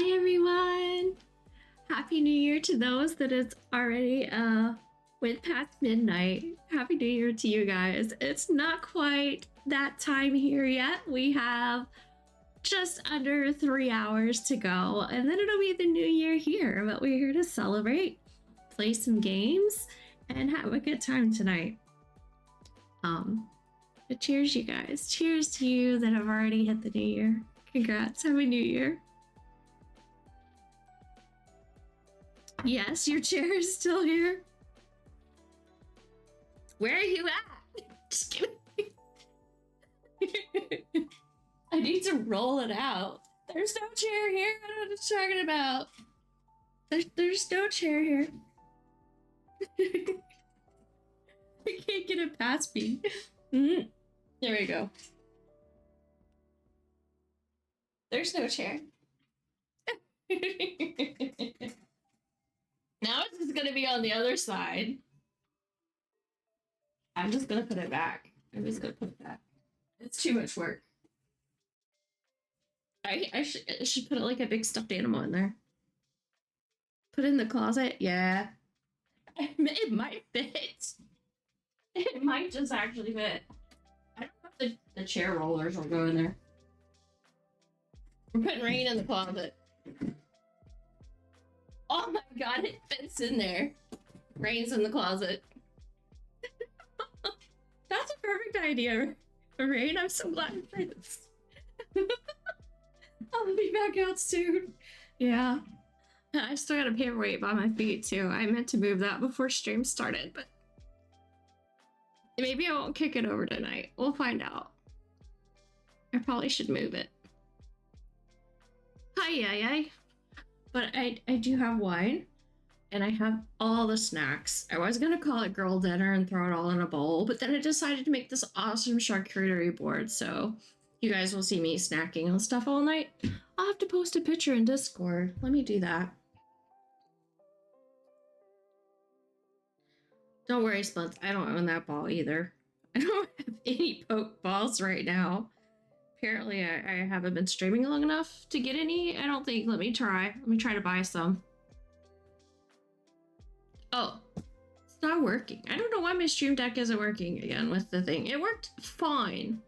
Hi everyone! Happy New Year to those that it's already went past midnight. Happy New Year to you guys. It's not quite that time here yet. We have just under 3 hours to go, and then it'll be the new year here. But we're here to celebrate, play some games, and have a good time tonight. But cheers, you guys. Cheers to you that have already hit the new year. Congrats. Happy New Year. Yes, your chair is still here. Where are you at? Just kidding. I need to roll it out. There's no chair here. I don't know what you're talking about. There's no chair here. I can't get it past me. There we go. There's no chair. Now it's just gonna be on the other side. I'm just gonna put it back. I'm just gonna put it back. It's too much work. I should put it like a big stuffed animal in there. Put it in the closet. Yeah. It might fit. It might just actually fit. I don't know if the chair rollers will go in there. We're putting Rain in the closet. Oh my god, it fits in there. Rain's in the closet. That's a perfect idea, Rain. I'm so glad for this. I'll be back out soon. Yeah. I still got a paperweight by my feet too. I meant to move that before stream started, but maybe I won't kick it over tonight. We'll find out. I probably should move it. Hi. But I do have wine, and I have all the snacks. I was gonna call it girl dinner and throw it all in a bowl, but then I decided to make this awesome charcuterie board, so you guys will see me snacking on stuff all night. I'll have to post a picture in Discord. Let me do that. Don't worry, Splits. I don't own that ball either. I don't have any poke balls right now. Apparently, I haven't been streaming long enough to get any. I don't think. Let me try to buy some. Oh, it's not working. I don't know why my stream deck isn't working again with the thing. It worked fine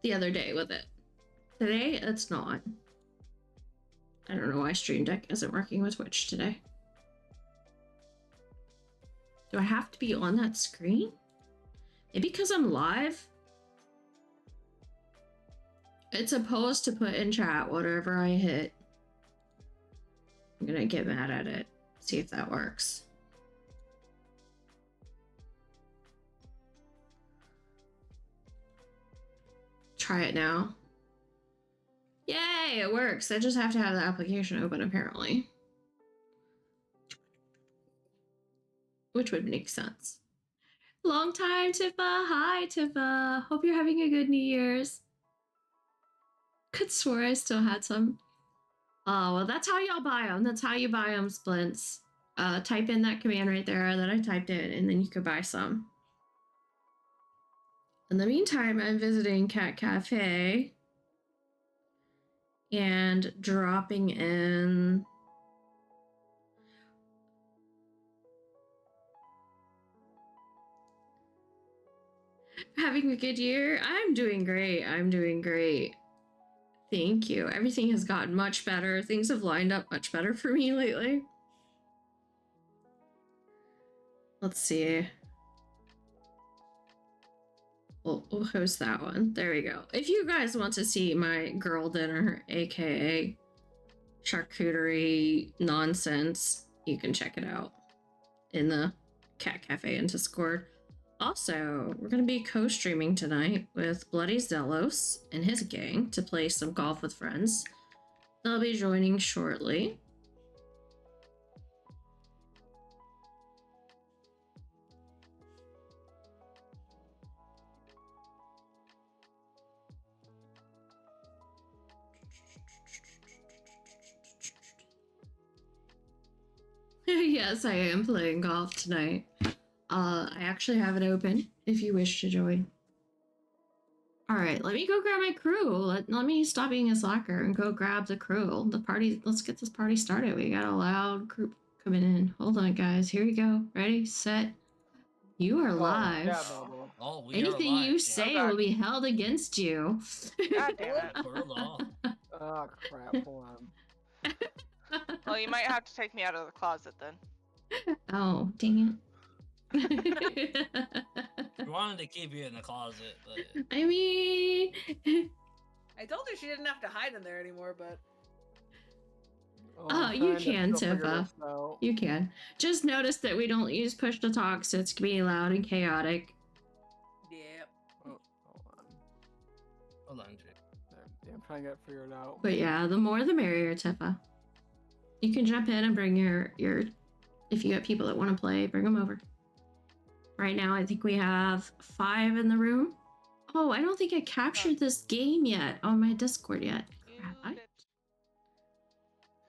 the other day with it. Today, it's not. I don't know why stream deck isn't working with Twitch today. Do I have to be on that screen? Maybe because I'm live? It's supposed to put in chat whatever I hit. I'm gonna get mad at it. See if that works. Try it now. Yay, it works. I just have to have the application open apparently. Which would make sense. Long time, Tifa. Hi, Tifa. Hope you're having a good New Year's. Could swear I still had some. Oh, well, that's how y'all buy them. That's how you buy them, Splints. Type in that command right there that I typed in, and then you could buy some. In the meantime, I'm visiting Cat Cafe and dropping in having a good year. I'm doing great. Thank you. Everything has gotten much better. Things have lined up much better for me lately. Let's see. We'll host that one. There we go. If you guys want to see my girl dinner, aka charcuterie nonsense, you can check it out in the Cat Cafe and Discord. Also, we're going to be co-streaming tonight with Bloody Zelos and his gang to play some golf with friends. They'll be joining shortly. Yes, I am playing golf tonight. I actually have it open if you wish to join. All right, let me go grab my crew. Let me stop being a slacker and go grab the crew. The party. Let's get this party started. We got a loud group coming in. Hold on, guys. Here we go. Ready, set. You are live. Yeah, Bubble. Oh, we Anything are live. you say will be held against you. God damn it. Per law. Oh crap! Hold on. Well, you might have to take me out of the closet then. Oh, dang it. We wanted to keep you in the closet, but I mean, I told her she didn't have to hide in there anymore, but I'm you trying to can, still figure Tifa. this out. You can. Just notice that we don't use push to talk, so it's gonna be loud and chaotic. yep. Oh, hold on. hold on, Jake. Yeah, I'm trying to get it figured out. But yeah, the more the merrier, Tifa. You can jump in and bring your if you got people that want to play, bring them over. Right now, I think we have 5 in the room. Oh, I don't think I captured this game yet on my Discord yet. Crap,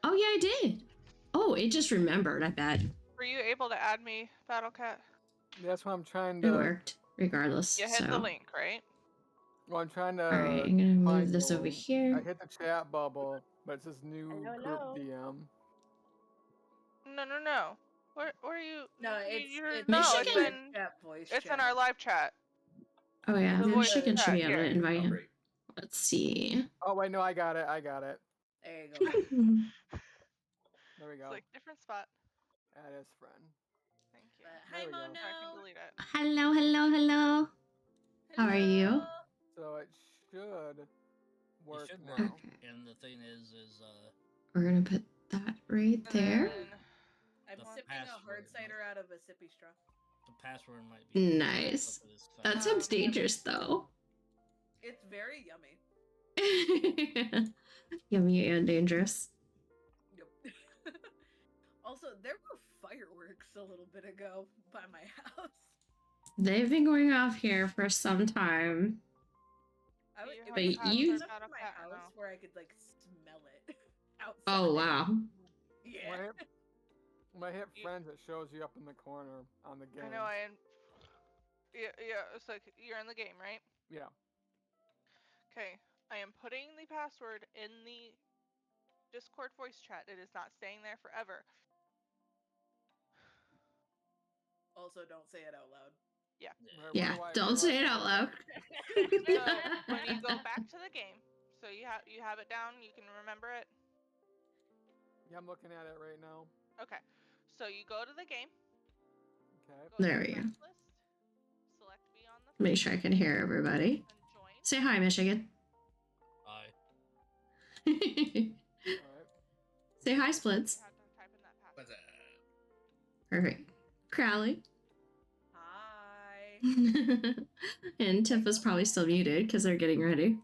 Oh yeah, I did. Oh, it just remembered, I bet. Were you able to add me, BattleCat? That's what I'm trying It to. worked, regardless. You hit the link, right? Well, I'm trying to. All right, I'm gonna move find this the over link. here. I hit the chat bubble, but it says new Hello. group DM. No. Where are you? No, it's Michigan. it's in chat voice it's chat. in our live chat. Oh yeah, The voice Michigan chat should be able to here. invite him. Let's see. Oh wait, no, I got it. There you go. There we It's go. like different spot. Add as friend. Thank you. Hi, There we go. Mono. I can delete it. Hello. How are you? So it should It work should now. work. Okay. And the thing is We're gonna put that right there. I'm The sipping a hard password. cider out of a sippy straw. the password might be Nice. for this That site. sounds dangerous, though. It's very yummy. Yummy and dangerous. Yep. Also, there were fireworks a little bit ago by my house. They've been going off here for some time. But you- enough in my house where I could like smell it outside. Oh wow. Yeah. When I hit friends, it shows you up in the corner on the game. I know. Yeah. It's like you're in the game, right? Yeah. Okay. I am putting the password in the Discord voice chat. It is not staying there forever. Also, don't say it out loud. Yeah. Right, Yeah, where don't say it out loud. So when you go back to the game, so you have it down, you can remember it. Yeah, I'm looking at it right now. Okay. So you go to the game. Okay. Go to There the we go. friends list, select be on the Make sure I can hear everybody. and join. Say hi, Michigan. Hi. Alright. Say hi, Splits. You have to type in that password. What's that? Perfect. Crowley. Hi. And Tifa's probably still muted because they're getting ready.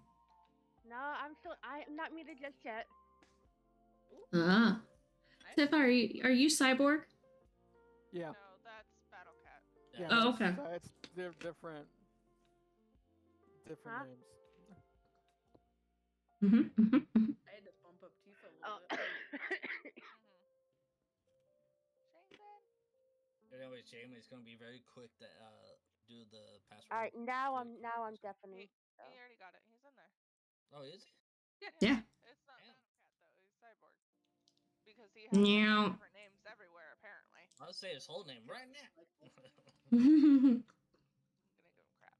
No, I'm not muted just yet. Ah. Tifa, are you cyborg? Yeah. No, that's BattleCat. Yeah. Oh, that's- okay. It's different Huh? names. I had to bump up Tifa a little bit. Anyway, Jamie is gonna be very quick to do the password. All right, now Very I'm quick. deafening. He already got it. He's in there. Oh, is he? Yeah. It's not Damn. BattleCat though. He's cyborg. Because he has Meow. different names everywhere apparently. I'll say his whole name right now. I'm gonna give him crap.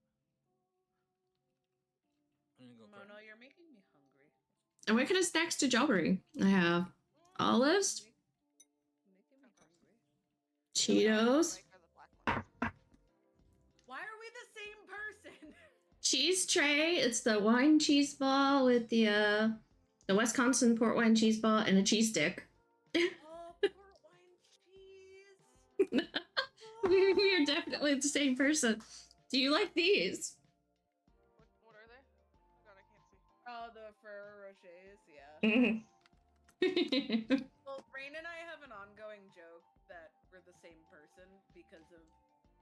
I'm gonna go Mono, quick. you're making me hungry. And what kind of snacks did y'all bring? I have olives, Making me hungry. Cheetos, Like, are the black ones. Why are we the same person? cheese tray. It's the wine cheese ball with the Wisconsin port wine cheese ball and a cheese stick. Oh, port wine cheese. We are definitely the same person. Do you like these? What are they? Oh god, I can't see. Oh, the Ferrero Rochers, yeah. Mhm. Well, Rain and I have an ongoing joke that we're the same person because of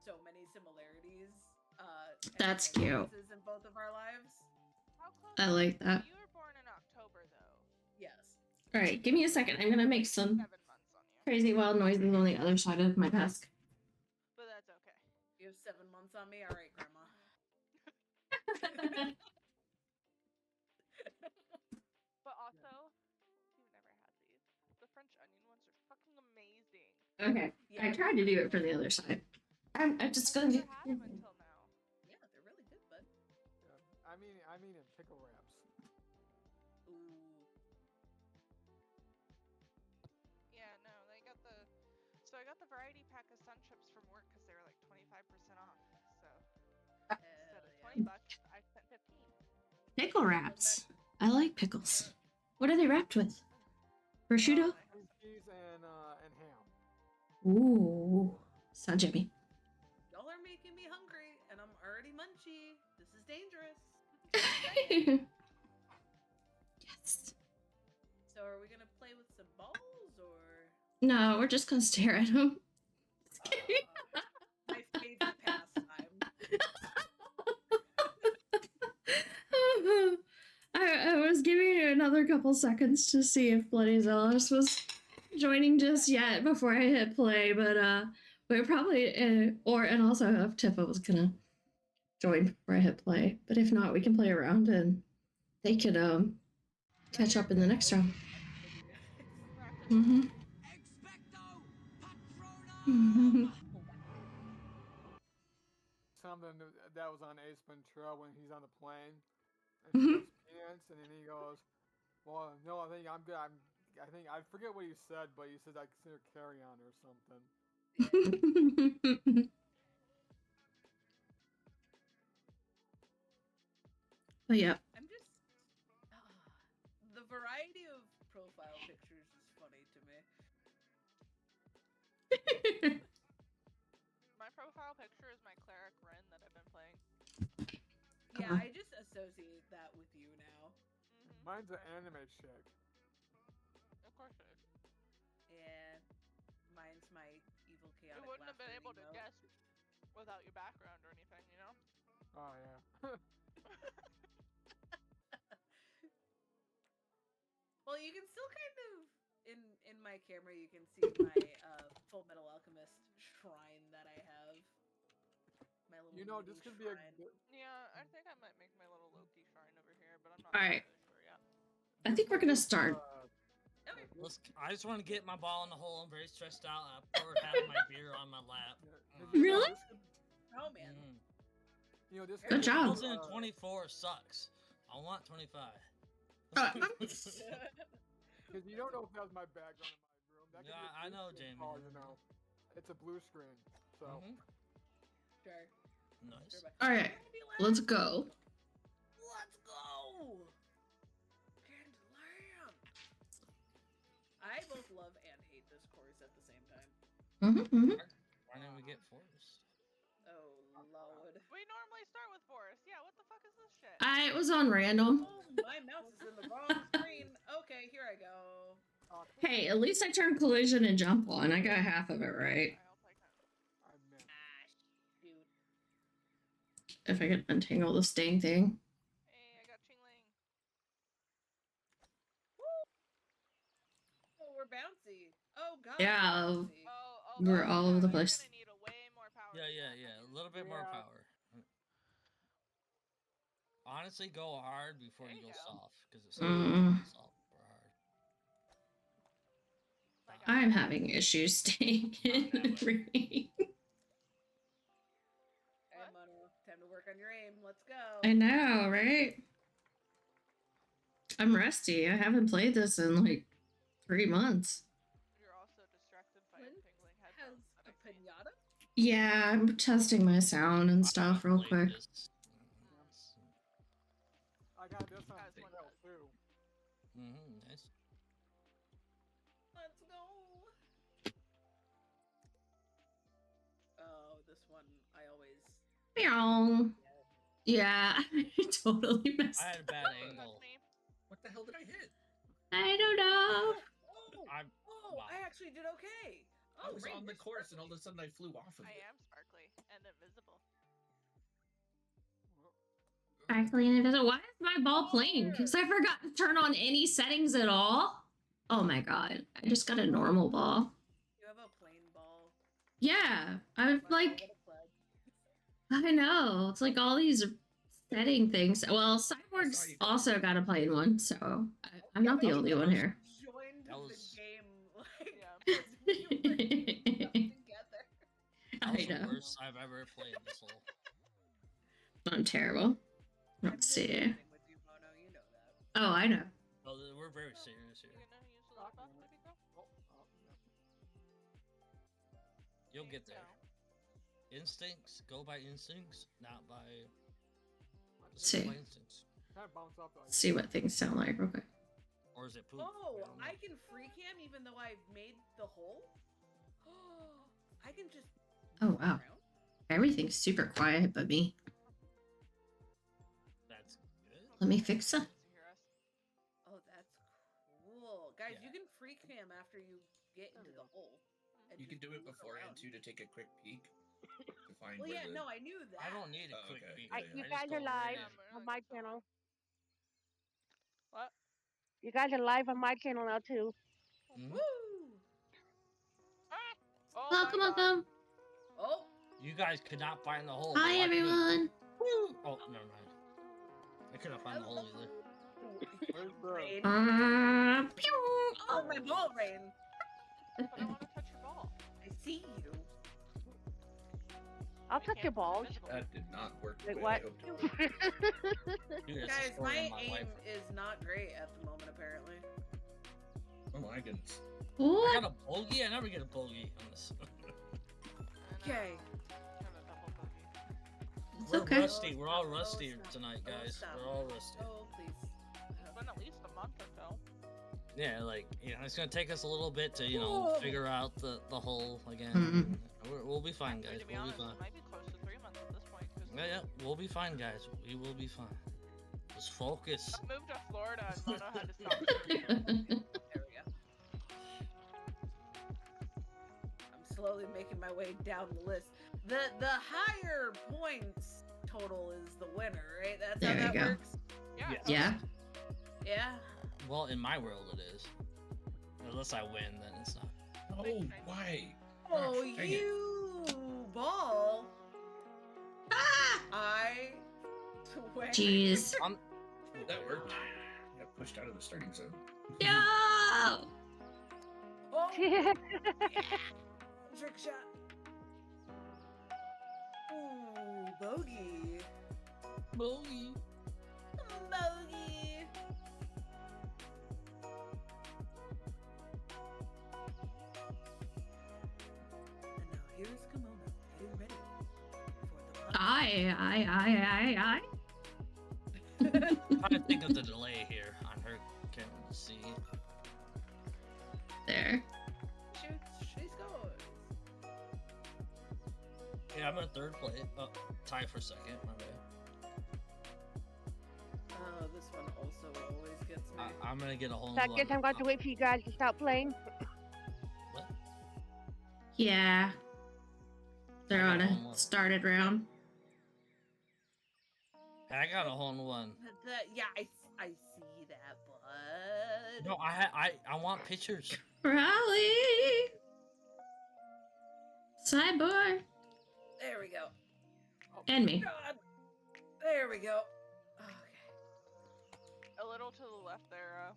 so many similarities. And That's cute. differences in both of our lives. How close I like that. You were born in October though. Yes. All right, give me a second. I'm gonna make some 7 months on you. crazy wild noises on the other side of my desk. But that's okay. You have 7 months on me? Alright, Grandma. Okay. I tried to do it for the other side. I'm just gonna Never do. had 'em until now. Yeah, they're really good, bud. Yeah. I mean in pickle wraps. Ooh. Yeah, no, they got the. So I got the variety pack of Sun Chips from work because they were like 25% off. So instead of $20, I spent 15. Pickle wraps. I like pickles. What are they wrapped with? Prosciutto? Cream cheese and ham. Ooh. Sounds yummy. Y'all are making me hungry, and I'm already munchy. This is dangerous. Yes. So are we gonna play with some balls or No, we're just gonna stare at him. my favorite pastime? I was giving it another couple seconds to see if Bloody Zealous was joining just yet before I hit play, but we probably and also if Tifa was gonna join before I hit play. But if not, we can play around and they could catch up in the next round. Mm-hmm. Mm-hmm. Something that was on Ace Ventura when he's on the plane, and he goes peanuts, and then he goes, "Well, no, I think I'm good. I think I forget what he said, but he says I consider carry on or something." But yeah. I'm just the variety of profile pictures is funny to me. My profile picture is my cleric Ren that I've been playing. Yeah, Uh-huh. I just associate that with you now. Mine's an anime chick. Of course it is. Yeah, mine's my evil chaotic. You wouldn't have been laughter able to emote. guess without your background or anything, you know? Oh yeah. Well, you can still kind of in my camera you can see my Full Metal Alchemist shrine that I have. My little You know, mini this could be a shrine. good. Yeah, I think I might make my little Loki shrine over here, but I'm not All right. really sure yet. I think we're gonna start. Okay. I just want to get my ball in the hole. I'm very stressed out. I poured half my beer on my lap. Really? Oh man. You know, this Good could be, job. 2024 sucks. I want 25. Because you don't know if that was my background in my room. That could Yeah, be a I blue know, screen Jamie. call, you know. It's a blue screen, so. Sure. Nice. Sure, but- All right, let's go. Let's go. Candyland. I both love and hate this course at the same time. Why didn't we get Forest? Oh lord. We normally start with Forest. Yeah, what the fuck is this shit? I was on random. Oh, my mouse is in the wrong screen. Okay, here I go. Hey, at least I turned collision and jump on. I got half of it right. I'll take that. I meant. Ah, shoot. If I could untangle this dang thing. Hey, I got Chingling. Oh, we're bouncy. Oh god. Yeah, bouncy. Oh, We're that's all over the power. place. You're gonna need a way more power. Yeah, than yeah, that. yeah. A little bit more Yeah. power. Honestly, go hard before There you you go go. soft, because it's Mm. soft or hard. Like I'm having issues staying in the ring. Hey, Mono, time to work on your aim. Let's go. I know, right? I'm rusty. I haven't played this in like 3 months. You're also distracted by Lynn tingling has headphones that a I see. pinata. Yeah, I'm testing my sound and stuff real quick. I got this on As one sale does. too. Nice. Let's go. Oh, this one I always. Meow. Yeah, I totally messed I had a up. bad Touch angle. me. What the hell did I hit? I don't know. Oh, I actually did okay. I Oh, was Rain, on the you're course and all sparkly. of a sudden I flew off of I it. am sparkly and invisible. Sparkly and invisible. Why is my ball playing? Because I forgot to turn on any settings at all. Oh my god. I just got a normal ball. You have a plain ball. Yeah. I've Wow, like, what a pleb. I know. It's like all these setting things. Well, Cyborg's you. also got a plain one, so I'm not the only one here. Joined That the was- game like Yeah. as we were worst I've ever played this whole. I'm terrible. I'm Let's just see. kidding with you, Mono. You know that. Oh, I know. Oh, we're very serious here. You gonna use the little buff, baby girl? You'll get there. Instincts, go by instincts, not by. See. By instincts. Kind of bounce off the Let's see what things sound like real quick. Or is it poop? Oh, I can free cam even though I made the hole? I can just. Oh, move wow. around? Everything's super quiet but me. That's good. Let me fix that. Oh, that's cool. Guys, Yeah. you can free cam after you get into the hole. and You can just do it move beforehand around. too to take a quick peek to find Well, where yeah, the... no, I knew that. I don't need a Oh, quick okay. beat. Yeah, You yeah. guys are live on my channel. What? You guys are live on my channel now too. Mhm. Woo! Oh Welcome, my God. welcome. Oh, You guys could not find the hole. Hi, like me. everyone. Woo! Oh, never mind. I couldn't find the hole either. Where's the... rain. Pew! Oh, my ball rain. But I want to touch your ball. I see you. I'll We touch can't your be balls. invisible. That did not work the Wait, way what? I hoped it would. Dude, that's the Guys, story my of my aim life. is not great at the moment, apparently. Oh my goodness. I What? got a bogey? I never get a bogey on this. Okay. It's We're okay. rusty. We're all Oh, rusty stop. tonight, Oh, guys. stop. We're all rusty. Oh, please. It's been at least a month or so. Yeah, like, it's gonna take us a little bit to, Whoa. figure out the hole again. Mhm. We'll be fine, guys. To be We'll honest, be fine. it might be close to 3 months at this point. 'Cause Yeah, we'll be fine, guys. We will be fine. Just focus. I moved to Florida and Mono had to stop. There we go. I'm slowly making my way down the list. The higher points total is the winner, right? That's There how you that go. works. Yeah. Yeah. Yeah. Yeah. Well, in my world, it is. Unless I win, then it's not. Oh, why? Oh, Gosh, dang it. you ball! Ah! I swear. Jeez. That worked. Got pushed out of the starting zone. No! Oh, yeah. Trick shot. Ooh, bogey. Bogey. Bogey. And now here's Kimono getting ready for the I. I'm trying to think of the delay here on her camera to see. There. She scores. Yeah, I'm in third place. Oh, tie for second. My bad. Oh, this one also always gets me. I'm gonna get a hole in So I one. guess I'm going to have to wait for you guys to stop playing. What? Yeah. They're on I got a one. started round. I got a hole in one. Yeah, I see that, bud. No, I want pictures. Rally! Cyborg! There we go. And me. God. There we go. Okay. A little to the left there.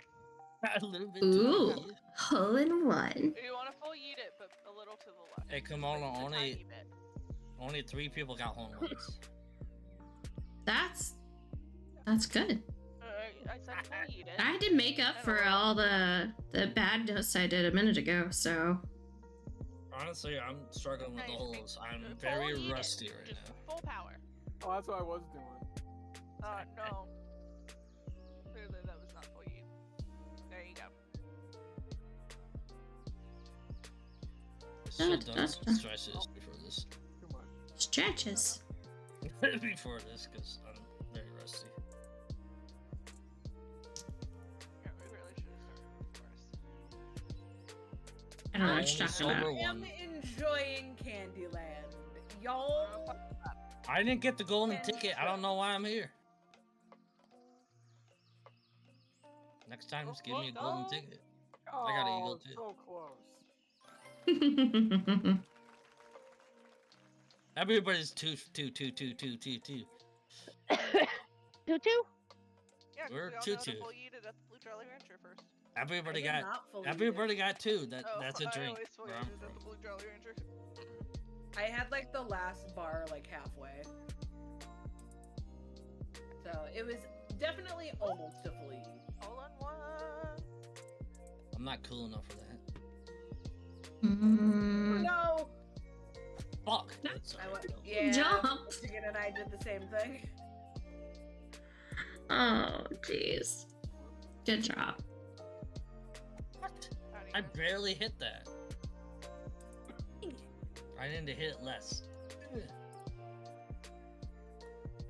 A little bit. Ooh. Too Hole in one. You want to full yeet it, but a little to the left. Hey, Kimono, Just a only tiny bit. 3 people got hole in ones. That's good. I said full yeet it. I had to make up for all the badness I did a minute ago, so Honestly, I'm struggling with the Nice. holes. I'm Full very yeet it. rusty right Just now. full power. Oh, that's what I was doing. No. Clearly that was not full yeet. There you go. I should have Da, done da, some da. stretches before this. Too much. stretches. Before this, because I'm very rusty. Yeah, we really should have started first. I don't know I what you're only talking about. sober I am one. enjoying Candyland. Y'all. I didn't get the golden ticket. I don't know why I'm here. Next time, just give me a golden ticket. Oh, I got an eagle too. so close. Everybody's two. 2-2? Yeah, 'cause We're we all know 2-2. to full yeet it at the Blue Jolly Rancher first. Everybody I did got. not fully Everybody got 2. Oh, That's a I drink. always full where yeet I'm it at from. the Blue Jolly Rancher. I had like the last bar like halfway. So it was definitely almost a fleet. All on one. I'm not cool enough for that. No! Fuck. That's I alright, went, though. yeah, Jump. Michigan and I did the same thing. Oh, jeez. Good job. What? Not I even. barely hit that. I need to hit it less. Alright,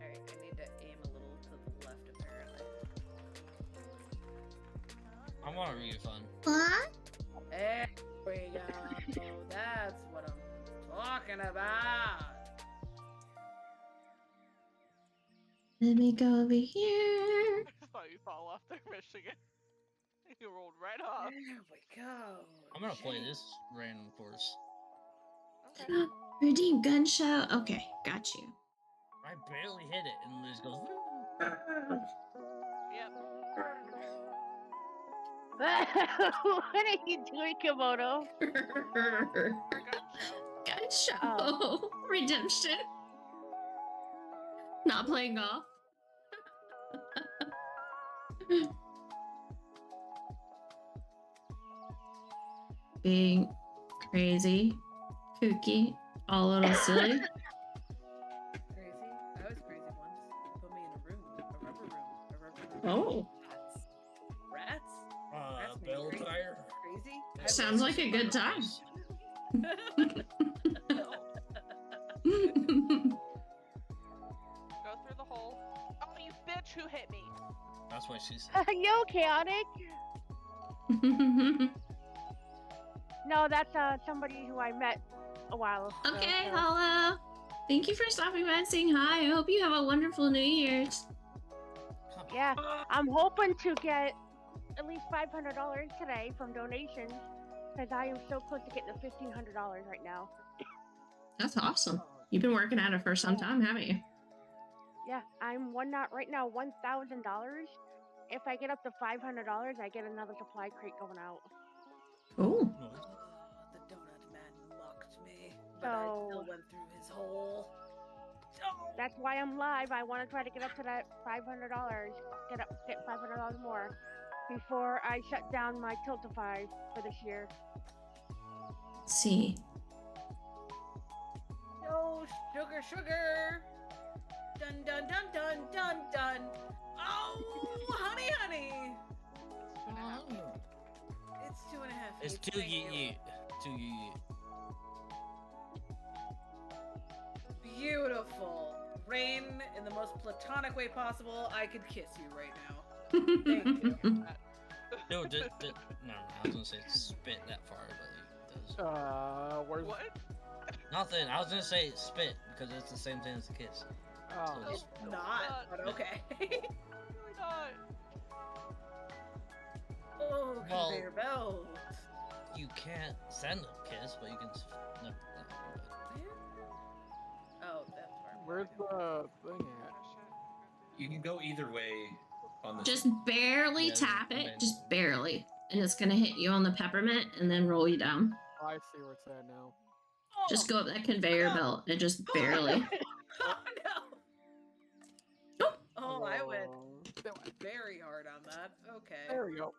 I need to aim a little to the left apparently. I want a refund. What? There we go. That's what I'm talking about. Let me go over here. I saw you fall off there, Michigan. You rolled right off. There we go. I'm gonna play Jeez. this random course. Okay. Redeem gun show. Okay, got you. I barely hit it and it just goes. Yep. What are you doing, Kimono? Gun show. Oh. Redemption. Not playing golf. Being crazy, kooky, all a little silly. Crazy? I was crazy once. Put me in a room, a rubber room, a rubber room. Oh. Rats? Rats made Bell crazy. tire. Crazy? Yeah, Sounds that's like a good time. Go through the hole. Oh, you bitch! Who hit me? That's what she said. Yo, chaotic. No, that's somebody who I met a while ago. Okay, so- hello. Thank you for stopping by and saying hi. I hope you have a wonderful New Year's. Yeah, I'm hoping to get at least $500 today from donations because I am so close to getting the $1,500 right now. That's awesome. You've been working at it for some time, haven't you? Yeah, I'm right now $1,000. If I get up to $500, I get another supply crate going out. Oh. Oh, the donut man mocked me, but I still So- went through his hole. Oh, That's why I'm live. I want to try to get up to that $500. Get $500 more before I shut down my Tiltify for this year. Let's see. no, sugar, sugar. Dun dun dun dun dun dun. Oh, honey, honey. It's 2.5. It's 2.5. It's yeet, too thank you. yeet. Too yeet. Beautiful. Rain in the most platonic way possible. I could kiss you right now. Thank you. No, no, I was gonna say spit that far, but it does. Where's What? Nothing. I was gonna say spit because it's the same thing as a kiss. Oh, So It's it's- not, but okay. Really not. Oh, Well- conveyor belt. You can't send a kiss, but you can. No, Oh, that's where. where's the thing at? Oh, shit. You can go either way on the. Just barely Yeah, tap I it, mean- just barely. And it's gonna hit you on the peppermint and then roll you down. Oh, I see where it's at now. Oh, Just go up that conveyor belt and just barely. Oh no. Oh, I went There- very hard on that. Okay. There we go.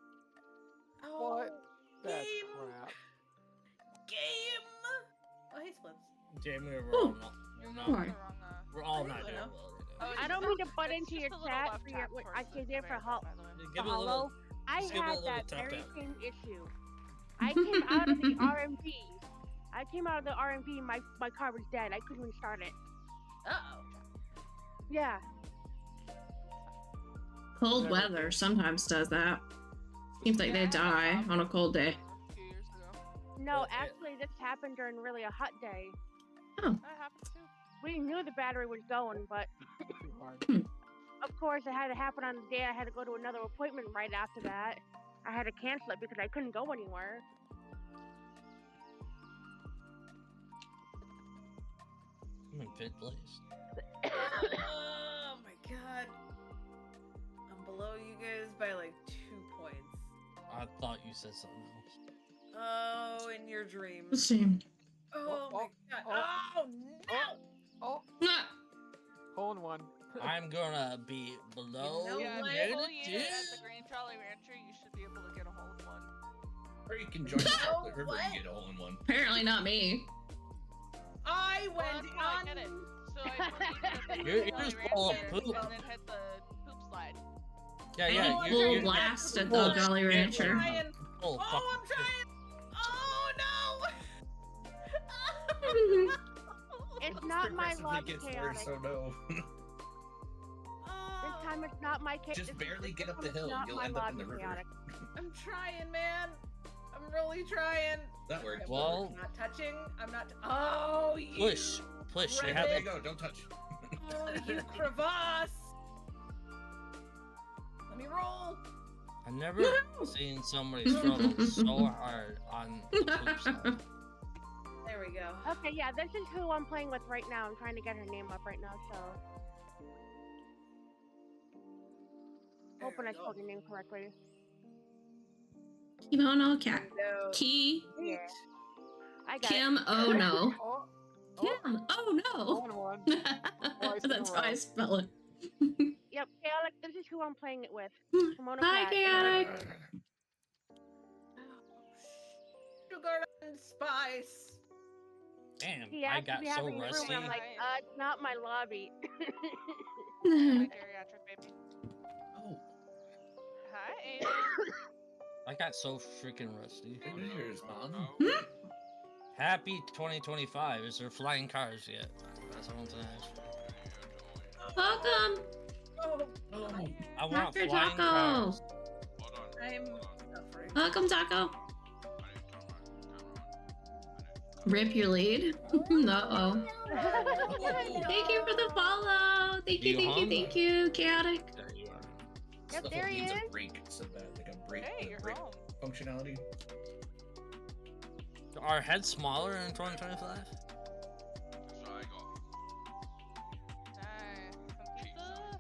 Oh, What? That's game. crap. Game. Oh, hey, Splits. Jamie, we're Oh. all not. You're We're going not. Why? the wrong. We're all I not don't doing know. well. Oh, I it's don't just- mean to butt it's into just your a little chat left for your. tap I towards say the there for conveyor help. belt, by the way. Give it a Hello. little. I Just give it a had little that tap very tap. same issue. I came out of the RMP. I came out of the RMP. My car was dead. I couldn't even start it. Uh-oh. Yeah. Cold Never weather did. sometimes does that. Seems like Yeah, they I had that die problem on a cold day. A few years ago. No, Well, actually, this happened during really a hot day. That happened too. We knew the battery was going, but Too hard. of course, it had to happen on the day I had to go to another appointment right after that. I had to cancel it because I couldn't go anywhere. I'm in fifth place. Oh my god. I'm below you guys by like 2 points. I thought you said something else. Oh, in your dreams. Let's see. Oh Oh, my god. oh. Oh, Ah, hole in one. I'm gonna be below know Yeah, what? if you pull negative. unit at the Green Jolly Rancher, you should be able to get a hole in one. Or you can join Oh, the river what? and get a hole in one. apparently not me. I Well, went that's how I on. get it. So I pull unit at the You're Green Jolly just full of Rancher poop. and then hit the poop slide. Yeah, Oh, yeah. I'm You're, Full trying blast at to the get Jolly shit Rancher. right Trying. full Oh, I'm fucking shit. trying. Oh no! It's not my Progressively lobby gets worse, chaotic. so no. This time it's not my Just barely get up the hill, Not you'll my end up in the lobby river. chaotic. I'm trying, man. I'm really trying. That worked. Okay, Well- I'm not touching. I'm not. Oh, you. Push. Push. You Right have There to you go, don't touch. Oh, you crevasse. Let me roll. I've never seen somebody struggle so hard on the poop side. There we go. Okay, yeah, this is who I'm playing with right now. I'm trying to get her name up right now, so There hoping we I go. spelled your name correctly. KimonoKat. No. Key. Yeah. I got it. Kim. Oh no. Oh, Kim. Oh hole no. in one. Twice in a That's how I row. spell it. Yep, Chaotic, this is who I'm playing it with. Hi, KimonoKat. Chaotic. Sugar and spice. Damn, He I asked got if we so have any room, rusty. and I'm like, it's not my lobby. My geriatric baby. Oh, Hi, Aiden. I got so freaking rusty. there's Mom. Happy 2025. Is there flying cars yet? That's what I want to ask. Welcome. Oh, Oh, I want Dr. flying Taco. cars. I'm suffering. Welcome, Taco. Rip your lead. Uh-oh. Thank you for the follow. Thank you, You thank you, hungry? thank you, Chaotic. There you are. Yep, Stuff there that he needs is. a break so bad, like a break, Hey, you're break home. functionality. Are heads smaller in 2025? Nice. Some pizza?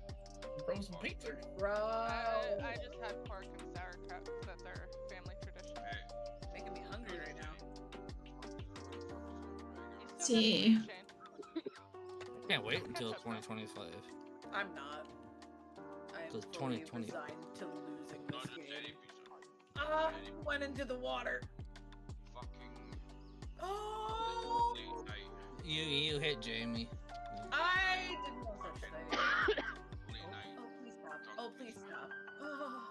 Frozen pizza. Bro. I just had pork and sauerkraut because that's our family tradition. Making me hungry right now. You still See. got some, Shane. I can't wait until 2025. I'm not. I'm Till fully 2020. resigned to losing this game. Went into the water. Oh, You hit Jamie. I did no such thing. Oh, please stop. Oh, please stop. Oh,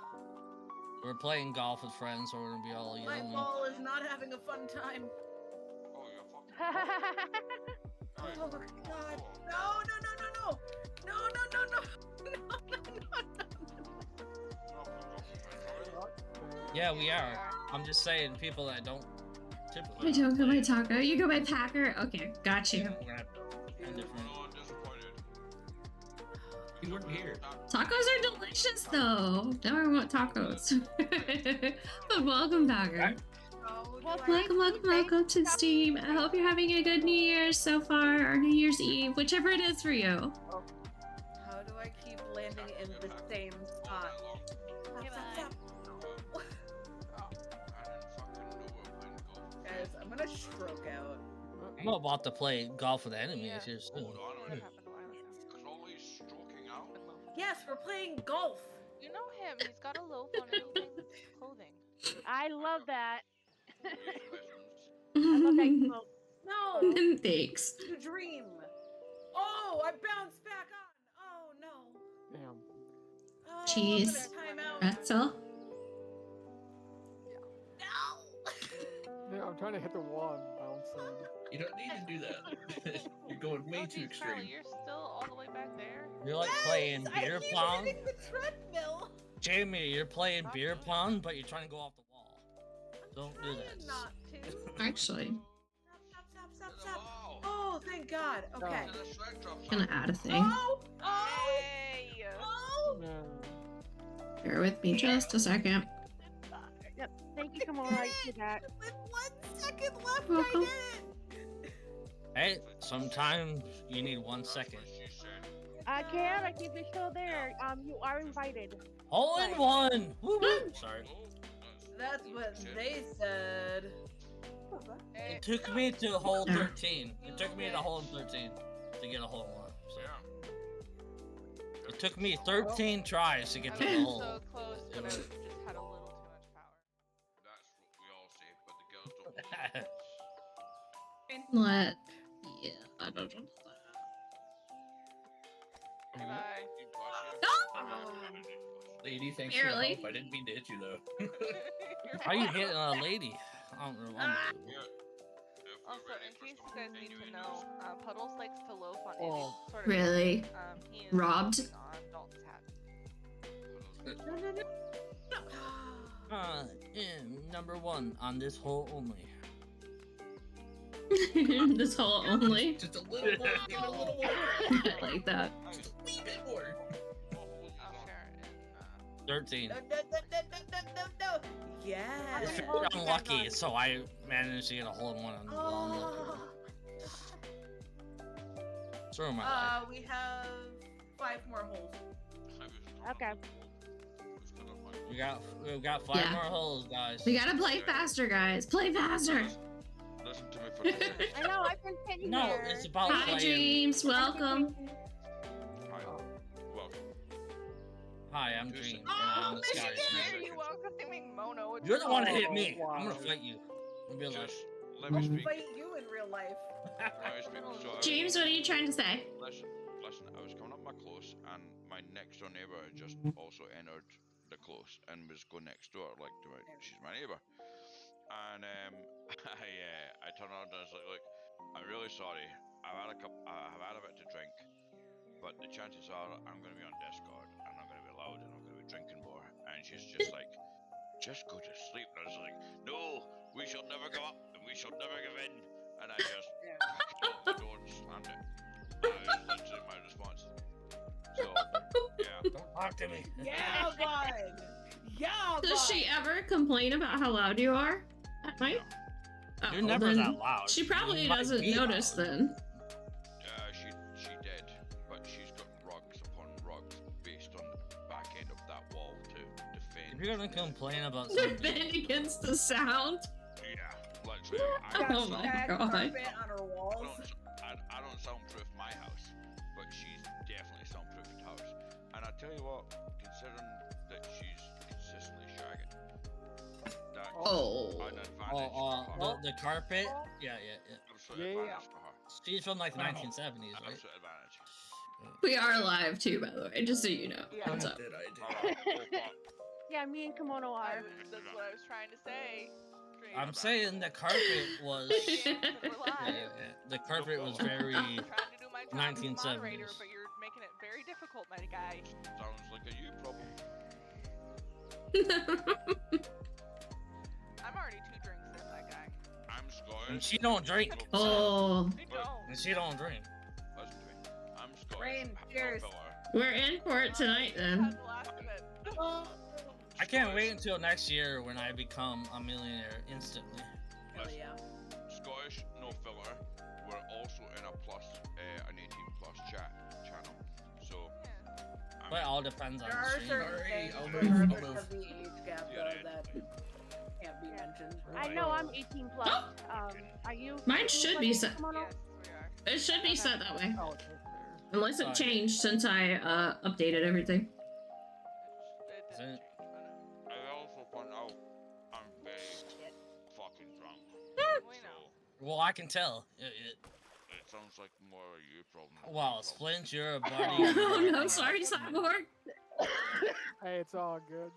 We're playing golf with friends, so we're gonna be all my yelling. ball is not having a fun time. Oh, God. No, no, no, no, no. No, no, no, no. No, no, no, no. Yeah, we are. I'm just saying, people that don't I typically. don't go by Taco. You go by Packer. Okay, got you. We're gonna have a different. You weren't here. Tacos are delicious, though. Now I want tacos. But welcome, Packer. Oh, do Well, I- Welcome to Steam. I hope you're having a good New Year's so far, or New Year's Eve, whichever it is for you. How do I keep landing in the same spot? Hey, Stop, stop, stop. Guys, I'm gonna stroke out. I'm about to play golf with enemies Yeah. here soon. What happened a while ago? Yes, we're playing golf. You know him. He's got a loaf on anything clothing. I love that. I love that quote. No, Thanks. you dream. Oh, I bounced back on. Oh no. Damn. Oh, Jeez. I'm gonna time out. Pretzel. No. Yeah, I'm trying to hit the wall and bouncing. You don't need to do that. You're going way Oh, too geez, Charlie, extreme. you're still all the way back there. You're like Yes, playing I beer keep pong. hitting the treadmill. Jamie, you're playing beer pong, but you're trying to go off the wall. Don't do Trying that. not to. Actually, Stop. Oh, thank God. Okay. gonna add a thing. Oh. Oh. Hey! Oh. No. Bear with me just a second. Yep, thank you, Kimono. I see that. With 1 second left, Welcome. I did it. Hey, sometimes you need 1 second. Chaotic, if you're still there, you are invited. Hole in one! Woo woo! Sorry. That's what they said. It took me to hole 13. It took me to hole 13 to get a hole in one. So. It took me 13 tries to get I to the was hole. so close, but I just had a little too much power. That's what we all say, but the girls don't believe. What? Yeah, I don't know. Bye. Lady, thanks for the Barely. help. I didn't mean to hit you though. How you hitting a lady? I don't know. Also, in case you guys need to know, Puddles likes to loaf on Oh. any sort of Really? he is Robbed? loafing on Dalton's hat. Number one on this hole only. This whole only. Just a little more. Even a little more. I like that. Just a wee bit more. I'll share it in, 13. No. Yeah. It's very unlucky, so I managed to get a hole in one on the Oh. Story of my life. We have 5 more holes. Okay. We've got 5 Yeah. more holes, guys. We gotta play faster, guys. Play faster. Listen to me for a second. I know, I've been sitting No, here. it's about Hi, playing. James. Welcome. Hi. Welcome. Hi, I'm Dream. Oh, and I'm the Sky Michigan! Snake. You welcoming Mono. It's You're the one that hit Oh, me. wow. I'm gonna fight you. In real life. Just let me speak. Fight you in real life. Let me speak. So James, what are you trying to say? Listen. I was coming up my close, and my next door neighbour had just also entered the close and was going next door, like to my, she's my neighbour. And I turned around and I was like, look, I'm really sorry. I've had a bit to drink, but the chances are I'm going to be on Discord and I'm going to be loud and I'm going to be drinking more. And she's just like, just go to sleep. And I was like, no, we shall never give up and we shall never give in. And I just don't stand it. That is literally my response. So, yeah. Don't talk to me. Yeah, bud. Yeah, Does she ever complain about how loud you are at night? Oh, You're never then that loud. She probably You might doesn't be notice loud. then. She did, but she's got rugs upon rugs based on the back end of that wall to defend. If you're gonna complain about something, Defend against the sound. Yeah, literally. Oh my God. Carpet on her walls. I don't soundproof my house, but she's definitely soundproofed house. And I tell you what, considering that she's consistently shagging, that's Oh. an advantage for her. the carpet. Yeah. Absolute Yeah. advantage for her. She's from like the Wow. 1970s, right? Absolute advantage. We are live too, by the way, just so you know. Yeah. What's up? Did I do? Yeah, me and Kimono are. That's what I was trying to say. Dream. I'm saying the carpet was. Again, 'cause we're live. The carpet was very. I'm trying to do my job as a 1970s. moderator, but you're making it very difficult, my guy. Sounds like a you problem. I'm already 2 drinks in, my guy. I'm Scottish. And she don't drink. Oh, You don't. And she don't drink. Listen to me. I'm Scottish. Rain, I'm cheers. no filler. we're in for it tonight then. Had the last of it. I can't wait until next year when I become a millionaire instantly. Hell yeah. Scottish, no filler. We're also in a plus, an 18+ channel. So, I'm But it all depends on There the are stream. certain Sorry, things I'll that move, are I'll because move. of the age gap Yeah, though dude. that can't be mentioned. I know I'm 18 plus. Are you? Mine 18 should plus, be set. Kimono? Yes, we are. It should be set that way, Oh, it's right there. unless it Sorry. changed since I updated everything. It Is didn't it? change, but, I also point out I'm very fucking drunk. we know. Well, I can tell. It sounds like more a you problem. than a me Well, problem. Splint, you're a buddy. Oh no, sorry, Cyborg. Hey, it's all good.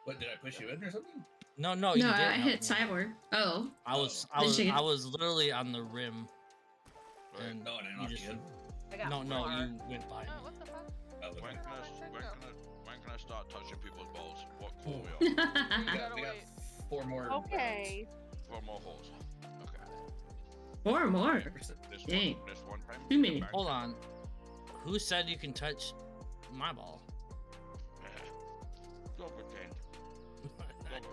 What, did I push you in or something? No, you No, didn't. I help hit me. Cyborg. Oh, Did you- I was literally on the rim, Right. and No, and I you knocked just you in. I got no, far. you went by Oh, me. what the fuck? Oh, okay. When can I start touching people's balls? What clue Oh. we on? We gotta got wait. 4 more. Okay. 4 more holes. Okay. 4 more. This Dang. one time. Too many. back. Hold on. Who said you can touch my ball? Don't pretend. Don't pretend.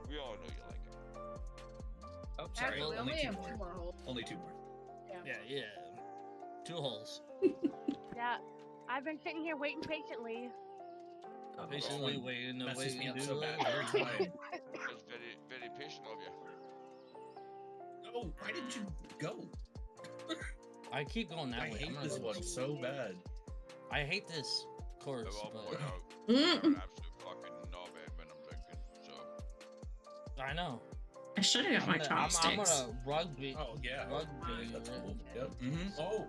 We all know you like it. Oh, sorry. Actually, we Only only 2 have more. 2 more holes. Only 2 more. Yeah. 2 holes. Yeah. I've been sitting here waiting patiently. Patiently Only waiting to messes wait me and up do so it. bad every time. It's very, very patient of you. Oh, why didn't you go? I keep going that I way. I'm hate gonna this go one so bad. I hate this I course, will but point out, Mm. I'm an absolute fucking knobhead when I'm drinking, so. I know. I should have got my I'm chopsticks. gonna rugby. Oh yeah, Rugby. that's cool. Yep. Mm-hmm. Oh,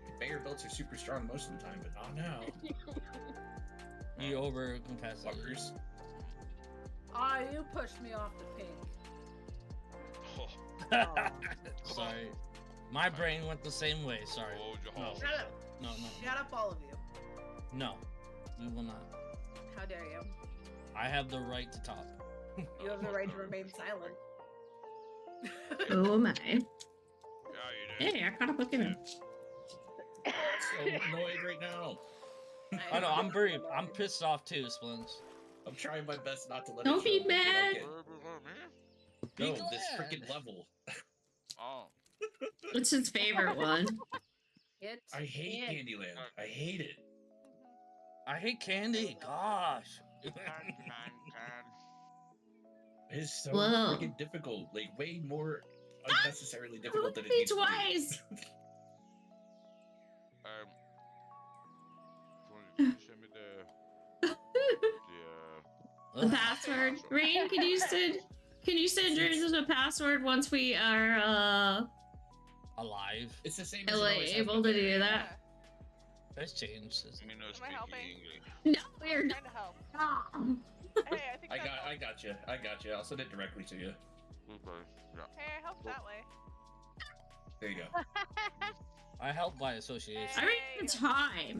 conveyor belts are super strong most of the time, but not now. You over confess. Fuckers. Ah, you pushed me off the pink. Oh, Sorry. My brain went the same way. Sorry. hold your No. horse. Shut up. No. Shut up, all of you. No. We will not. How dare you? I have the right to talk. You have the right to remain silent. Oh my. Yeah, you do. Hey, I caught up with him. So annoyed right now. I know. I'm pissed off too, Splins. I'm trying my best not to let Don't it show, be but I mad. get- Be No, glad. this freaking level. Oh. What's his favorite one? I hate Candyland. I hate it. I hate candy. Gosh. It's so Whoa. freaking difficult. Like way more unnecessarily Look difficult than at it me needs to be. twice. Can you send me The password. Rain, can you send Dreams a password once we are Alive. It's the same as it always has able been. to do that? That's changed. Me no Am I speaking helping? English. No, we're I'm not. trying to help. Oh. Hey, I think that helps. I got you. I'll send it directly to you. Okay. Yeah. Hey, I helped that way. There you go. I help by association. I ran the time.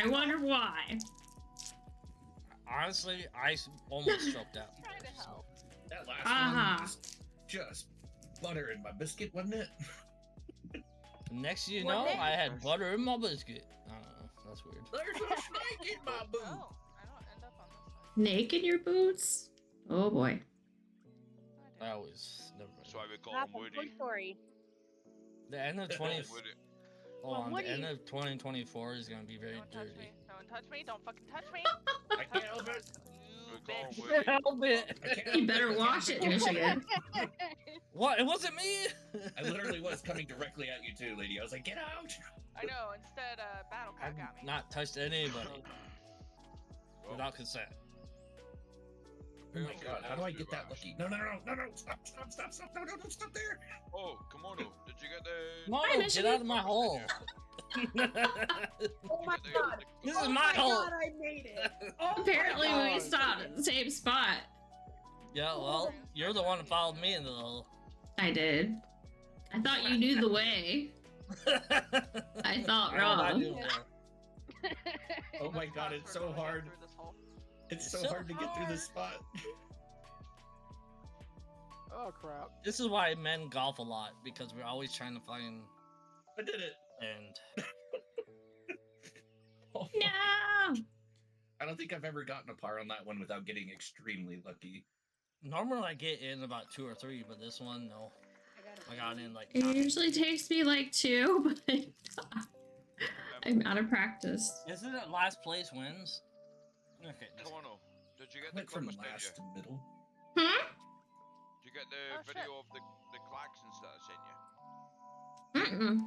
I wonder why. Honestly, I almost stroked out. Trying to help. That last Uh-huh. one was just butter in my biscuit, wasn't it? Next you What know, next? I had butter in my biscuit. I don't know. That's weird. There's a snake in my boot. Oh, I don't end up on this one. Snake in your boots? Oh boy. I I do. always never mind. So I would call Not him the Woody. Toy Story. The end of 20. Woody. Hold Well, on, Woody- the end of 2024 is gonna be very Don't touch dirty. me. Don't touch me. Don't fucking touch me. I can't help it. You We call him bitch. Woody. Help it! I can't You help better it. watch it, Michigan. What? It wasn't me. I literally was coming directly at you too, lady. I was like, get out! I know. Instead, Battle Cat I've got me. not touched anybody Well, without consent. Oh my god, how do I get that lucky? No, stop, no, stop there! Oh, Kimono, did you get the? No, Hi, get Michigan. out of my hole. Oh my Did you get god. This Oh is my hole. god, I made it. Oh Apparently my we god. stopped at the same spot. Yeah, well, you're the one that followed me into the hole. I did. I thought you knew the way. I thought What am I wrong. doing there? Oh my What's god, the it's password so when I get hard. through this hole? It's so so hard to get through this spot. Oh crap. This is why men golf a lot, because we're always trying to find I did it. and Oh, No! I don't think I've ever gotten a par on that one without getting extremely lucky. normally I get in about 2 or 3, but this one no. I got in like It 9. usually takes me like 2, but I'm out of practice. Isn't it last place wins? Okay. just- Kimono, did you get I the went from clip I sent last you? to middle. Hmm? Did you get the Oh, shit. video of the klaxons that I sent you? Mm-mm.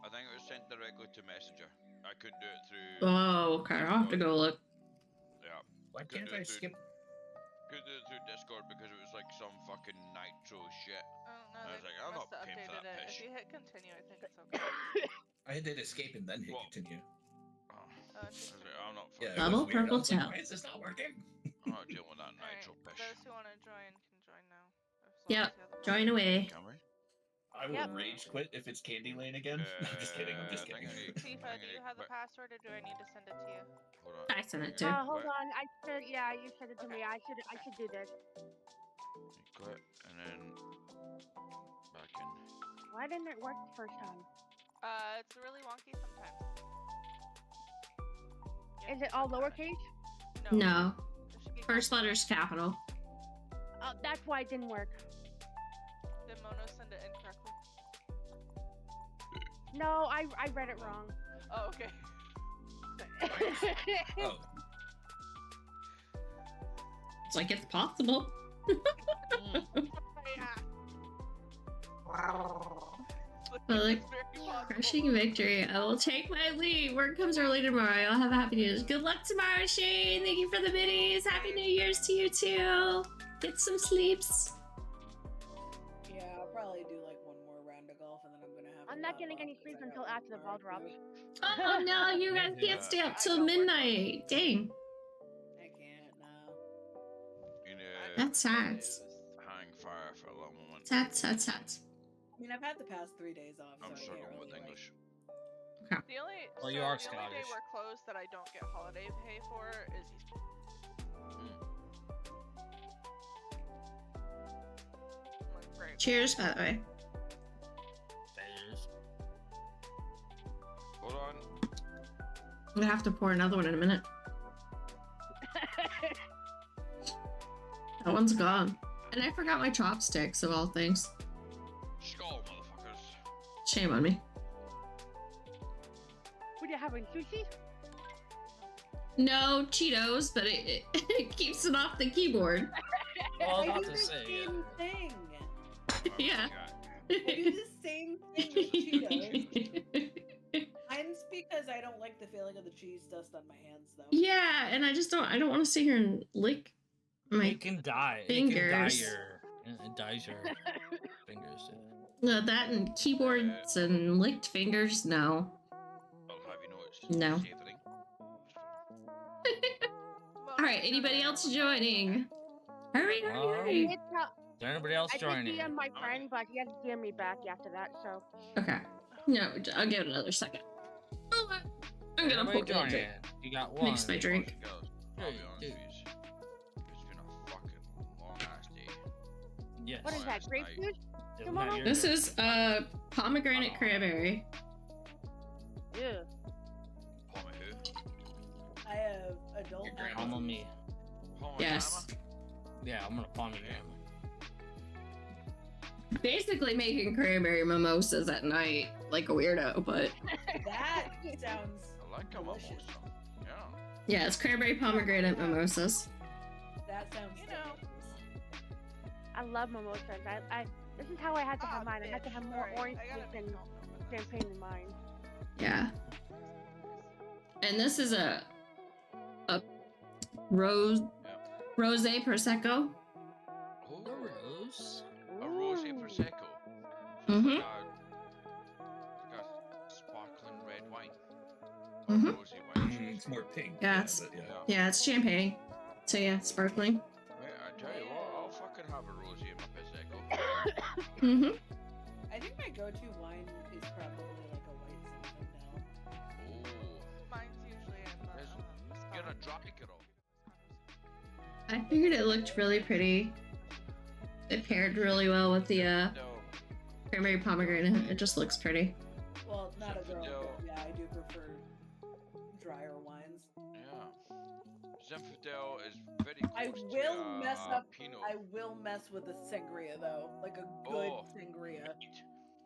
I think it was sent directly to Messenger. I couldn't do it through. Oh, okay. I'll have to go look. Yeah, Why Could can't do I it through- skip? couldn't do it through Discord because it was like some fucking nitro shit. Oh no, I was they like, I'm must not have paying for updated that it. pish. If you hit continue, I think it's okay. I did escape and then hit Well, continue. Oh, I Oh, was interesting. like, I'm not Yeah, fucking. it Double was weird. I purple was like, tail. why is this not working? I'm not dealing with that Alright, nitro pish. those who want to join can join now. as long Yep, as the other join one- away. Can we? I will Yep. rage quit if it's Candy Lane again. I'm just kidding. I'm just I think kidding. I need- Tifa, I do need you have the quit. password or do I need to send it to you? Hold on. I sent it You to. Hold quit, on. I should. Yeah, you said it to me. I should do this. you quit, and then back in. Why didn't it work the first time? It's really wonky sometimes. You have Is to it all click on it. lowercase? No. There should be First capital. letter's capital. That's why it didn't work. Did Mono send it incorrectly? No, I read it wrong. Oh, okay. Oh, It's like it's possible. Yeah. Well, It's very possible. crushing victory. I will take my leave. Work comes early tomorrow. I'll have happy news. Good luck tomorrow, Shane. Thank you for the minis. Happy New Year's to you too. Get some sleeps. Yeah, I'll probably do like one more round of golf and then I'm gonna have to I'm not hop getting off any 'cause sleep I got until work after the ball tomorrow, drops. too. Oh no, you guys can't stay up till midnight. Dang. I can't now. You know, That's sad. hang fire for a little moment. Sad. I mean, I've had the past 3 days off, so I'm I can't struggling really with like. English. The only Well, you so are the only day Scottish. we're closed that I don't get holiday pay for is Easter. Like, great. Cheers, by the way. Bears. Hold on. I'm gonna have to pour another one in a minute. That one's gone. And I forgot my chopsticks, of all things. Skull, motherfuckers. Shame on me. What are you having, sushi? No Cheetos, but it keeps it off the keyboard. Well, I was I about do to the say, yeah. same thing. Yeah. I do the same thing with Cheetos. Mine's because I don't like the feeling of the cheese dust on my hands, though. Yeah, and I don't want to sit here and lick my It can dye. fingers. It dyes your fingers. no, that and keyboards and licked fingers. No. I'll have you know it's No. savoring. All right, anybody else joining? Hurry. Is there anybody else I did joining? DM my friend, but he hasn't DM'd me back after that, so. Okay. No, I'll give it another second. I'm gonna Anybody pour my joining? drink. You got one. Mix my drink. Girls, I'll be honest with you. It's been a fucking long ass day. Yes. What is that, grape juice? Doesn't have your This drink. is pomegranate cranberry. Ew. Palmer who? I have adult. Your grandma. Palm on me. Palmer Yes. Yeah, I'm gonna palm you. Basically making cranberry mimosas at night, like a weirdo, but That sounds. I like a delicious. mimosa. Yeah. yeah, it's cranberry pomegranate mimosas. That sounds. You know. delicious. I love mimosas. I this is how I had to have mine. I had to have more Sorry, orange I gotta juice make than note of this. champagne in mine. Yeah. And this is a rose rosé prosecco. Oh, The rose. a rosé prosecco. Mhm. Like a sparkling red wine. Mhm. Rosy wine. It's more pink. Yeah, it's- but yeah. Yeah, it's champagne. So yeah, sparkling. Mate, I tell you what, I'll fucking have a rosé in my prosecco. Mm-hmm. I think my go-to wine is probably like a white Zinfandel. Oh, Mine's usually in the. you're a dry girl. I figured it looked really pretty. It paired really well with the No. cranberry pomegranate. It just looks pretty. Well, not a girl, Zinfandel. but yeah, I do prefer drier wines. Yeah. Zinfandel is very I close to will mess up. Pinot. I will mess with the sangria though, like a good Oh. sangria.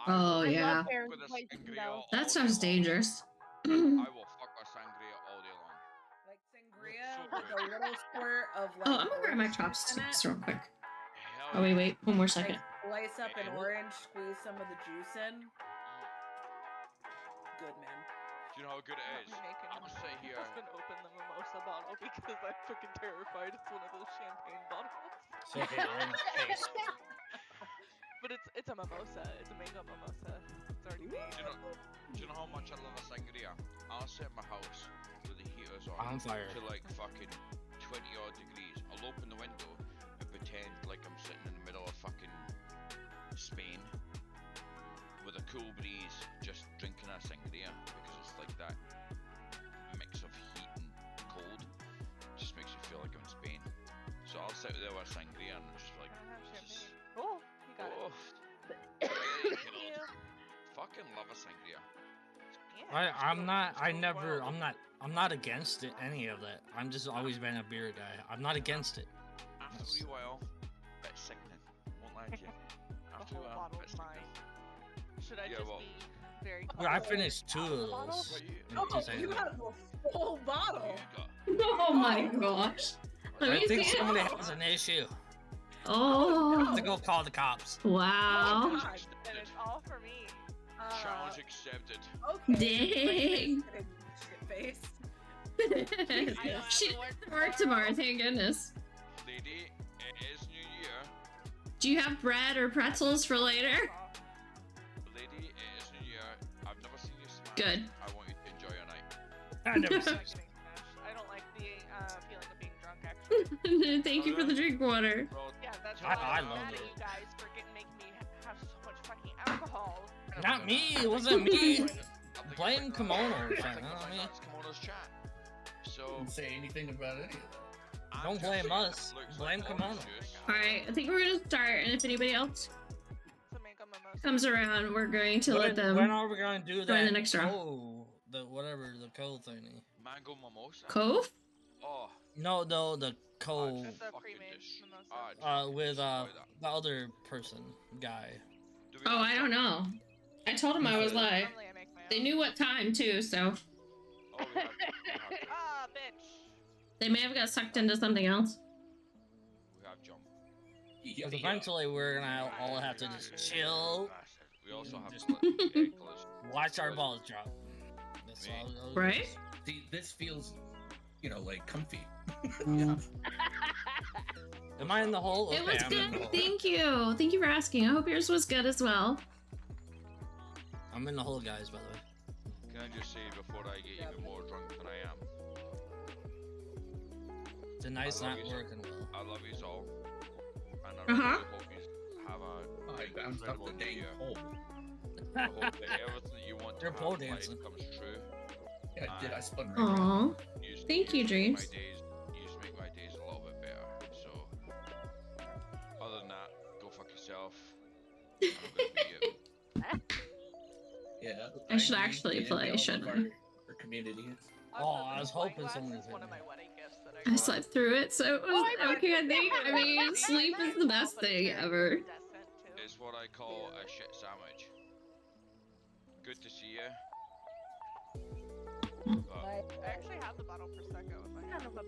Oh, I yeah. love Aaron's With a white sangria Zinfandel. all That day sounds long. dangerous. I will fuck a sangria all day long. Like sangria So with a little squirt of like. Oh, I'm gonna grab my orange juice in chopsticks it. real quick. Hell Oh, wait, one more Like second. slice up an Man. orange, squeeze some of the juice in. Good man. Do you know how good it is? I'm gonna sit here. I've been open the mimosa bottle because I'm freaking terrified it's one of those champagne bottles. So okay, you're in his face. But it's a mimosa. It's a mango mimosa. It's already made. Do you know how much I love a sangria? I'll sit in my house with the heaters on On fire. to like fucking 20 odd degrees. I'll open the window and pretend like I'm sitting in the middle of fucking Spain with a cool breeze, just drinking a sangria because it's like that mix of heat and cold. Just makes you feel like I'm in Spain. So I'll sit there with a sangria and just like, I have just, champagne. Oh, you got oh, it. very Thank you. cold. Fucking love a sangria. Yeah, I'm not against it, any of that. I'm just always been a beer guy. I'm not against it. After a wee while, bit sickening. Won't lie to you. The After a whole while, bit bottle's mine. sickening. Should I Yeah, just well- be very Well, I cautious? finished 2 of Bottle? those. What you- in Oh, 2 seconds. you have a full bottle. You got? Oh my gosh. Let I me think see. somebody has an issue. Oh, To go call the cops. wow. God. Did Challenge accepted. Okay. Dang. Face. She doesn't work tomorrow, thank goodness. Lady, it is New Year. Do you have bread or pretzels for later? Lady, it is New Year. I've never seen you smile. Good. I want you to enjoy your night. I never I'm seen not it. getting smashed. I don't like the feeling of being drunk, actually. Thank you for the drink water. Well, Yeah, that's I why I'm love mad at it. you guys for making me have so much fucking alcohol. Not me. It wasn't me. I think Blame it's Kimono or I something, think I don't it's know. that's Kimono's chat. So Didn't say anything about any of that. I'm Don't just blame saying, us. looks Blame like Kimono. orange juice. Alright, I think we're gonna start, and if anybody else To make a mimosa. comes around, we're going to let When them. are we gonna do join that? the next round. Oh, the whatever the code thingy. Mango mimosa. Cove? Oh, No, the code. It's a fucking pre-made dish. mimosa. With destroy that. the other person guy. Do we Oh, have I don't some- know. I told him I was live. Normally I make my They own. knew what time too, so Oh, we have Ah, bitch. they may have got sucked into something else. jump. Because eventually we're gonna all have to just chill, We also have Just- to let Nicholas. watch our balls drop. That's Me. all. Right? See, this feels, like, comfy. Am I in the hole? It Okay, was I'm in the good. hole. Thank you. Thank you for asking. I hope yours was good as well. I'm in the hole, guys. By the way. Can I just say before I get even more drunk than I am, Tonight's I love not you. working well. I love you all, and I Uh-huh. really hope you have a I bounced up incredible the new dang year. hole. I hope that everything you want They're to pole have in life dancing. comes true. Yeah, I did. I spun right around. Aww. You just- Thank you you, just make Dreams. my days- You just make my days a little bit better. So, other than that, go fuck yourself. I'm gonna beat you. Yeah. I should agree. actually Yeah, play, we all love shouldn't I? Our community is. Oh, I was hoping Wine someone glass was is one hitting of my me. wedding gifts that I I got. slept through it, so it was okay. I think. I mean, sleep is the best thing ever. Incandescent, too. It's what I call a shit sandwich. Good to see you. But I actually have the bottle prosecco in my Son of a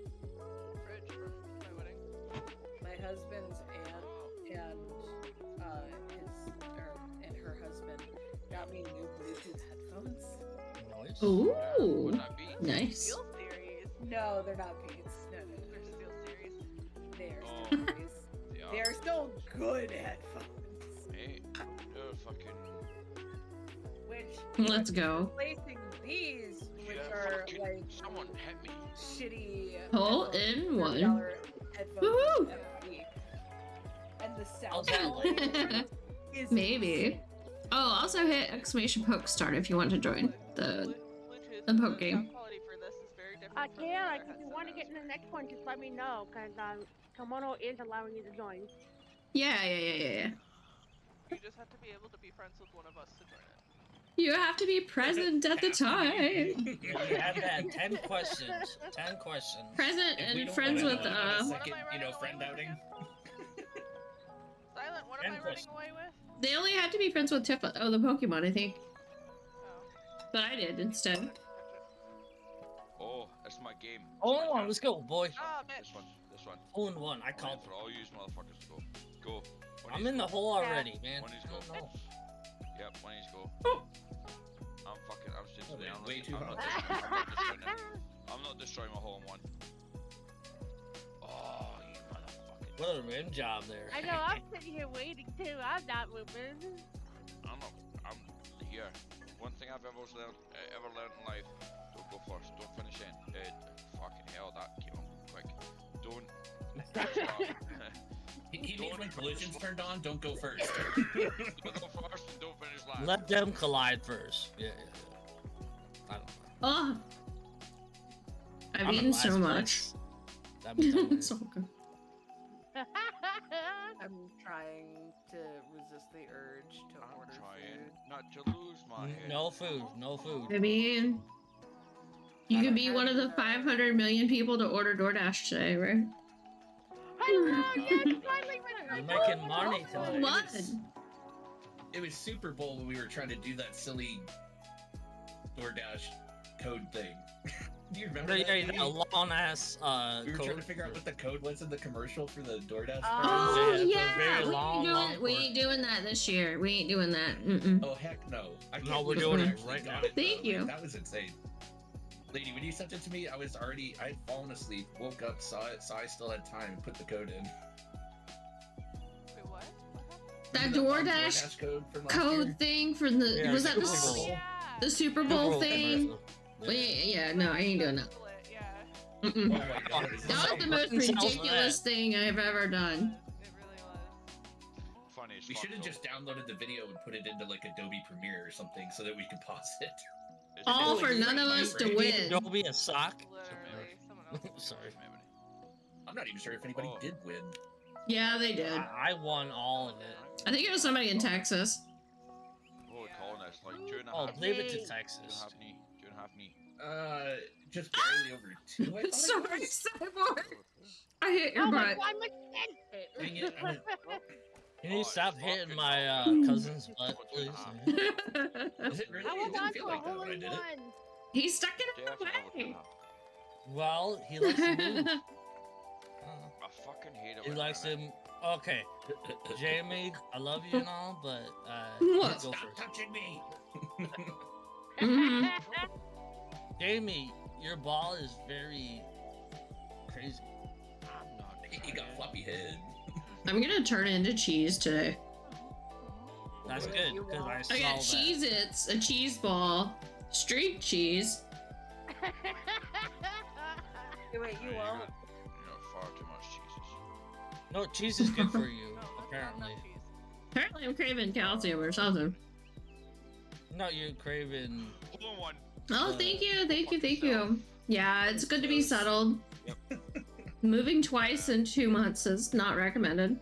fridge from my wedding. My husband's aunt and and her husband got me new Bluetooth headphones. Nice. Ooh, wouldn't that be? nice. Steel series. No, they're not Beats. No. They're steel series. They are Oh. still series. They They are. are still good headphones. Hey, they're fucking. Which Let's go. replacing these, which Yeah, are fucking- like Someone hit me. shitty Hole headphones, in one. $30 headphones Woohoo! every week. And the How's sound that quality is Maybe. insane. Oh, also hit exclamation poke start if you want to join the. Bluetooth. the poke game. Sound quality for this is very different I from the can. other Like, if you headset want to I get was in the next one, just let me know, because Kimono is allowing you to join. Yeah. wearing. You just have to be able to be friends with one of us to join it. You have to be present at the time. You had that 10 questions. 10 questions. Present If we and don't friends wanna with know about a What second, am I running friend away with outing. Silent, what am And I running away with? They only had to be friends with Tifa. Oh, the Pokemon, I think. Oh. But I did instead. Oh, it's my game. It's Hold my on, turn. let's go, boy. Ah, This bitch. one. This one. Hole in one. I One called. for all you motherfuckers to go. Go. I'm in the hole already, man. One is I go. don't know. Yep, one is go. I'm just Oh, today. wait, way too I'm not hot. destroying it. I'm not destroying my hole in one. Oh, you motherfucker. What a rim job there. I know, I'm sitting here waiting too. I'm not moving. I'm here. One thing I've ever learned in life: don't go first. Don't finish in. Fucking hell, that came up quick. Don't stop. He means when collision's turned on, don't go first. Don't go first and don't finish last. Let them collide first. Yeah. I don't know. Oh, I've I'm in eaten so last much. place. That means I'm winning. So good. I'm trying to resist the urge to I'm order trying food. not to lose my head. No food. No food. I mean, you could be one of the 500 million people to order DoorDash today, right? Hello, yes, finally You're making money tonight. What? It was Super Bowl when we were trying to do that silly DoorDash code thing. Do you remember that? Yeah, Lee? that long ass We were code. trying to figure out what the code was in the commercial for the DoorDash. Oh Yeah, it's a yeah, very we long, ain't long doing we course. ain't doing that this year. We ain't doing that. Mm-mm. Oh heck no! I can't No, we're believe doing we it actually right got now. it, Thank though. you. Like, that was insane. Lady, when you sent it to me, I had fallen asleep, woke up, saw it, saw I still had time, and put the code in. Wait, what? That Remember DoorDash code from last code year? thing for the Yeah, was that Super the Bowl. Yeah. the Super Super Bowl Bowl thing? commercial. Yeah, no, I ain't doing that. Yeah. Oh Mm-mm. my god! is this That was the most Sounds bad. ridiculous thing I've ever done. It really was. Funny as We fuck, should have though. just downloaded the video and put it into like Adobe Premiere or something so that we could pause it. It's All really for funny. none of us to Right. win. Don't be a sock. Literally, someone else. Sorry. I'm not even sure if anybody Oh. did win. Yeah, they did. I won all of it. I think it was somebody in Texas. What are we calling this? Like 2.5. Oh, leave it to Hey. Texas. 2.5 knee. 2.5 knee. Just barely over 2. I thought Sorry, it was. Cyborg. I hit your Oh my butt. god, my skin! Dang it, I went- Can you Oh, stop it's hitting fucking my hot. cousin's butt, please? Is it really? I It was didn't on feel to a like that hole when I in did it. one. He's stuck in Definitely the over way. 2.5. Well, he likes to move. I fucking hate it. He when likes I- to. Okay, Jamie, I love you and all, but What? you go Stop first. touching me! Mhm. Jamie, your ball is very crazy. I'm not. You got floppy head. I'm gonna turn it into cheese today. That's What good you because I want? saw I got that. Cheez-Its, a cheese ball, street cheese. Wait, you Yeah, won't? You got far too much cheeses. No, cheese is good for you, No, that's not apparently. enough cheese. Apparently, I'm craving calcium or something. No, you're craving. Hold on one. Oh, Uh, thank you, thank you, thank you. Yeah, it's good to be settled. Moving twice in 2 months is not recommended.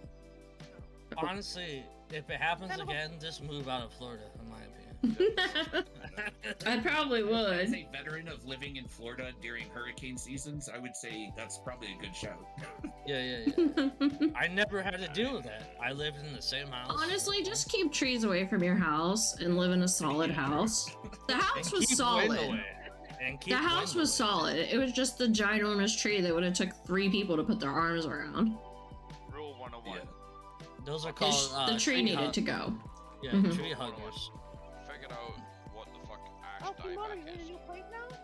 Honestly, if it happens again, just move out of Florida, in my opinion. I probably As would. a veteran of living in Florida during hurricane seasons, I would say that's probably a good shout. Yeah. I never had to deal with that. I lived in the same house. Honestly, just keep trees away from your house and live in a solid house. The And house was keep wind solid. away. And keep The house wind was away. solid. It was just the ginormous tree that would have took 3 people to put their arms around. Rule 101. Those are The, called the tree needed hug- to go. Yeah, Mhm. tree huggers. Figured out what the fuck Oh, ash Kimono, dieback you in a is. new place now?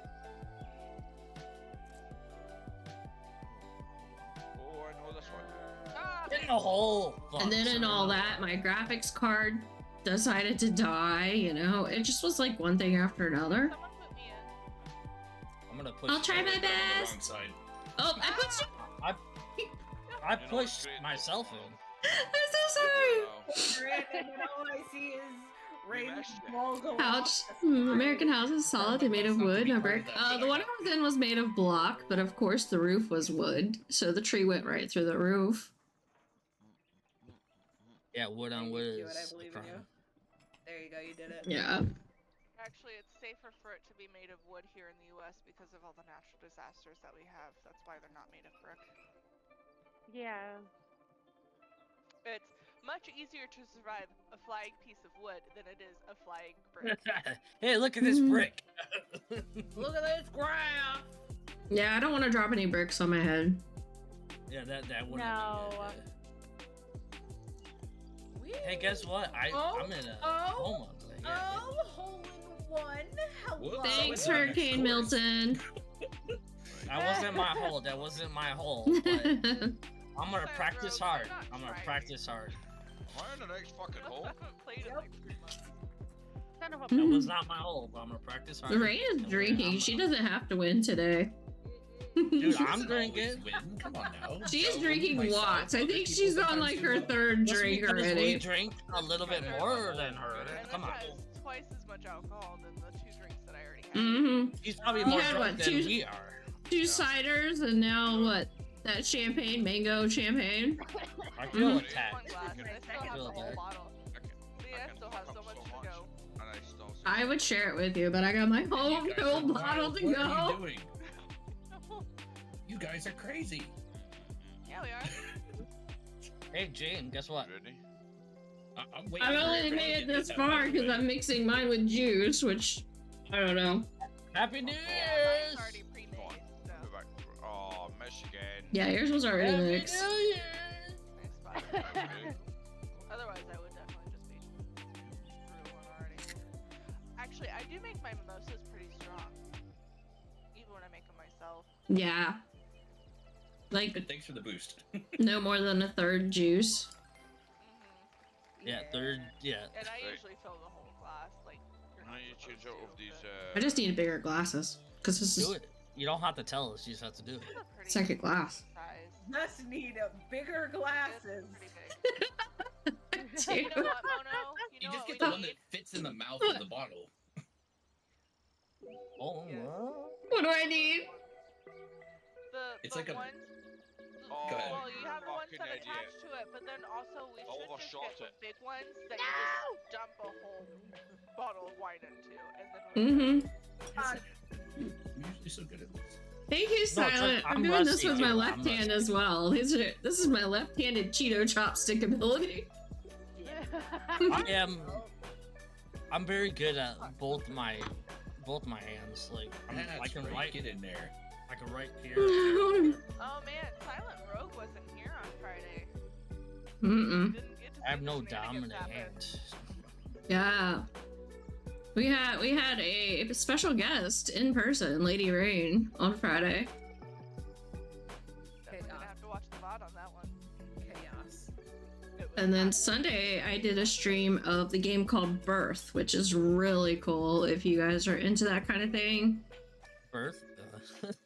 Oh, I know this one. Ah, In the hole. And then in all that, my graphics card decided to die, you know? It just was like one thing after another. someone put me in. I'm gonna push. I'll try my On the best. wrong side. Oh, I put you. I pushed myself in. I'm so sorry. And then all I see is Raven's messed it. ball go Couch. off. American house is solid. They're made of wood, no brick. That's not to be The one I was in was made of block, but of course the roof was wood, so the tree went right through the roof. Yeah, wood on You wood can do is it, I a believe in you. crime. There you go, you did it. Yeah. Actually, it's safer for it to be made of wood here in the U.S. because of all the natural disasters that we have. That's why they're not made of brick. Yeah. It's much easier to survive a flying piece of wood than it is a flying brick. Hey, look at this Mhm. brick. Look at this graph! Yeah, I don't want to drop any bricks on my head. Yeah, that wouldn't No. be good. Hey, guess what? I'm in a coma. Like, yeah, Oh, hole in one. Hello. Thanks, Well, Hurricane of course. Milton. that wasn't my hole. That wasn't my hole. But I'm gonna Sorry, practice Rose, I'm hard. not I'm gonna trying. practice hard. Am I in the next fucking hole? I haven't played in like 3 months. Son of a That Mhm. was not my hole, but I'm gonna practice hard. Ray is And drinking. She doesn't have to win today. Dude, She I'm doesn't always drinking. win. Come on now. She's So, drinking myself, lots. I other think people she's on sometimes like do her that. 3rd Just drink because we already. drink a little bit more than her. And Come this on. has twice as much alcohol than the 2 drinks that I already had. Mm-hmm. She's probably You more had drunk what, than two- we are. 2 ciders and now what? That champagne, mango champagne. I feel Mhm. attacked. One glass, and I still have feel the whole that. bottle. I Leah can still fuck has up so much to much, go. and I still. I would share it with you, but I got my whole You guys whole are bottle wild. to What are you go. doing? You guys are crazy. Yeah, we are. Hey, Jane, guess what? Ready? I'm waiting. I've for only everybody to made it get this that far one because right. I'm mixing mine with juice, which I don't know. Happy New Yeah, Year's! mine's already pre-mixed. Yeah, yours was already Happy mixed. New Year! Nice spot. Otherwise, I would definitely just be through one already. Actually, I do make my mimosas pretty strong, even when I make them myself. Yeah. Like, Good, thanks for the boost. no more than a third juice. Yeah, third, yeah. And I Right. usually fill the whole glass, like. You're I not need to change supposed out of to, these. but I just need bigger glasses. Because this Do is it. You don't have to tell us, you just have to do it. these are pretty second glass. size. Must need bigger It's glasses. pretty big. You know what, Mono? You You know just what get we the one that need? fits in the mouth of the bottle. Oh, Yes. What do I need? It's The like a- ones. Oh, Go ahead. Well, you have the ones fucking that idiot. attach to it, but then also we I'll should just overshot get the it. big ones that you just dump a whole bottle of wine into, and then. Mm-hmm. You're usually so good at this. Thank you, No, it's Silent. like, I'm I'm doing this rusty, with my too. left I'm hand rusty. as well. This is my left-handed Cheeto chopstick ability. I'm very good at both my hands. Like I That's can right, write. Get in there. I can write here. Oh man, Silent Rogue wasn't here on Friday. Mm-mm. Didn't get to I have see no the shenanigans dominant happen. hand. Yeah. We had a special guest in person, Lady Rain, on Friday. Definitely gonna have to watch the VOD on that one. Chaos. It was And then hot. Sunday, I did a stream of the game called Birth, which is really cool if you guys are into that kind of thing. Birth.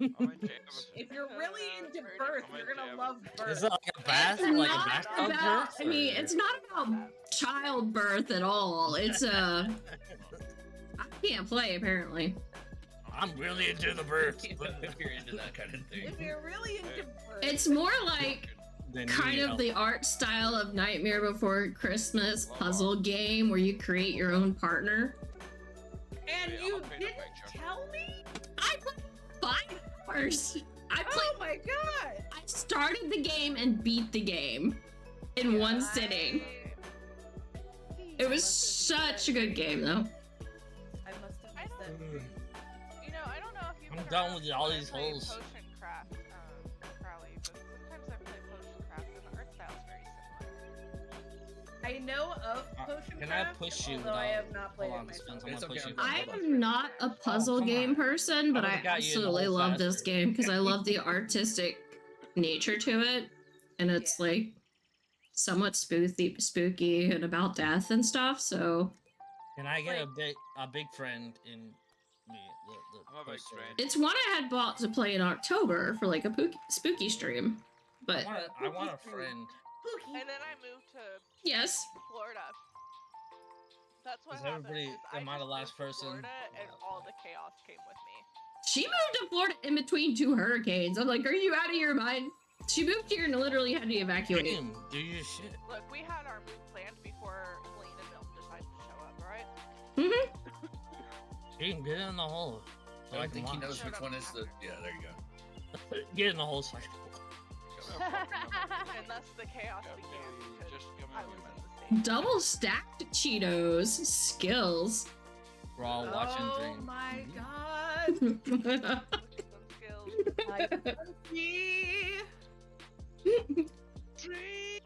I'm into everything. If you're really No, into it's birth, pretty you're gonna good. love birth. Is it like a bath? It's Like a not bathtub about, birth? I mean, or- it's not about childbirth at all. It's I can't play apparently. I'm really into the birth. If you're into that kind of thing. If you're really into birth, It's more like Then kind you of know. the art style of Nightmare Before Christmas puzzle game where you create your own partner. and Wait, you I'll paint a didn't picture. tell me? I played 5 hours. I played. Oh my god! I started the game and beat the game in one sitting. It was such a good game, though. I must have I missed that. Mm. You know, I don't know if you've I'm been done around with all when I these play holes. Potion Craft, Crowley, but sometimes I play Potion Craft and the art style's very similar. I know of Potion Can I Craft, push you although I without- have not played hold on, it Spence, myself. I'm It's gonna okay, push you. I'm back. I'm not a puzzle come game on. person, but I I would've got you in the absolutely hole love this faster. game because I love the artistic nature to it, and it's like somewhat spooky and about death and stuff. So Can I get Like- a big friend in me? I'm a big poster? friend. it's one I had bought to play in October for like a spooky stream. But I want a friend. Spooky. And then I moved to yes, Florida. That's what Is happened. everybody- is I am I the just last moved to person? Florida, and all the chaos came with me. she moved to Florida in between 2 hurricanes. I'm like, are you out of your mind? She moved here and literally had to evacuate. Damn, do your shit. Look, we had our move planned before Helene and Milton decided to show up, alright? Damn, get in the hole. So I can think he watch. knows Shut which up, one is the. Patrick. Yeah, there you go. Get in the hole. So I can- And thus the chaos Yeah, began Billy, because just give me I a was minute. in the stage. Double stacked Cheetos skills. We're all watching Oh Dream. my Mhm. god! Look at some skills. I can see. Dream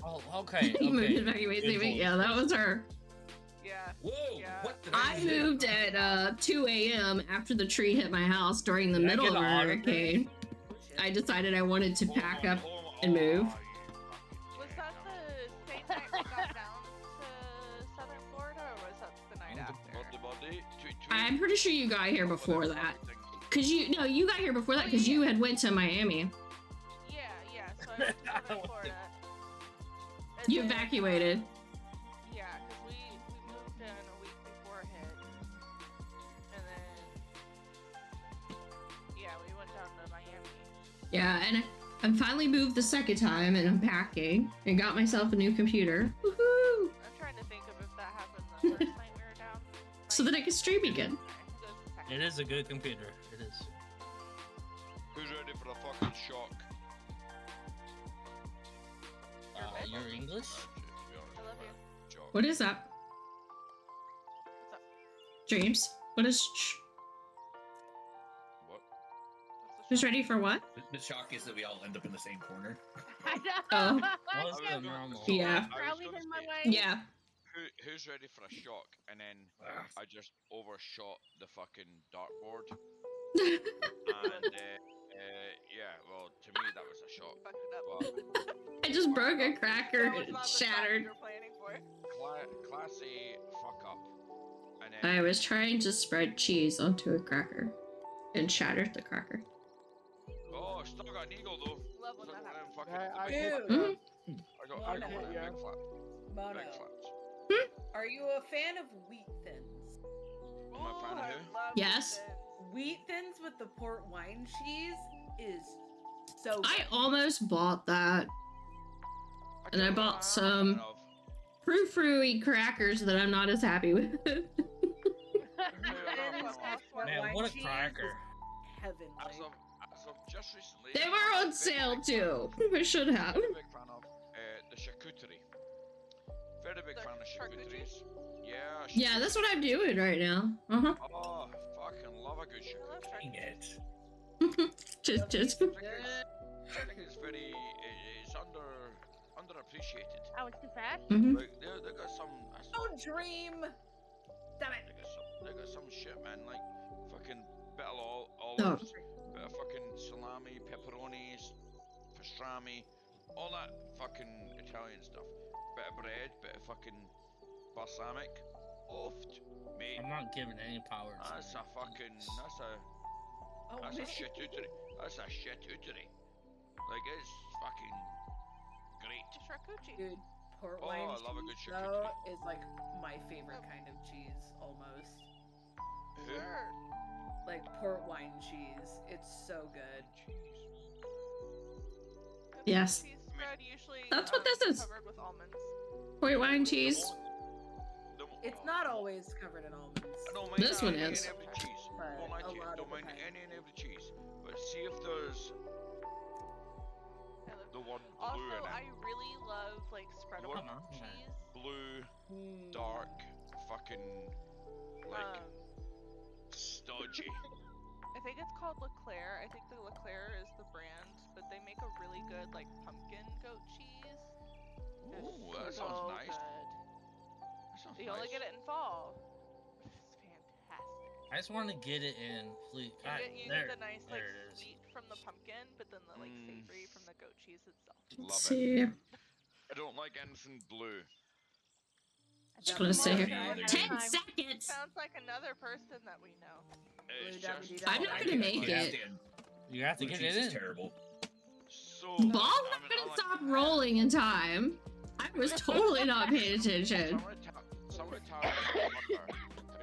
Oh, okay. You moved Okay. evacuate Good saving. voice. Yeah, that was her. Yeah. Whoa! Yeah. What did I do? moved at 2 a.m. after the tree hit my house during the Did I middle get of a an autograph? hurricane. I decided I wanted to pack up and move. Was that the same night we got down to Southern Florida, or was that the night after? I'm pretty sure you got here before that. Cause you got here before that because you had went to Miami. Yeah, yeah. So I went to Southern Florida. And You then, evacuated. Yeah, because we moved in a week before it hit. And then, yeah, we went down to Miami. Yeah, and I'm finally moved the second time and I'm packing and got myself a new computer. Woohoo! I'm trying to think of if that happened the first night we were down. So that I can stream again. It is a good computer. It is. Who's ready for a fucking shock? You're English? I love you. What is that? What's up? James? What is Who's ready for what? The shock is that we all end up in the same corner. I know. Oh. That was Yeah. the normal. Yeah. Crowley's gonna in my say, way. Yeah. Who's ready for a shock? And then Ah, I just overshot the fucking dartboard. I And yeah, well, to me that was a shock. Fucked it up. But just broke a cracker. That was It not the shot shattered. you were planning for. Class A fuck up. And then I was trying to spread cheese onto a cracker and shattered the cracker. oh, still got an eagle though. Love when Still that got them happens. fucking I big hate flaps. Mhm. I got I one of hate them ya. big flaps. Mono, Big flaps. are you a fan of wheat thins? Am I a fan of Ooh, I who? love Yes. this. Wheat thins with the port wine cheese is so I good. almost bought that. And I can't bought remember some of. frou-frou-y crackers that I'm not as happy with. Thins Man, with port Man, wine what a cheese cracker. is heavenly. As of just recently, They I'm were a on very sale big fan too. of- I should have. Very big fan of the charcuterie. Very big The fan of charcuterie? charcuteries. Yeah. Yeah, that's what I'm doing right now. Uh-huh. Oh, fucking love a good I love charcuterie. dang it. just I think it's very, it's underappreciated. I was too fast. Mhm. Like they got some. Don't dream. Damn it. They got some shit, man. Like fucking bit of Oh. olives, bit of fucking salami, pepperonis, pastrami, all that fucking Italian stuff. Bit of bread, bit of fucking balsamic. Oft, mate. I'm not giving any power to That's a fucking. That's a Oh, That's a man. charcuterie. That's a charcuterie. Like it's fucking great. Charcuterie. Dude, port Oh, wine I love a good cheese, though, is like my favorite kind of cheese, almost. Who? Sure. Like port wine cheese. It's so good. The Yes. cheese spread usually That's what this is. covered with almonds. White wine cheese. It's not always covered in almonds. I don't mind This one any is. and every cheese. But Don't like a it. lot of Don't the mind time. any and every cheese. But see if there's I love- the one blue Also, in I it. really love like spreadable Come on. cheese. Blue, Mm. dark, fucking like Um, stodgy. I think it's called Leclerc. I think the Leclerc is the brand, but they make a really good like pumpkin goat cheese. It's Ooh, that so sounds nice. good. That sounds You nice. only get it in fall. It's fantastic. I just want to get it in fleet. You There, get the nice like there it is. sweet from the pumpkin, but then the like Mm. savory from the goat cheese itself. Love Let's it. see. I don't like anything blue. Just gonna sit here. Definitely 10 time. seconds! Sounds like another person that we know. It's Blue just WD. I'm not gonna make it. You have to Blue get cheese it is in. terrible. so. Ball's not gonna stop rolling in time. I was totally not paying attention. Some Italian worker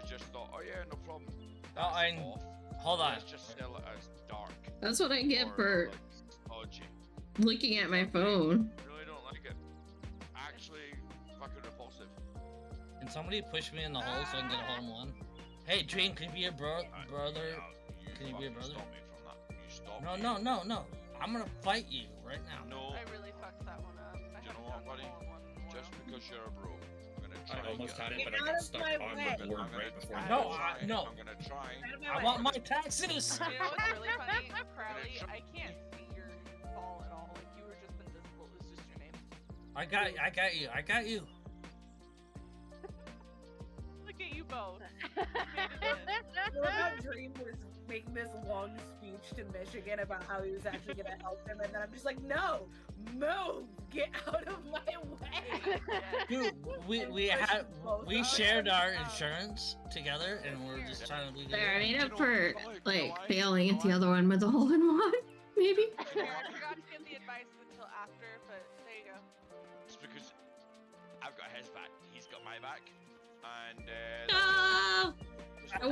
has just thought, oh yeah, no problem. Oh, That's and off. hold on. Let's just sell it as dark. That's what I get or, for like, stodgy. looking at my phone. Really don't like it. Actually, fucking repulsive. Can somebody push me in the hole so I can get a hole in one? Hey, Dream, can you be a brother? Can you be a fucking brother? Stop me from that. You stop No, me. no, no, no. I'm gonna fight you right now. No, I really fucked that one up. I Do you know haven't what, done the buddy? hole in one in a just while. because you're a bro, I'm gonna try. I almost had it, but I Get got out stuck of my on way. the board right before I'm I No, gonna got try. no. I'm gonna try. Out of my I way. want my taxes. You know what's really funny? Crowley, I can't see your ball at all. Like you were just invisible. It was just your name. I got you. I got you. Look at you both. What about Dream was making this long speech to Michigan about how he was actually gonna help him, and then I'm just like, no, move, get out of my way. Dude, we shared our insurance together, and we're just trying to leave There, I it. made up for, like, failing at the other one with a hole in one. Maybe? Here, I forgot to give the advice until after, but there you go. It's because I've got his back. He's got my back, and No! I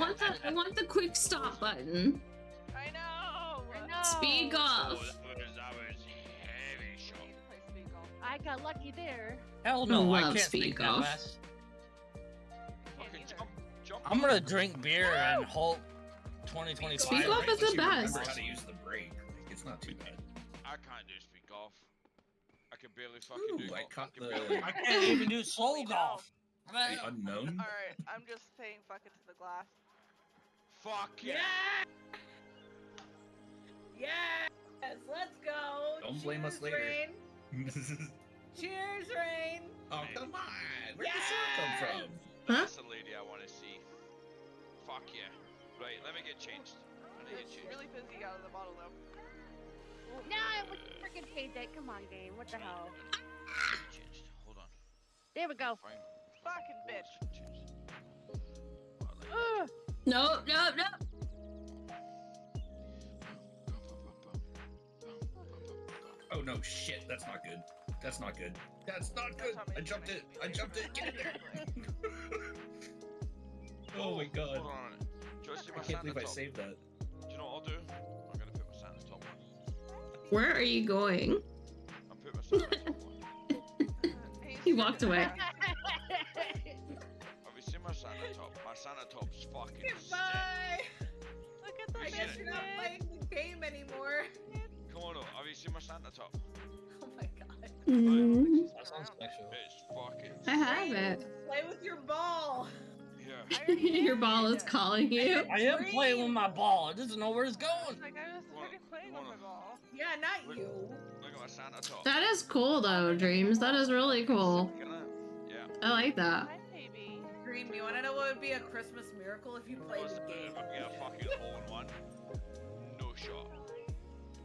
want the quick stop button. I know. I know. Speed Oh, golf. that was heavy I shot. need to play speed golf. I got lucky there. Hell no, I love can't speed speak golf. that fast. I can't Fucking either. jump. I'm gonna drink beer and Hulk 2025. Speed golf is Once the you remember best. how to use the brake, like, it's not too bad. I can't do speed golf. I can barely fucking do Ooh, I golf. caught can the- barely- I can't even do soul We know. golf. The unknown. All right, I'm just saying fuck it to the glass. Fuck yeah! Yes, let's go. Don't blame us later. Rain. Cheers, Rain. Oh, come on. Where did the syrup come from? Huh? That's the lady I want to see. Fuck yeah. Right, let me get changed. I need to get It's changed. really fizzy out of the bottle though. No, it was freaking payday. Come on, game. What the hell? Get changed. Hold on. There we go. Fine. Fucking bitch. Changed. Ugh. No, no, no. Oh no, shit. That's not good. That's not good. That's not good. I jumped it. I jumped it. Get in there. Oh my god. Hold on. Do you see my I can't Santa believe I top? saved that. Do you know what I'll do? I'm gonna put my Santa top on. Where are you going? I'm putting my Santa top on. He walked away. Have you seen my Santa top? My Santa top's fucking sick. Goodbye. Look at the I guess you're not playing the game anymore. Come on, have you seen my Santa top? Oh my god. Mm, That sounds sexual. It's fucking I have it. Play with your ball. yeah. Your ball is calling you. I am playing with my ball. It doesn't know where it's going. Like I was fucking playing with my ball. Yeah, not you. Look at my Santa top. That is cool though, Dreams. That is really cool. Look at that. Yeah. I like that. Hi, baby. Dream, you wanna know what would be a Christmas miracle if you played What's the the game? if I get a fucking hole in one? No shot.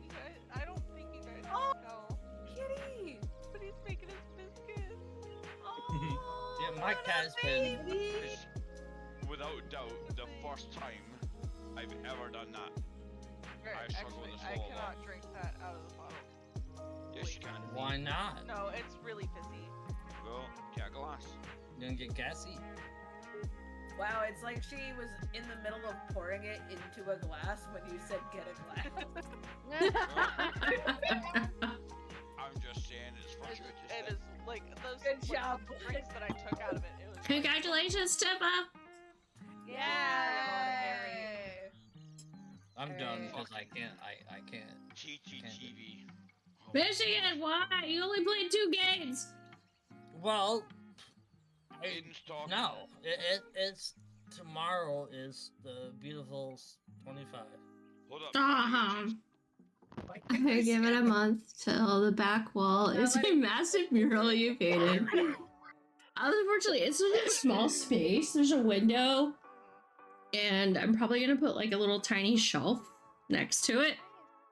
You guys, I don't think you guys Oh. know. Kitty! But he's making his biscuits. Oh, Yeah, my cat's been- baby. It's without doubt the first time I've ever done that. I struggle with this I whole cannot lot. drink that out of the bottle. Yes, you can. Why not? No, it's really fizzy. Well, get a glass. You gonna get gassy? Wow, it's like she was in the middle of pouring it into a glass when you said get a glass. I'm just saying it's fortuitous. It is like those Good job. drinks that I took out of it. It was Congratulations, Tippa. Yay! I'm done Hey. because I can't. I can't. TTTV. Michigan, why? You only played 2 games. Well, Aiden's talking. no. It's tomorrow is the beautiful 25. Hold up. I give it a month till the back wall is a massive mural you painted. Unfortunately, it's such a small space. There's a window, and I'm probably gonna put like a little tiny shelf next to it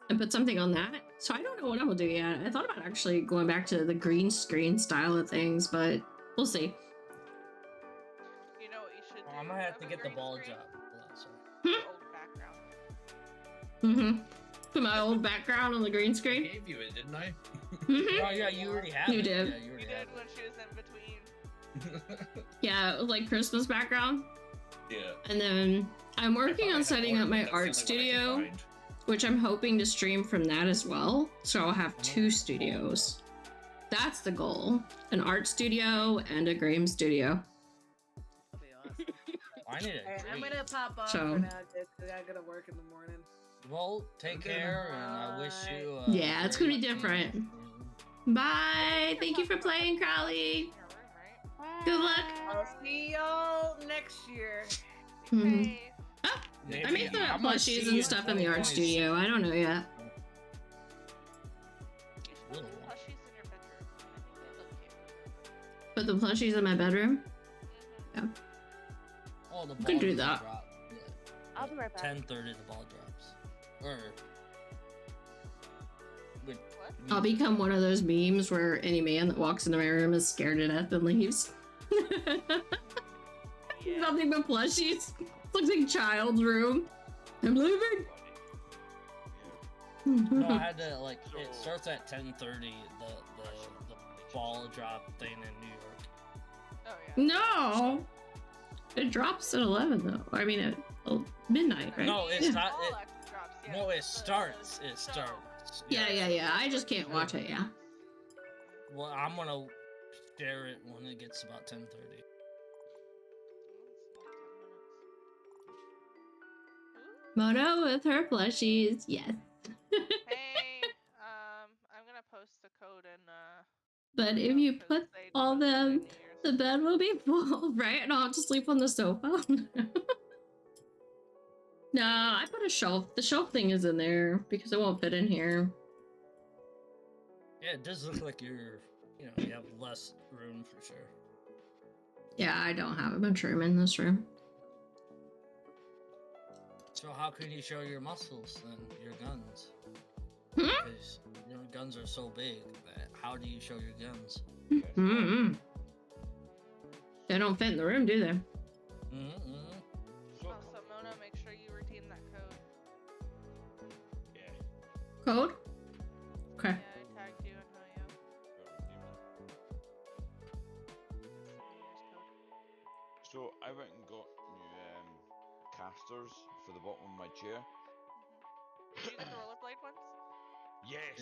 and put something on that. So I don't know what I'm gonna do yet. I thought about actually going back to the green screen style of things, but we'll see. You know what you should do? I'm gonna have to of a get the green ball screen? job. Hold on, sorry. Old background. Put my old background on the green I screen. gave you it, didn't I? Oh yeah, you already have You it. did. Yeah, you You already did have it. when she was in between. Yeah, it was like Christmas background. Yeah. And then I'm working on setting up my art studio, which I'm hoping to stream from that as well. So I'll have 2 studios. That's the goal. An art studio and a game studio. That'll be awesome. I need Alright, a I'm dream. gonna pop off So- for now because I gotta work in the morning. Well, take care, and I wish you. Yeah, it's gonna be very different. safe Bye! Thank you for playing, Crowley. In your room, right? Good luck. I'll see y'all next year. Mhm. Hey, Oh, and- I made some I'm gonna see plushies you and in stuff in the art 2026. studio. I don't know yet. you should put Little the one. plushies in your bedroom. I think they look cute. Put the plushies in my bedroom. Oh, the You can ball do just that. dropped. Yeah. I'll be right back. 10:30, the ball drops. Or. Wait, What? I'll become one of those memes where any man that walks into my room is scared to death and leaves. Nothing but plushies. Looks like a child's room. I'm leaving. No, I had to like. It starts at 10:30. The ball drop thing in New York. Oh yeah. No! It drops at 11 though. I mean at midnight, right? No, it's Yeah. not. All It, actually drops, yeah. no, it The starts. It show. starts. Yeah. I just can't watch it, yeah. Well, I'm gonna share it when it gets about 10:30. Mono with her plushies, yes. Hey, I'm gonna post the code in. But if you because put they all posted it in them, New Year's. the bed will be full, right? And I'll have to sleep on the sofa. No, I put a shelf. The shelf thing is in there because it won't fit in here. Yeah, it does look like you're, you have less room for sure. Yeah, I don't have a bunch of room in this room. So how can you show your muscles then, your guns? Hmm? Because guns are so big that how do you show your guns? Mm-hmm. They don't fit in the room, do they? Mm-hmm. Oh, so Mona, make sure you redeem that code. Yeah. Code? Okay. Yeah, I tagged you and Hoyo. So I went and got new casters for the bottom of my chair. Did you get the rollerblade ones? Yes,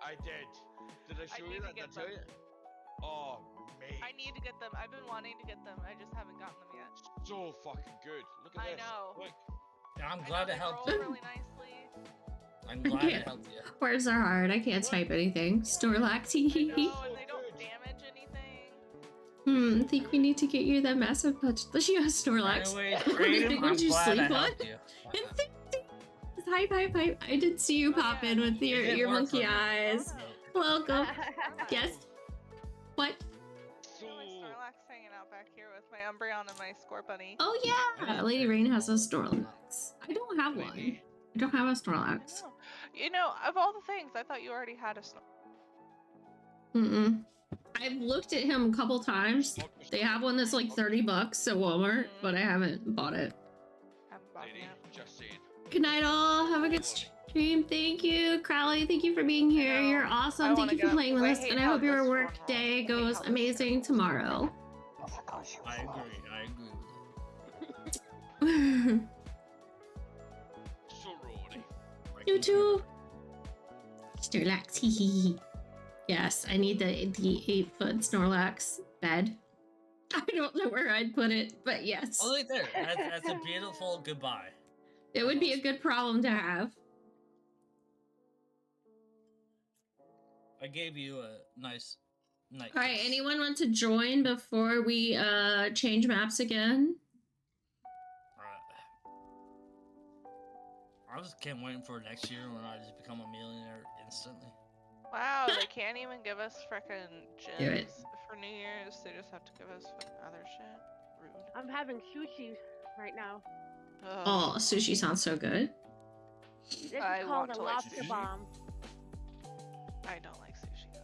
I did. Did I show need you to that? get Did I tell them. you? Oh, mate. I need to get them. I've been wanting to get them. I just haven't gotten them yet. So fucking good. Look at I this. know. Look. I'm I glad know to they help roll you. really nicely. I'm glad to help you. Words are hard. I can't type anything. Snorlax. No, and they don't damage anything. Think we need to get you that massive punch. Does she have Snorlax? Anyway, What do you think? I'm Would you glad sleep I on? helped you. Hype, hype, hype. I did see you pop in with It did your work monkey for me. eyes. Oh, Welcome. no. Yes. What? So. My Snorlax hanging out back here with my Umbreon and my Scorbunny. Oh yeah, Lady Rain has a Snorlax. I don't have one. I don't have a Snorlax. Oh. You know, of all the things, I thought you already had a Snorlax. Mm-mm. I've looked at him a couple times. They have one that's like $30 at Walmart, but I haven't bought it. Haven't bought Lady, yet. just saying. Good night, all. Have a good stream. Thank you, Crowley. Thank you for being here. You're awesome. Thank you for playing with us, and I hope your work day goes amazing tomorrow. I agree with that. So Rory. You too. Snorlax. Hee hee hee. Yes, I need the 8-foot Snorlax bed. I don't know where I'd put it, but yes. Oh, right there. That's a beautiful goodbye. It would be a good problem to have. I gave you a nice night. All right, anyone want to join before we change maps again? I just can't wait for next year when I just become a millionaire instantly. Wow, they can't even give us frickin' Do it. gems for New Year's. They just have to give us other shit. Rude. I'm having sushi right now. Oh, sushi sounds so good. This is I called want a to like lobster sushi. bomb. I don't like sushi though.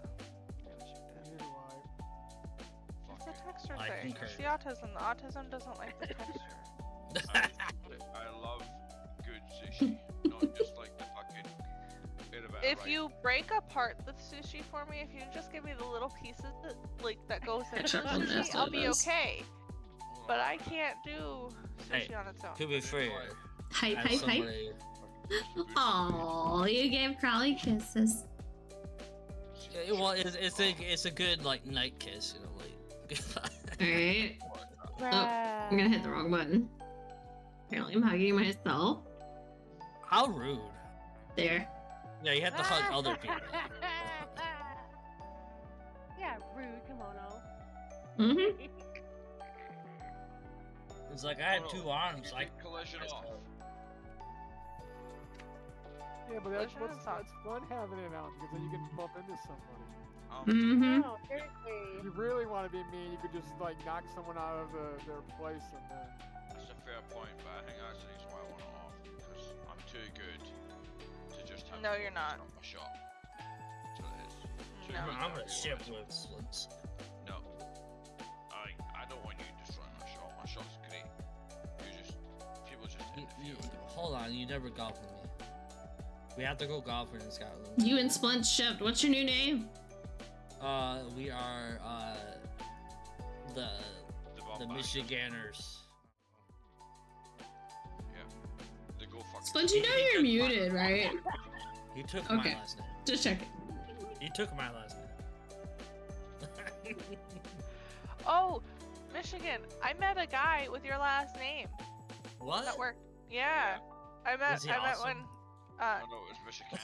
I wish I did. Neither do I. It's a texture I thing. concur. It's the autism. The autism doesn't like the texture. I love good sushi, not just like the fucking. If you break apart the sushi for me, if you just give me the little pieces that goes into the Ketchup on this, sushi, I'll it be is. okay. But I can't do sushi Hey, on its own. to be fair, Hype, as hype, hype. somebody, Oh, you gave Crowley kisses. well, it's a good like night kiss, like. Alright. Oh, I'm gonna hit the wrong button. Apparently I'm hugging myself. How rude. There. Yeah, you have to hug other people. Yeah, rude kimono. Mm-hmm. It's like I had two arms. Like collision off. Yeah, but that's Collision is that's fun having it out because then you can bump into somebody. Mm-hmm. No, seriously. If you really want to be mean, you could just like knock someone out of their place and then. That's a fair point, but I think that's the reason why I want it off because I'm too good to just have. No, to you're not. stop my shot. That's what it is. Too No. good to I'm have a you ship on. with slits. No. I don't want you destroying my shot. My shot's great. People just Hold on, you never golf with me. We have to go golfing in Scotland. You and Splint shipped. What's your new name? We are the Michiganders. Yeah. They go fucking. Splint, you know you're muted, right? He took Okay. my last name. Just checking. He took my last name. Oh, Michigan. I met a guy with your last name What? at work. Yeah. I met Was he one. Oh no, it was Michigan.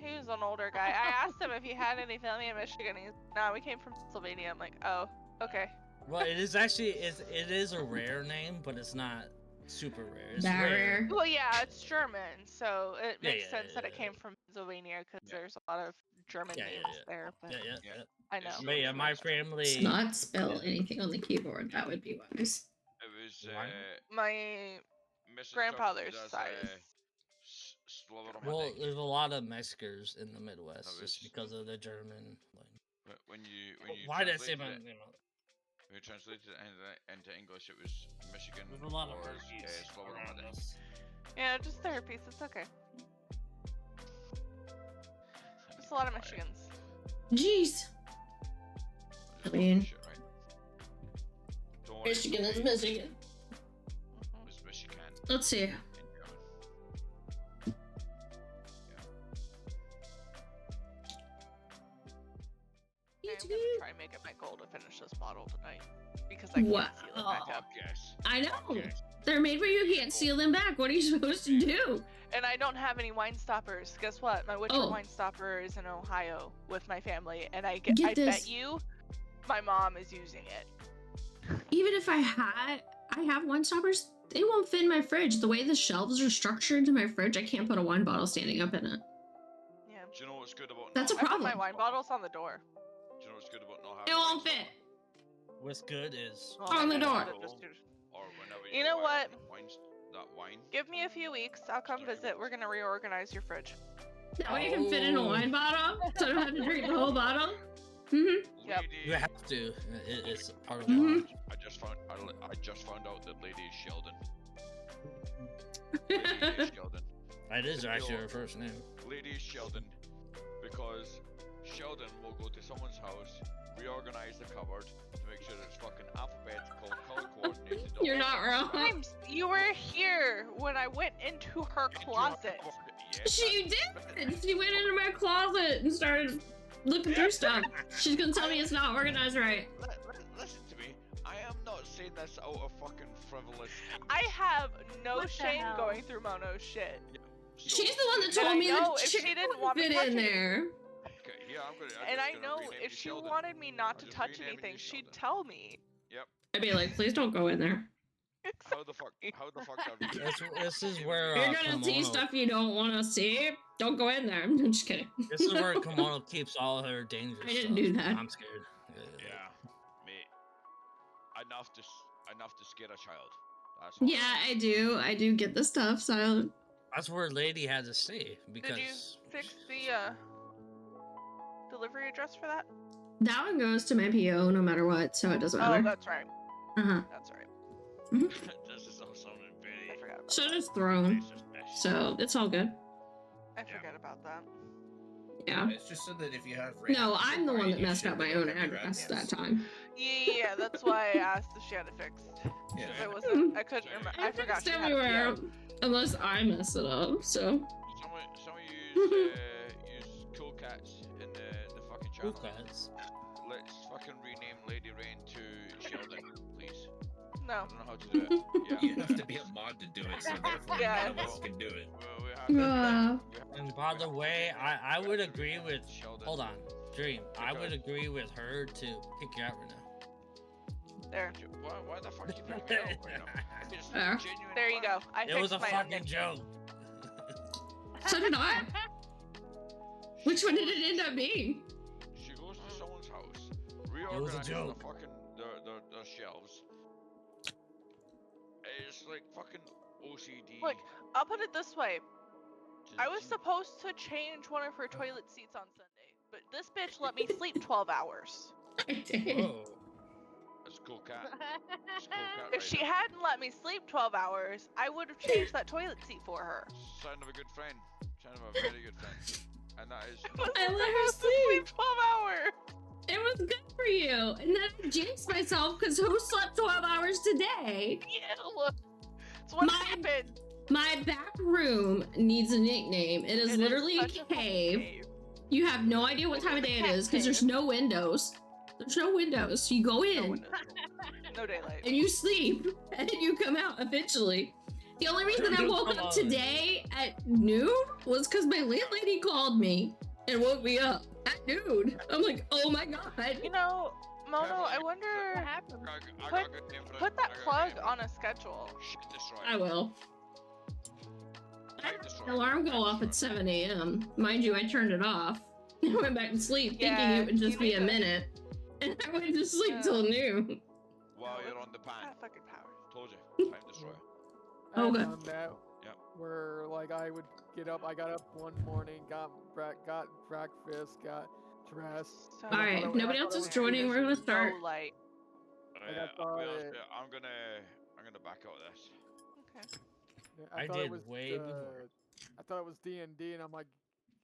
He was an older guy. I asked him if he had any family in Michigan. He's no, we came from Pennsylvania. I'm like, oh, okay. Well, it is actually it is a rare name, but it's not super rare. It's That rare. Well, yeah, it's German, so it Yeah, makes yeah, sense that yeah, it came from Pennsylvania because there's a lot of German Yeah, names yeah, yeah. there. But Yeah. Yeah. I know. It's But yeah, my Let's family. not spell anything on the keyboard. That would be wise. It was Why? Mrs. My Turkey grandfather's does, size. slobber on my Well, dick. there's a lot of Mexicans in the Midwest That just was- because of the German. Like, When you why did I say translated my? it, when you translated it into English, it was Michigan There's a lot of or herpes slobber on around my dick. us. Yeah, just the herpes. It's okay. Just a lot of Michigans. Jeez. I mean, Shit, right? Don't worry, Michigan is it's Michigan. Mhm. It's Michigan. Let's see. in German. I'm gonna try and make it my goal to finish this bottle tonight because I can't seal it back Wow. up. Yes. I know. Yes. They're made where you can't seal them back. What are you supposed to do? And I don't have any wine stoppers. Guess what? My Witcher wine stopper is in Ohio with my family, and I Get this. bet you, my mom is using it. Even if I have wine stoppers, they won't fit in my fridge. The way the shelves are structured in my fridge, I can't put a wine bottle standing up in it. Yeah. Do you know what's good about That's a not I put problem. my wine bottles on the door. Do you know what's good about not It having won't wine fit. What's good is Well, On the my door. mom just do- Or whenever You know buy what? that wine. Give me a few weeks. I'll come visit. We're gonna reorganize your fridge. That way I can fit in a wine bottle, so I don't have to drink the whole bottle. Mm-hmm. Yep. Lady, you have to. It's part of Mhm. the I just found out that Lady is Sheldon. Lady is Sheldon. That is actually her first name. Lady is Sheldon, because Sheldon will go to someone's house, reorganize the cupboard to make sure it's fucking alphabetical, color coordinated. You're not wrong. Times you were here when I went into her closet. Yes, She did. She went into my closet and started looking through stuff. She's gonna tell me it's not organized right. Listen to me. I am not saying this out of fucking frivolous. I have no What the shame hell? going through Mono's shit. She's the one that And told I me know the if she chick didn't wouldn't want me fit in touching it. there. Okay, yeah, I'm gonna. And I just know gonna rename if you she Sheldon. wanted me not I'm to just touch renaming anything, you she'd Sheldon. tell me. I'd be like, please don't go in there. How the fuck? How the fuck are we? This is where You're gonna see stuff you don't want to see. Don't go in there. I'm just kidding. This is where Kimono keeps all her dangerous I didn't stuff. do that. I'm scared. Yeah, mate. Enough to scare a child. That's all. Yeah, I do. I do get the stuff. So That's where Lady had to stay because. Did you fix the delivery address for that? that one goes to my PO no matter what. So it doesn't Oh, matter. that's right. Uh-huh. That's right. This is all sounding I very. forgot about So that. it's thrown. suspicious. So it's all good. I forgot about that. Yeah. It's just so that if you have. No, I'm the one that you messed should up my look own at your address address. that time. Yeah, that's why I asked if she had it fixed. Yeah. 'Cause I wasn't. I couldn't remember. I forgot fixed she had everywhere, a PO. unless I mess it up. So Some of you use cool cats in the fucking channel. Cool cats. Let's fucking rename Lady Rain to Sheldon, please. No. I don't know how to do it. Yeah. You have to be a mod to do it, so therefore Yeah. none of us can do it. Well, we have to- Uh, we have And to- by we the have way, to- I we would have to agree rename with. Sheldon. Hold on, Dream. I Go would ahead. agree with her to kick you out right now. There. Why the fuck you picking me out right now? It's Fair. genuine There you fun. go. I It was fixed a my fucking onion. joke. so did I. Which one did it end up being? She goes to someone's house, was a reorganizes the joke. fucking the shelves. It's like fucking OCD. Look, I'll put it this way. to I was the- supposed to change one of her toilet seats on Sunday, but this bitch let me sleep 12 hours. I did. Whoa. That's a cool cat. That's a cool cat If right she there. hadn't let me sleep 12 hours, I would have changed that toilet seat for her. Sign of a good friend. Sign of a very good friend. And that is. I let her To sleep. sleep 12 hours. It was good for you. And then I jinxed myself because who slept 12 hours today? Ew. It's what My- happened. My back room needs a nickname. It is literally a such fucking cave. You have no idea what time of day it is because there's no windows. There's no windows. So you go No in windows. No daylight. and you sleep and then you come out eventually. The only reason I woke up today at noon was because my landlady called me and woke me up at noon. I'm like, oh my god. You know, Mono, I Perfect. wonder. What happened? I got a good name for it. Put I that got a good plug name for on it. a schedule. Shit destroyer. I will. Time destroyer. Alarm go Time off at destroyer. 7 a.m. Mind you, I turned it off. I went back to sleep thinking Yeah, it would just you be need a to- minute. And I went to sleep till noon. While No, you're on the pan. Got fucking power. Told you. Time destroyer. I Okay. found that. Yep. Where like I would get up. I got up one morning, got breakfast, got dressed. So and I Alright, thought if it- nobody I else thought is it was joining, we're gonna Tuesday. start. So light. Like, I I'll be thought honest it- with you, I'm gonna back out of this. Okay. Yeah, I thought did it was, way before. I thought it was D&D, and I'm like,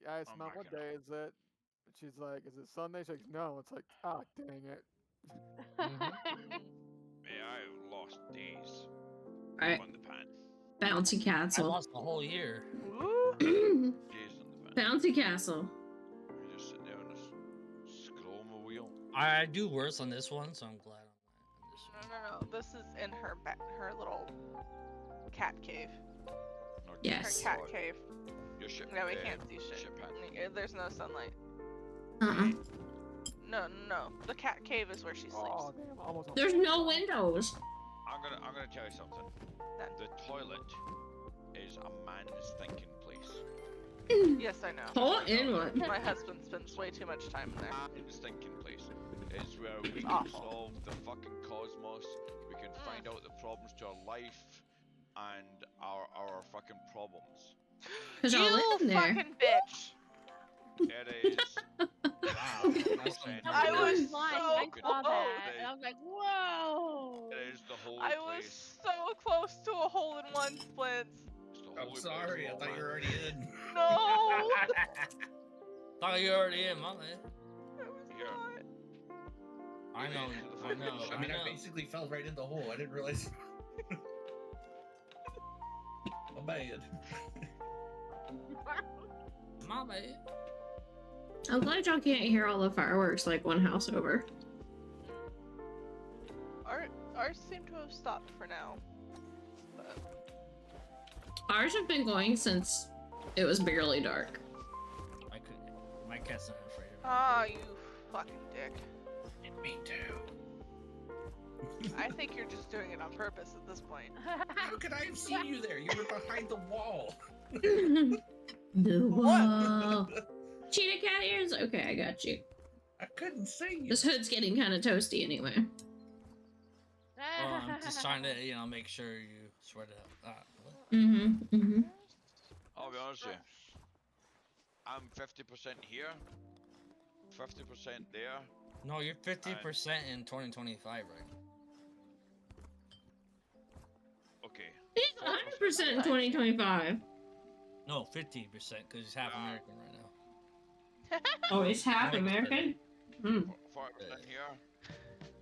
I asked I'm Mom, what backing day is it? And she's like, is it Sunday? She's like, no. It's like, ah, dang it. Yeah, I've lost days Alright, on the pan. bouncy I castle. lost the whole year. Woo! Days on the pan. Bouncy castle. I just sit there and just scroll my wheel. I do worse on this one, so I'm glad I'm on this one. No. This is in her little cat cave. No, Yes. Her cat cave. Your ship. Yeah, we can't see shit. Ship pan. There's no sunlight. Uh-uh. No. The cat cave is where she sleeps. Oh, damn, almost. There's no windows. I'm gonna tell you something. Then. The toilet is a man's thinking place. Yes, I know. Hole in one. My husband spends way too much time in there. Man's thinking place is where we can awful. solve the fucking cosmos. We can find out the problems to our life and our fucking problems. Because I'll live in You there. fucking bitch! It is. Wow, that's some I was good- so I saw that, close. and I was like, whoa! It is the holy I place. was so close to a hole-in-one splits. It's the I'm holy place sorry, of I all thought you were man. already in. No! Thought you were already in, my man. I was Here. not. I know, I know, I mean, I know. basically fell right in the hole. I didn't realize. Oh man. My bad. I'm glad y'all can't hear all the fireworks like one house over. Ours seem to have stopped for now. But Ours have been going since it was barely dark. I could. My cat's not afraid of me. ah, you fucking dick. Me too. I think you're just doing it on purpose at this point. How could I have seen you there? You were behind the wall. The wall. Cheetah cat ears? Okay, I got you. I couldn't see you. This hood's getting kind of toasty anyway. I'm just trying to, make sure you sweat it out. What? Mm-hmm. I'll be honest with you. I'm 50% here, 50% there. No, you're 50% in 2025, right? Okay. He's 100% in 2025. No, 50%, because he's half Nah. American right now. Oh, he's half American? Hmm. 40% here,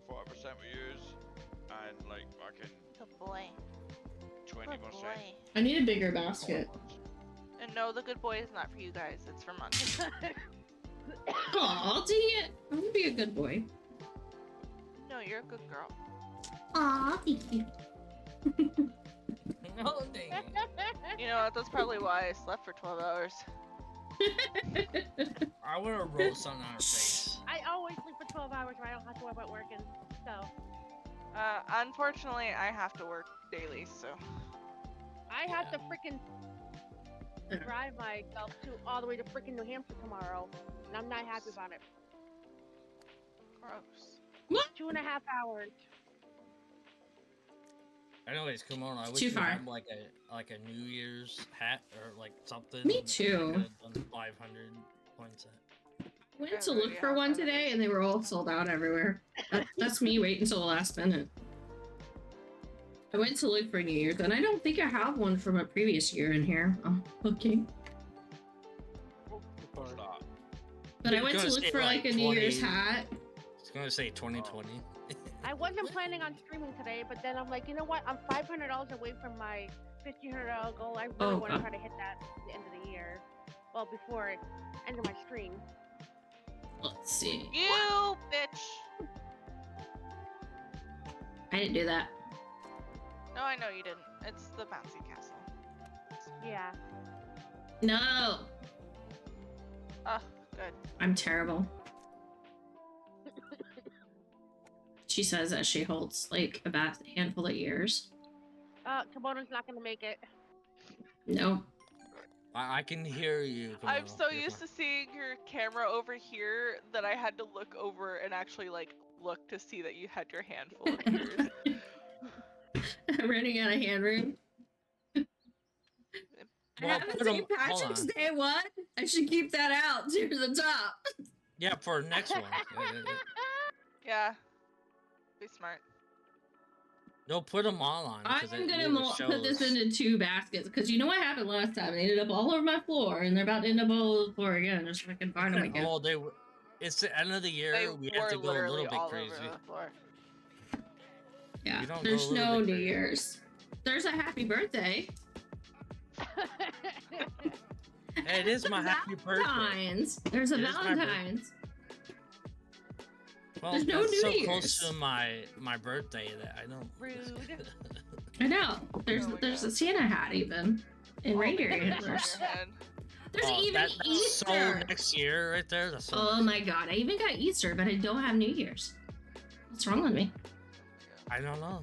40% we use, and like fucking Good boy. 20%. I need a bigger basket. And no, the good boy is not for you guys. It's for Monty. Aw, dang it. I'm gonna be a good boy. No, you're a good girl. Aw, thank you. No, dang it. You know what? That's probably why I slept for 12 hours. I would have rolled something on her face. I always sleep for 12 hours where I don't have to worry about working. So Unfortunately, I have to work daily, so. I have to freaking drive myself all the way to freaking New Hampshire tomorrow, and I'm not happy about it. Gross. 2.5 hours. Anyways, Kimono, I wish Too you far. had like a New Year's hat or like something. Me that too. I could have done 500 points at. I went to look for one today and they were all sold out everywhere. That's me waiting until the last minute. I went to look for New Year's and I don't think I have one from a previous year in here. I'm looking. What's that? But I It's went to gonna look say, for like a New 20 Year's hat. It's gonna say 2020. I wasn't planning on streaming today, but then I'm like, you know what? I'm $500 away from my $1,500 goal. I really Oh, want to oh. try to hit that at the end of the year. Well, before I end of my stream. Let's see. You bitch! I didn't do that. No, I know you didn't. It's the bouncy castle. Yeah. No! Oh, good. I'm terrible. She says that she holds like a handful of years. Kimono's not gonna make it. Nope. I can hear you. I'm Kimono. so You're used fine. to seeing your camera over here that I had to look over and actually like look to see that you had your hand full of years. I'm running out of hand room. I Well, haven't put 'em- seen hold Patrick's on. Day one. I should keep that out to the top. Yeah, for next one. Yeah. Be smart. No, put them all on. I'm 'cause it gonna really put this shows- into 2 baskets because you know what happened last time? They ended up all over my floor, and they're about to end up all over the floor again. Just fucking find them again. Oh, it's the end of the year. They We have were to go a literally little bit all crazy. over the floor. Yeah, You don't there's go a little no bit New crazy. Year's. There's a happy birthday. Hey, it is my happy birthday. Valentine's. There's a It is my birthday. Valentine's. Well, There's no that's New so Year's. close to my birthday that I don't. Rude. I know. There's Oh my there's God. a Santa hat even. And Oh, reindeer maybe it's on antlers. your head. There's Oh, even that's so Easter. next year right there. That's so Oh next my year. god, I even got Easter, but I don't have New Year's. What's wrong with me? I don't know.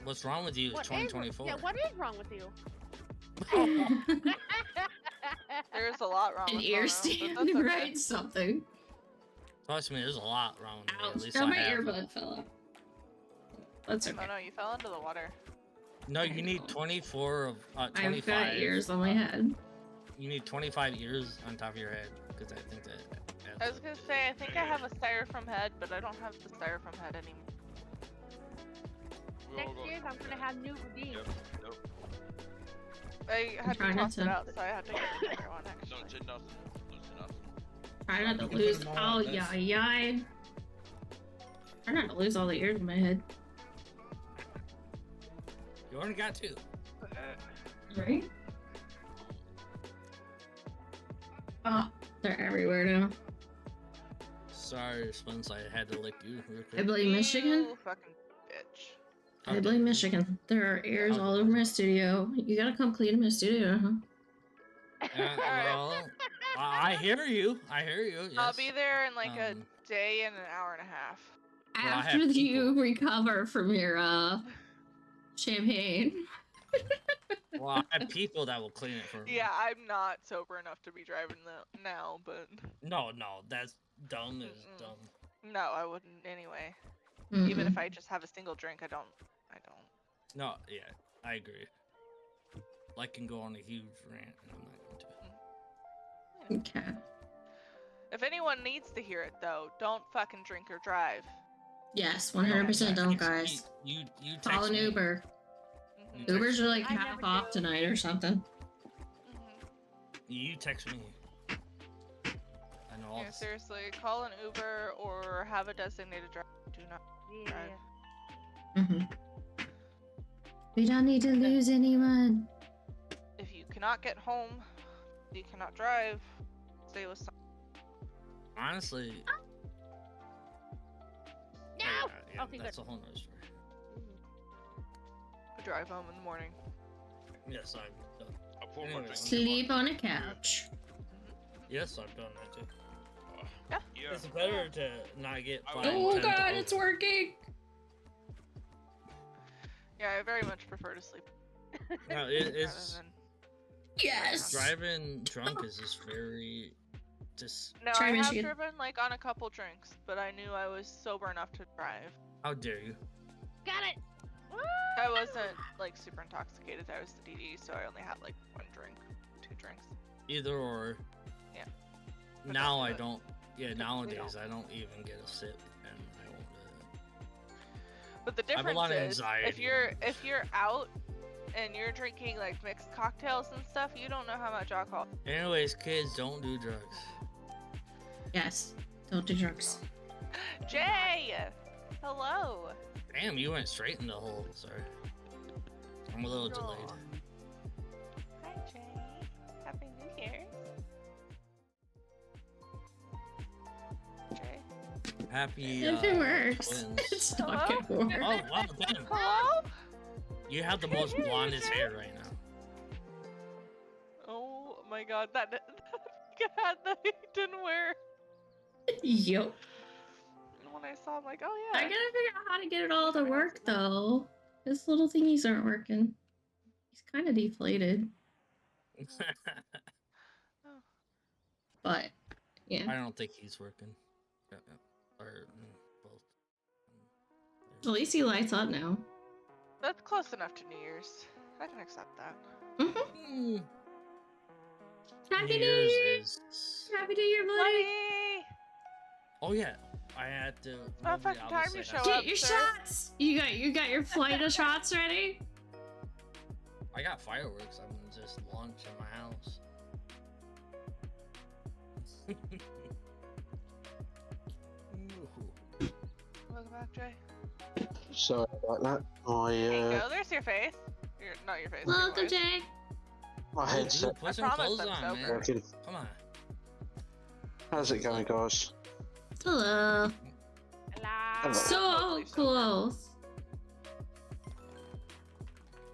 What's wrong with you? It's What is- 2024. Yeah, what is wrong with you? There's a lot wrong An with ear Mono, but stand, that's okay. right? Something. Trust me, there's a lot wrong with me. At Ouch. least Oh, I my have. earbud fell off. That's okay. Oh no, you fell into the water. No, you need 24 of 25. I've got ears on my head. You need 25 ears on top of your head because I think that. I was gonna say, I think I have a styrofoam head, but I don't have the styrofoam head anymore. We all Next got- year, I'm gonna have new routines. Yep, yep. I had to trying not toss it to- out, so I had to get a bigger one actually. Don't say nothing. Don't say nothing. Try not to You can lose. put 'em all Oh, on this. yeah, yeah. Try not to lose all the ears in my head. You only got 2. Right? Oh, they're everywhere now. Sorry, Spence, I had to lick you real I quick. blame Michigan. You fucking bitch. I blame Michigan. There are ears all over my studio. You gotta come clean my studio, huh? Well, I hear you. I hear you. Yes. I'll be there in like a Um, day and an hour and a half. Well, I After have you people. recover from your champagne. Well, I have people that will clean it for me. Yeah, I'm not sober enough to be driving now, but No, that's dumb as Mm-mm. dumb. no, I wouldn't anyway. Even Mm-mm. if I just have a single drink, I don't. No, yeah, I agree. Like, can go on a huge rant, and I'm not going to. Okay. If anyone needs to hear it though, don't fucking drink or drive. Yes, 100% don't, guys. You Call text an me. Uber. You Mhm. Ubers are like I half never off do. tonight or something. Mhm. You text me. I know all Yeah, this. seriously, call an Uber or have a designated driver. Do not Yeah. drive. Mm-hmm. We don't need to lose anyone. If you cannot get home, you cannot drive. Stay with some. Honestly. No! Yeah, Okay, that's good. a whole nother story. Drive home in the morning. Yes, I've done. I put my Anyway. drink in Sleep my- on a couch. Yes, I've done that too. Yeah. Yeah. It's better to not get I fined. would- Oh 10 god, dollars. it's working. Yeah, I very much prefer to sleep No, rather it's than. Yes. driving drunk is just very just. No, Try I have Michigan. driven like on a couple drinks, but I knew I was sober enough to drive. How dare you? Got it! I wasn't like super intoxicated. I was the DD, so I only had like 1 drink, 2 drinks. Either or. Yeah. Now I But- don't. Yeah, typically nowadays don't. I don't even get a sip, and I won't do it. But the I have a difference lot of is, anxiety. if you're out and you're drinking like mixed cocktails and stuff, you don't know how much alcohol. Anyways, kids, don't do drugs. Yes. Don't do drugs. Jay, hello. Damn, you went straight in the hole. Sorry. I'm a little delayed. Hi, Jay. Happy New Year. Jay. Happy. If it works. twins. It's not Hello? gonna work. Oh wow, damn! Hello. You have the most blondest hair right now. Oh my God, that hat that he didn't wear. Yup. When I so I'm like, oh I yeah. gotta figure out how to get it all to Different work house, isn't it? though. His little thingies aren't working. He's kind of deflated, Oh. but yeah. I don't think he's working. Or both. At least he lights up now. That's close enough to New Year's. I can accept that. Mm-hmm. Happy New New Year's Year! is. Happy New Year, buddy! Buddy! Oh yeah, I had to. About nobody fucking time obviously you has- show Get up, your sir. shots! You got your flight of shots ready? I got fireworks. I'm gonna just launch in my house. Welcome back, Jay. Sorry about that. There you go. There's your face. Not your face. your Welcome, voice. Jay. My Dude, headset put some promise clothes I'm on, man. sober. working. Come on. How's it going, guys? Hello. Hello. So Totally sober. close.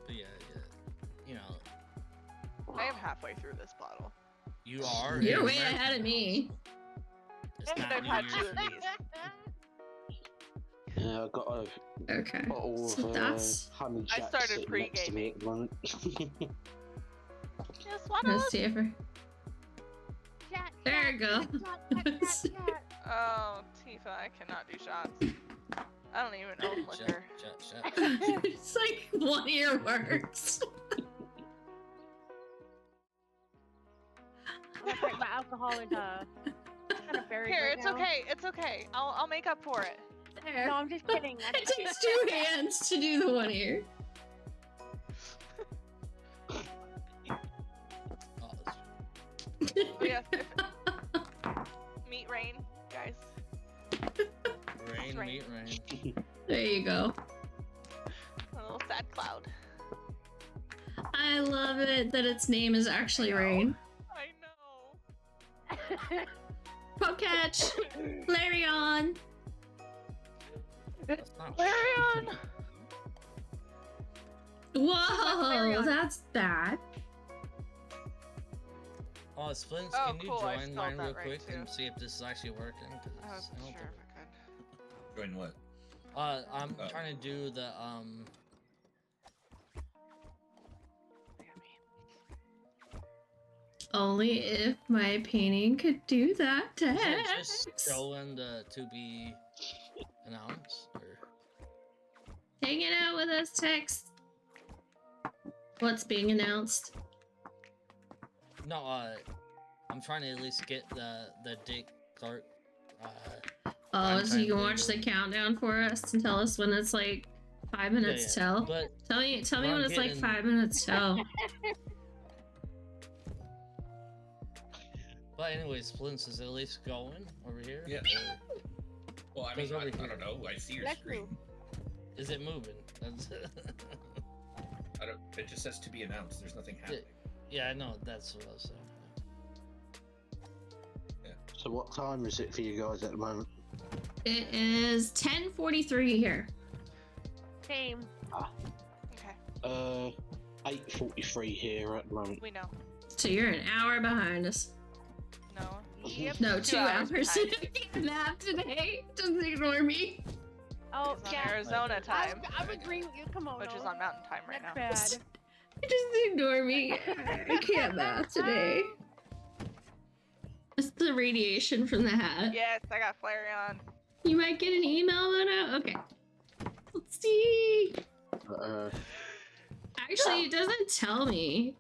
But yeah. You know, I am halfway through this bottle. you are. You're an way American ahead of me. also. It's And not I've New had Year's 2 of Eve. these. Yeah, I've got a Okay. bottle So of that's. honey I jack started sitting next to me at the moment. Just one Let's of see if we're. Chat, There you go. chat. Oh, Tifa, I cannot do shots. I don't even own Shut, liquor. shut. It's like one ear works. That's right, my alcohol is kind of buried Here, right it's now. okay. It's okay. I'll make up for it. There. No, I'm just kidding. It takes 2 hands to do the one ear. Oh, that's- Oh, yes. Meet rain, guys. rain, Rain. meat, rain. There you go. A little sad cloud. I love it that its name is actually I know. Rain. I know. Poketch, Flareon. That's not Flareon! Whoa, Flareon. that's bad. Oh, Splints, Oh, can you cool, I join spelled mine that real right, quick too. and see if this is actually working? 'Cause I I wasn't don't sure think- if I could. Join what? I'm Oh. trying to do the Look at me. Only if my painting could do that is it just text. showing the to be announced or Hanging out with us, text. What's being announced? no? I'm trying to at least get the Dick Clark. Oh, so you can Primetime watch the video. countdown for us and tell us when it's like 5 minutes till. But Tell me but when I'm it's like getting- 5 minutes till. but anyways, Splints is at least going over here. Yeah. or Well, I mean, Goes over I here. don't know. I see your Let's screen. move. is it moving? That's I don't. It just says to be announced. There's nothing happening. yeah, I know. That's what I was saying. So what time is it for you guys at the moment? It is 10:43 here. Same. Okay, 8:43 here at the moment. we know. So you're an hour behind us. No. Yep. No, 2 2 hours hours. behind. I can't nap today. Just ignore me. Oh, It's on yeah. Arizona time, I'm agreeing with you, Kimono. which is on Mountain Time right now. That's bad. Just ignore me. I can't nap today. It's the radiation from the hat. Yes, I got Flareon. You might get an email about it. Okay. Let's see. Actually, it doesn't tell me.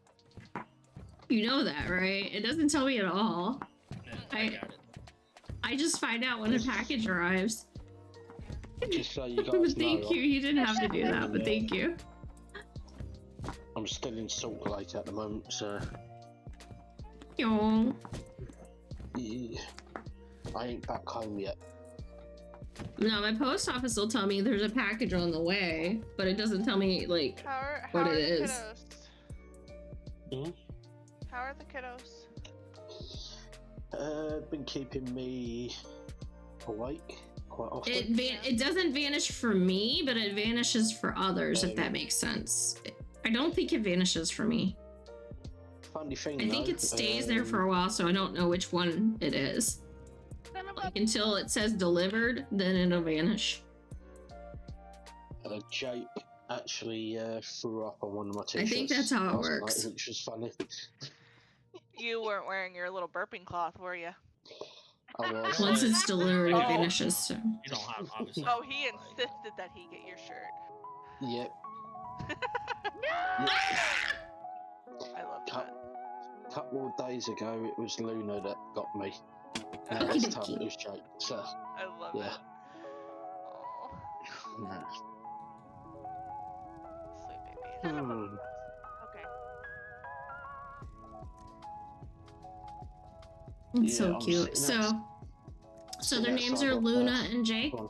You know that, right? It doesn't tell me at all. Yeah, I- I got it. I just find out when a package arrives. Just so you But guys thank know, you. You didn't have to do that, but thank you. I'm still in Salt Lake at the moment, so Yo. yeah, I ain't back home yet. No, my post office will tell me there's a package on the way, but it doesn't tell me like How What are it the is. kiddos? Hmm? How are the kiddos? Been keeping me awake quite often. it doesn't vanish for me, but it vanishes for others, if that makes sense. I don't think it vanishes for me. Funny thing, I think though, it stays there for a while, so I don't know which one it is. Then Like until it says delivered, then it'll vanish. Jake actually threw up on one of my t-shirts. I think that's how it last works. night, which was funny. You weren't wearing your little burping cloth, were you? Otherwise, Once it's delivered, it Oh. vanishes. So. You don't have obviously. Oh, he insisted that he get your shirt. yep. No! I love Cut. that. Couple of days ago, it was Luna that got me. Now Okie this dokie. time it was Jake. So, I love yeah. it. Oh, Nah. sweet baby. Hmm. Okay. It's Yeah, so I'm cute. sitting So sitting their names outside are of, Luna and Jake. one.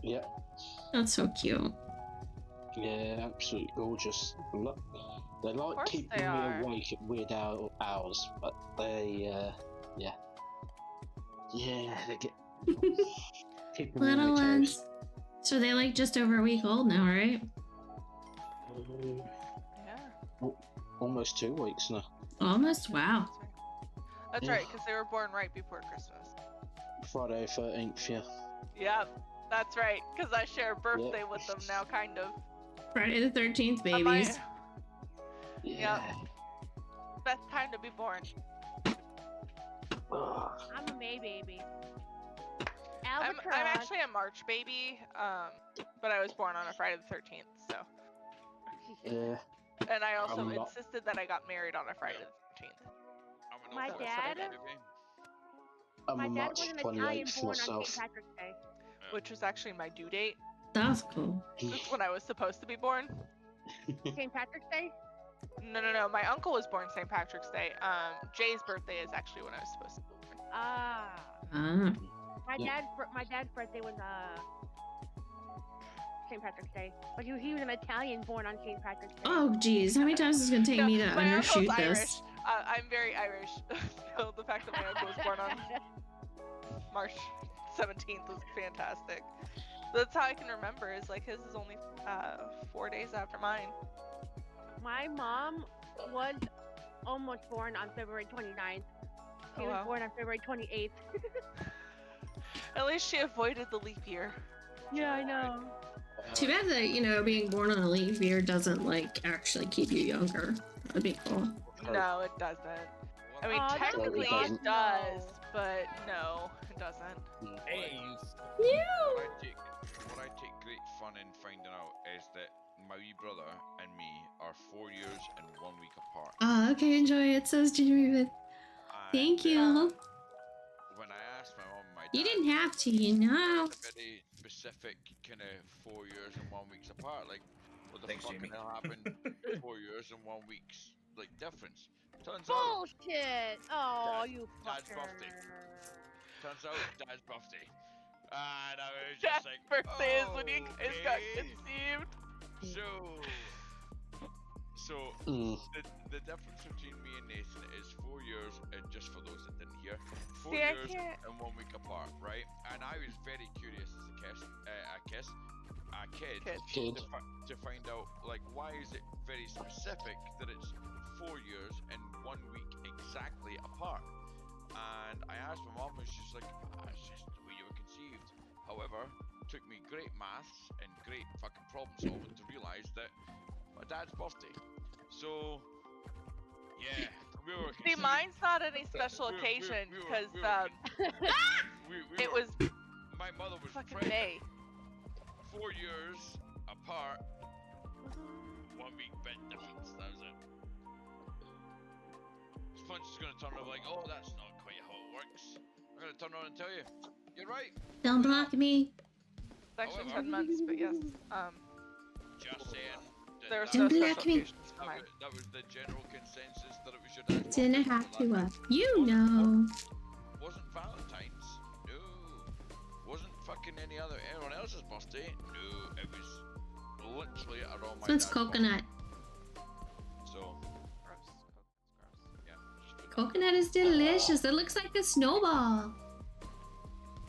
Yeah, That's so cute. yeah, absolutely gorgeous. Look, they like course keeping they me are. awake at weird hours, but they, yeah, they get keeping me on Little my ones. toes. So they like just over a week old now, right? Yeah. Almost 2 weeks now. Almost. Wow. That's Yeah. right, because they were born right before Christmas. Friday 13th, yeah. Yep, that's right, because I share a birthday with them now, kind of. Friday the 13th, I might- babies. Yeah. Best time to be born. Ugh. I'm a May baby. I'm Albatross. actually a March baby, but I was born on a Friday the 13th, so. Yeah. And I also I'm not- insisted that I got married on a Friday the 13th. I'm an My awful dad- baby. I'm My a dad March was an Italian 28th born on St. myself. Patrick's Day. Which was actually my due date. That's cool. That's when I was supposed to be born. St. Patrick's Day? No. My uncle was born St. Patrick's Day. Jay's birthday is actually when I was supposed to be born. Ah. Ah. Yeah. My dad's birthday was St. Patrick's Day, but he was an Italian born on St. Patrick's Day. Oh, geez. How many times is it going to take No, me to my uncle's undershoot Irish. this? I'm very Irish. So the fact that my uncle was born on March 17th was fantastic. That's how I can remember, is like his is only 4 days after mine. My mom was almost born on February 29th. She Oh, was wow. born on February 28th. At least she avoided the leap year. Yeah, I know. Too bad that, being born on a leap year doesn't, like, actually keep you younger. That'd be cool. No, it doesn't. I mean, Aw, that technically would be it awesome. does, but no, it doesn't. Hey, What I take great fun in finding out is that my wee brother and me are 4 years and 1 week apart. Okay, enjoy it, says Gingerbread. Thank And, you. When I asked my mom and my dad, You didn't have to, you know. a very specific kind of 4 years and 1 week's apart. Like, what the Thanks, fuck Jamie. hell happened? 4 years and 1 week's like difference. Turns out, Bullshit! Oh, Dad- you Dad's fucker. birthday. Turns out, Dad's birthday. And I was Dad's just like, birthday is when you guys got okay. conceived. So Mm. the difference between me and Nathan is 4 years, and just for those that didn't hear, 4 See, I years can't- and 1 week apart, right? And I was very curious as a kid Kid. to find out, like, why is it very specific that it's 4 years and 1 week exactly apart? And I asked my mom, and she's like, it's just the way you were conceived. However, it took me great maths and great fucking problem solving to realize that my dad's birthday. So, yeah, we were See, conceived. mine's not any special We were- occasion we were- because we were it were- was my mother was fucking pregnant. May. 4 years apart, 1 week bit difference. That was it. Sponge is gonna turn around like, oh, that's not quite how it works. I'm gonna turn around and tell you, you're right. Don't block me. It's actually However- 10 months, but yes. Just saying. that There's that no Don't was- block special me. occasions for mine. that was the general consensus that it was your dad's Didn't birthday, have but to, that you know. wasn't Valentine's. No. Wasn't fucking anyone else's birthday. No, it was literally around my So it's dad's coconut. birthday. So, Gross. Gross. yeah. Just put that Coconut is delicious. It looks like a snowball.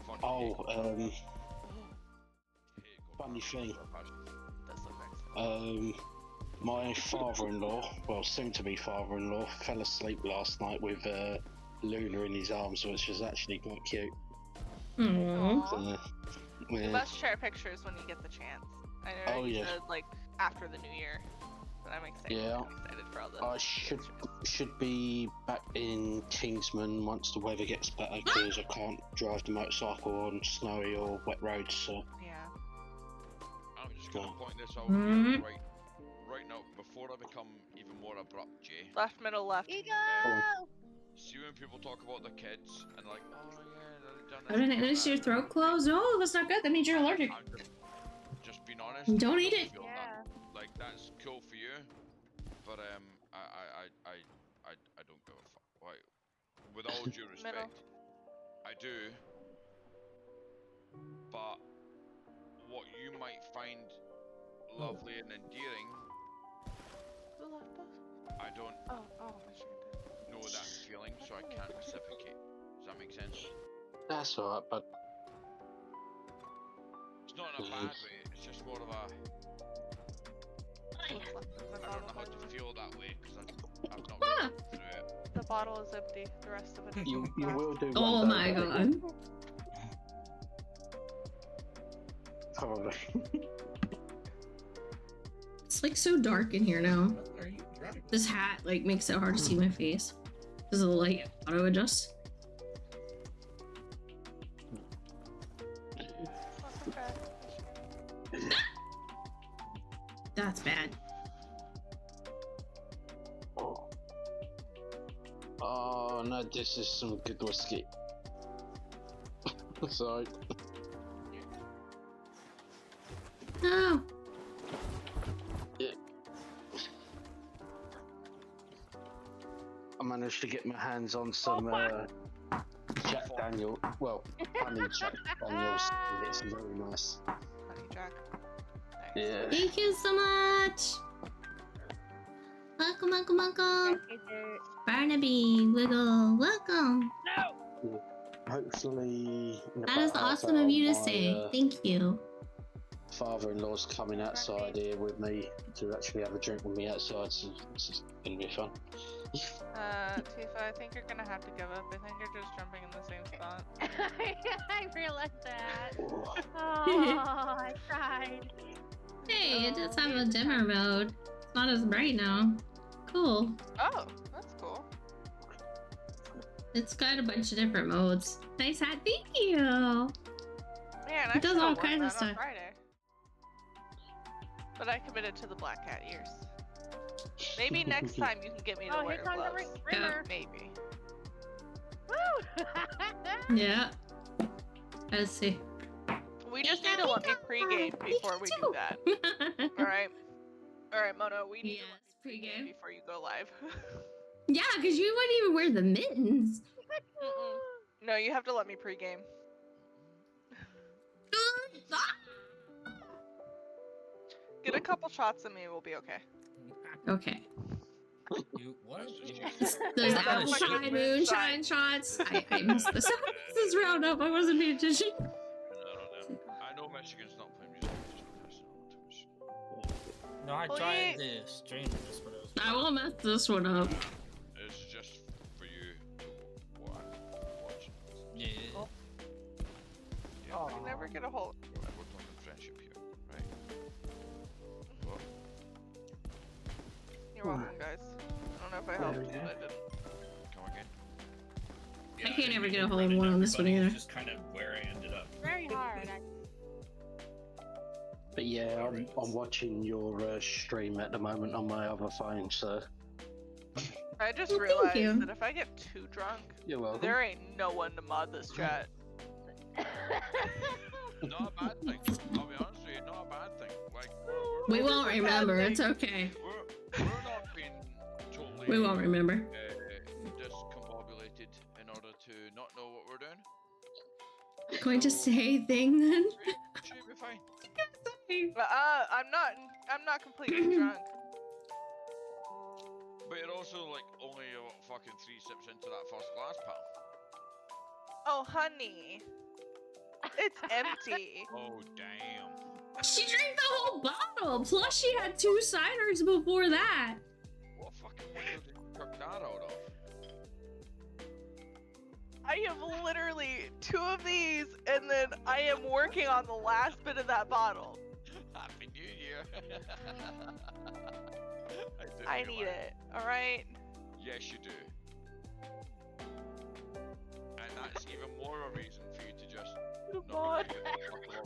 funny Oh, cake. funny thing. That's so excellent. My father-in-law, well, soon-to-be father-in-law, fell asleep last night with Luna in his arms, which was actually quite cute. Aww. So, You yeah. must share pictures when you get the chance. I know Oh, you yeah. said like after the new year, but I'm excited. Yeah. I'm excited for all the. I should be back in Kingsman once the weather gets better because I can't drive the motorcycle on snowy or wet roads. So Yeah. I'm just gonna point this out Mm. here right now before I become even more abrupt, Jay. Left, middle, left. Ego! See when people talk about the kids and like, oh yeah, they've done Oh, didn't this, your throat closed? No, that's not good. That means you're allergic. I'm just being honest. Don't I eat it. feel Yeah. that. Like that's cool for you, but I don't give a fuck. Like, with all due respect, Middle. I do. But what you might find lovely and endearing, Who left us? I don't Oh, Michigan did. know that feeling, so I can't reciprocate. Does that make sense? that's alright, but It's not in a bad way. It's just more of a. I don't know how to feel that way because I've not been through it. The bottle is empty. The rest of it is you glass. will do. Oh one day, my buddy. god. Probably. It's like so dark in here now. What are you driving? This hat like makes it hard to see my face. Does the light auto adjust? Okay. That's bad. Oh no, this is some good whiskey. Sorry. No. I managed to get my hands on some Jack Daniel. Well, honey Jack Daniels. It's very nice. Honey Jack. Nice. Yeah. Thank you so much. Welcome, welcome, welcome. Barnaby, Wiggle, welcome. Hopefully. In That is about half awesome hour, of you to my, say. Thank you. Father-in-law's coming outside here with me to actually have a drink with me outside, so this is gonna be fun. Tifa, I think you're gonna have to give up. I think you're just jumping in the same spot. I realized that. Oh, I tried. Hey, it does have a dimmer mode. It's not as bright now. Cool. Oh, that's cool. It's got a bunch of different modes. Nice hat. Thank you. Yeah, and I It does should've all worn kinds of that on stuff. Friday. But I committed to the black cat ears. Maybe next time you can get me to Oh, wear here comes the gloves. river. Maybe. Woo! Yeah. Let's see. We just need to let me pregame before we do that. Alright? Alright, Mono, we need Yes, to let me pregame. before you go live. Yeah, because you wouldn't even wear the mittens. Mm-mm. No, you have to let me pregame. Get a couple shots of me, we'll be okay. Okay. You what? Those Yeah, apple that's pie like a moonshine shots. I missed this. This is roundup. I wasn't paying attention. I don't know. I know Michigan's not playing music. I'm just passing on to Michigan. No, I Please. tried to stream this, but it was. I will mess this one up. It's just for you to watch. Yeah. Oh. Yeah, I can never get a hold. we're talking friendship here, right? What? You're welcome, guys. I don't know if I helped, but I didn't. Come again? I can't ever think get a you hold of run one into on this one everybody, either. Just kind of where I ended up. Very hard. But yeah, I'm watching your stream at the moment on my other phone, so I just Well, thank realized you. that if I get too drunk, you're welcome. there ain't no one to mod this chat. Not a bad thing. I'll be honest with you, not a bad thing. Like, We won't remember. It's okay. we're not being totally We won't remember. discombobulated in order to not know what we're doing. Going to say a thing then? Should be fine. I'm not completely drunk. But you're also like only fucking 3 sips into that first glass, pal. Oh, honey. It's empty. Oh damn. She drank the whole bottle. Plus, she had 2 ciders before that. What fucking window did you chuck that out of? I have literally 2 of these, and then I am working on the last bit of that bottle. Happy New Year. I need it. All right. Yes, you do. And that's even more a reason for you to just Mod.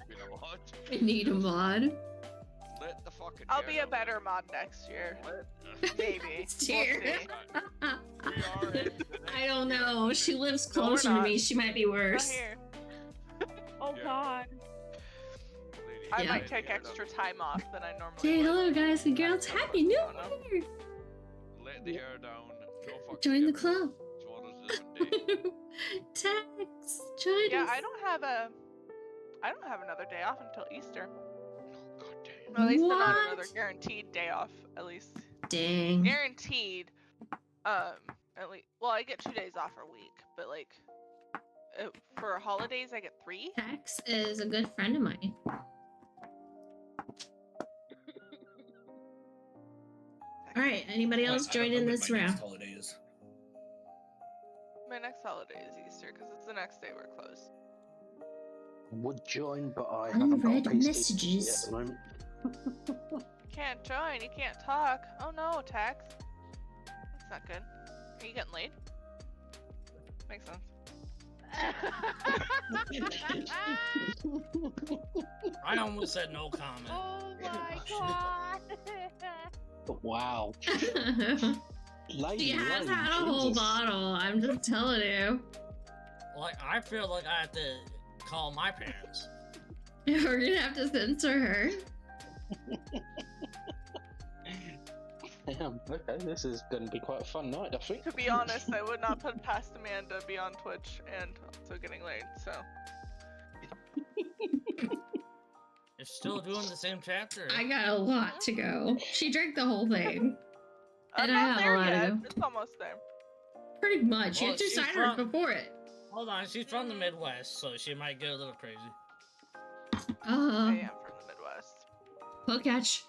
be a mod. I need a mod. Let the fucking. I'll be a better mod next year. Maybe. Next We'll year. see. We are in the next I don't year. know. She lives No, we're closer to not. me. She might be Not worse. here. Oh Yeah. God. Lady, I Yeah. might take extra time off than I normally Say would. hello, guys and girls. Happy New Year! Let the hair down. No fucking Join the giving. club. Tomorrow's a different day. Tex, join Yeah, us. I don't have another day off until Easter. God damn. Or at least not What? another guaranteed day off. At least Dang. guaranteed. At least. Well, I get 2 days off a week, but like, for holidays I get 3. Tex is a good friend of mine. All right, anybody else I don't know joining when this my next round? holiday is. My next holiday is Easter because it's the next day we're closed. Would join, but I haven't got a Unread PC messages. at the moment. You can't join. You can't talk. Oh no, Tax. That's not good. Are you getting laid? Makes sense. I almost said no comment. Oh my God. Wow. Lady She has Lane, had a whole Jesus. bottle. I'm just telling you. Like, I feel like I have to call my parents. We're gonna have to censor her. Damn, okay, this is going to be quite a fun night, I think. To be honest, I would not put past Amanda to be on Twitch and also getting laid. So You're still doing the same chapter. I got a lot to go. She drank the whole thing. I'm And I not have a there lot to yet. go. It's almost there. Pretty much. You Well, had 2 she's ciders from- before it. Hold on, she's from the Midwest, so she might get a little crazy. I am from the Midwest. We'll catch.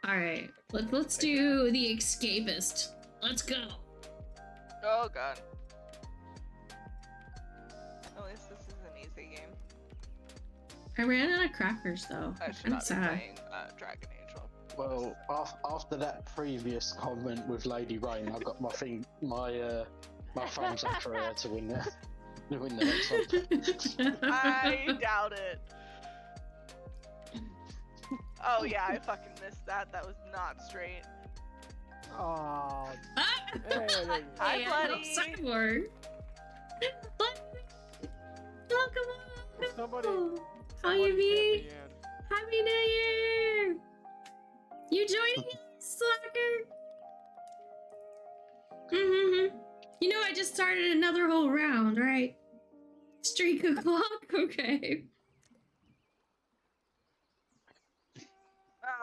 Alright. Let's do the escapist. Let's go. Oh god. At least this is an easy game. I ran out of crackers though. I I'm should kind not of be sad. playing Dragon Angel. Well, after that previous comment with Lady Rain, I got my thumbs up for her to win the next one. I doubt it. Oh yeah, I fucking missed that. That was not straight. Oh, Ah! Hi, Hey, I buddy. love sideboard. Oh, come on. somebody. How somebody you get be? me in. Happy New Year! You joining us, Slacker? You know, I just started another whole round, right? Streak o'clock? Okay.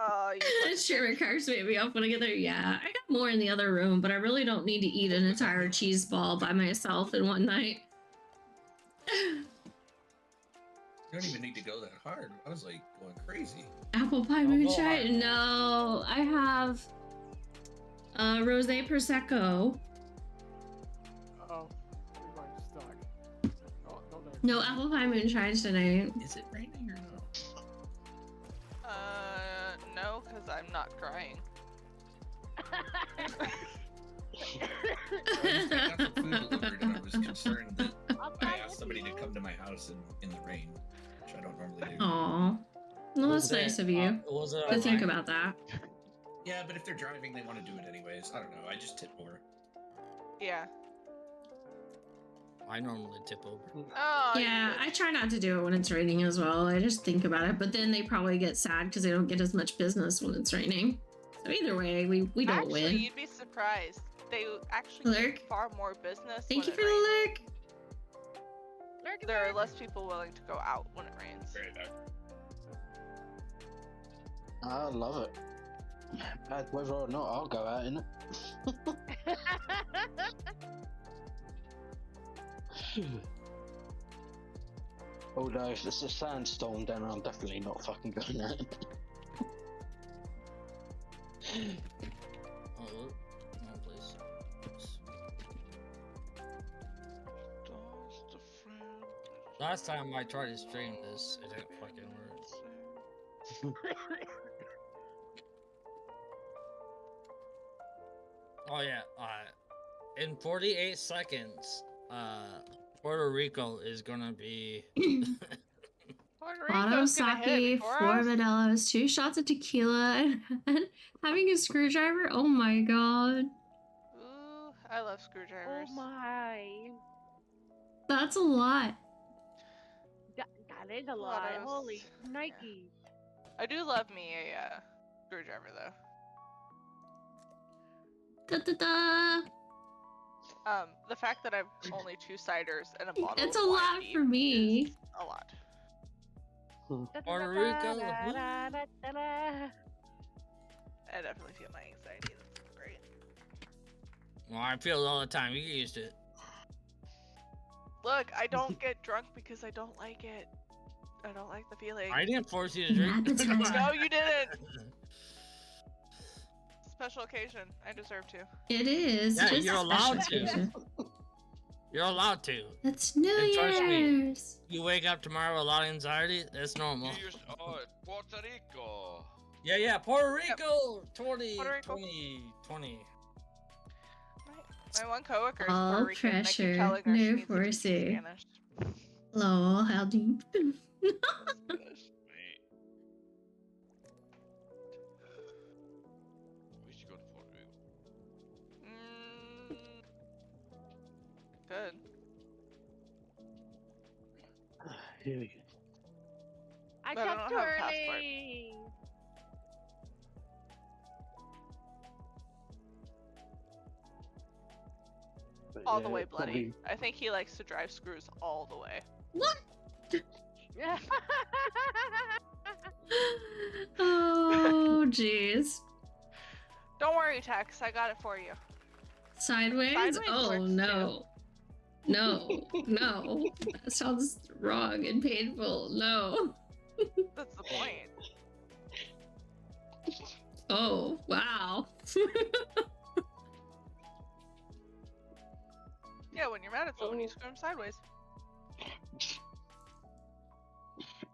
Oh, you fucking Sure, bitch. cars made me off when I get there. Yeah, I got more in the other room, but I really don't need to eat an entire cheese ball by myself in one night. You don't even need to go that hard. I was like going crazy. Apple pie Oh, moonshine? No, I have rosé prosecco. Oh, we might be stuck. Oh, don't there. No apple pie moonshine tonight. Is it raining or no? No, because I'm not crying. I got the food delivered and I was concerned that I asked somebody to come to my house in the rain, which I don't normally do. Aw. Well, that's Was it, nice of you was it to think alright? about that. Yeah, but if they're driving, they want to do it anyways. I don't know. I just tip more. Yeah. I normally tip over. Oh, you Yeah, bitch. I try not to do it when it's raining as well. I just think about it, but then they probably get sad because they don't get as much business when it's raining. So either way, we don't Actually, win. you'd be surprised. They actually Lurk. get far more business Thank you when for it the rains. lurk. There are less people willing to go out when it rains. Right back. I love it. Bad whether or not, I'll go out in it. Although if it's a sandstorm, then I'm definitely not fucking going out. Oh, no, please. Last time I tried to stream this, it didn't fucking work. Oh yeah, in 48 seconds, Puerto Rico is gonna be Puerto Auto Rico's gonna hit it sake, before 4 us. Modelo's, 2 shots of tequila, and having a screwdriver? Oh my god. Ooh, I love screwdrivers. Oh my. That's a lot. That is a lot lot. of- Holy yeah. Nikes. I do love me a screwdriver though. Da, da, da. The fact that I've only 2 ciders and a bottle It's of a wine lot deep for me. is a lot. Puerto Rico. I definitely feel my anxiety. That's great. Well, I feel it all the time. You get used to it. Look, I don't get drunk because I don't like it. I don't like the feeling. I didn't force you to drink. Appetizer. No, you didn't. Special occasion. I deserve to. It is. Yeah, just you're a allowed special to. occasion. You're allowed to. It's New And trust me. Year's. You wake up tomorrow with a lot of anxiety. That's normal. You used Puerto Rico. Yeah, Puerto Rico, 20, Puerto Rico. 2020. My one coworker is All Puerto Rican. And I keep pressure, telling her no she needs to forcing. speak Spanish. Lol, how deep. Mate. We should go to Puerto Rico. Good. Here we go. I But I come don't too have a passport. early. But All the yeah, way bloody. probably- I think he likes to drive screws all the way. What? Yeah. Oh, jeez. Don't worry, Tex. I got it for you. Sideways? Sideways Oh, works, no. No, no. That sounds wrong and painful. No. That's the point. Oh, wow. Yeah, when you're mad at someone, you screw them sideways.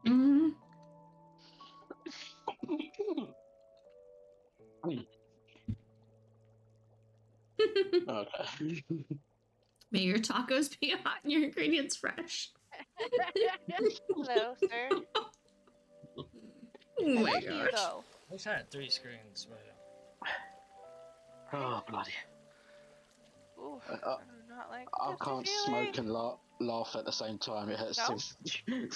Mhm. Okay. May your tacos be hot and your ingredients fresh. Hello, sir. Oh my Thank you, gosh. though. I wish I had 3 screens, but Oh, bloody. Ooh, I- I do not like I this can't feeling. smoke and laugh at the same time. It hurts No? too.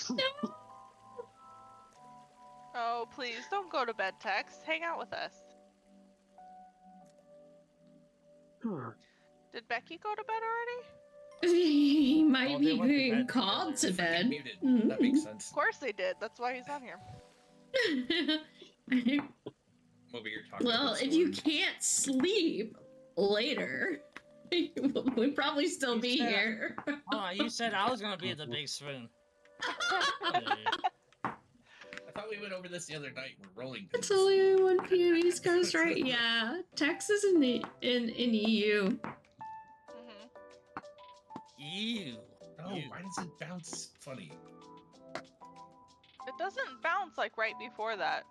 Oh, please, don't go to bed, Tex. Hang out with us. Did Becky go to bed already? He might Oh, be they went to being bed called to together. bed. Muted. That makes sense. Of course they did. That's why he's on here. Movie you're talking Well, about if you Storm. can't sleep later, we'd probably still be Yeah. here. hold on, you said I was gonna be the big spoon. I thought we went over this the other night. We're rolling. It's pins. only 1 p.m. East Coast, right? Yeah, Texas in the in EU. Mm-hmm. Ew. No, Ew. why does it bounce funny? It doesn't bounce like right before that.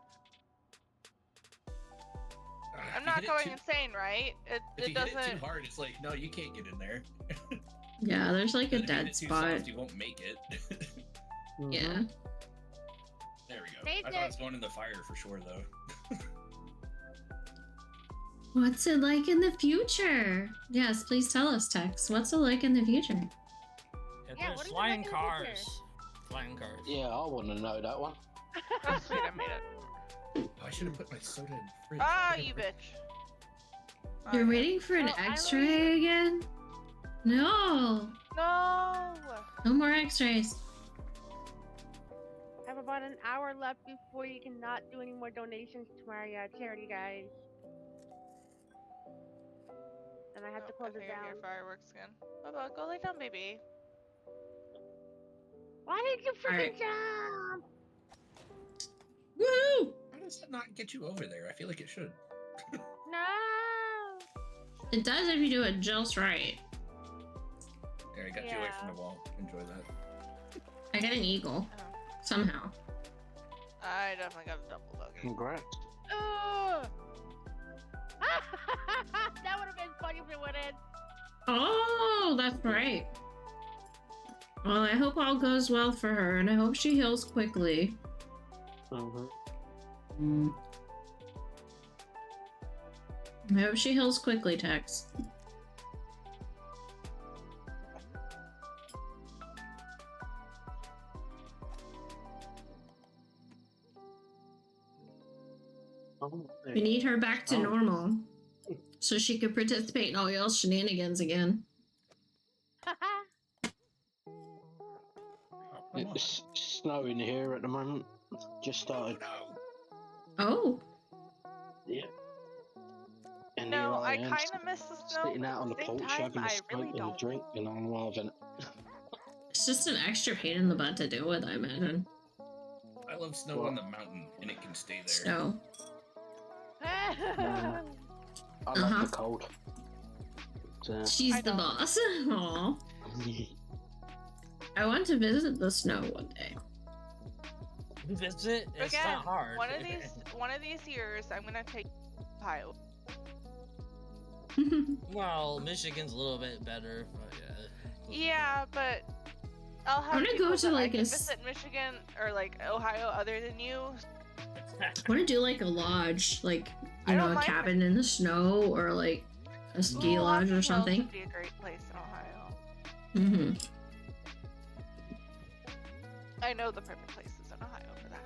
I'm If not you hit going too- insane, right? If It you hit it doesn't. too hard, it's like, no, you can't get in there. Yeah, there's like a But if you hit dead it too spot. soft, you won't make it. Yeah. There we go. Save I thought it. it was going in the fire for sure, though. What's it like in the future? Yes, please tell us, Tex. What's it like in the future? Yeah, Yeah, there's what is it flying like in the future? cars. Flying cars. Yeah, I want to know that one. Oh, sweet, I made it. Oh, I should have put my soda in the fridge. Ah, you bitch. You're Okay. waiting for an Oh, I X-ray again? No, No. no more X-rays. Have about an hour left before you cannot do any more donations to my charity, guys. And I have to Oh, close I it think I hear down. fireworks again. Bubba, go lay down, baby. Why did you freaking Alright. jump? Woo! How does that not get you over there? I feel like it should. No. It does if you do it just right. There, I got you away from Yeah. the wall. Enjoy that. I get an eagle. Somehow. I definitely got a double bogey. Congrats. That would have been funny if it would have. Oh, that's right. Well, I hope all goes well for her, and I hope she heals quickly. I hope she heals quickly, Tex. We need her back to normal, so she could participate in all y'all's shenanigans again. It's snowing here at the moment. Just started. Oh. Yeah. And No, here I am, kind of miss the snow. sitting out on the At the same porch time, having a I smoke really and a don't. drink, and I'm loving it. It's just an extra pain in the butt to deal with, I imagine. I love snow on the mountain, and it can stay there. Snow. I love the cold. But, She's the boss. Aw. I want to visit the snow one day. Visit? It's Again, not hard. one of these years, I'm gonna take Ohio. Well, Michigan's a little bit better, but yeah. Yeah, but I'll have. I wanna people go to, that like, I can a visit Michigan or like Ohio other than you. I want to do like a lodge, like, you I know, don't a mind cabin in the snow, or like a ski lodge or something. Would be a great place in Ohio. Mm-hmm. I know the perfect places in Ohio for that.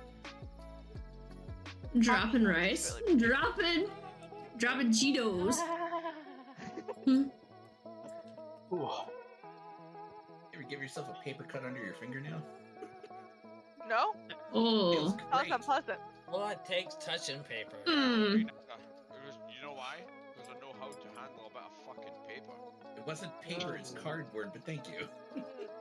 Dropping rice. Dropping Cheetos. Ever give yourself a paper cut under your fingernail? No? Oh. Sounds unpleasant. Well, it takes touching paper. Mm. You know why? Because I know how to handle a bit of fucking paper. It wasn't paper, it's cardboard, but thank you.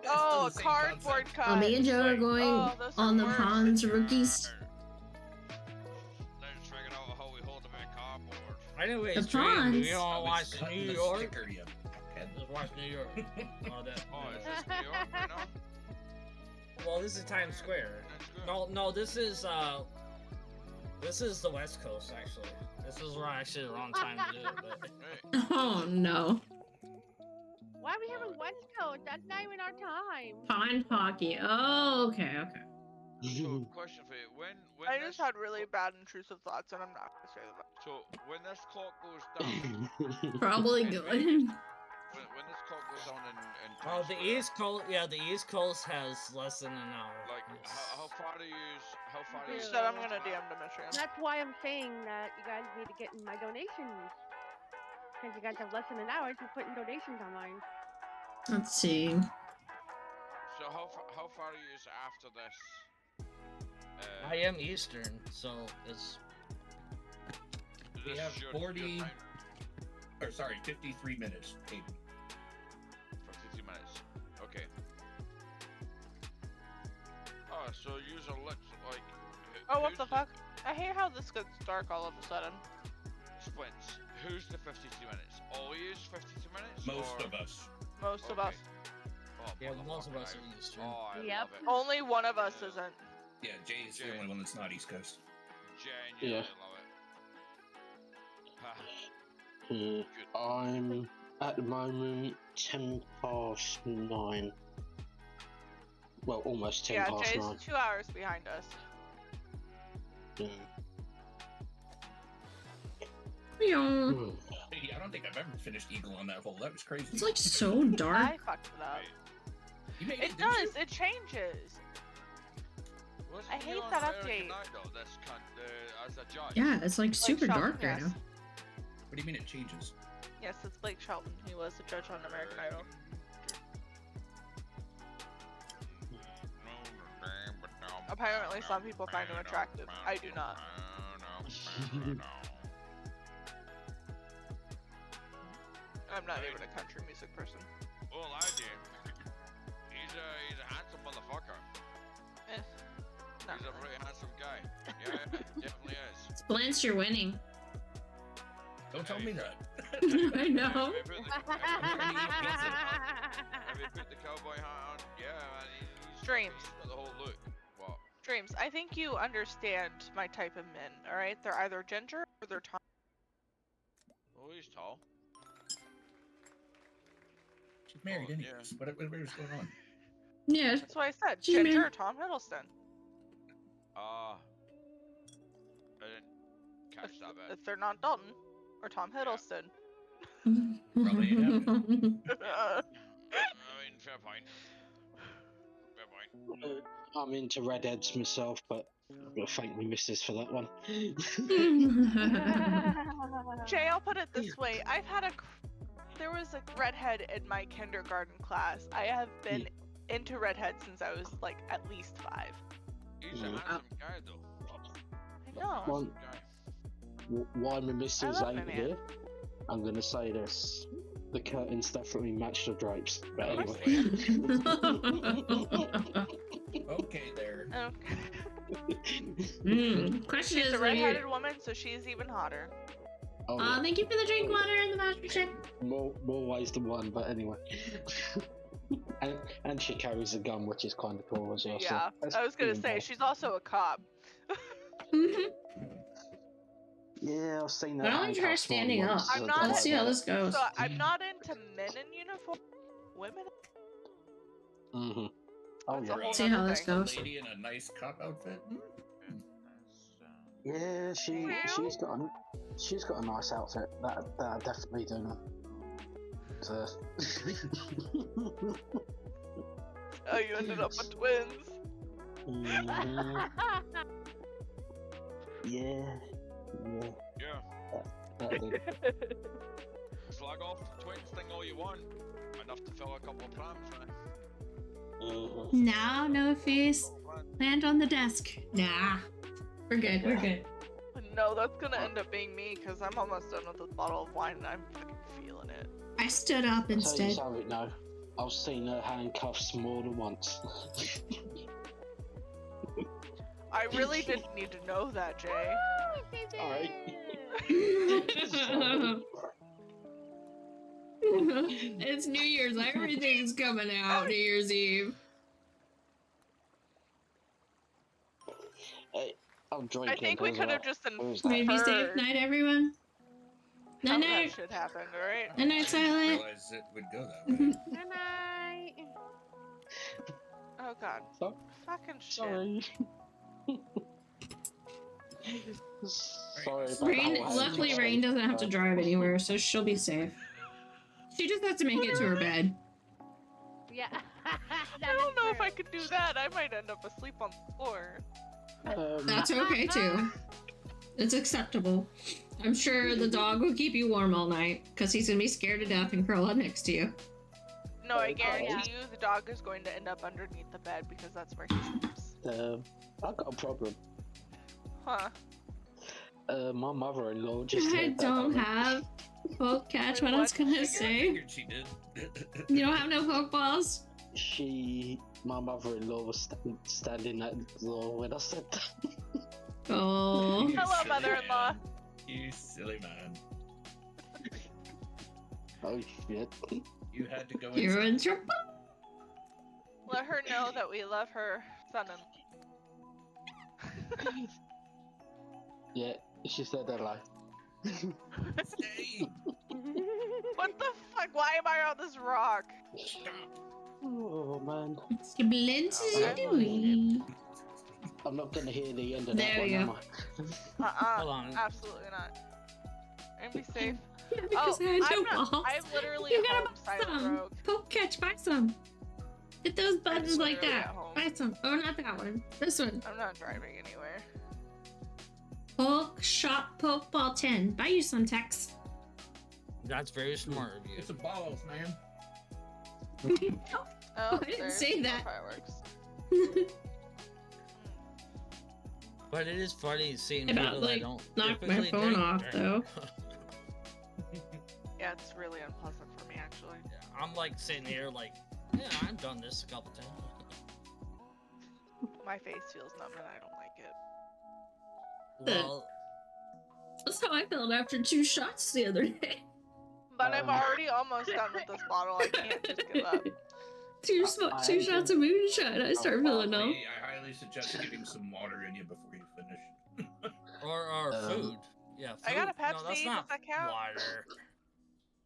Oh, cardboard cut. Me and Joe are going on the ponds, rookies. Let's figure out how we hold a bit of cardboard. Anyways, The Dream, ponds. we all watch New York. Let's watch New York. Oh, that. Oh, is this New York right now? Well, this is Times Square. No, this is the West Coast actually. This is actually the wrong time to do it, but. Oh no. Why are we having West Coast? That's not even our time. Pond hockey. Oh, okay. So, question for you: when I just had really bad intrusive thoughts, and I'm not gonna say them. So when this clock goes down, Probably in good. Vegas, when this clock goes down in Oh, Times the Square, East Coast. Yeah, the East Coast has less than an hour. like how far do you? How far do You you? said I'm gonna DM to Michigan. That's why I'm saying that you guys need to get in my donations. Because you guys have less than an hour to put in donations on mine. Let's see. So how far are you after this? I am Eastern, so it's. We This have is your 40, time. or sorry, 53 minutes. Aiden. 52 minutes. Okay. Oh, so use a like. Oh, what the fuck? I hate how this gets dark all of a sudden. Splints. Who's the 52 minutes? All use 52 minutes? Most or? of us. Most of us. Oh, Yeah, most of motherfucker, us are Eastern. Oh, I Yep. love it. Only one of us isn't. Yeah, Jay's the only one that's not East Coast. Genuinely love it. Ha. I'm at the moment 9:10. Well, almost 10 Yeah, past Jay's 9. 2 hours behind us. Yeah. Meow. Hey, I don't think I've ever finished Eagle on that hole. That was crazy. It's like so dark. I fucked it up. You made It didn't does. you? It changes. Wasn't I he hate on that American update. Idol, this cunt, as a judge? Yeah, it's like super Shelton, dark right yes. now. What do you mean it changes? Yes, it's Blake Shelton. He was the judge on American Idol. Apparently, some people find him attractive. I do not. I'm not even a country music person. Well, I do. He's a handsome motherfucker. Eh, not He's a really. pretty handsome guy. Yeah, definitely is. Splants, you're winning. Don't tell me that. I know. Have you put the cowboy hat on? Yeah, man, he's Dreams. Got the whole look. What? Dreams, I think you understand my type of men, alright? They're either ginger or they're tall. Oh, he's tall. She's married Oh, anyways. Whatever's going on. Yeah. That's what I said. She's Ginger or married. Tom Hiddleston. I didn't catch that bit. If they're not Dalton or Tom Hiddleston. Probably ain't happening. I mean, fair point. Fair point. I'm into redheads myself, but I'm gonna thank my missus for that one. Jay, I'll put it this way. There was a redhead in my kindergarten class. I have been into redheads since I was like at least 5. He's a handsome guy, though. I know. One, why my missus love my ain't man. here, I'm gonna say this. The curtains definitely match the drapes. But Of course anyway. Okay, there. Question She's is, a redheaded woman, so she's even hotter. Oh, yeah. thank you for the drink water and the voucher check. More ways than one, but anyway. and she carries a gun, which is kind of cool as well. Yeah, so that's I was gonna even say better. she's also a cop. Yeah, I've seen that. But I only try standing up. I'm not- Let's see how this goes. So I'm not into men in uniform. Women. Mm-hmm. Oh That's a yeah. whole See how nother this thing. goes. Lady in a nice cop outfit. Yeah, she's got a nice outfit. That I definitely do know. So. Oh, you ended up with twins. Mhm. Yeah. Yeah. That did. Slag off the twins thing all you want. Enough to fill a couple of prams, man. Mhm. Now, no face. Land on the desk. Nah. We're good, we're good. No, that's gonna end up being me because I'm almost done with this bottle of wine and I'm fucking feeling it. I stood up I'll tell you instead. something now. I've seen her handcuffs more than once. I really didn't need to know that, Jay. Alright. It's New Year's. Everything's coming out New Year's Eve. Hey, I'm drinking. I think we as could have well. just Who's that? Maybe safe inferred night, everyone. how Night that night. shit happened, alright? Night night, Silent. Realize it would go that way. Good night. Oh god. So- Fucking shit. Sorry. Sorry about Rain, the whole luckily, handcuff. Rain doesn't have to drive anywhere, so she'll be safe. She just has to make it to her bed. Yeah. I don't know if I could do that. I might end up asleep on the floor. That's okay too. It's acceptable. I'm sure the dog will keep you warm all night because he's gonna be scared to death and curl up next to you. No, I guarantee you the dog is going to end up underneath the bed because that's where he sleeps. I've got a problem. Huh. My mother-in-law just. I said that don't I- have poke catch. What Wait, I was what? gonna I say. figured she did. You don't have no poke balls? My mother-in-law was standing at the door when I said that. Oh. You Hello, silly mother-in-law. man. You silly man. Oh shit. You had to go You're in inside. trouble. Let her know that we love her son-in-law. Yeah, she said that lie. Stay. What the fuck? Why am I on this rock? Stop. Oh man. Splendid. I'm not gonna hear the end of There that one, we am go. I? Hold on. Absolutely not. And be safe. Yeah, because I had I'm no not. balls. I'm literally You at gotta home, buy silent some. rogue. Poke catch, buy some. Hit those buttons like literally that. at home. Buy some. Oh, not that one. This one. I'm not driving anywhere. Poke shop poke ball 10. Buy you some Tex. That's very smart of you. It's a balls, man. Oh, I didn't there's say more that. Fireworks. But it is funny seeing About, people that like, don't knock my typically phone drink off, drink. though. Yeah, it's really unpleasant for me, actually. Yeah, I'm like sitting here like, yeah, I've done this a couple times. My face feels numb and I don't like it. Well, That's how I felt after 2 shots the other day. But I'm already almost done with this bottle. I can't just give up. two shots of moonshine. I start feeling I numb. highly suggest getting some water in you before you finish. Or food. Yeah, food. I got a Pepsi. No, that's Does not that count? water.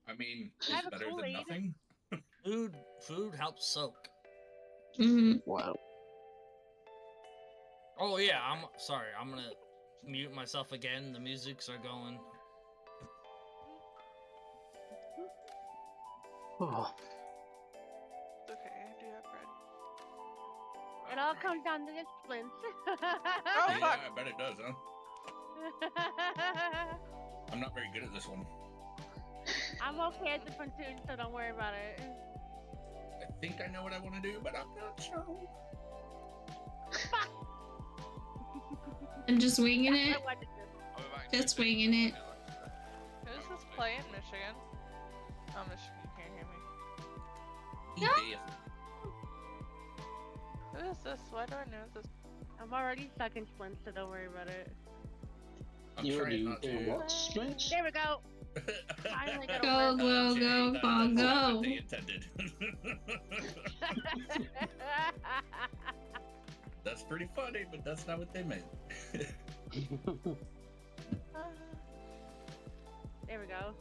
I mean, I have it's a better than Kool-Aid. nothing. Food helps soak. Wow. Oh yeah, I'm sorry. I'm gonna mute myself again. The musics are going. Oh, It's okay, I do have bread. It all comes down to the splints. Oh, Yeah, fuck. I bet it does, huh? I'm not very good at this one. I'm okay at the platoon, so don't worry about it. I think I know what I want to do, but I'm not sure. I'm just winging it. I wanted to. I'll be back Just Tuesday. winging it. Who's this play in Michigan? Oh, Michigan, you can't hear me. Who is this? Why do I know this? I'm already stuck in splints, so don't worry about it. I'm you trying already not doing to. what? Splints? There we go. Finally got Go, over. go, Jay, go, that's Paul, not go. what they intended. That's pretty funny, but that's not what they meant. There we go.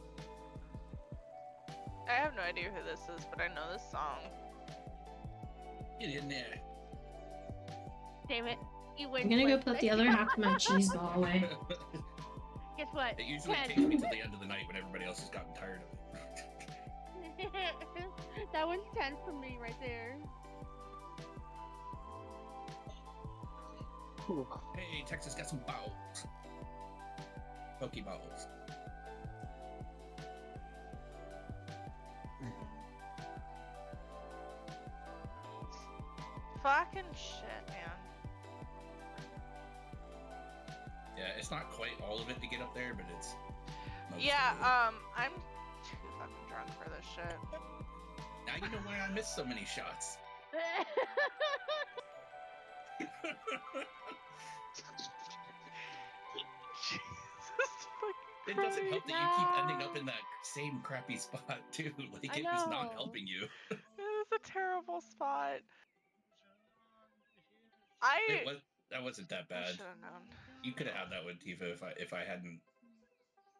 I have no idea who this is, but I know this song. Get in there. Damn it. You win. I'm gonna go splints. put the other half of my cheese ball away. Guess what? It usually 10. takes me till the end of the night when everybody else has gotten tired of it. That one's 10 for me right there. Hey, Texas got some balls. Pokeballs. Fucking shit, man. Yeah, it's not quite all of it to get up there, but it's most Yeah, of it. I'm too fucking drunk for this shit. Now you know why I missed so many shots. Jesus fucking It doesn't help that you keep ending up No. in that same crappy spot too. Like I it was not know. helping you. It was a terrible spot. That wasn't that I bad. should have known. You could have had that one, Tifa, if I hadn't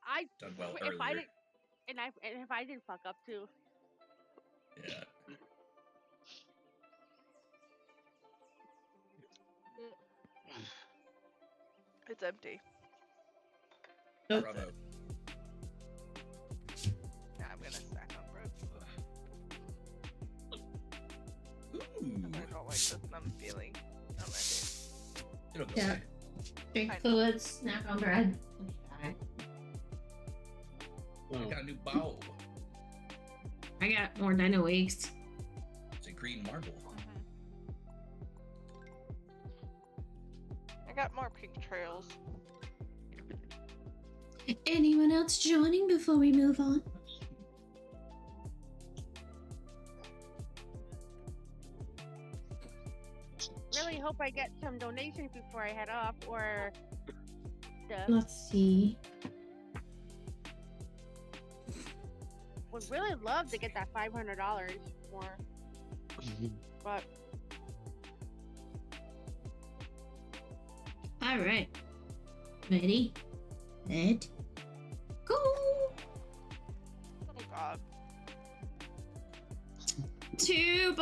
I done well if earlier. I didn't and if I didn't fuck up too. Yeah. It's empty. Nope. Bravo. Now I'm gonna stack on bread. Ooh. I don't like this numb feeling on my face. It'll go Yeah. away. Drink I know. fluids, snack on bread. I got a new bow. I got more dino weeks. It's a green marble. I got more pink trails. Anyone else joining before we move on? Really hope I get some donations before I head off, or the Let's see. would really love to get that $500 more, but All right. Ready? Set. Go. Oh god. Two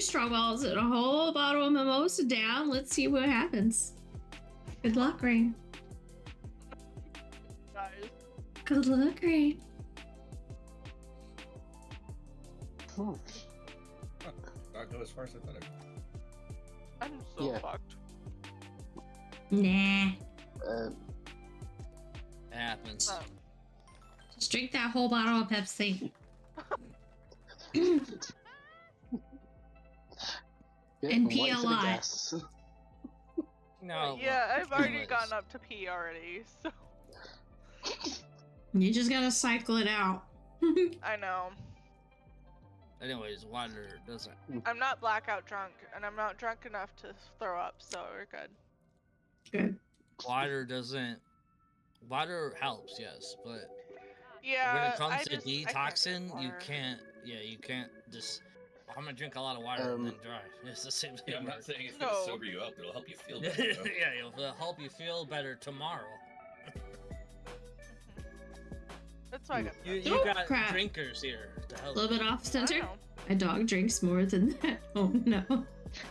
straw balls and a whole bottle of mimosa down. Let's see what happens. Good luck, Rain. Guys. Good luck, Rain. Not go as far as I thought it would. I'm so Yeah. fucked. Nah. Um, It happens. Just drink that whole bottle of Pepsi. yeah, And I'm pee waiting a for the lot. gas. No. Yeah, I've already anyways. gotten up to pee already, so You just gotta cycle it out. I know. Anyways, water doesn't. I'm not blackout drunk, and I'm not drunk enough to throw up, so we're good. Good. Water doesn't. Water helps, yes, but Yeah, when it comes I to just, I can't drink detoxing, you water. can't. Yeah, you can't just I'm gonna drink a lot of water and then drive. It's the same thing. Yeah, I'm not saying it's No. gonna sober you up. It'll help you feel better. though. Yeah, it'll help you feel better tomorrow. That's why I got You Oh, got crap. drinkers here to A help. little bit off I center. know. My dog drinks more than that. Oh no.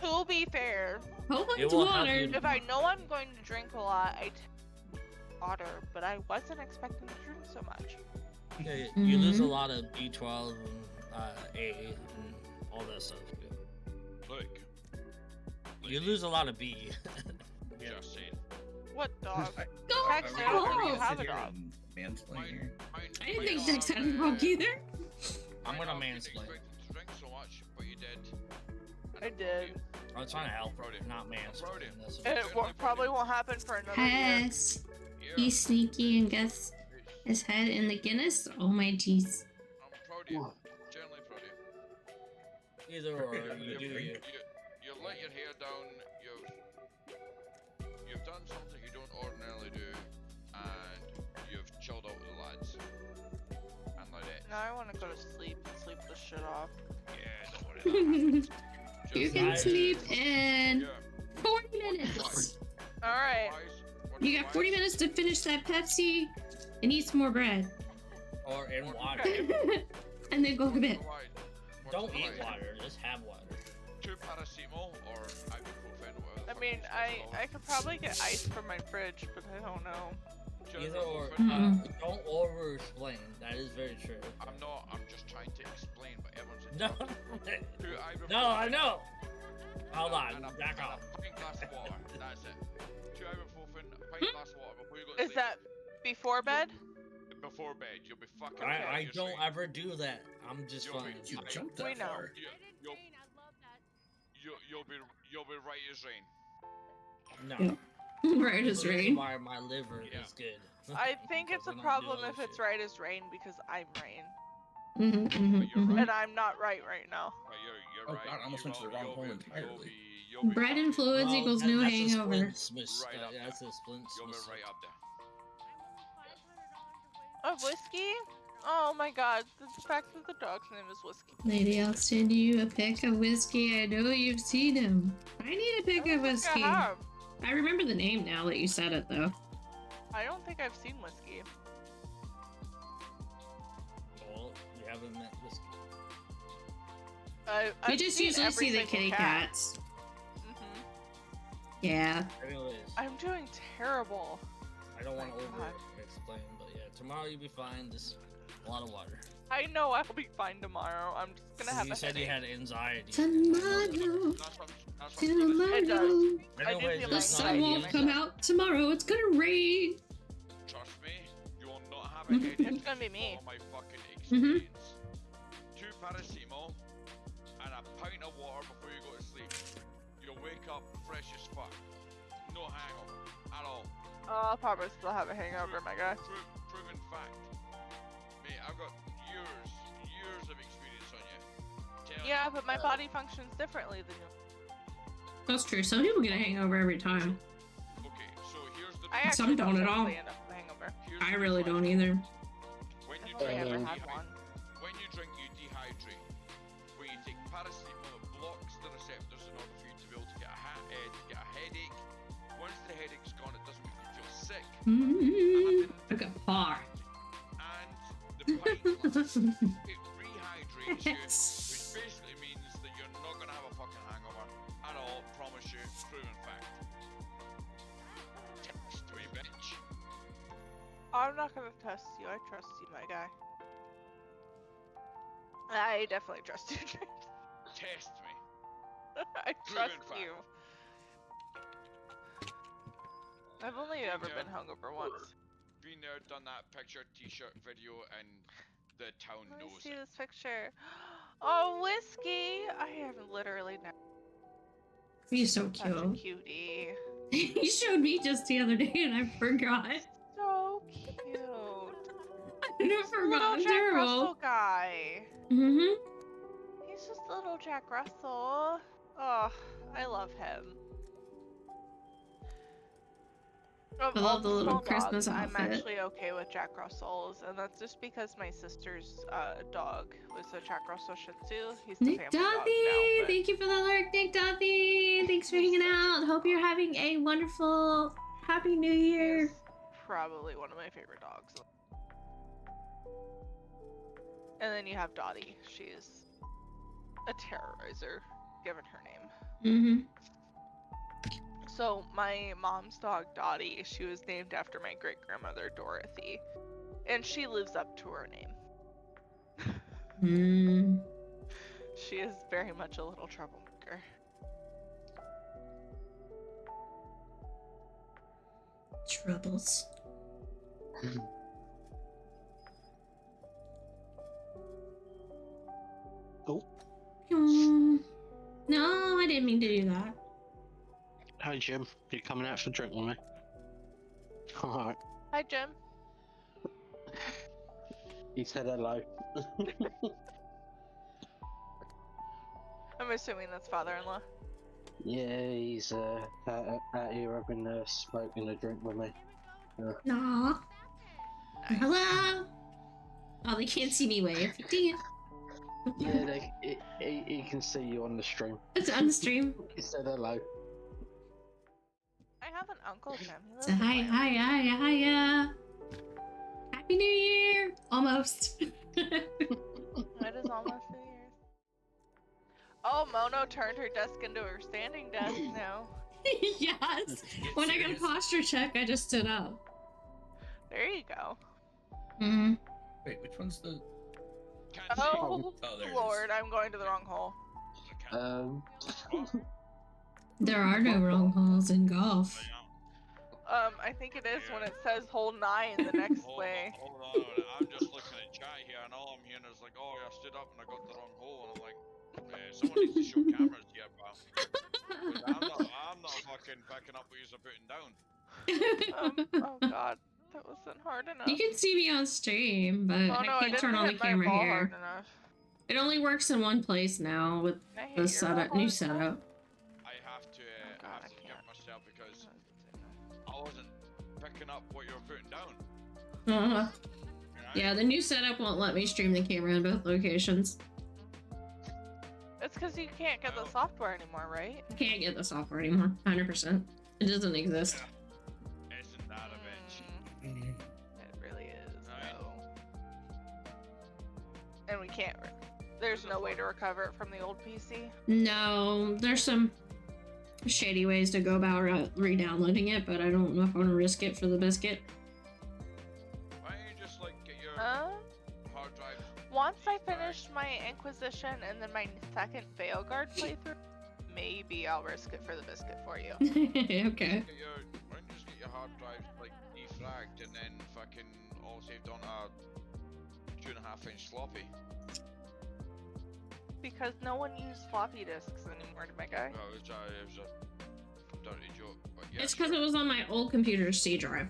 To be fair, Hopefully It it's will help water. you. if I know I'm going to drink a lot, I water, but I wasn't expecting to drink so much. Yeah, you lose a Mhm. lot of B12 and A and all that stuff. Look. You lose a lot of B. Yeah. Just saying. What dog? Go Tex, I don't home. think you Sit have a here dog. and mansplain here. I didn't think Dex had a dog either. I'm gonna Might not have been mansplain. expecting to drink so much, but you did. And I I'm proud of did. you. I was trying to help, Proud of you. not Proud of mansplain. you. That's And it probably won't happen for another year. Hess. Yeah. He's sneaky and gets his head in the Guinness. Oh my jeez. I'm proud of you. What? Generally proud of you. Either or, you do you. You let your hair down. You've done something you don't ordinarily do, and you've chilled out with the lads. And like that. Now I want to go to sleep and sleep this shit off. Yeah, don't worry. That happens. You Just can Nice. sleep in Yeah. 40 minutes. Alright. You got 40 minutes to finish that Pepsi and eat some more bread. Or in water. And then go to bed. Don't eat water, just have water. 2 paracetamol or ibuprofen, whatever. I mean, I could probably get ice from my fridge, but I don't know. Either or. Mm-mm. Don't over explain. That is very true. I'm not. I'm just trying to explain, but everyone's No. interrupting. 2 ibuprofen. No, I know. Hold And on, a back off. pint glass of water. That's it. 2 ibuprofen, a pint glass of water before you go to Is sleep. that before bed? Before bed? You'll be fucking. I you're don't straight. ever do that. I'm just You'll fine. be- You jumped We that know. far. You'll be right as rain. No. Right This as is rain. why my liver Yeah. is good. I think it's Because a I don't do problem other if it's shit. right as rain because I'm rain. Mhm, you're right. And I'm not right now. But you're Oh right. God, I almost You went to the will- wrong you'll hole be- entirely. You'll be Bread and fucking- fluids equals new that's a hangover. splints mis- Right up that's there. a splints You'll be mistake. right up there. Of whiskey? Oh my god, the fact that the dog's name is Whiskey. Lady, I'll send you a pic of whiskey. I know you've seen him. I need a pic I of don't think whiskey. I have. I remember the name now that you said it, though. I don't think I've seen Whiskey. Well, you haven't met whiskey. I've We just seen usually every see the single kitty cat. cats. Mhm. Yeah. Anyways, I'm doing terrible. I don't want to my over God. explain, but yeah, tomorrow you'll be fine. Just a lot of water. I know I'll be fine tomorrow. I'm just gonna have You a said headache. you had anxiety. Tomorrow. That's what I'm Tomorrow. It does. I do Anyways, feel The it's sun not anxiety won't in come myself. out tomorrow. It's gonna rain. Trust me, you will not have a headache. It's gonna be me. From my fucking Mhm. experience. 2 paracetamol and a pint of water before you go to sleep. You'll wake up fresh as fuck. No hangover at all. Oh, I'll probably still have a hangover, my guy. Proven fact. Mate, I've got years of experience on you. Tell Yeah, you. but my body functions differently than you. That's true. Some people get a hangover every time. Okay, so here's the I Some actually don't at all. typically end up with a hangover. here's I the really fact. don't either. When you I've only drink, ever you had dehy- one. When you drink, you dehydrate. When you take paracetamol, it blocks the receptors in order for you to be able to get a headache. Once the headache's gone, it doesn't make you feel sick. Like a bar. And the pint glass, it rehydrates you, Yes. which basically means that you're not gonna have a fucking hangover at all. Promise you, proven fact. Text me, bitch. I'm not gonna test you. I trust you, my guy. I definitely trust you, James. Test me. I trust Proven fact. you. I've only ever Yeah. been hungover once. Been there, done that picture, t-shirt, video, and the town Let me knows see it. this picture. Oh, Whiskey! I have literally never He's so such a cute. cutie. He showed me just the other day and I forgot. So cute. I Little forgot. I'm Jack terrible. Russell guy. Mm-hmm. He's just little Jack Russell. Oh, I love him. Of I all love the little small Christmas dogs, I'm outfit. actually okay with Jack Russells, and that's just because my sister's dog was a Jack Russell Shih Tzu. He's the Nick family dog Dothy, now, but thank you for the alert, Nick Dothy. Thanks for hanging out. Hope you're having a wonderful Happy New Year. he's probably one of my favorite dogs. And then you have Dottie. She's a terrorizer, given her name. So my mom's dog Dottie, she was named after my great grandmother Dorothy, and she lives up to her name. She is very much a little troublemaker. Troubles. Oh. No, I didn't mean to do that. Hi, Jim. You coming out for a drink with me? Alright. Hi, Jim. He said hello. I'm assuming that's father-in-law. Yeah, he's out here having a smoke and a drink with me. Aw. Hello. Oh, they can't see me wave. Damn. Yeah, he can see you on the stream. It's on the stream. He said hello. I have an uncle, Jim. So hi. Happy New Year. Almost. It is almost New Year's. Oh, Mono turned her desk into her standing desk now. Yes. When I got a posture check, I just stood up. There you go. Wait, which one's the... Oh, there it Lord, I'm going to the wrong hole. There are no wrong holes in golf. I think it is when it says hole 9 the next way. Hold on, I'm just looking at chat here, and all I'm hearing is like, oh, I stood up and I got the wrong hole, and I'm like, someone needs to show cameras here, pal. I'm not fucking picking up what you're putting down. Oh god, that wasn't hard enough. You can see me on stream, but I can't turn on the camera here. It only works in one place now with the setup, new setup. I have to get myself because I wasn't picking up what you were putting down. Yeah, the new setup won't let me stream the camera in both locations. It's because you can't get the software anymore, right? I can't get the software anymore, 100%. It doesn't exist. Isn't that a bitch? It really is, though. And we can't. There's no way to recover it from the old PC? No, there's some shady ways to go about re-downloading it, but I don't know if I want to risk it for the biscuit. Why don't you just like get your hard drive? Once I finish my Inquisition and then my second Veilguard playthrough, maybe I'll risk it for the biscuit for you. Okay. Why don't you just get your hard drive like defragged and then fucking all saved on a 2.5-inch floppy? Because no one used floppy disks anymore, my guy. Well, it was a dirty joke, but yeah. It's because it was on my old computer's C drive.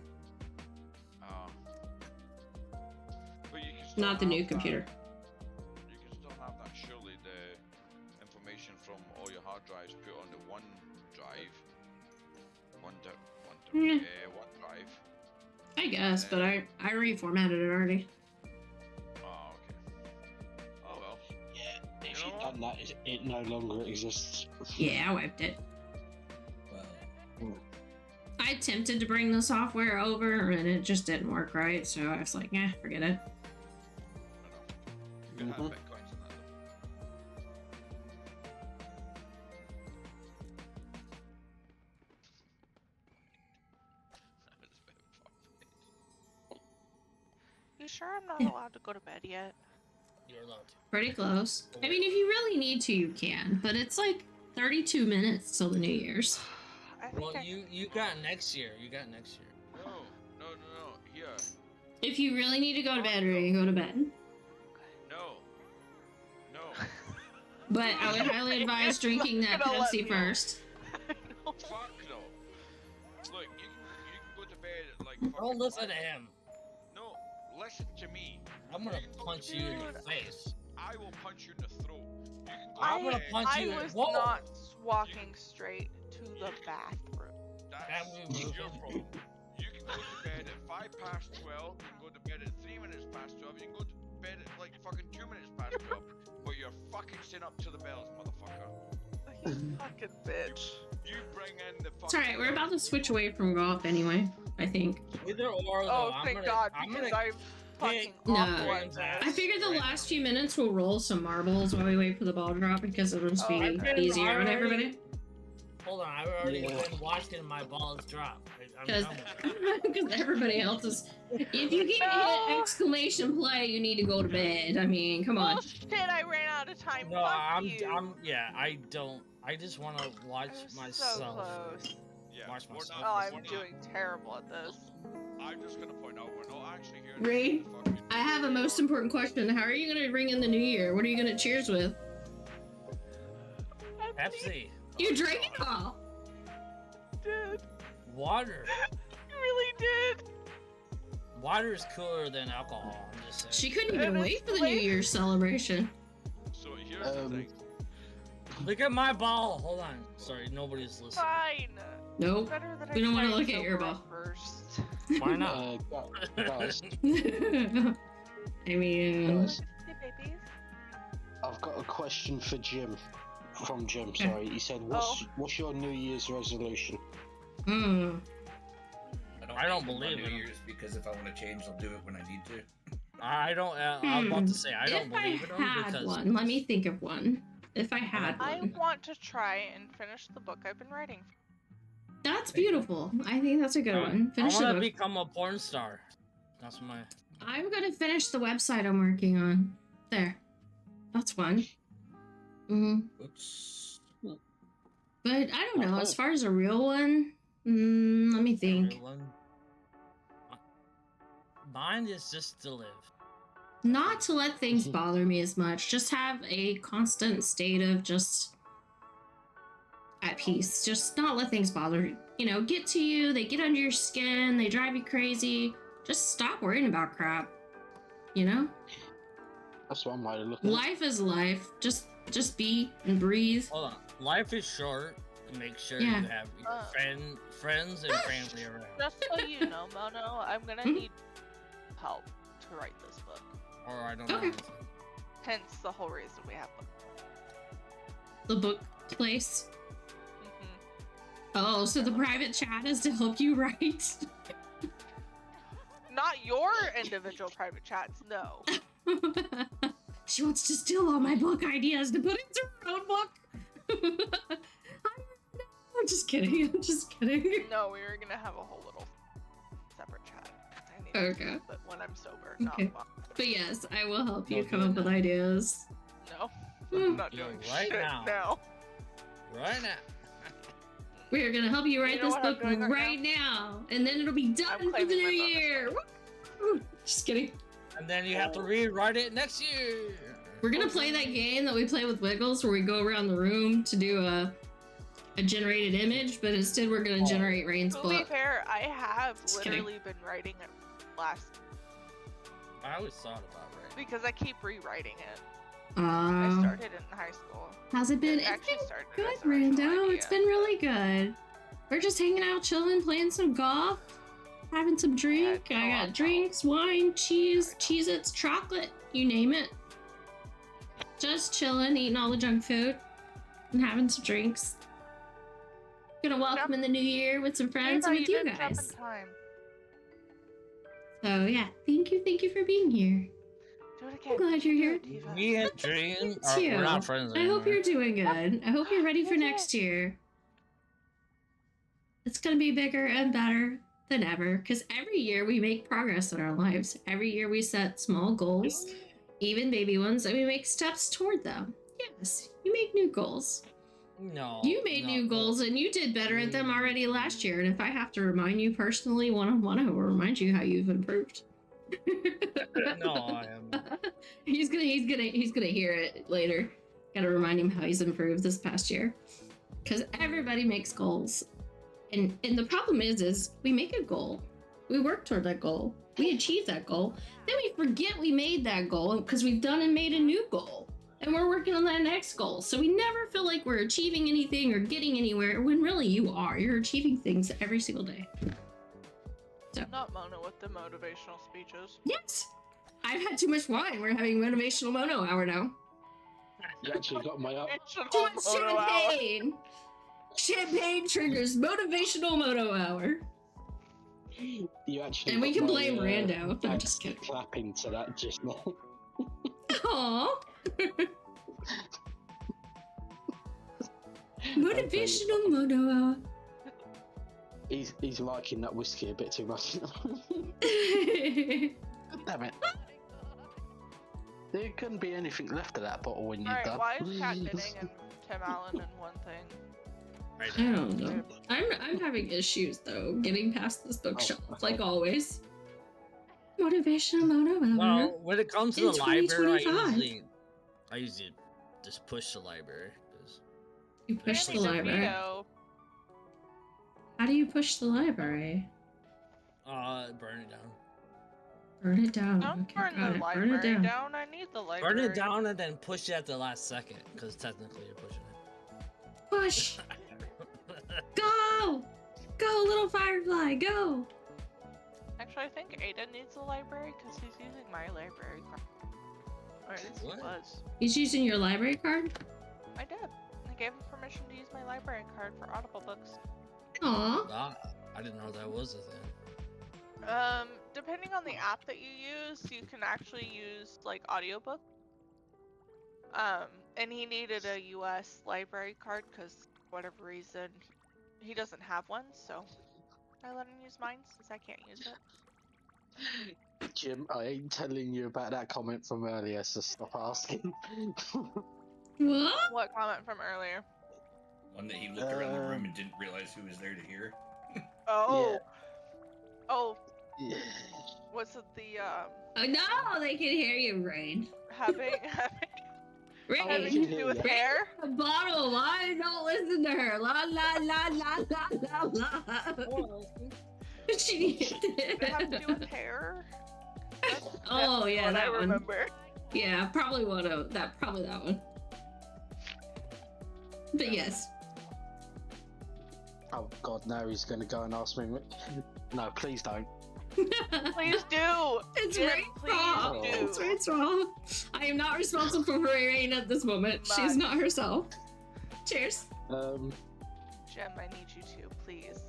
But you can still Not the new have computer. You can still have that, surely, the information from all your hard drives put onto one drive. One drive. I guess, but I reformatted it already. Oh, okay. Oh well. Yeah, if you've done that, it no longer exists. Yeah, I wiped it. I attempted to bring the software over and it just didn't work right, so I was like, forget it. You can have bitcoins in that though. You sure I'm not allowed to go to bed yet? You're allowed to. Pretty close. I mean, if you really need to, you can, but it's like 32 minutes till the New Year's. Well, you got next year. You got next year. No. Here. If you really need to go to bed, you go to bed. No. But I would highly advise drinking that Pepsi first. Fuck no. Look, you can go to bed at like. Don't listen to him. No, listen to me. I'm gonna punch you in the face. I will punch you in the throat. I'm gonna punch you. I was not walking straight to the bathroom. That's your problem. You go to bed at 12, you can go to bed at 3 minutes past 12, you can go to bed at like fucking 2 minutes past 12, but you're fucking staying up to the bells, motherfucker. You fucking bitch. You bring in the fucking... It's alright, we're about to switch away from golf anyway, I think. Either or, though. Oh, thank God, because I'm fucking awful at this. I figured the last few minutes we'll roll some marbles while we wait for the ball drop because it'll just be easier on everybody. Hold on, I've already been watching my balls drop. Because everybody else is... If you get hit exclamation play, you need to go to bed. I mean, come on. Oh shit, I ran out of time. No, Fuck you. I don't. I just want to watch myself. So close. Yeah, watch myself. Oh, I'm doing terrible at this. I'm just gonna point out we're not actually here. Ray, I have a most important question. How are you gonna ring in the new year? What are you gonna cheers with? Pepsi. You drank it all. Did. Water. You really did. Water is cooler than alcohol. I'm just saying. She couldn't even wait for the New Year's celebration. So here's the thing. Look at my ball. Hold on. Sorry, nobody's listening. Fine. Nope. We don't want to look at your ball. First. Why not? Guys, I mean... Hey, babies. I've got a question for Jim. From Jim, sorry. He said, what's your New Year's resolution? I don't believe New in Year's because if I want to change, I'll do it when I need to. I don't. I'm about to say I don't believe in them because. One. Let me think of one. If I had one. I want to try and finish the book I've been writing. That's beautiful. I think that's a good one. Finish I the want book. to become a porn star. That's my. I'm gonna finish the website I'm working on. There. That's one. Oops. But I don't know. As far as a real one, let me think. Mine is just to live. Not to let things bother me as much. Just have a constant state of just at peace. Just not let things bother you. Get to you. They get under your skin. They drive you crazy. Just stop worrying about crap. That's one way to look at it. Life is life. Just be and breathe. Hold on. Life is short. Make sure you have friends and family around. Just so you know, Mono, I'm gonna need help to write this book. Or I don't know. Hence the whole reason we have book. The book place. Oh, so the private chat is to help you write? Not your individual private chats, no. She wants to steal all my book ideas to put into her own book. I'm just kidding. No, we were gonna have a whole little separate chat. Okay. But when I'm sober, okay. But yes, I will help you come up with ideas. No, I'm not doing right shit now. Right now. We are gonna help you write this book right now, and then it'll be done for the new year. Just kidding. And then you have to rewrite it next year. We're gonna play that game that we play with Wiggles, where we go around the room to do a generated image, but instead we're gonna generate Rain's book. To be fair, I have literally been writing it last. I always thought about writing because I keep rewriting it. I started in high school. How's it been? It's been good, Rando. It's been really good. We're just hanging out, chilling, playing some golf, having some drink. I got drinks, wine, cheese, Cheez-Its, chocolate, you name it. Just chilling, eating all the junk food, and having some drinks. Gonna welcome in the new year with some friends and with you guys. So yeah, thank you for being here. Do it again. I'm glad you're here. Me and Dream we're not friends anymore. I hope you're doing good. I hope you're ready for next year. It's gonna be bigger and better than ever, because every year we make progress in our lives. Every year we set small goals, even baby ones, and we make steps toward them. Yes, you make new goals. No. You made new goals and you did better at them already last year. And if I have to remind you personally one-on-one, I will remind you how you've improved. No, I am. He's gonna hear it later. Gotta remind him how he's improved this past year. Because everybody makes goals. And the problem is we make a goal. We work toward that goal. We achieve that goal. Then we forget we made that goal because we've done and made a new goal. And we're working on that next goal. So we never feel like we're achieving anything or getting anywhere when really you are. You're achieving things every single day. So Not Mona with the motivational speeches. yes, I've had too much wine. We're having motivational mono hour now. You actually got my up. Too much champagne. Champagne triggers motivational mono hour. You actually. And we got can my, blame Rando. No, just kidding. Clapping to that just now. Aww. Motivational mono hour. He's liking that whiskey a bit too much. Damn it. There couldn't be anything left of that bottle when you're Alright, done. why is Cat knitting and Tim Allen in one thing? I don't know. I'm having issues though, getting past this bookshelf, like always. Motivational mono hour. Well, when it comes to In the library, 2025. I usually just push the library. 'Cause You push the Here's a library. veto. How do you push the library? burn it down. Burn it down. Don't Okay, burn got the it. library Burn it down. down. I need the library. Burn it down and then push it at the last second, because technically you're pushing Push! it. Go! Go, little firefly, go! Actually, I think Aiden needs the library because he's using my library card. Or at least he What? was. He's using your library card? I did. I gave him permission to use my library card for Audible books. Aw. I didn't know that was a thing. Depending on the app that you use, you can actually use like audiobook. And he needed a US library card because whatever reason he doesn't have one, so I let him use mine since I can't use it. Jim, I ain't telling you about that comment from earlier, so stop asking. What? What comment from earlier? One that he looked around the room and didn't realize who was there to hear. Oh. Yeah. Oh, Yeah. was it the Oh no, they can hear you, Rain. having Rain, having to do with hair? a bottle of wine, don't listen to her. La la la la la la la. She needs It had to do with hair? Oh That's yeah, what that I one. remember. Yeah, probably probably that one. But yes. Oh god, now he's gonna go and ask me. No, please don't. Please do! It's Jim, Rain's please fault. do. It's Rain's fault. I am not responsible for Rain at this moment. She's Bye. not herself. Cheers. Jim, I need you to, please.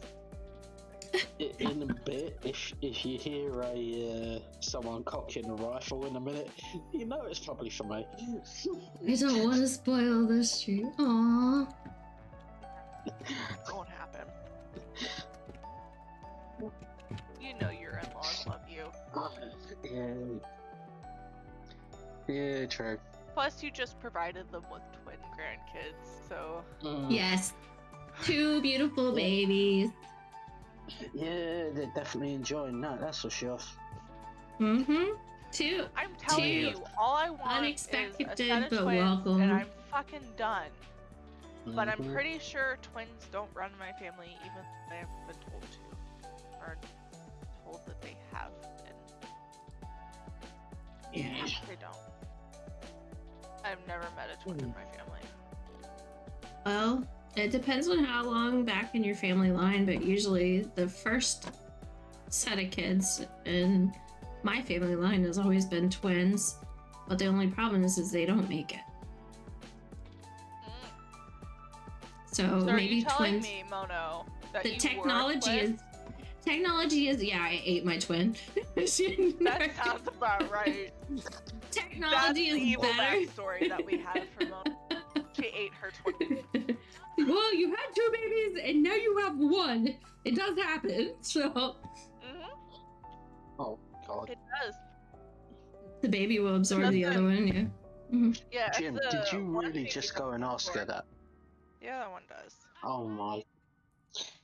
In a bit, if you hear someone cocking a rifle in a minute, you know it's probably for me. I don't want to spoil this stream. Aww. Won't happen. You know your in-laws love you. Yeah, true. Plus, you just provided them with twin grandkids, so... Yes. Two beautiful babies. Yeah, they're definitely enjoying that, that's for sure. Mm-hmm. Two. I'm telling Two you, all I want unexpected, is a set of but twins, welcome. and I'm fucking done. But I'm Mhm. pretty sure twins don't run my family, even though they haven't been told to. Or told that they have been. Yeah. They don't. I've never met a twin in my family. Well, it depends on how long back in your family line, but usually the first set of kids in my family line has always been twins. But the only problem is they don't make it. So, So are maybe you telling twins. me, Mono, that The you technology were is. Technology is. Yeah, I ate my twin. That sounds about right. Technology That's the is evil better. backstory that we have for Mono. She ate her twin. Well, you had two babies and now you have one. It does happen. So Mm-hmm. Oh god. It does. the baby will absorb the other one. Yeah. Mhm. Yeah. Jim, it's, did you one really baby just does go and ask her absorb. that? Yeah, that one does. Oh my.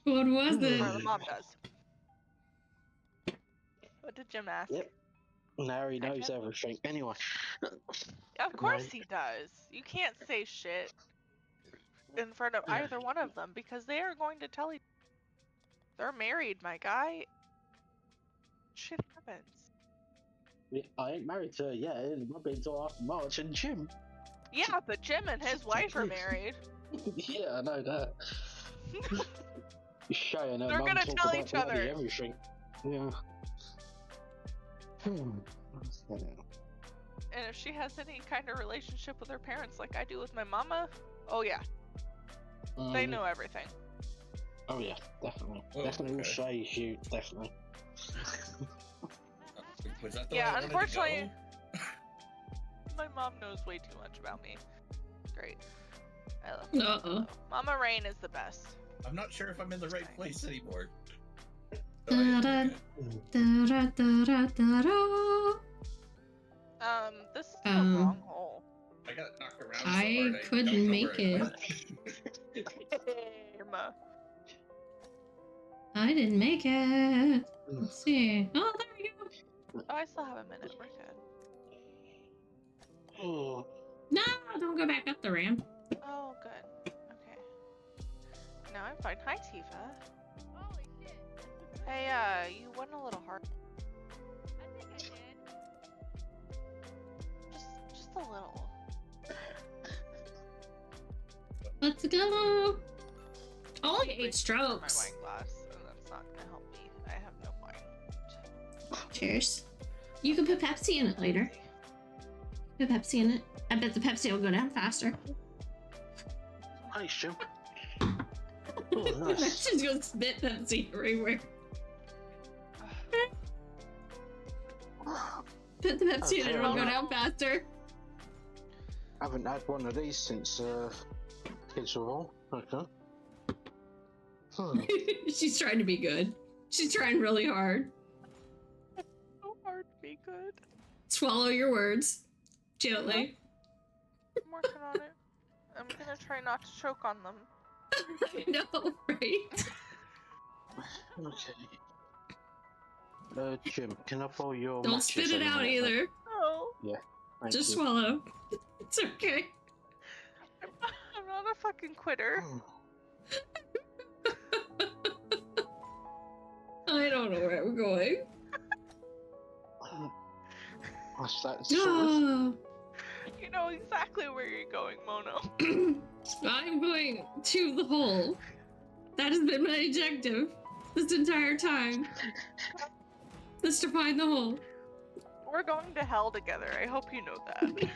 What was it? Or the mom does. What did Jim ask? Yep. Now he Hi, knows Jim. everything. Anyway. Of course Right. he does. You can't say shit in front of either one of them because they are going to tell you. They're married, my guy. Shit happens. I ain't married to her yet. I've been till after March and Jim. Yeah, but Jim and his wife are married. Yeah, I know that. Shay and her They're mum gonna talk tell about each other. bloody everything. Yeah. Yeah. And if she has any kind of relationship with her parents like I do with my mama, oh yeah, they know everything. Oh yeah, definitely. Oh, Definitely will okay. say you, definitely. Was that the Yeah, way I wanted to unfortunately, go? my mom knows way too much about me. Great. I love Uh-oh. Mama Rain is the best. I'm not sure if I'm in the right place anymore. Da-da, da-da, da-da, da-da. This is the wrong hole. I got knocked around so I hard, couldn't don't know make where it. went. I didn't make it. Let's see. Oh, there we go. Oh, I still have a minute. We're good. Oh. No, don't go back up the ramp. Oh, good. Okay. Now I'm fine. Hi, Tifa. Holy shit. Hey, you went a little hard. I think I did. Just a little. Let's go. Only 8 My strokes. wine glass, and that's not gonna help me. I have no wine. Cheers. You can put Pepsi in it later. Put Pepsi in it. I bet the Pepsi will go down faster. Nice, Jim. Oh, nice. She's gonna spit Pepsi everywhere. Put the Pepsi in it, it'll go down faster. I haven't had one of these since kids were all. Okay. She's trying to be good. She's trying really hard. So hard to be good. Swallow your words. Gently. I'm working on it. I'm gonna try not to choke on them. I know, right? Okay. Jim, can I borrow your Don't matches spit it in a out minute, mate? either. No. Yeah. Thank Just you. swallow. It's okay. I'm not a fucking quitter. I don't know where we're going. What's that sort of? Oh, You know exactly where you're going, Mono. I'm going to the hole. That has been my objective this entire time. Is to find the hole. We're going to hell together. I hope you know that.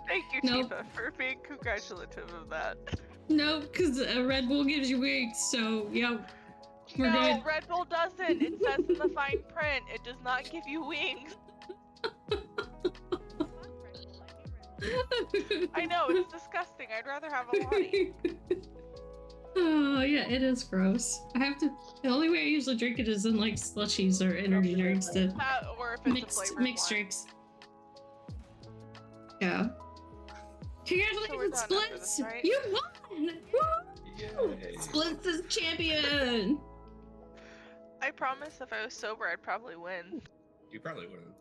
Thank you, Nope. Tifa, for being congratulative of that. Nope, because Red Bull gives you wings, so yep. We're No, good. Red Bull doesn't. It says in the fine print, it does not give you wings. I know, it's disgusting. I'd rather have a Lonnie. Oh yeah, it is gross. I have to. The only way I usually drink it is in like slushies or energy drinks to That, or if it's a flavored mixed one. drinks. Yeah. Congratulations, So we're done after Splits! this, right? You won! Woo! Yay. Splits is champion! I promise if I was sober, I'd probably win. You probably would have.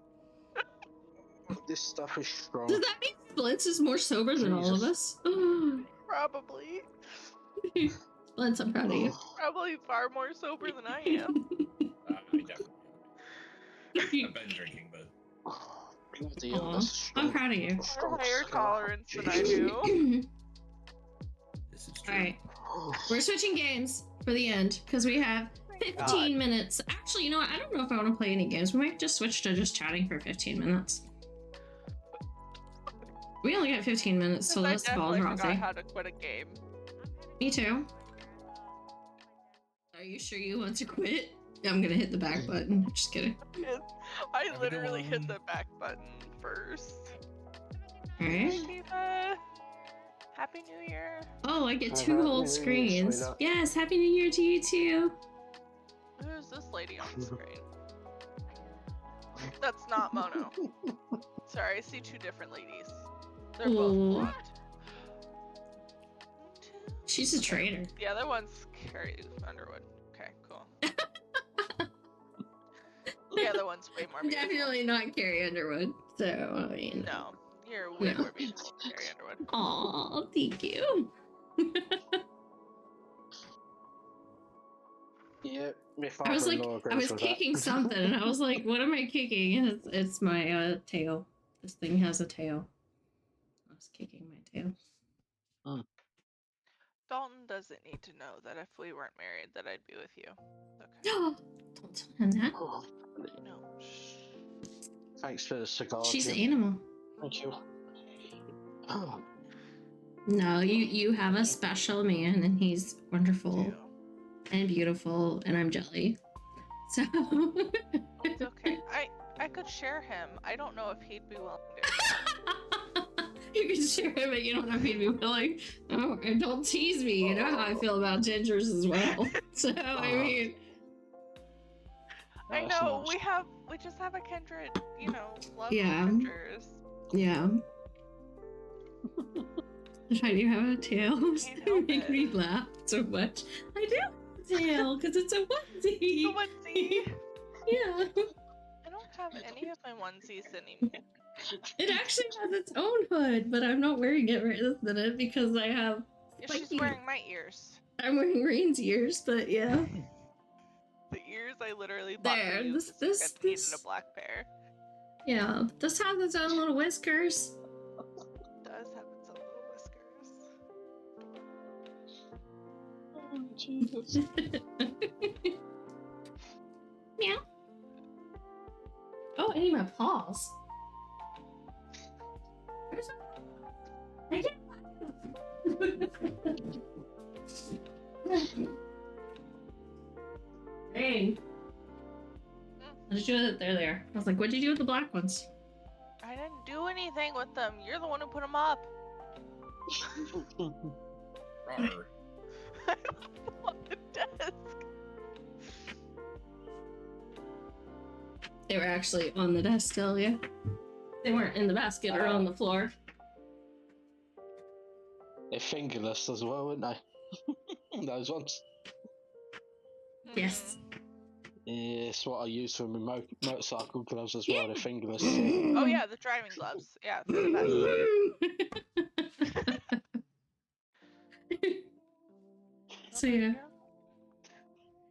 This stuff is strong. Does that mean Splits is more sober than all of us? Probably. Splits, I'm proud of you. Probably far more sober than I am. I definitely I've been drinking, but Bloody hell, Aw, that's strong. I'm proud of you. Strong Higher stuff. tolerance than I do. this is true. Alright, we're switching games for the end because we have 15 minutes. Actually, you know what? I don't know if I want to play any games. We might just switch to just chatting for 15 minutes. We only got 15 minutes, so I let's ball definitely drop forgot thing. how to quit a game. Me too. Are you sure you want to quit? I'm gonna hit the back button. Just kidding. I a good literally hit one. the back button first. Alright. Tifa, Happy New Year. Oh, I get Happy 2 New whole Year, screens. sweetheart. Yes, Happy New Year to you too. Who's this lady on the screen? That's not Mono. Sorry, I see 2 different ladies. They're both Ooh. blonde. She's a traitor. The other one's Carrie Underwood. Okay, cool. The other one's way more beautiful. Definitely not Carrie Underwood. So, I mean. No, you're way No. more beautiful than Carrie Underwood. Aw, thank you. Yeah, my I was like, father-in-law I agrees was with that. kicking something, and I was like, what am I kicking? And it's my tail. This thing has a tail. I was kicking my tail. Dalton doesn't need to know that if we weren't married, that I'd be with you. Okay. No, don't tell him that. Oh, No. Shh. thanks for the cigar. She's an Jim. animal. Thank you. Oh, No, you have a special man, and he's wonderful Do. and beautiful, and I'm jelly. So It's okay. I could share him. I don't know if he'd be willing to. you can share him, but you don't know if he'd be willing. Oh, and don't tease me. You know how I feel about gingers as well. So I mean, I that's know nice. we just have a kindred, love Yeah. for gingers. yeah. I do have a tail. Can't You help make it. me laugh so much. I do have a tail because it's a onesie. The onesie. Yeah. I don't have any of my onesies anymore. It actually has its own hood, but I'm not wearing it right this minute because I have. Yeah, she's spiky- wearing my ears. I'm wearing Rain's ears, but yeah. The ears I literally bought There, for you. this- 'cause I this- needed this- a black pair. Yeah, this has its own little whiskers. It does have its own little whiskers. Meow. Oh, I need my paws. Where's my... Rain. What did you do with it? They're there. I was like, what did you do with the black ones? I didn't do anything with them. You're the one who put them up. Rawr. I left them on the desk. They were actually on the desk still, yeah. They weren't in the basket or on the floor. They're fingerless as well, aren't they? Those ones. Yes. Yeah, it's what I use for my motorcycle gloves as well. They're fingerless. Oh yeah, the driving gloves. Yeah, they're the best. So yeah.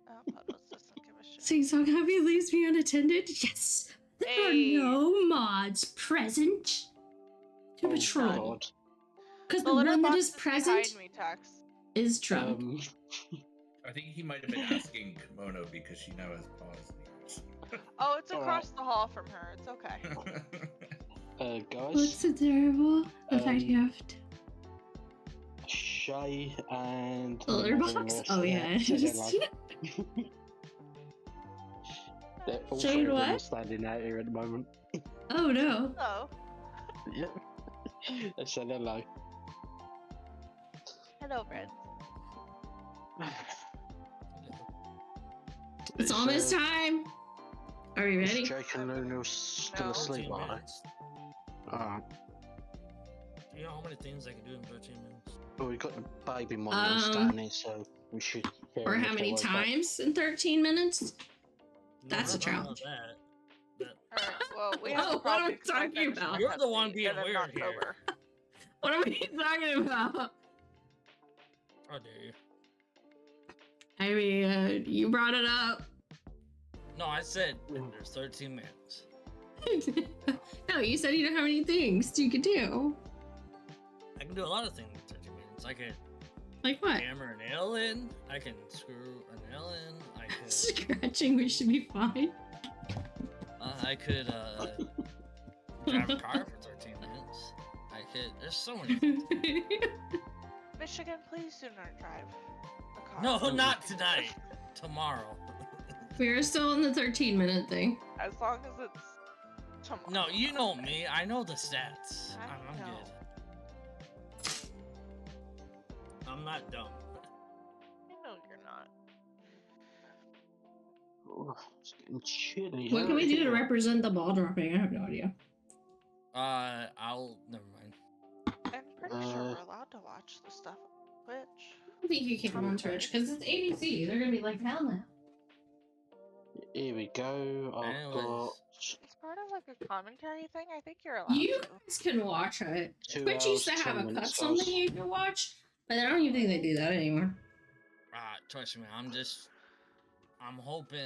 Oh, Puddles doesn't give a shit. Sing song happy leaves me unattended. Yes. There Hey. are no mods present to Oh, patrol. God. Because The the litter one that box is is present behind me, Tex. is drunk. I think he might have been asking Kimono because she now has paws and Oh, it's across the hall from her. It's okay. ears. Guys, What's adorable? The fact you have to. Shay and The litter box? Oh yeah. They're all Shay three of them what? are standing out here at the moment. Oh no. Hello. Yeah. They said hello. Hello, friends. It's almost time. Are we ready? Is Jake and Luna still No. asleep, 13 are minutes. they? Alright. You know how many things I can do in 13 minutes? Well, we've got the baby monitor standing, so we should. hear Or them how if they many wake up. times in 13 minutes? That's a I'm talking about challenge. That. Alright, well, we Oh, have a what are problem we because I talking finished about? my You're the one Pepsi being and I'm weird not here. sober. What are we talking about? How dare you? I mean, you brought it up. No, I said there's 13 minutes. No, you said you don't have any things you could do. I can do a lot of things in 13 minutes. I could Like what? hammer a nail in. I can screw a nail in. I could. Scratching, we should be fine. I could drive a car for 13 minutes. I could. There's so many things. Michigan, please do not drive a car. No, not tonight. Tomorrow. We are still in the 13-minute thing. As long as it's tomorrow. No, you know me. I know the stats. I'm know. good. I'm not dumb. I know you're not. Oh, it's getting chilly. What can we do to here. represent the ball dropping? I have no idea. I'll. Never mind. I'm pretty sure we're allowed to watch the stuff on Twitch. I don't think you can on Twitch because it's ABC. They're gonna be like, hell no. Here we go. I've Anyways. got It's part of like a commentary thing. I think you're allowed You to. guys can watch it. 2 Twitch used to hours, have 10 a minutes, custom guys. thing you can watch, but I don't even think they do that anymore. Trust me. I'm hoping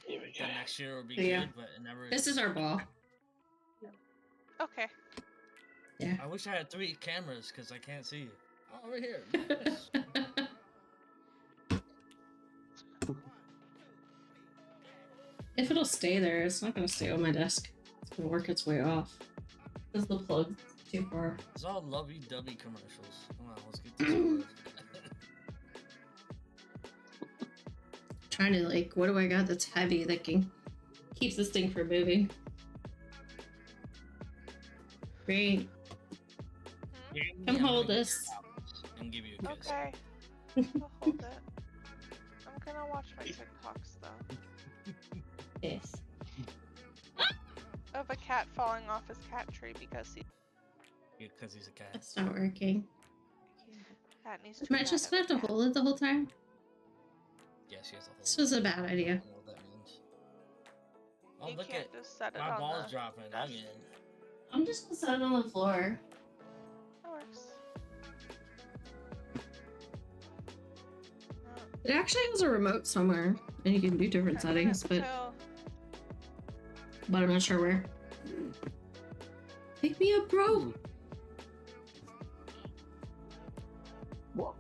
Here we go. that next year will be Yeah. good, but it never. This is our ball. Okay. I wish I had 3 cameras because I can't see you. Oh, over here. Yes. If it'll stay there, it's not gonna stay on my desk. It's gonna work its way off. Because the plug's too far. It's all lovey-dovey commercials. Come on, let's get this over. Trying to like, what do I got that's heavy that can keeps this thing from moving? Great. Come hold this. And give you a kiss. Okay. I'll hold it. I'm gonna watch my TikToks though. Yes. Of a cat falling off his cat tree because he's a cat. That's not working. cat needs to. Am I just gonna have to hold it the whole time? Yes, he has to hold This was a bad idea. I don't know what that means. Oh, You look can't at just set it my on ball's the dropping desk. again. I'm just gonna set it on the floor. That works. It actually has a remote somewhere, and you can do different settings, but I'm not sure where. Pick me up, bro. What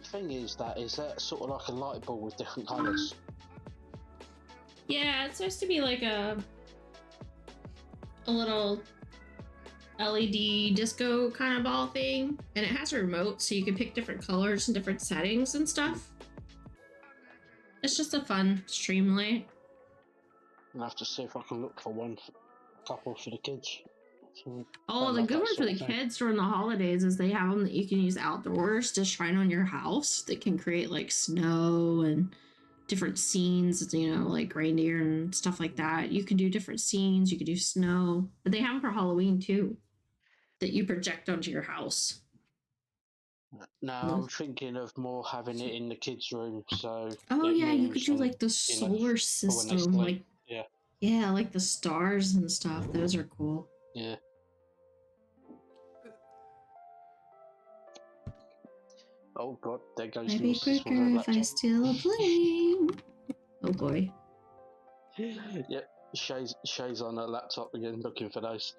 thing is that? Is that sort of like a light bulb with different colours? Yeah, it's supposed to be like a little LED disco kind of ball thing, and it has a remote, so you can pick different colors and different settings and stuff. It's just a fun stream light. I'll have to see if I can look for couple for the kids. So, Oh, the good one for the kids during the holidays is they have them that you can use outdoors to shine on your house. That can create like snow and different scenes, you know, like reindeer and stuff like that. You can do different scenes. You can do snow, but they have them for Halloween too, that you project onto your house. No, I'm thinking of more having it in the kids' room. So. Oh it yeah, you could moves do and, like the you know, solar for when they system, sleep. like Yeah. yeah, like the stars and stuff. Those are cool. Yeah. Oh god, there goes I'd be Mrs. with her quicker if I laptop. steal a plane. Oh boy. Yep, Shay's on her laptop again looking for those.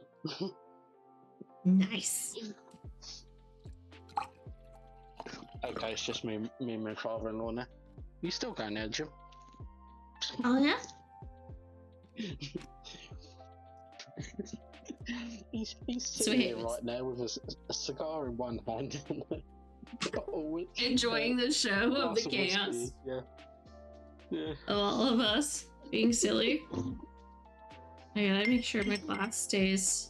Nice. Okay, it's just me and my father-in-law now. You still going there, Jim? Oh yeah? he's sitting Sweet. here right now with a cigar in one hand and a bottle with Enjoying the show of glass the whiskey. chaos. Yeah. Of all of us being silly. I gotta make sure my glass stays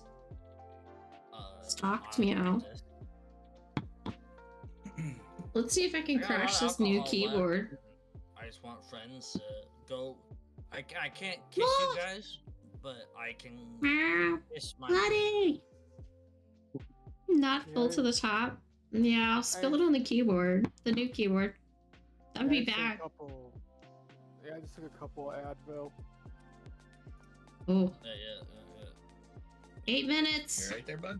stocked me out. Let's see if I can crash this new keyboard. I just want friends to go. I can't kiss you guys, but I can kiss my Bloody! Not full to the top. Yeah, I'll spill it on the keyboard. The new keyboard. That'd be back. I just took a couple Advil. Oh. Yeah. 8 minutes. You're right there, bud.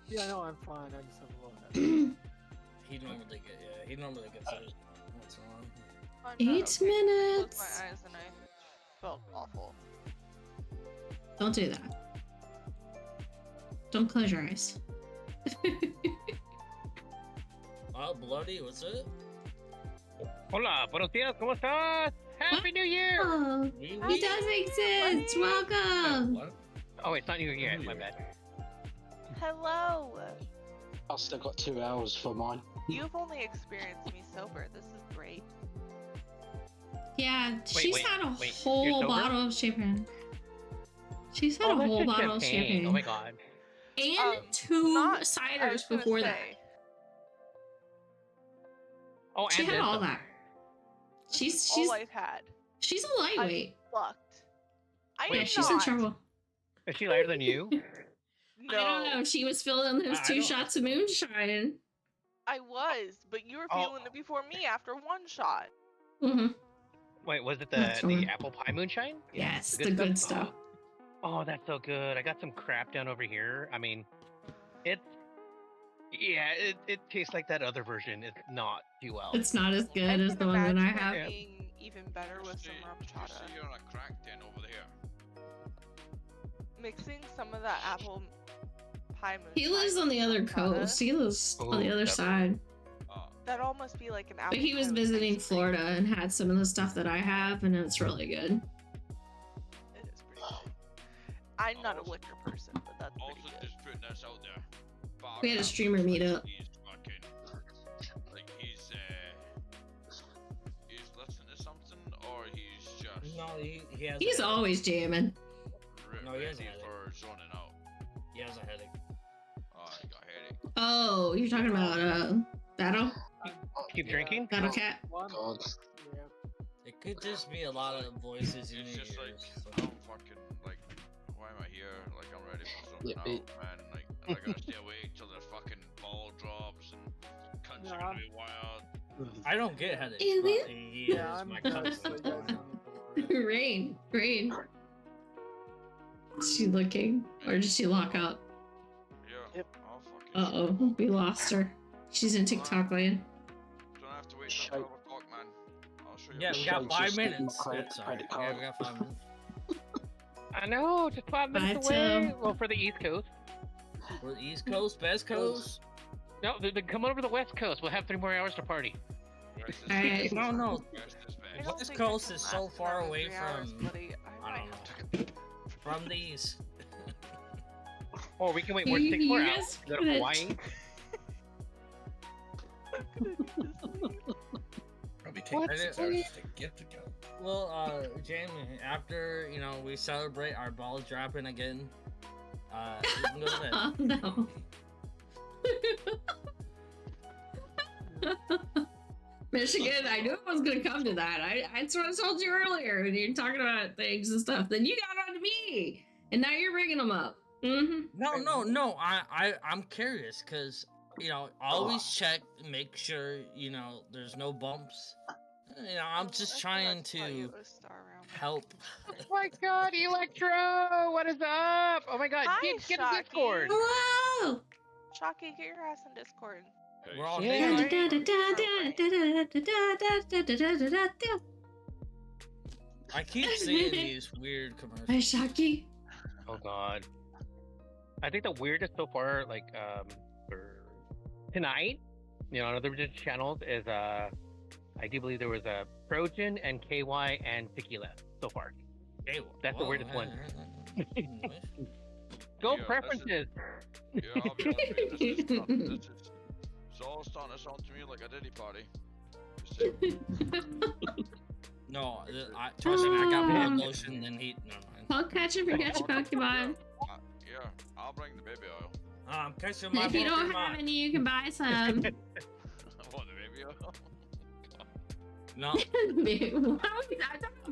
Yeah, no, I'm fine. I just have a little headache. He normally gets it. What's on? I'm 8 not okay. minutes. I closed my eyes and I felt awful. Don't do that. Don't close your eyes. Oh, bloody, what's it? Hola, buenos dias, ¿cómo estás? Happy New Year! Oh, he does exist. Welcome. Oh, it's not New Year yet, my bad. Hello. I've still got 2 hours for mine. You've only experienced me sober. This is great. Yeah, Wait, she's wait, had a wait, whole you're sober? bottle of champagne. She's had a that's whole just bottle of champagne. Oh my god. And 2 I was ciders gonna before that. say, Oh, She and had this all stuff. that. She's all I've had. she's a lightweight. Fucked. I Yeah, am she's not. in trouble. Is she lighter than you? No, I don't know. She was filling those I 2 don't- shots of moonshine. I was, but you were Oh. feeling it before me after 1 shot. Mm-hmm. Wait, was it That's the one. apple pie moonshine? Yes, The the good good stuff? stuff. Oh, that's so good. I got some crap down over here. I mean, it tastes like that other version. It's not too well. It's not as good I as can the one that I imagine have. it being even better with some Did you rum say chata. you're on a crack den over there? Mixing some of that apple pie moonshine. He lives on the other with rum chata. coast. He lives on the Oh, other that- side. That all must be like an But he was appetizer, visiting basically. Florida and had some of the stuff that I have, and it's really good. It is pretty good. I'm not a liquor person, but that's Also, pretty good. just putting this out there. We had a Barcap streamer looks like meetup. He's fucking like he's listening to something, or he's just No, he has. He's always jamming. No, he has a ready headache. for zoning out. He has a headache. Oh, he got a headache. Oh, you're talking about Battle? Keep drinking? BattleCat? One. God. Yeah. It could just be a lot of voices in It's your just like ears. I'm fucking like, why am I here? Like I'm ready for something Yeah, out, man. Like and I gotta stay awake till the fucking ball drops and cunts are gonna be wild. I don't get headaches. Is But it? he Yeah, is I'm my good. cousin. So you guys don't need to worry. Rain. Is she looking? Or did she lock up? Yeah. Yep. I'll fucking. Uh-oh, we lost her. She's in TikTok land. Don't have to wait Show- till 12 o'clock, man. I'll show you. Yeah, we Show got just 5 give me minutes. my That's all right. credit Yeah, card. we got 5 minutes. I know, just 5 minutes Bye, away. Tim. Well, for the East Coast. We're the East Coast, West Coast. No, they're coming over to the West Coast. We'll have 3 more hours to party. Rest is Alright. No, no. Rest is I best. don't West think Coast I is can so last far another away 3 hours, from- buddy. I might don't have to From the East. Or we can wait more than 6 more hours. Go to Hawaii. Probably take What? 6 hours just to get to go. Well, Jamie, after, we celebrate our balls dropping again, we can go to bed. Oh, no. Michigan, I knew it was going to come to that. That's what I told you earlier. When you're talking about things and stuff, then you got on to me. And now you're bringing them up. Mm-hmm. No. I'm curious because, always check, make sure, there's no bumps. I'm just trying to help. Oh my god, Electro! What is up? Oh my god, Hi, get in Shocky. Discord! Hello! Shocky, get your ass in Discord. We're all Yeah. I keep seeing these weird commercials. Hi, Shocky. Oh god. I think the weirdest so far, like, for tonight, on other channels is, I do believe there was a Trojan and KY and Tequila so far. Hey, That's the whoa, weirdest one. Yeah, Go that's preferences! Yeah, I'll be honest with you, it's all starting to sound to me like a Diddy party. Just saying. No, trust me, I got more lotion than heat. No, mind. I'll catch and forget your Pokemon. Yeah, I'll bring the baby oil. I'm catching my If you don't Pokemon. have any, you can buy some. I want the baby oil. No, I'm talking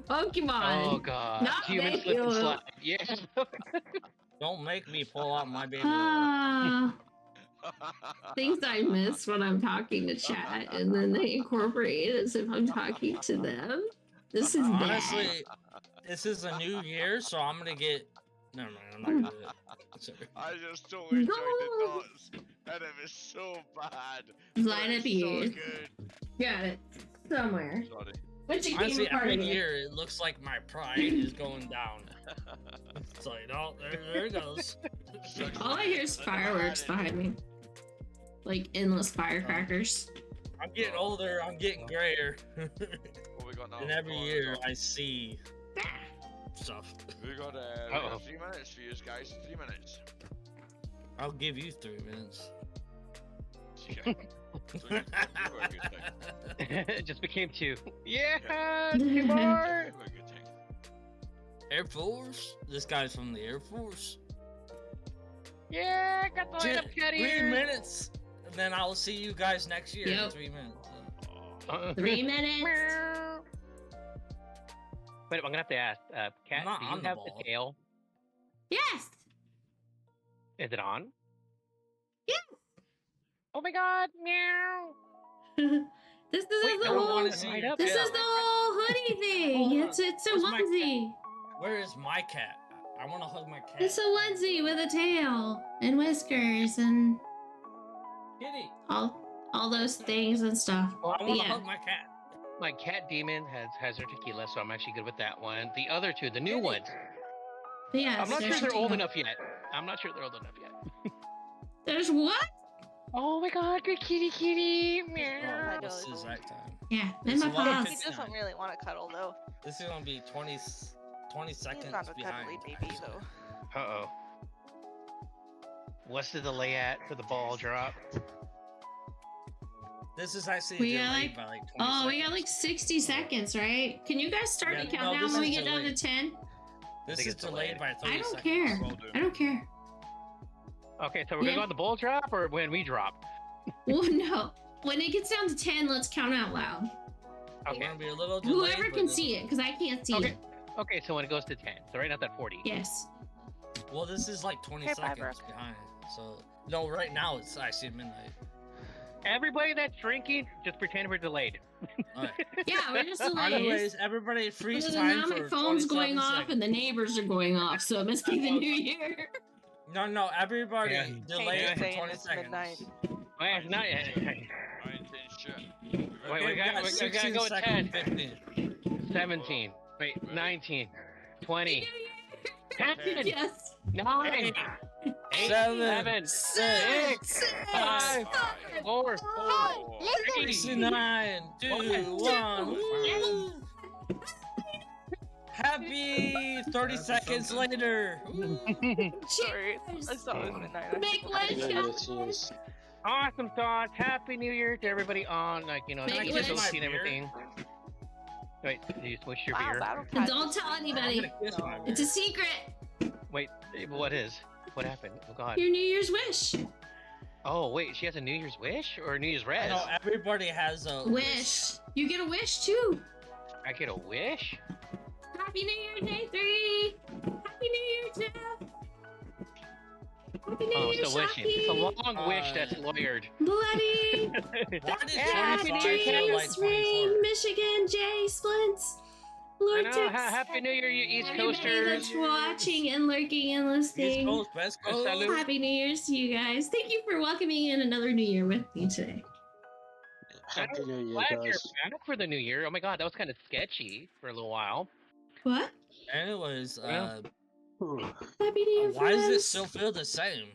Pokemon. Oh god. Not Human slip and Daniel. slide. Yeah. don't make me pull out my baby. Ah, things I miss when I'm talking to chat, and then they incorporate it as if I'm talking to them. This is bad. Honestly, this is a new year, so I'm gonna get. Never mind, I'm not gonna do it. Sorry. I just so enjoyed the dots, and it was so bad. but Line up it's so ears. good. Got it somewhere. Sorry. What's your Honestly, game part every of it? year it looks like my pride is going down. It's like, oh, there it goes. All I hear is fireworks behind me, like endless firecrackers. I'm getting older. I'm getting grayer. What we got now? And every Come on, year let's go. I see stuff. We got Uh-oh. 3 minutes for you guys. 3 minutes. I'll give you 3 minutes. Yeah. So you do a good thing. It just became 2. Yeah! Yeah. 2 more! You do a good thing. Air Force? This guy's from the Air Force. Yeah! Got the light up cat 3 ears! minutes, and then I'll see you guys next year in Yep. 3 minutes. Oh. 3 minutes. Wait, I'm gonna have to ask, Kat, I'm not do you on the have ball. the tail? Yes. Is it on? Yes. Oh my god! Meow! This is Wait, the I don't whole. want to see Light your up. This tail. is the whole hoodie thing. Hold on. It's a Where's my onesie. Where is my cat? I want to hug my cat. It's a onesie with a tail and whiskers and Kitty. all those things and stuff. I want to Yeah. hug my cat. My cat demon has her tequila, so I'm actually good with that one. The other 2, the new ones, But yeah, I'm not sure there's- they're old enough yet. I'm not sure they're old enough yet. There's what? Oh my god, good kitty kitty! Meow. What's the exact time? Yeah, in It's my 11:59. paws. He doesn't really want to cuddle though. This is gonna be 20 He's seconds not a behind. cuddly baby though. Uh-oh. What's the delay at for the ball drop? This is actually We got delayed like, by like 20 oh, seconds. we got like 60 seconds, right? Can you guys start Yeah, the no, countdown this when we is get down to delayed. 10? This think is it's delayed delayed. by 30 I don't seconds. care. Will do. I don't care. Okay, so we're gonna Yeah. go on the ball drop or when we drop? Well, no. When it gets down to 10, let's count out loud. We're Okay. gonna be a little delayed. Whoever but can this- see it, because I can't see Okay. it. Okay, so when it goes to 10. So right now it's at 40. Yes. Well, this is like 20 Okay, bye, seconds Brooke. behind. So no, right now it's actually midnight. Everybody that's drinking, just pretend we're delayed. All right. Yeah, we're just delayed. Anyways, everybody freeze Other time than that, for my phone's 27 going off seconds. and the neighbors are going off, so it must be the new year. No, everybody Yeah. delay Kane's it for saying 20 it's seconds. midnight. Oh, yeah, it's not yet. I ain't saying shit. Wait, we gotta go 16 with seconds, 10. 15. 17. Wait, 19. 20. Yes. 9. 8. 7, 6, 5. 4. Oh, 3. 69, 2, 1. Happy 30 seconds later. Sorry, I thought it was midnight. Make wish, Yeah, guys. cheers. Awesome thoughts. Happy New Year to everybody on, like, you know, Make the wish. facility and everything. Wait, did you switch your Wow, beer? Battle And Cat don't just- tell anybody. Kiss my It's a secret. Wait, what is? What happened? Oh, God. Your New Year's wish. Oh, wait, she has a New Year's wish or a New Year's res? No, everybody has a Wish. You get a wish too. I get a wish? Happy New Year, Day 3. Happy New Year, Jeff. Happy New Oh, Year, still wishing. It's a Shocky. long wish that's lawyered. Bloody. Why did Happy 25 feel like Dreams, 24? Rain, Michigan, Jay, Splints. I Lord know. Tex. Happy New Year, you East Everybody Coasters. that's watching and lurking and East listening. Coast, West Coast. Salute. Happy New Year's to you guys. Thank you for welcoming in another New Year with me today. Happy New Year, Glad you're guys. back for the New Year. Oh my God, that was kind of sketchy for a little while. What? Anyways, Yeah. Happy New Year, why does it friends. still feel the same?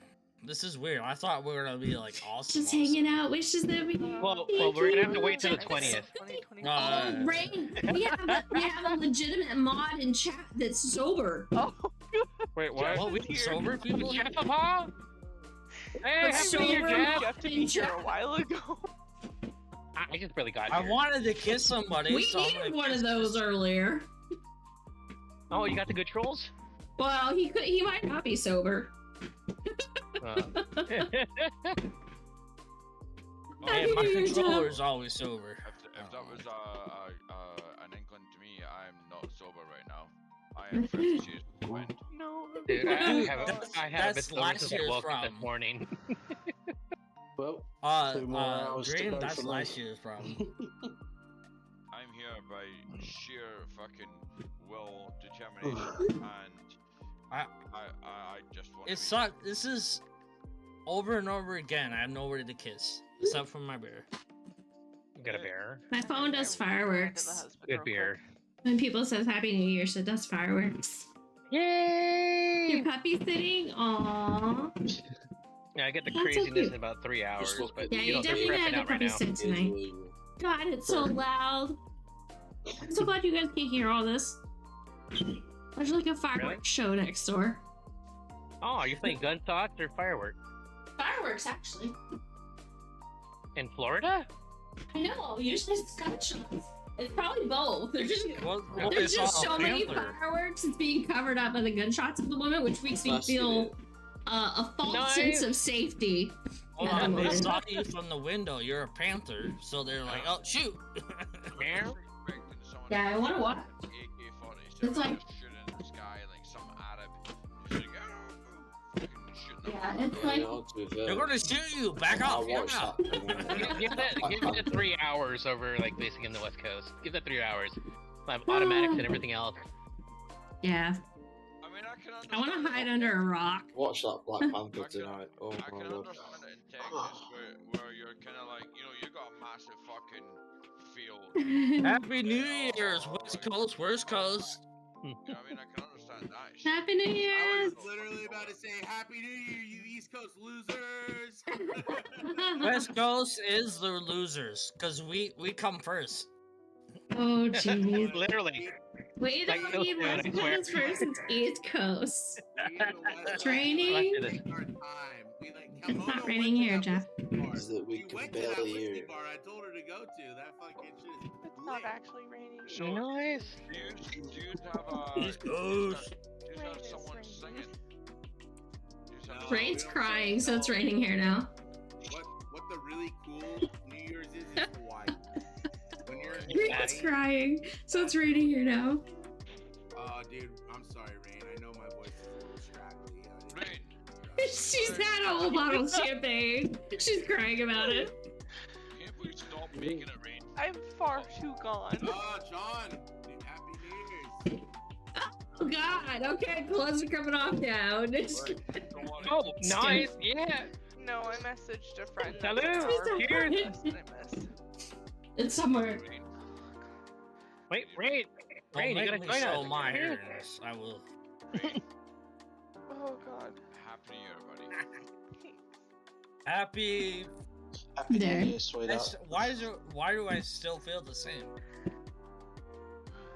This is weird. I thought we were gonna be like awesome. Just hanging out. Wishes that we. Well, we're gonna have to wait till the 20th. 2020. Oh, Rain, we have a legitimate mod in chat that's sober. Oh, Wait, What? what? We sober people? Jeff, huh? Hey, That's Happy New Year, sober. Jeff. Jeff to be here a while ago. I just barely got I here. wanted to kiss somebody. We so I'm needed gonna one of kiss those this- earlier. Oh, you got the good trolls? Well, he might not be sober. Uh, Hey, Happy my New Year, Jeff. controller's always sober. If that was an inkling to me, I am not sober right now. I am fresh as the wind. No. Dude, I Dude, have that's- I have that's been sober last since I year's woke up this problem. morning. Well, 2 more hours to Green, go that's for me. last year's problem. I'm here by sheer fucking will, determination, and I just want. It sucked. This is over and over again. I have nobody to kiss except for my bear. You got a bear? My phone does fireworks. Good beer. When people says Happy New Year, it does fireworks. Yay! Your puppy sitting? Aww. Yeah, I get the That's so craziness cute. in about 3 hours, but Yeah, you you know, they're definitely gotta prepping get out right puppy now. sit tonight. God, it's so loud. I'm so glad you guys can hear all this. There's like a fireworks show next door. Oh, are you playing gunshots or fireworks? Fireworks, actually. In Florida? I know, usually it's gunshots. It's probably both. There's just, Well, there's it's just all so many Panther. fireworks. It's being covered up by the gunshots at the moment, which makes me That's feel it. a false Nice. sense of safety. Hold at the on, they moment. saw you from the window. You're a panther, so they're like, "Oh, shoot!" Meow. Yeah, I want to watch. AK-47 It's like- just shooting in the sky like some Arab. Just like, "Oh, fucking shooting Yeah, them." it's like They're gonna shoot you. Back I'll off. Get watch out. that. Give that 3 hours over, like, basically in the West Coast. Give that 3 hours. I have automatics and everything else. yeah. I mean, I can I want to understand hide it. under a rock. Watch that Black Panther tonight. Oh I my can god. understand it in Texas where you're kind of like, you know, you got a massive fucking field. Happy New Year's, West Coast, West Coast. You know what I mean? I can understand that shit. Happy New I Year's! was literally about to say Happy New Year, you East East Coast losers. West Coast is the losers because we come first. Oh, jeez. Literally. We Like, don't no need spoon, West I swear. Coast versus East Coast. We in the West Coast Training? take our time. We like It's Kimono not went raining to here, that Jeff. whiskey bar. Is that we We can went to that barely whiskey hear. bar I told her to go to. That fucking shit is It's not lit. actually raining. So, Nice. do you have East Coast. Rain is someone raining. singing? Do you have No. Rain's we don't crying, so it's know. raining here now. What the really cool New Year's is Hawaii. When you're in Rain's Hawaii, crying, so it's raining here now. dude, I'm sorry, Rain. I know my voice is a little straggly. Rain. She's had a whole bottle of champagne. She's crying about it. Can't we stop making it rain? I'm far too gone. John, Happy New Year's. Oh God. Okay, clothes are coming off now. Oh, nice. Yeah. No, I messaged a friend. Salute. Cheers. I missed. It's somewhere. Wait, Rain. Rain, Don't you make gotta me join show us. my hair in this. I will. Oh God. Happy New Year, buddy. Happy. Happy There. New Year, sweetheart. Why do I still feel the same?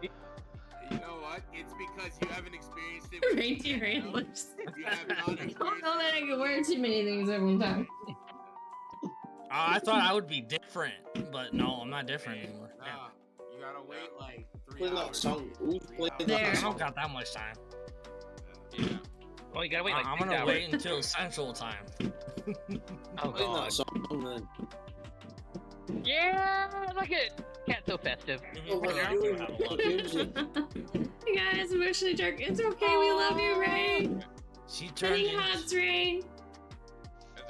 You know what? It's because you haven't experienced it. with Reindeer me, you know? antlers. You have not I experienced don't know that I it. can wear too many things at one time. I thought I would be different, but no, I'm not different anymore. Nah, you gotta wait like 3 Play that hours. song. Who's playing There. I that don't song? got that much time. Yeah. Oh, you gotta wait like I'm 6 gonna hours. wait until Central Time. Oh Playing God. that song then. Yeah, look at Cat so festive. Oh, what are you doing? What music? You guys, I'm actually drunk. It's okay. We love you, Rain. She turned Many into hugs, Rain. Is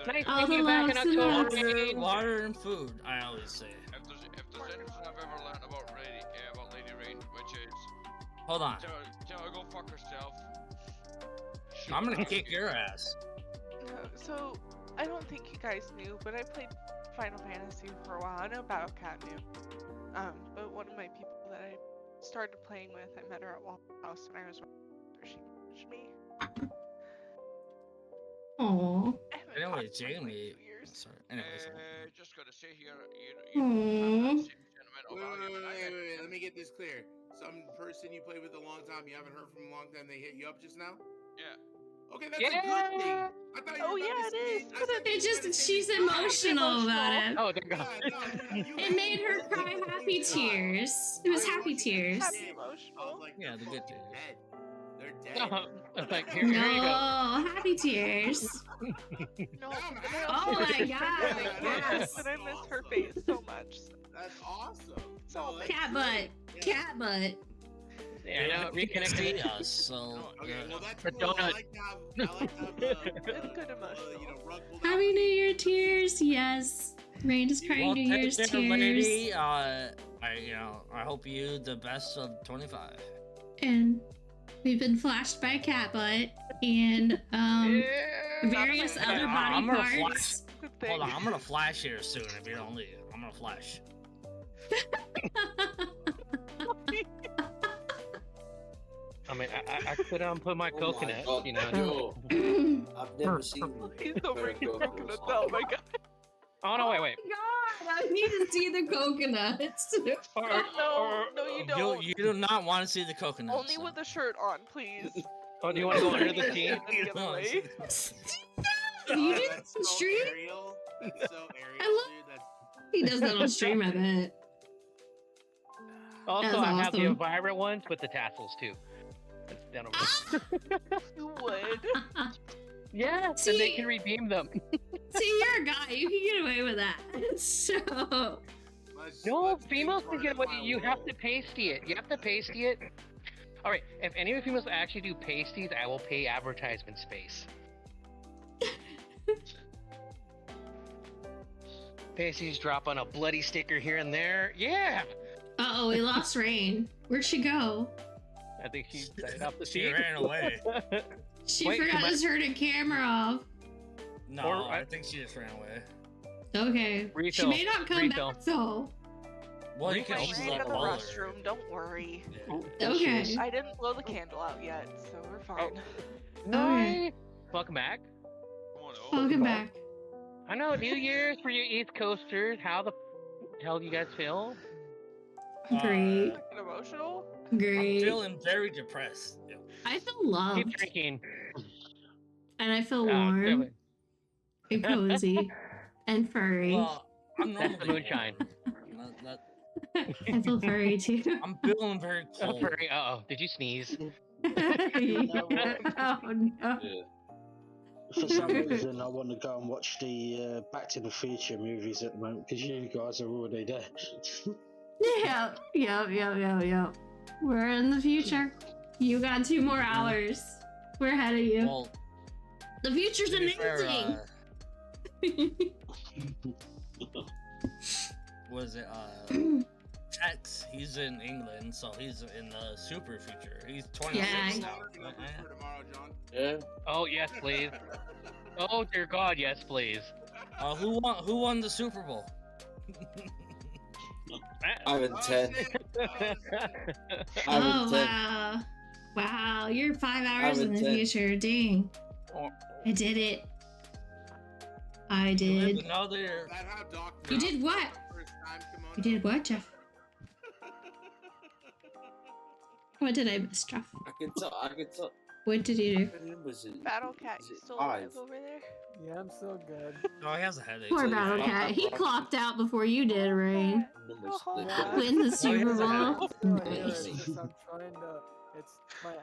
there, Nice All seeing the you back in loves and October. loves. Rain. water and food. I always say. if there's anything I've ever learned about Lady Rain, which is Hold on. tell her go fuck herself. I'm gonna kick your ass. No, so I don't think you guys knew, but I played Final Fantasy for a while. I know BattleCat knew. But one of my people that I started playing with, I met her at Waffle House when I was she messaged me. Aww. I haven't Anyway, talked to her in, like, Jamie. 2 years. Sorry. Anyways. Just gotta say here, Aww. same sentimental value, and I had- Wait. Let me get this clear. Some person you played with a long time, you haven't heard from a long time, they hit you up just now? Yeah. Okay, that's a good thing. Yeah. I thought you Oh, were about yeah, to it say, is. I But thought It you were just, gonna say she's you cried. emotional about it. Oh, thank God. It made her cry happy tears. It was happy tears. Happy I emotional. was like, Yeah, the good fucking tears. dead. They're dead. No, it's like, here you go. No, happy tears. No, I'm but I happy. Oh also my miss God, her face, yes. and I miss her face so much. That's awesome. So that's Cat great. butt. Cat butt. Yeah, Yeah, we you can see connected. us, so Okay, yeah. well that's But cool. I donut. like to have It's good emotional. you know, rug pulled out. Happy New Year tears. Yes. Rain is crying Well, New take Year's care, tears. lady. I hope you the best of 25. And we've been flashed by cat butt and various Not other my- body I'm gonna parts. Good thing. Hold on, I'm gonna flash here soon if you don't leave. I'm gonna flash. I mean, I could put my Oh my coconut, God. you know. Yo, I've never seen Please don't bring the coconuts. coconuts out. Oh my God. Oh no, wait. God, I need to see the coconuts. Or, No, you don't. You do not want to see the coconuts. Only with a shirt on, please. oh, do you want to go under the tea? The other No, way. You do That's on so stream? Ariel. That's so Ariel, I love- dude. That's He does that on stream, I bet. Also, That's I have the awesome. vibrant ones with the tassels too. That's down over there. You would. Yeah, and they See- can redeem them. See, you're a guy. You can get away with that. So, No, let's be females part can get of away. my You have world. to pasty it. You have to pasty it. All right, if any of the females actually do pasties, I will pay advertisement space. Pasties drop on a bloody sticker here and there. Yeah, uh-oh, we lost Rain. Where'd she go? I think she died off the She seat. ran away. She Wait, forgot she to turn her camera off. No, Or I think she just ran away. Okay. Refill. She may not come Refill. back, though. Well, you can I always ran let to the roll her. restroom. Don't worry. Okay. I didn't blow the candle out yet, so we're fine. Nice. Welcome back. Come on, Welcome back. I know, New Year's for you East Coasters. How the hell do you guys feel? Great. Fucking emotional. Great. I'm feeling very depressed. I feel loved. Keep drinking. And I feel Ah, warm really. and cozy and furry. Well, I'm That's the normally moonshine. I feel furry too. I'm feeling very Oh, cold. furry. Uh-oh. Did you sneeze? Oh no. Yeah. For some reason, I want to go and watch the Back to the Future movies at the moment because you guys are already there. Yep. We're in the future. You got 2 more hours. We're ahead of you. Well, The future's to be amazing. fair, was it Tex? He's in England, so he's in the super future. He's 26 Yeah. now. For tomorrow, John. Yeah. Oh, yes, please. Oh, dear God, yes, please. Who won the Super Bowl? I'm in 10. Oh wow. Wow, you're 5 hours in the future. Dang. I did it. I did. Another. That hot dog. You did what? First time, Kimono. You did what, Jeff? What did I miss, Jeff? I can tell. What did you do? Was it? Battle Cat, you still alive over there? Yeah, I'm so good. Oh, he has a headache. Poor Battle Cat. He clocked out before you did, Rain. Yeah. Win the Super Bowl. I'm still here, Nice. it's just I'm trying to. It's my.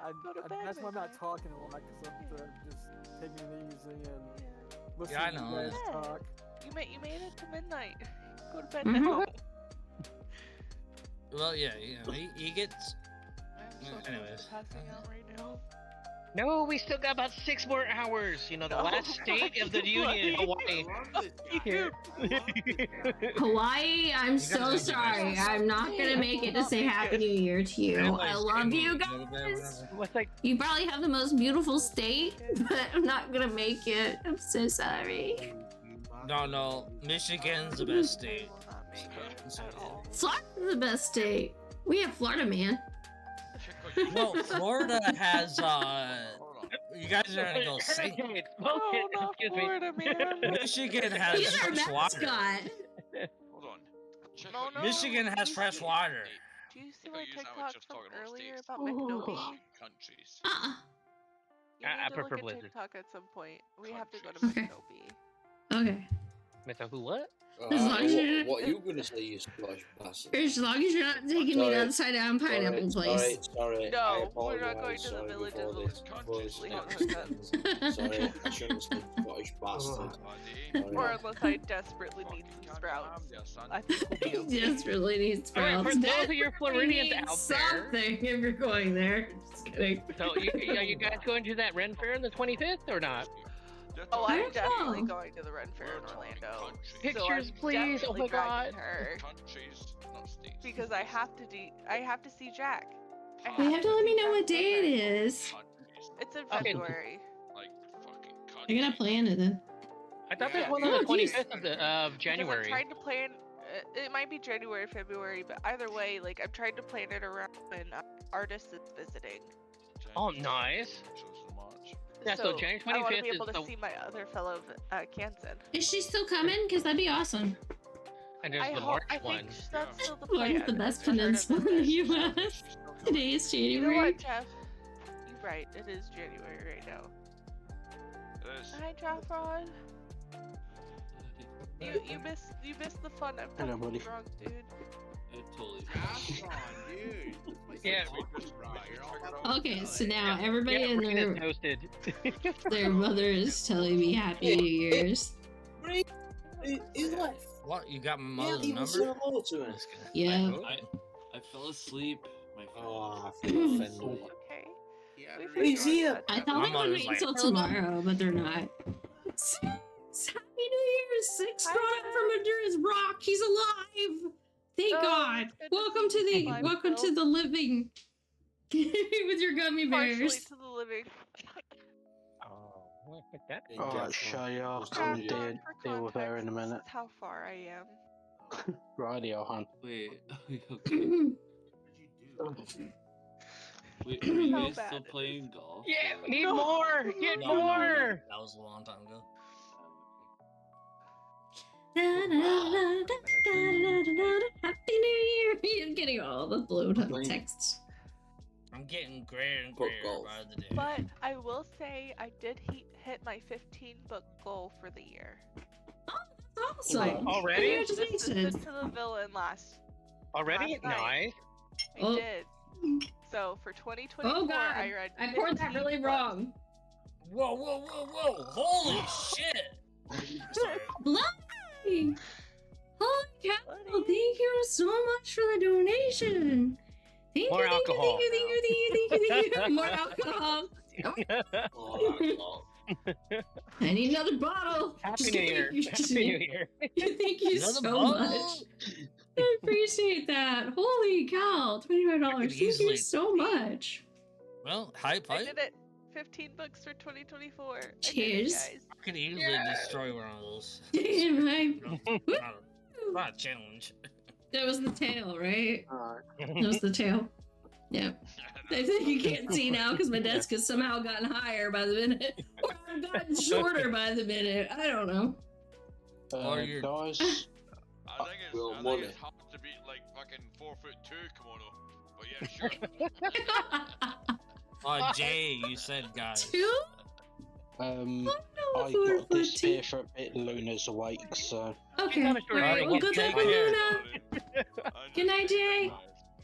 That's why I'm not talking a lot because I'm just taking it easy and listening Yeah, I to know. you guys Yeah. talk. You made it to midnight. Go to bed Mhm. now. Well, yeah, he gets. I'm so close to Anyways. passing out right now. No, we still got about 6 more hours. You know, the last state of the union, Hawaii. Hawaii, I'm so sorry. I'm not gonna make it to say Happy New Year to you. I love you guys. What's like? You probably have the most beautiful state, but I'm not gonna make it. I'm so sorry. No, Michigan's the best state. Will not make it at all. Florida's the best state. We have Florida, man. No, Florida has you guys are gonna go sing. Oh, not Florida, man. Michigan has He's our fresh water. mascot. Hold on. Check No, what no. Michigan has fresh water. Do you see I my use that one TikTok just from talking about earlier states. about McNobi? Countries. You I need to prefer look at Blizzard. TikTok at some point. We have to go to Okay. McNobi. Okay. Mr. Who, what? As long as you're- what are you gonna say, you splash bastard? As long as you're not taking me to the upside down pineapple place. Sorry. No, we're not going to the villages of Sorry, I shouldn't have said Scottish bastard. Or unless I desperately need some sprouts. I think we'll be He okay. just really needs All right, sprouts. for those of your Floridians Need out there. something if you're going there. Just kidding. So, are you guys going to that Ren Fair on the 25th or not? Oh, I I'm don't definitely know. going to the Ren Fair in Orlando. Pictures, so I'm please. Oh definitely my dragging God. her Countries, not states. because I have to see Jack. You have to let me know what see day it Jack. is. Countries, It's in Okay. February. like fucking countries. I gotta plan it then. I thought Yeah, there's one yeah. on the Oh, geez. 25th of Because January. I'm trying to plan. It might be January, February, but either way, like I'm trying to plan it around when artist is visiting. Oh, nice. So March. Yeah, so January I want to 25th be able is to the- see my other fellow Kansan. Is she still coming? Because that'd be awesome. And there's the I March think one. that's still the plan. Florida's the best Return of peninsula in the Village. U.S. Today is You know January. what, Jeff? You're right. It is January right now. Hi, Jeff Rod. You missed the fun. I'm Hello, fucking buddy. drunk, dude. Totally. That's on, dude. Yeah. Okay, so now everybody Yeah, and Ren their is toasted. their mother is telling me Happy New Year's. He left. What? You got my Yeah, mother's he was number? saying hello to him. Just kidding. Yeah. I fell asleep. My Oh, I feel offended. Okay. But he's here. I thought My they would mother's wait like, until tomorrow, but they're not. It's Happy New Year's! Six Hi, grown up Dad. from under his rock. He's alive. Thank Oh, God. it's good to Welcome see to you the alive, welcome Phil. to the living with your gummy Partially bears. to the living. Oh, what like that? Alright, Shay, I'll Jeff come Rod, deal for with her in a context, minute. This is how far I am. Radio, hon. Wait, okay. Wait, are you How guys bad still it playing golf? Yeah, we need more. Get No, more. that was a long time ago. Happy New Year! I'm getting all the blue texts. I'm getting grayer and grayer by the day. But I will say I did hit my 15 book goal for the year. Awesome! Already? Congratulations! To the villain last. Already? Last night. Nice. I did. So for 2024, Oh god! I read. I poured that really wrong. Whoa, whoa, whoa, whoa! Holy shit! Sorry. Bloody! Holy cow! Thank you so much for the donation. Thank More you, thank alcohol. you, thank you, thank you, thank you. More alcohol. I need another bottle. Happy Just New Year. kidding. Happy New Year. Thank you Another so bottle? much. I appreciate that. Holy cow! $25. Thank you so much. Well, hype. I did it. 15 books for 2024. Cheers. I did it, guys. I could easily destroy one of those. Damn, Not a challenge. that was the tail, right? That was the tail. Yep. I think you can't see now because my desk has somehow gotten higher by the minute, or I've gotten shorter by the minute. I don't know. Guys, I think it's hard to beat like fucking 4'2" Kimono. But yeah, sure. Oh, Jay, you said guys. Two? I got to disappear for a bit. Luna's awake, so. Okay. Alright, well, good luck with Luna. Good night, Jay.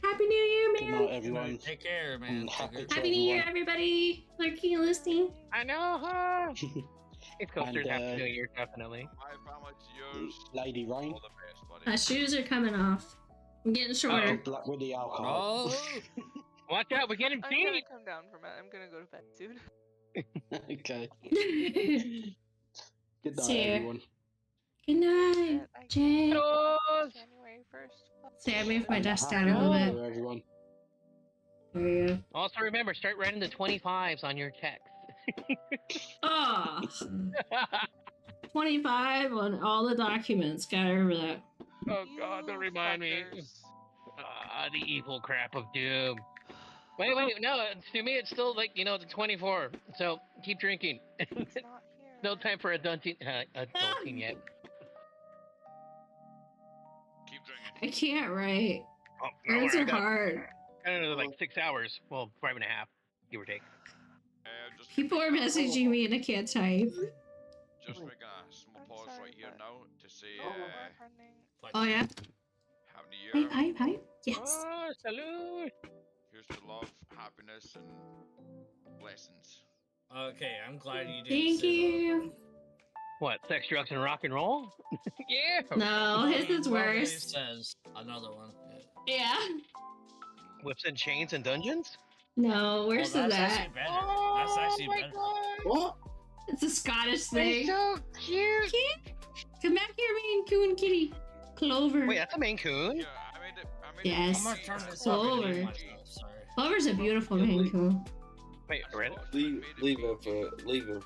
Happy New Year, man. Good night, everyone. Take care, man. Happy New Year, everybody. Lurking and listening. I know, huh? It's closer And, to Happy New Year, definitely. Lady Rain. My shoes are coming off. I'm getting shorter. Good luck with the alcohol. Watch out, we're getting I'm gonna beat. come down from it. I'm gonna go to bed soon. Okay. Good night, See ya. everyone. Good night, Jay. January 1st. Say I moved my desk down a little bit. Everyone. There you go. Also remember, start writing the 25s on your checks. Oh, 25 on all the documents. Gotta remember that. Oh god, don't remind me. The evil crap of doom. Wait, no, to me it's still like, the 24. So keep drinking. No time for adulting yet. Keep drinking. I can't write. Oh, Words I are got hard. another like 6 hours. Well, 5.5, give or take. People are messaging me and I can't type. Just making a small pause right here now to say Oh yeah. Happy New Year. Hi. Yes. Oh, salud. Here's to love, happiness, and blessings. Okay, I'm glad you did. Thank you. What, sex, drugs, and rock and roll? Yeah. No, his is Normally worse. says another one. Yeah. Whips and chains and dungeons? No, worse than that's that. actually better. That's actually better. What? It's a Scottish thing. so cute. Come back here, Maine Coon Kitty. Clover. Wait, that's a Maine Coon? Yeah, I made it. Yes. I'm not turning this up Clover. into myself, sorry. Clover's a beautiful Maine Coon. Wait, Red? Leave her for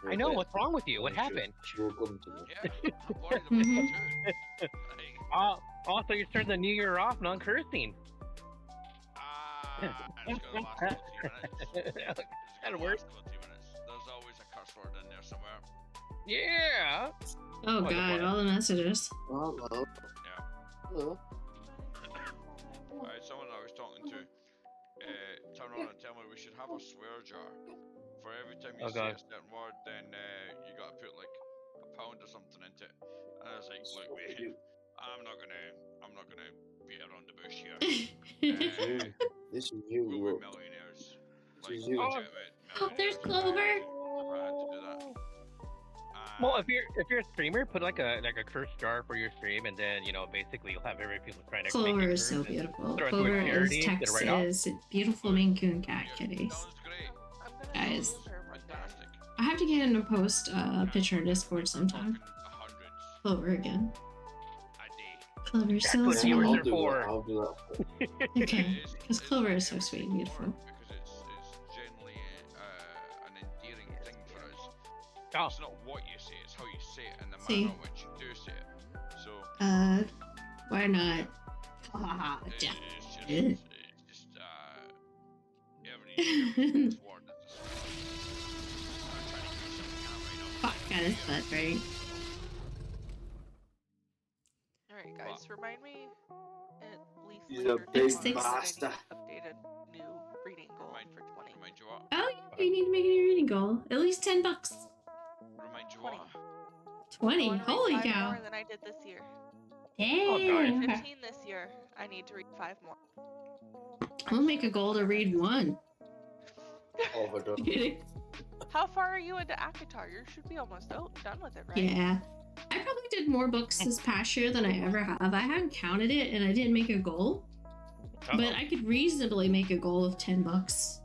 I know, what's wrong with you? What happened? She will come to me. Yeah, I'm part of the Mhm. too. Also, you're starting the new year off non-cursing. It's gonna last about 2 minutes. That'll work. There's always a curse word in there somewhere. Yeah. Oh god, all the messages. Hello. Yeah. Hello. Someone I was talking to turned around and tell me we should have a swear jar. For every time you say a certain word, then you gotta put like £1 or something into it. And I was like, look, mate, I'm not gonna beat around the bush here. This is you. We're millionaires. This is you. legitimate Oh, there's Clover. I had to do that. Well, if you're a streamer, put like a curse jar for your stream, and then basically you'll have every people trying to. Clover is so beautiful. Clover is Texas. Beautiful Maine Coon cat kitties. Guys, I have to get him to post a picture in Discord sometime. Clover again. Clover's so That's what sweet. viewers are for. I'll do that. Okay, because Clover is so sweet and beautiful. Because it's generally an endearing thing for us. Oh. It's not what you say, it's how you say it and the See. manner in which you do say it. So Why not? Haha, it's Jeff. just every word is Fuck, got his butt right. Reese, remind me at least He's later a big tomorrow that I bastard. need updated new reading goal for 20. Remind you what? Oh, yeah, you need to make a new reading goal. At least $10. Remind you 20. what? 20. I want to read Holy 5 cow. more than I did this year. Dang. Okay. 15 this year. I need to read 5 more. We'll make a goal to read one. Overdone. Kidding. How far are you into Akatar? You should be almost done with it, right? Yeah. I probably did more books this past year than I ever have. I haven't counted it and I didn't make a goal. But I could reasonably make a goal of 10 bucks.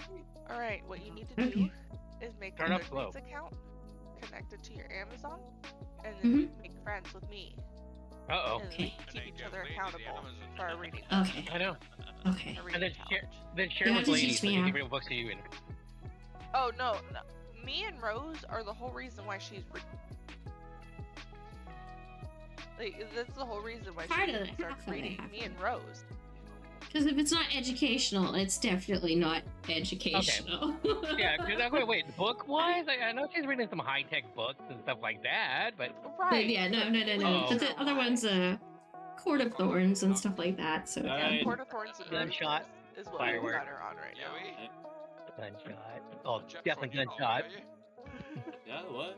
Alright, what you need to do Okay. is make Start a off slow. Goodreads account, connect it to your Amazon, and then make friends with me. Uh-oh. And Okay. then keep each other accountable for our reading. Okay. I know. Okay. Our And reading then challenge. share You with have to ladies teach me like how. different books are you in. Oh, no. Me and Rose are the whole reason why she's like, that's the whole reason why Part she of it, started half of it, reading half me and Rose. Because if it's not educational, it's definitely not educational. Yeah, because wait, book-wise, I know she's reading some high-tech books and stuff like that, but... But yeah, no. Oh. But the other one's Court of Thorns and stuff like that. So Yeah, Alright. Court of Thorns and Gunshot. is what Firework. we got her on right now. Gunshot. Oh, definitely gunshot. Yeah, what?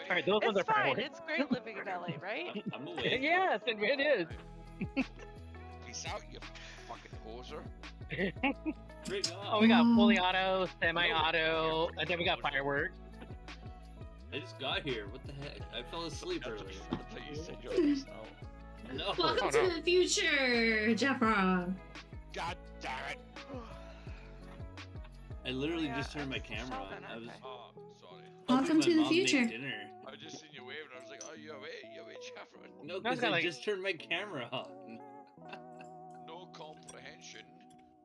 Alright, those ones It's are fine. fireworks. It's great living in LA, right? I'm awake. Yes, it is. Peace out, you fucking poser. Oh, we got fully auto, semi-auto, and then we got fireworks. I just got here. What the heck? I fell asleep earlier. I thought you said yourself. No. Welcome to the future, Jeffron. God damn it. I literally Yeah, just turned my I'm camera on. Sheldon, I was. Oh, sorry. Welcome helping to my the mom make future. Dinner. I just seen you waving. I was like, oh, you're away, Jeffrey. No, I was because I kinda like- just turned my camera on. No comprehension.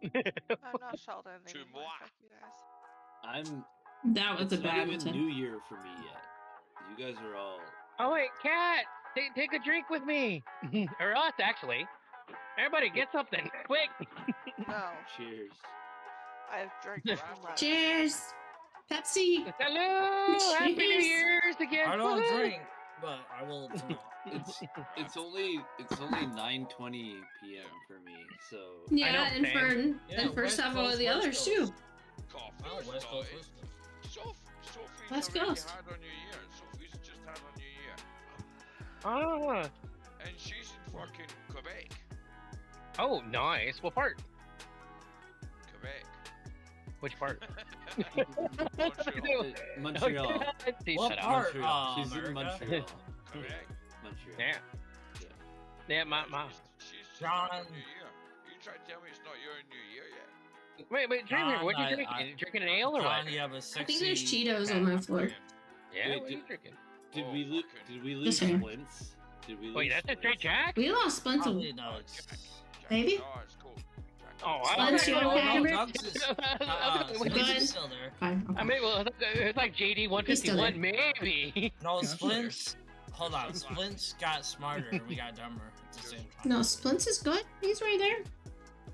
I'm not Sheldon To anymore. moi. Fuck you guys. That was It's a not bad even one. New Year for me yet. You guys are all. Oh wait, Cat, take a drink with me, or us actually. Everybody, get something quick. No, Cheers. I've drank too much. Cheers. Pepsi. Hello, Happy New Cheers. Year's again. I don't Woohoo! drink, but I will tonight. It's only 9:20 p.m. for me, so. Yeah, know, and same. and for West several of Coast, the West others Coast. too. Coffee Oh, was West Coast, started. West Coast. Sophie's West already Coast. had on New Year. Sophie's just had on New Year. Ah. And she's in fucking Quebec. Oh, nice. What part? Quebec. Which part? Montreal. Montreal. Please What shut up. part? Montreal. She's in America? Montreal. Quebec. Montreal. Yeah. Yeah, my. She's just John. had on New Year. You try to tell me it's not your New Year yet. Wait, Dreamer, what you I- drinking? I- You drinking an ale or John, what? you have a I sexy. think there's Cheetos on my floor. Yeah, Wait, what are you drinking? Did Oh, we lose? fucking- Did we lose Yes, sir. Splints? Did we lose? Wait, that's a straight Splints? Jack? We lost Splints. Probably no, it's. Baby? Oh, it's cool. Oh, Splints, you okay. okay, no, Amber? Doug's is, Good. Splints is still there. Fine. I Okay. mean, well, it's like JD 151, maybe. No, Splints. Hold on, Splints got smarter and we got dumber at the same time. No, Splints is good. He's right there.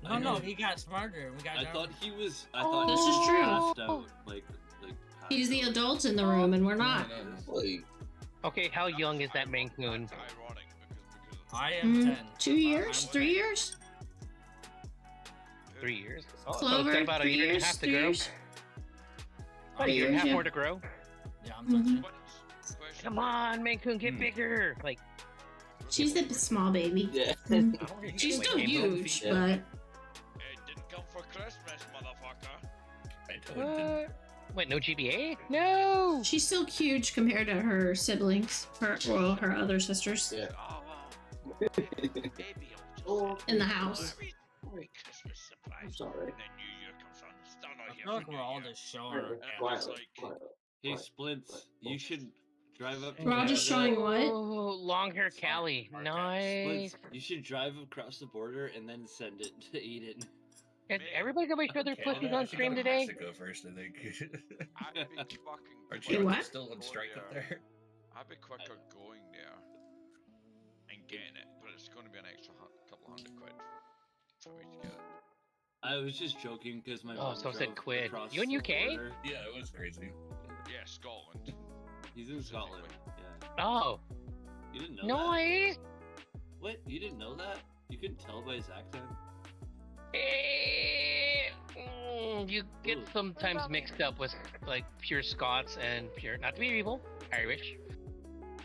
No, no, he got smarter and we got I dumber. thought he was. I thought This he is was true. passed out. Like. He's the adult in the room, and we're not. Okay, how young is that Maine Coon? Ironic because I am 10. 2 years? 3 years? 3 years. Oh, so Clover? it's got about a 3 year and a years? half to 3 grow. years? About a year and a half Yeah. more to grow. Yeah, I'm touching. Come on, Maine Coon, get bigger. Like, She's the small baby. Yeah. She's still Wait, huge, Yeah. but it didn't come for Christmas, motherfucker. what? Wait, no GBA? No. she's still huge compared to her siblings, her other sisters Yeah. Oh, well. Baby, in the house. Christmas surprise. I'm sorry. And then New Year comes on. Still not I here feel like for we're New all Year. just showing our Quiet, It's hands. like- quiet. Hey, Splints, you should drive up. We're all just showing what? Oh, long hair Callie. Nice. Splints, you should drive across the border and then send it to Eden. Is everybody gonna make sure their Canada, pussies I on think stream I'm today? Mexico first, I think. I'd be fucking Aren't Wait, you what? still on strike up there? I'd be quicker going there and getting it, but it's going to be an extra couple $100 for me to get it. I was just joking because my Oh, mom someone said drove quid. across You in the UK? border. Yeah, it was crazy. Yeah, Scotland. He's in Scotland. Yeah. Oh, You didn't know that? nice. What? You didn't know that? You couldn't tell by his accent? You get sometimes mixed up with like pure Scots and pure, not to be evil, Irish.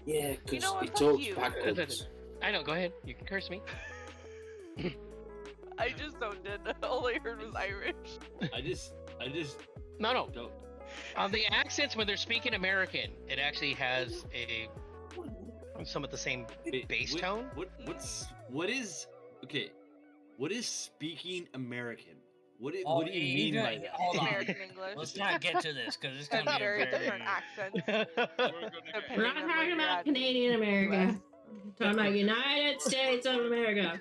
Yeah, because You know what, he fuck talks you. backwards. I know, go ahead. You can curse me. I just don't did. All I heard was Irish. I just No. don't. The accents when they're speaking American, it actually has some of the same bass tone. What is speaking American? What do Oh, you mean by that? Hold on. American English. Let's not get to this because it's And gonna be a very different accents. We're not talking about Canadian America. We're talking about United States of America.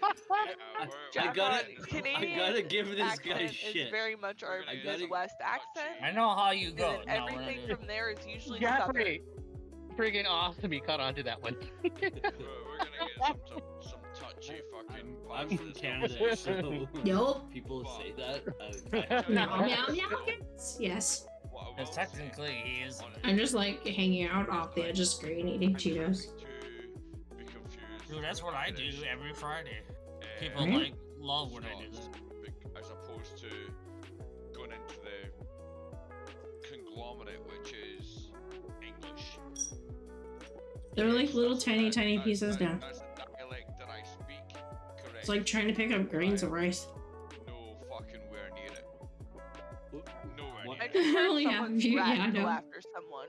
I gotta give this guy accent shit. is very much our Midwest accent. I know how you go. And then everything from there is usually Jeffrey, friggin' awesome. You caught on to that one. We're gonna get some touchy fucking. I'm from Canada, so Yup. people say that. Meow, meow, meow. Yes. Because technically he is. I'm just like hanging out off the edge of screen eating Cheetos. Dude, that's what I do every Friday. People Right? like love when I do that. As opposed to going into the conglomerate, which is English. They're like little tiny pieces down. That's the dialect that I speak. Correct. It's like trying to pick up grains of rice. No fucking where near it. Nowhere I near just it. heard only have someone's you- rat yeah, I go know. after someone.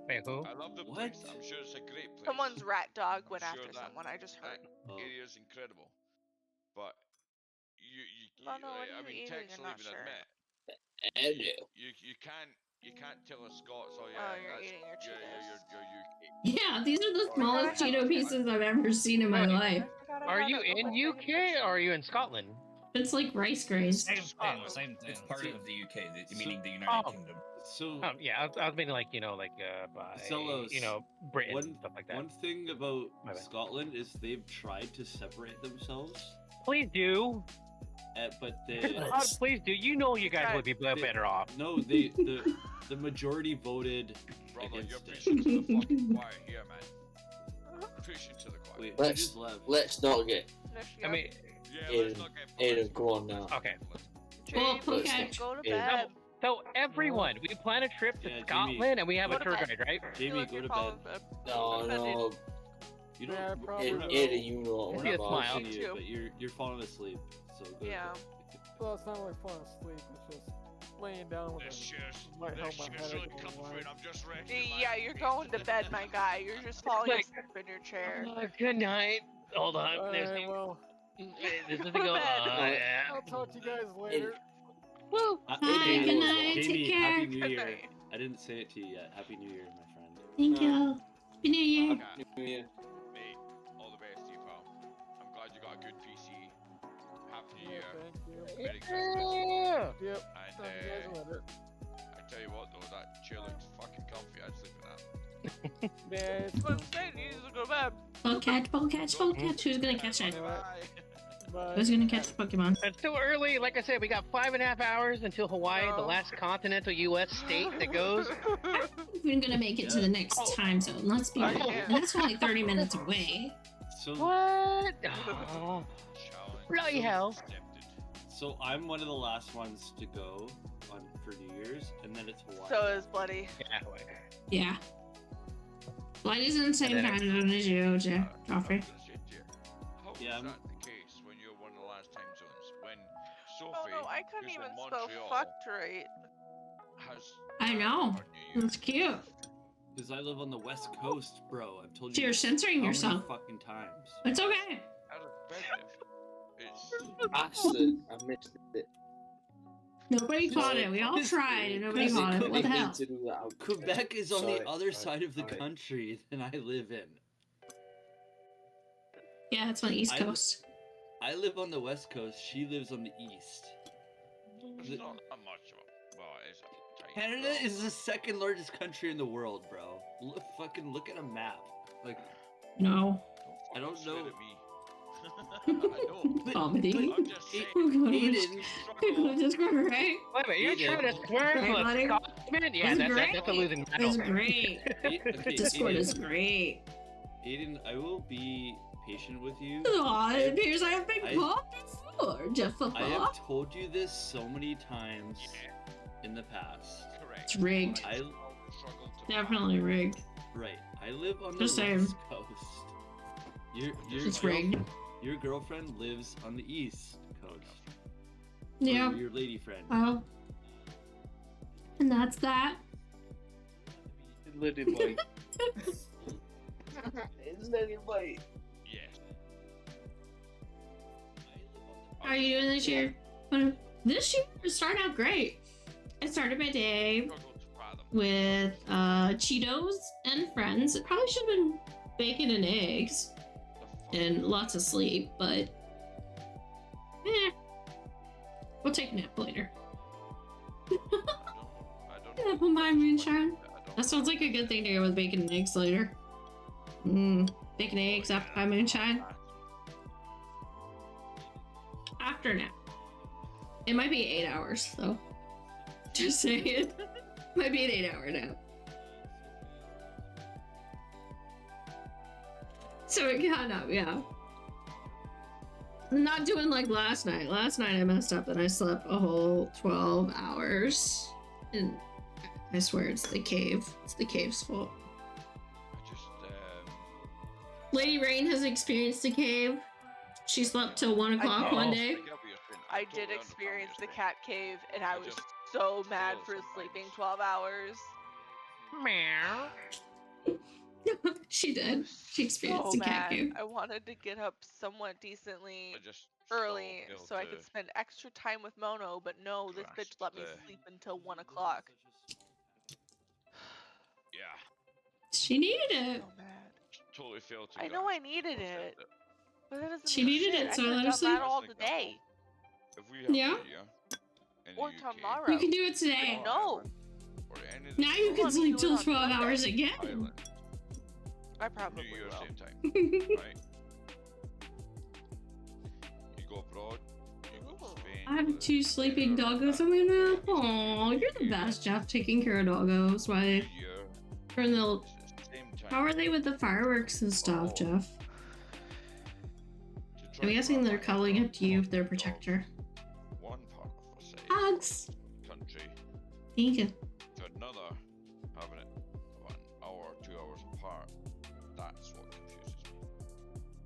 Wait, who? I love the place. I'm sure it's a great place. Someone's rat dog went I'm sure after that someone. I just heard. Area's incredible, but you Oh no, what I are you mean, eating? Tex I'm will not even sure. admit you can't tell a Scots. Oh yeah, Oh, you're that's, eating your Yeah, these are the smallest Cheeto pieces I've ever seen in my life. Are you in UK or are you in Scotland? It's like rice grains. Same thing, same thing. It's part of the UK, meaning the United Kingdom. So yeah, I was meaning like by Celos, Britain one, and stuff like that. One thing about My bad. Scotland is they've tried to separate themselves, Please do. but they God, please do. You know you guys would be better off. no, the majority voted Brother, you're against it. preaching to the fucking choir here, man. Preaching to the choir. Wait, you Let's just left. let's not get I mean, Yeah, let's not get Aiden, go on now. okay. Well, Let's okay. Go to Yeah. bed. So everyone, we plan a trip to Yeah, Scotland Jamie. and we have Go a to tour bed. guide, right? Jamie, go to bed. No, You Yeah, don't. probably. Aiden, you know what See I'm a about. smile. forcing you, but you're falling asleep. So go Yeah. To bed. Well, it's not really falling asleep. It's just laying down with This it. shit's Might help my head really a little comfort. while. I'm just resting. Yeah, you're going to bed, my guy. You're just falling asleep in your chair. Good night. Hold on. There's Alright, well, this is the Go to go. bed. I'll talk to you guys later. Woo! Uh, Bye, Jamie, good night, Jamie, take care. Happy New Good Year. night. I didn't say it to you yet. Happy New Year, my friend. Thank you. Happy New Year. Mate, all the best to you, pal. I'm glad you got a good PC. Happy New Year. Thank you. Merry Christmas. Yep. And Talk to you guys later. I tell you what though, that chair looks fucking comfy. I'd sleep in that. Yeah, it's That's what I'm saying. You need to go to bed. Bobcat. Who's gonna catch it? Bye. Bye. Who's gonna catch the Pokemon? It's too early. Like I said, we got 5.5 hours until Hawaii, the Oh. last continental U.S. state that goes. We're gonna make it to the next time zone. Let's be real. And that's only 30 minutes away. So, What? Oh, Challenge bloody hell. accepted. so I'm one of the last ones to go on for New Year's, and then it's Hawaii. So is Bloody. Yeah, Hawaii. Yeah. Blighty's in the same And then time zone as you, Joffrey. I was gonna say to you, how Yeah, was I'm- that the case when you were one of the last time zones? When Oh Sophie, no, I couldn't who's even in spell Montreal, fucked right. has I know. That's cute. Because I live on the West Coast, bro. I've told So you. you're this censoring how many yourself. fucking times. It's okay. Out of perspective, it's Bastard, I missed it. Nobody caught it. We all tried and nobody Because it caught it. could What the be hell? To do that. I'm Quebec is on the sorry, other sorry, side of the sorry. country than I live in. Yeah, it's on the East I- Coast. I live on the West Coast. She lives on the East. it's not that much of a. Well, it's a tiny Canada bro. is the second largest country in the world, bro. Fucking look at a map. Like, No. I don't Swear know. at me. I know. Comedy. I'm just saying. Aiden, Struggle. Just great. Wait a minute, you're Aiden. trying to swear Right, to buddy? a Scotsman? Yeah, It's that's great. a losing It's battle. great. Okay, Discord Aiden, is great. Aiden, I will be patient with you. Aw, it appears I have been I- caught before, Jeff. I have told you this so many times in the past. It's rigged. I Definitely rigged. Right. I live on the Just saying. West Coast. It's rigged. Your girlfriend lives on the East Coast. Yeah. Or your lady friend. Well, and that's that. Lady boy. Lady boy. Yes. How are you doing this year? This year is starting out great. I started my day with Cheetos and friends. It probably should have been bacon and eggs and lots of sleep, but we'll take a nap later. Apple pie moonshine. That sounds like a good thing to go with bacon and eggs later. Bacon and eggs, apple pie moonshine. After nap. It might be 8 hours though. Just saying. Might be an 8-hour nap. So it got up, yeah. Not doing like last night. Last night I messed up and I slept a whole 12 hours. And I swear it's the cave. It's the cave's fault. Lady Rain has experienced the cave. She slept till 1 o'clock one day. I did experience the cat cave, and I was so mad for sleeping 12 hours. Meow. She did. She experienced So the cat mad. cave. I wanted to get up somewhat decently early so I could spend extra time with Mono, but no, this bitch let me sleep until 1 o'clock. Yeah. She needed it. So mad. Totally failed to I know I needed it, but that doesn't She mean needed shit. it, so I I let could her have done that sleep. all today. If we have Yeah. Or tomorrow. You can do it today. No. Now you can sleep till 12 hours again. I probably New Year's will. same time, right? You go abroad, you go to Spain. I have 2 sleeping doggos on my nap. Aw, you're the best, Jeff, taking care of doggos. Why? Turn the. How are they with the fireworks and stuff, Jeff? I'm guessing they're cuddling up to you if they're protector. One part of a say Hugs. country Thank you. to another, having it 1 hour, 2 hours apart. That's what confuses me.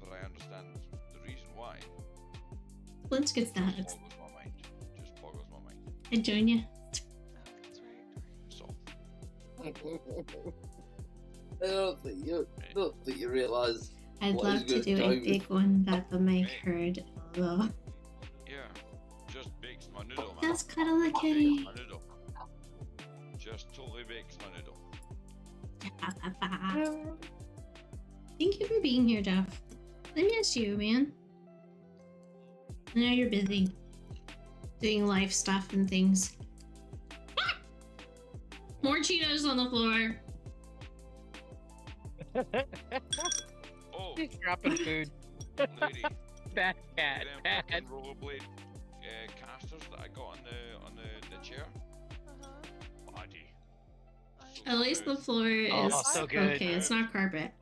But I understand the reason why. Let's get that. Just boggles my mind. Just boggles my mind. I join you. So. I don't think you realise. I'd what love is to good do a timing. big one that the mic heard. Ugh. Yeah, just bakes my noodle, man. That's cuddle a kitty. Bakes my noodle. Just totally bakes my noodle. Thank you for being here, Jeff. I miss you, man. I know you're busy doing life stuff and things. Ah! More Cheetos on the floor. Oh, He's dropping food. lady. Bad cat. Them Bad. fucking rollerblade casters that I got on the chair. Body. At least the floor is Oh, so good. okay. It's not carpet.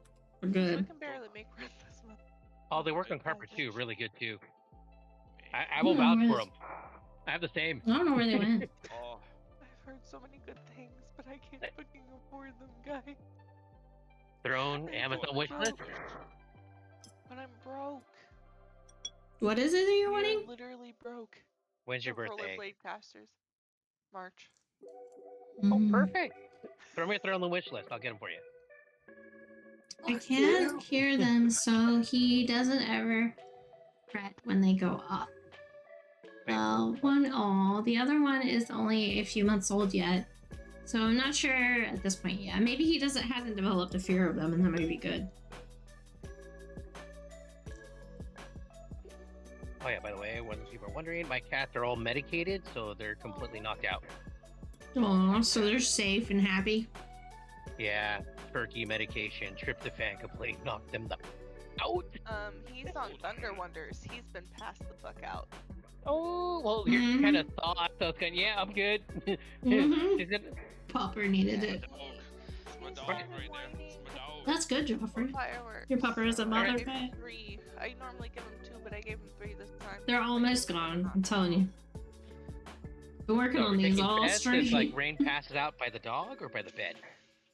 We're I good. can barely make rent this month. Oh, they work on carpet too. Really good too. I I will don't know vouch where for them. I have the same. I don't know where they went. Oh, I've heard so many good things, but I can't fucking afford them, guys. Their own Amazon wish list. But I'm broke. What is it that you're We are wanting? literally broke. When's your The birthday? Rollerblade casters. March. Oh, perfect. Throw me on the wish list. I'll get them for you. I can't hear them, so he doesn't ever fret when they go off. The other one is only a few months old yet, so I'm not sure at this point yet. Maybe he hasn't developed a fear of them, and that might be good. Oh yeah, by the way, when people are wondering, my cats are all medicated, so they're completely knocked out. Aw, so they're safe and happy. Yeah, turkey medication, tryptophan completely knocked them out. He's on Thunder Wonders. He's been passed the fuck out. Oh, well, you're kind of thought, so it's kind of, yeah, I'm good. Mhm. She's gonna- Popper needed it. my dog right there. It's my dog. That's good, Joffrey. Fireworks. Your pupper is a I mother gave him pet. 3. I normally give him 2, but I gave him 3 this time. They're almost gone, I'm telling you. Been working So on these all beds, straight. it's like rain passes out by the dog or by the bed?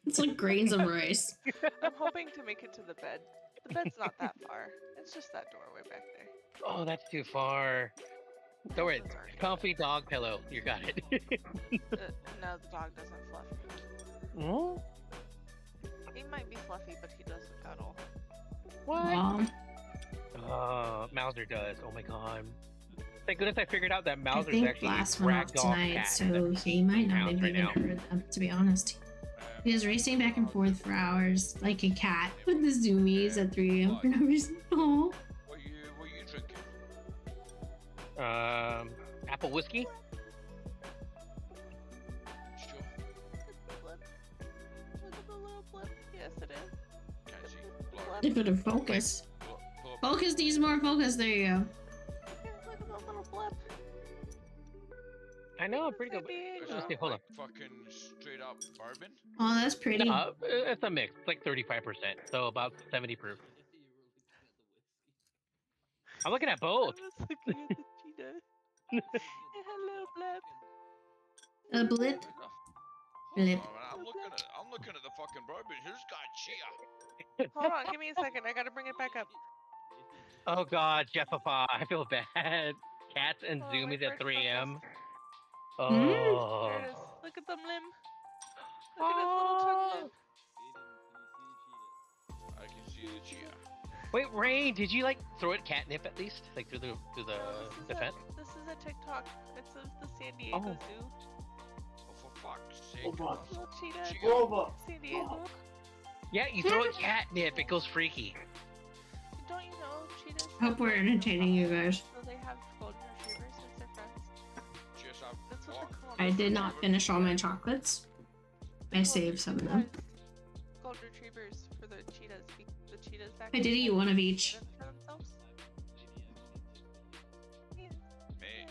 It's like grains of rice. I'm hoping to make it to the bed. The bed's not that far. It's just that doorway back there. Oh, that's too far. Don't worry. Comfy dog pillow. You got it. No, the dog doesn't fluff. Oh? He might be fluffy, but he doesn't cuddle. What? Mauser does. Oh my god. Thank goodness I figured out that I Mauser's think actually last a one off ragdoll tonight, cat. so he might not have right even now. heard them, to be honest. He was racing back and forth for hours like a cat with the zoomies at 3 a.m. for no reason. Oh. What you drinking? Apple whiskey? Sure. Look at the little blip. Yes, it is. Can't see. If it'll focus. Pull up. Focus needs more focus. There you go. Look at the little blip. I know, I'm pretty good. Is Let's that see, hold on. like fucking straight up bourbon? Oh, that's pretty. No, it's a mix. It's like 35%, so about 70 proof. I'm looking at both. I was looking at the cheetah. Hello, blip. A blip. Blip. I'm looking at the fucking bourbon. Who's got chia? Hold on, give me a second. I gotta bring it back up. Oh god, Jeffapa, I feel bad. Cats and Oh, my zoomies at first 3 a.m. There Oh. it is. Look at them limb. Look at his little tongue limb. I can see the chia. Wait, Rain, did you like throw it catnip at least? Like through the fence? This is a TikTok. It's of the San Diego Oh. Zoo. Oh, for fuck's sake. Little cheetah. Rover. San Diego. Yeah, you throw it catnip, it goes freaky. Don't you know cheetahs? Hope we're entertaining you guys. So they have golden retrievers as their friends. Cheers up. That's what they're called. I did not finish all my chocolates. I saved some of them. Golden retrievers for the cheetahs. The cheetahs back I did eat one of each. for themselves. Mate,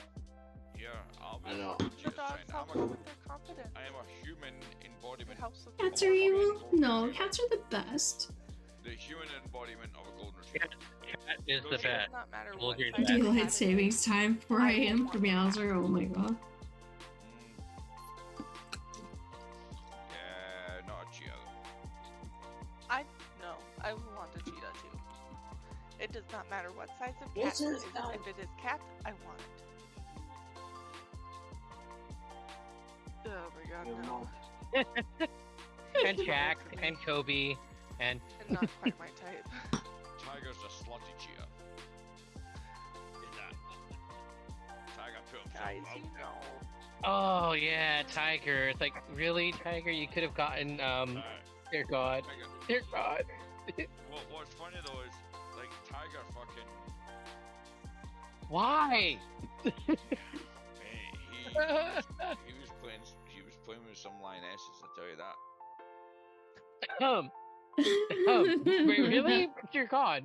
here, I'll be I know. The cheers dogs right now. help them with their confidence. I am a human embodiment. It helps with Cats are evil? No, cats are the best. The human embodiment of a golden retriever. Cat is the It does best. not matter We'll what agree to size that. the Daylight cat is. savings time, 4 a.m. for Meowser. Oh my god. Yeah, not a chia though. No, I want a cheetah too. It does not matter what size of cat Yes, it yes, is. no. If it is cat, I want it. Oh my god, Your no. mom. And Jack, and Kobe, and... And not quite my type. Tiger's a slutty chia. Is that? Tiger put himself Guys, out you there. know. Oh yeah, Tiger. It's like, really, Tiger? You could have gotten, dear God. Tiger. Dear God. What's funny though is, like, Tiger fucking, Why? man, he was playing with some lionesses, I tell you that. Wait, really? Dear God.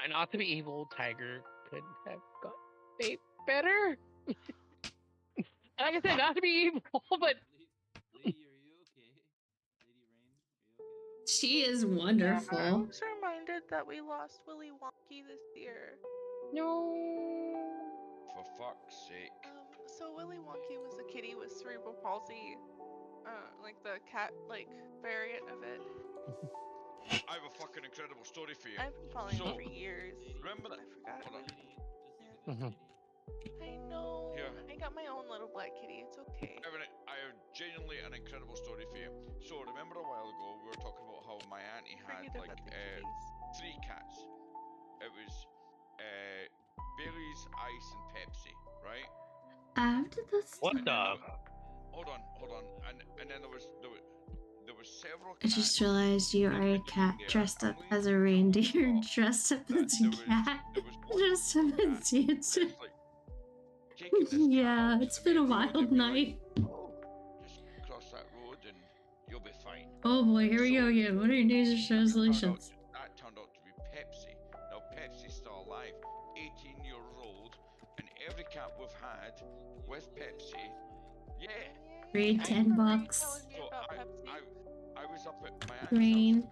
Not to be evil, Tiger could have got a better. Like I said, not to be evil, but She is I wonderful. was reminded that we lost Willy Wonky this year. no. For fuck's sake. So Willy Wonky was a kitty with cerebral palsy, like the cat like variant of it. I have a fucking incredible story for you. I've been following So, him for years. remember that? I forgot. Hold on. I know. Here. I got my own little black kitty. It's okay. I have genuinely an incredible story for you. So remember a while ago we were talking about how my auntie had Forget like about the kitties. 3 cats. It was Bailey's, Ice, and Pepsi, right? After this, What the? Hold on, and then there was several. I just cats realized you in are a the cat there, dressed up and we as a reindeer, thought dressed up that as a cat, there was one dressed up cat as Santa. that's like taking this cat Yeah, out it's to the been a main road wild and be like, night. just cross that road and you'll be fine. Oh boy, here we So, go again. What are your New Year's resolutions? That turned out to be Pepsi. Now Pepsi's still alive, 18 years old, and every cat we've had with Pepsi, yeah, Agreed, $10. So I was up at my aunt's Green house.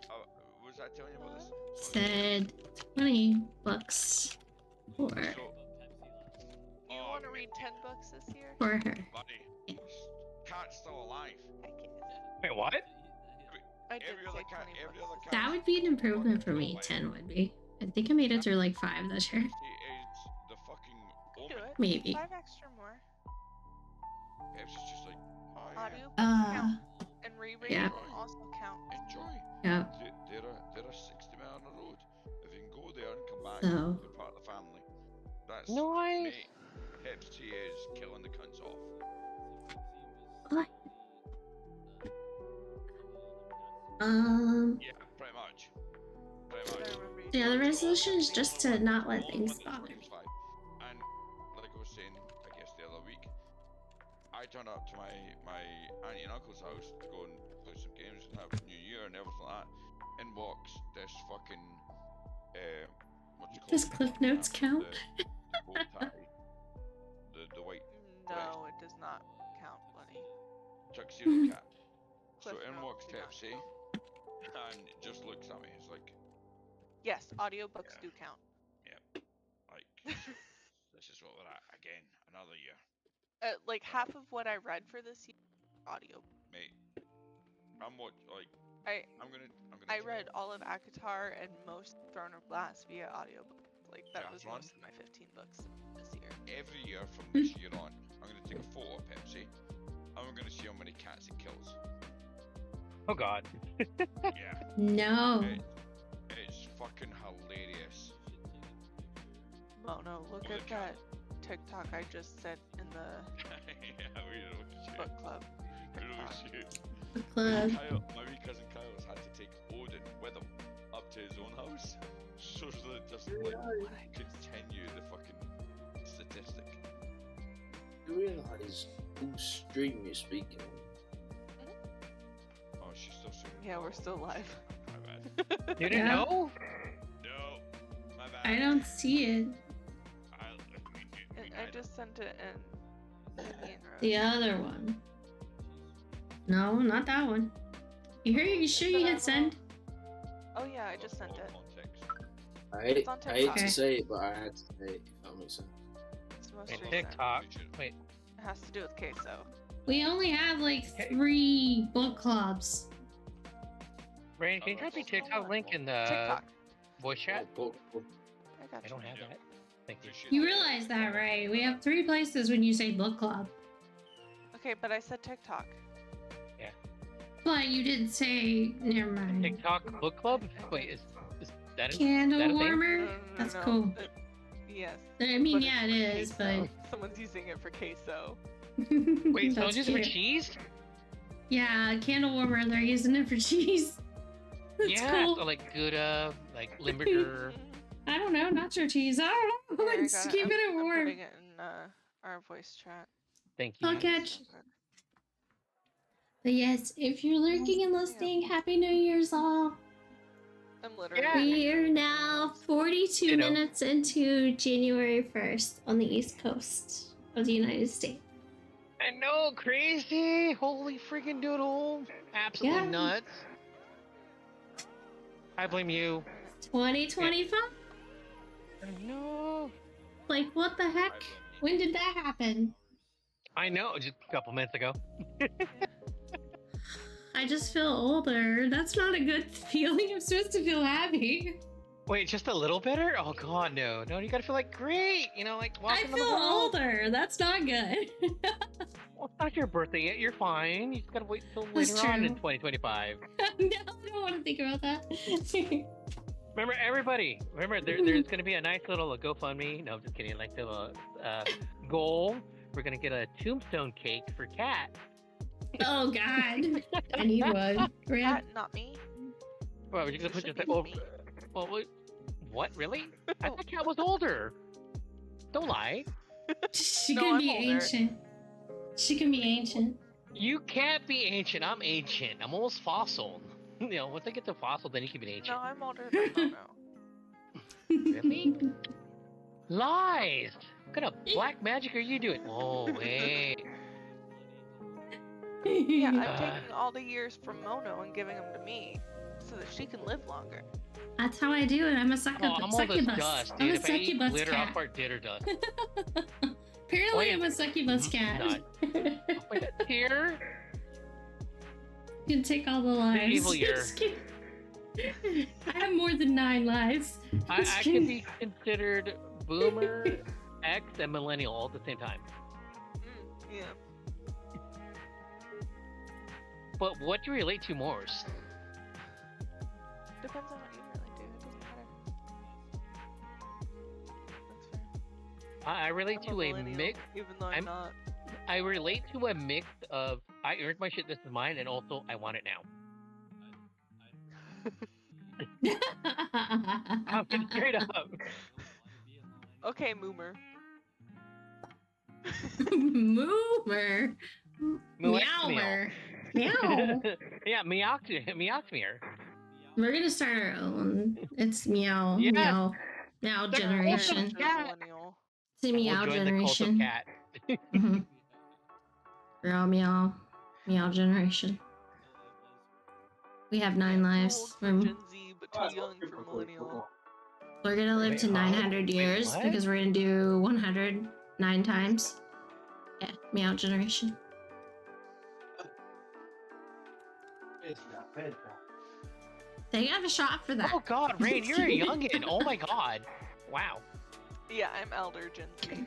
Was I telling you about this? said $20 for Do you want to read $10 this year? for her. Buddy, Cat's still alive. Wait, what? I did Every other cat, every other cat. That would be an improvement for me. 10 would be. I think I made it through like 5 this year. She is the fucking Do omen. it. Maybe. 5 extra more. Pepsi's just like, oh yeah. Audio count and reread yeah. will also count. Enjoy. Yeah. There are 60 miles on the road. If you can go there and come back, So. you're part of the family. That's nice. mate, Pepsi is killing the cunts off. What? Yeah, pretty much. Yeah, the resolution is just to not let things bother me. And like I was saying, I guess the other week, I turned up to my auntie and uncle's house to go and play some games and have New Year and everything like that. In walks this fucking what's it called? Does Cliff Notes count? The bow tie, the white. No, it does not count, Bunny. Tuxedo cat. So Cliff in Notes walks do not Pepsi, and just looks at me. It's like, yes, audiobooks do count. yep, like this is what we're at again, another year. Like half of what I read for this year, audio. Mate, I'm I read all of ACOTAR and most Throne of Glass via audiobook. Like that was most of my 15 books this year. Every year from this year on, I'm gonna take a photo of Pepsi, and we're gonna see how many cats it kills. Oh God. Yeah. No. It's fucking hilarious. Oh no, look at that TikTok I just sent in the Yeah, we know book club. shit. Book club. My wee cousin Kyle has had to take Odin with him up to his own house, so that just like continue the fucking statistic. You realise whose stream you're speaking on? Oh, she's still streaming. Yeah, we're still live. My bad. You didn't know? No, my bad. I don't see it. I just sent it in The other one. No, not that one. You sure you hit send? Oh yeah, I just sent it. I hate TikTok. to say it, but I had to say it, if that makes sense. It's most Wait, recent. TikTok. Wait. It has to do with queso. We only have like 3 book clubs. Brandon, can you drop me TikTok link in the TikTok. voice chat? I got I don't have that. Thank you. You realize that, right? We have 3 places when you say book club. Okay, but I said TikTok. Yeah. But you didn't say. Never mind. TikTok book club? Wait, is that a Candle that a thing? warmer? That's cool. Yes. I mean, but yeah, it it's is, for queso. but. Someone's using it for queso. Wait, That's someone's using it for cute. cheese? Yeah, candle warmer. They're using it for cheese. That's yeah, cool. so like Gouda, like Limburger. I don't know, nacho cheese. I don't know. Here, I Let's got keep it I'm warm. putting it in our voice chat. Thank you. I'll catch. But yes, if you're lurking and listening, Happy New Year's all. I'm literally. We are now 42 minutes into January 1st on the East Coast of the United States. I know, crazy! Holy freaking doodle! Absolutely Yeah. nuts. I blame you. 2025? No. Like, what the heck? When did that happen? I know, just a couple minutes ago. I just feel older. That's not a good feeling. I'm supposed to feel happy. Wait, just a little better? Oh god, no. No, you gotta feel like great! You know, like I walking on the feel world. older. That's not good. Well, it's not your birthday yet, you're fine. You just gotta wait until That's later on in true. 2025. No, I don't want to think about that. Remember, everybody, there's gonna be a nice little GoFundMe. No, I'm just kidding. Like little goal. We're gonna get a tombstone cake for Kat. Oh god. I need one. Cat, not me. Well, you're gonna put your over. Well, wait, what? Really? I thought Kat was older. Don't lie. She No, can I'm be older. ancient. She can be ancient. You can't be ancient. I'm ancient. I'm almost fossil. You know, once I get to fossil, then you can be ancient. No, I'm older than Mono. Really? Lies! What kind of black magic are you doing? Oh, wait. Yeah, I'm taking all the years from Mono and giving them to me so that she can live longer. That's how I do it. I'm a succubus. I'm all this dust, I'm dude. a If I eat succubus glitter, I'll cat. fart glitter dust. Apparently, I'm a succubus cat. Here. You can take all the lives. Evil year. Just kidding. I have more than 9 lives. I can be considered boomer, X, and millennial all at the same time. Yeah. But what do you relate to most? Depends on what you relate to. It doesn't matter. I relate I'm to a millennial, mix. even though I'm not. I relate to a mix of I earned my shit, this is mine, and also I want it now. I'm straight up. Okay, Moomer. Moomer. Meower. Meow. Yeah, Meoxmere. We're gonna start our own. It's meow. Yes. Meow generation. Millennial. It's a meow generation. Mm-hmm. We're all meow. Meow generation. We have 9 lives. Gen Z, but too young for millennial. We're gonna live to 900 years what? because we're gonna do 109 times. Yeah, meow generation. They have a shot for that. Oh god, Rain, you're a youngin'. Oh my god. Wow. Yeah, I'm elder Gen Z.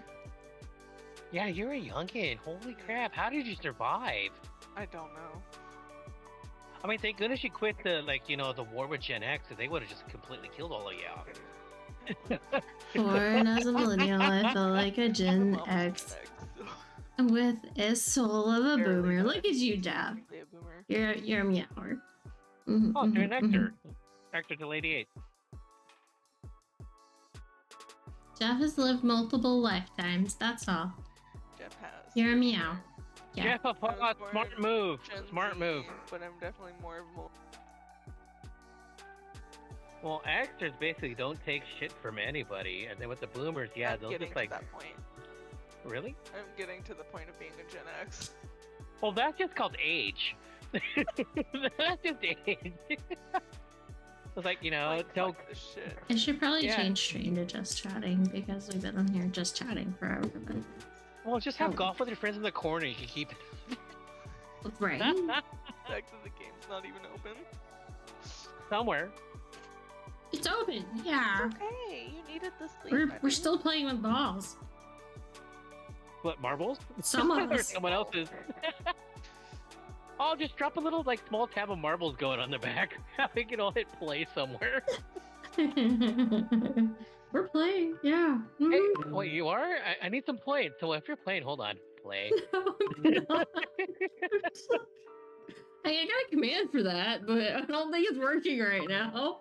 Yeah, you're a youngin'. Holy crap, how did you survive? I don't know. I mean, thank goodness you quit the, the war with Gen X, or they would have just completely killed all of you. Born as a millennial, I felt like a Gen X with a soul of a boomer. Look at you, Dab. You're a meower. Mm-hmm, Oh, you're an actor. Actor till 88. Jeff has lived multiple lifetimes, that's all. Jeff has. You're a meow. Yeah. Jeff, smart move. Smart move. But I'm definitely more of a... Well, actors basically don't take shit from anybody, and then with the boomers, yeah, I'm they'll getting just like. to that point. Really? I'm getting to the point of being a Gen X. Well, that's just called age. That's just age. It's like, don't. I should probably change stream to just chatting because we've been on here just chatting forever. But... Well, just have golf with your friends in the corner. You can keep. Right. Back to the game's not even open. Somewhere. It's open. Yeah. It's okay. You needed the sleep. We're still playing with balls. What, marbles? Some of Or us. someone else's. Oh, just drop a little small tab of marbles going on the back. We can all hit play somewhere. We're playing, yeah. Mm-hmm. Hey, wait, you are? I need some points. So if you're playing, hold on. Play. Hey, I got a command for that, but I don't think it's working right now.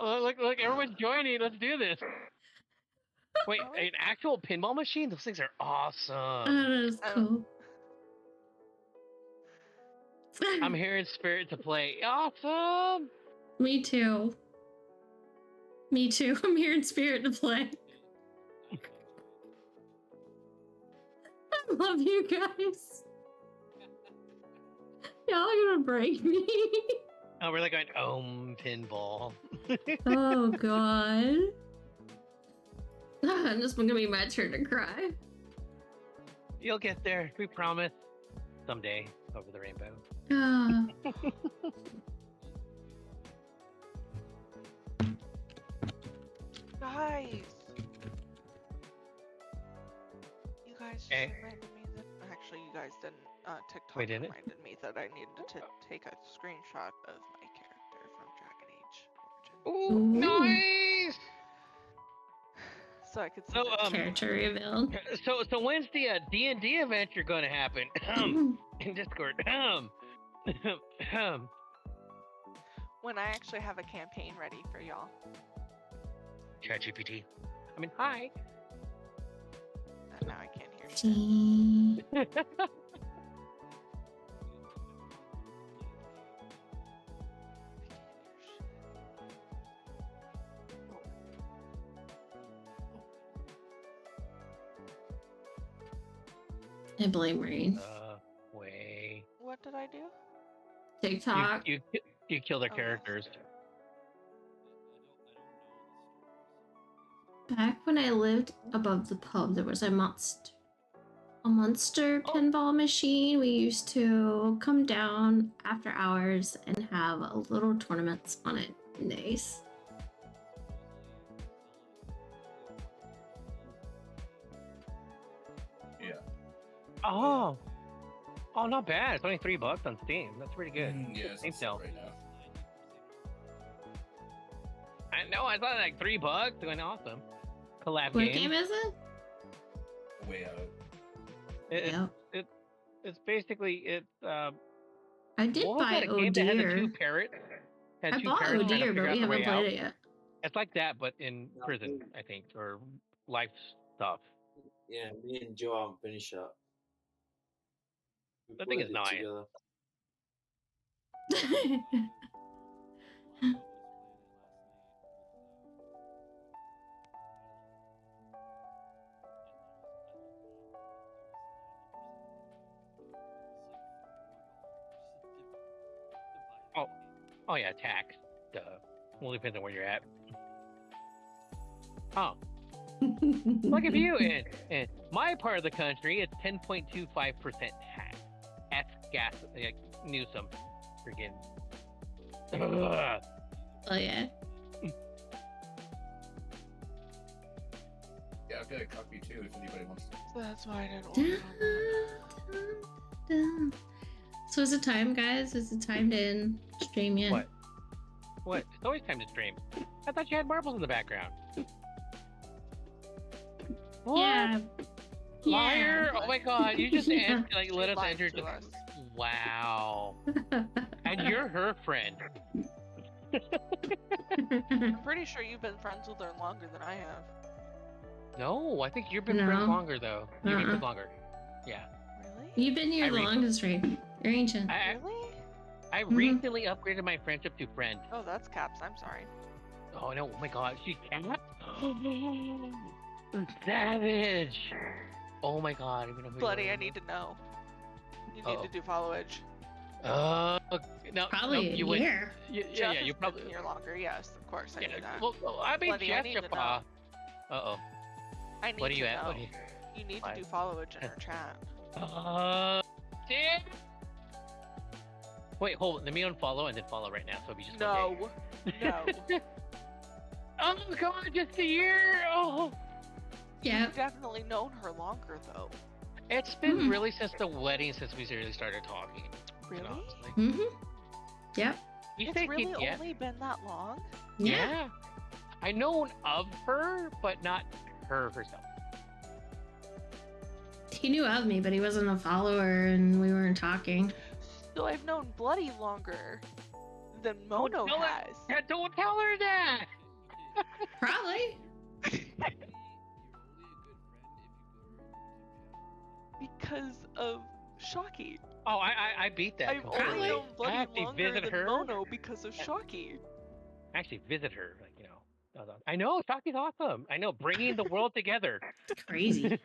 Look, everyone's joining. Let's do this. Wait, an actual pinball machine? Those things are awesome. That is cool. I'm here in spirit to play. Awesome! Me too. Me too. I'm here in spirit to play. I love you guys. Y'all are gonna break me. Oh, we're like going, pinball. Oh, God. This is gonna be my turn to cry. You'll get there, we promise. Someday, over the rainbow. Guys! You guys just reminded me that... Actually, you guys didn't. TikTok didn't? reminded me that I needed to take a screenshot of my character from Dragon Age Origins. Ooh, nice! So I could see character reveal. So when's the D&D adventure gonna happen? In Discord. When I actually have a campaign ready for y'all. ChatGPT. I mean, hi. Now I can't hear you. I blame Rain. Way. What What did I do? TikTok. You kill their Oh, characters. Back when I lived above the pub, there was a monster pinball machine. We used to come down after hours and have little tournaments on it. Nice. Yeah. Oh, not bad. It's only $3 on Steam. That's pretty good. Yeah, it's Thanks, on Del. sale right now. I know. I thought like $3. Going awesome. Collab What game is it? Way out. It's basically I did what was buy that game that had the Deer. two parrots? Had I two bought parrots trying to Deer, figure but out we the way haven't out. played it yet. It's like that, but in prison, I think, or life stuff. Yeah, me and Joe haven't finished that. We That thing played is it nice. together. Oh yeah, tax. Duh. Well, depends on where you're at. Oh. Look at you in my part of the country. It's 10.25% tax. F gas like Newsom, freaking. Oh yeah. Yeah, I've got a copy too if anybody wants to. That's why I didn't order. So is it time, guys? Is it time to end stream yet? What? It's always time to stream. I thought you had marbles in the background. What? Yeah. Liar! Yeah. Oh my god, you just Yeah. let us Lied enter. to us. Wow. And you're her friend. I'm pretty sure you've been friends with her longer than I have. No, I think you've been No. friends longer though. You've been Uh-uh. friends longer. Yeah. Really? You've been here I the read- longest, right? You're ancient. Really? I recently upgraded my friendship to friend. Oh, that's Caps. I'm sorry. Oh no! Oh my god, she can't. Savage. Oh my god, I don't even know who Bloody, you I are. need to know. You need Uh-oh. to do followage. No, Probably no, you a would. year. Yeah, Jeff you has probably. been here longer. Yes, of course, I Yeah, knew that. well, I mean, Bloody, I Jeff, need your to pa. Uh-oh. I need What are you to at? know. What are you? You need to What? do followage in her chat. Damn. Wait, hold. Let me unfollow and then follow right now. So we just. No. No. Oh god, just a year. Oh. Yeah. You've definitely known her longer, though. It's been really since the wedding since we really started talking. Really? Honestly. Mm-hmm. Yep. You It's think really yeah. only been that long? Yeah. I known of her, but not her herself. He knew of me, but he wasn't a follower, and we weren't talking. So I've known Bloody longer than Mono Don't has. Don't tell her that. Probably. Because of Shocky. Oh, I beat that. I've only completely. known I Bloody actually longer visit than her. Mono because of Shocky. I actually visit her, like I know Shocky's awesome. I know bringing the world together. Crazy. I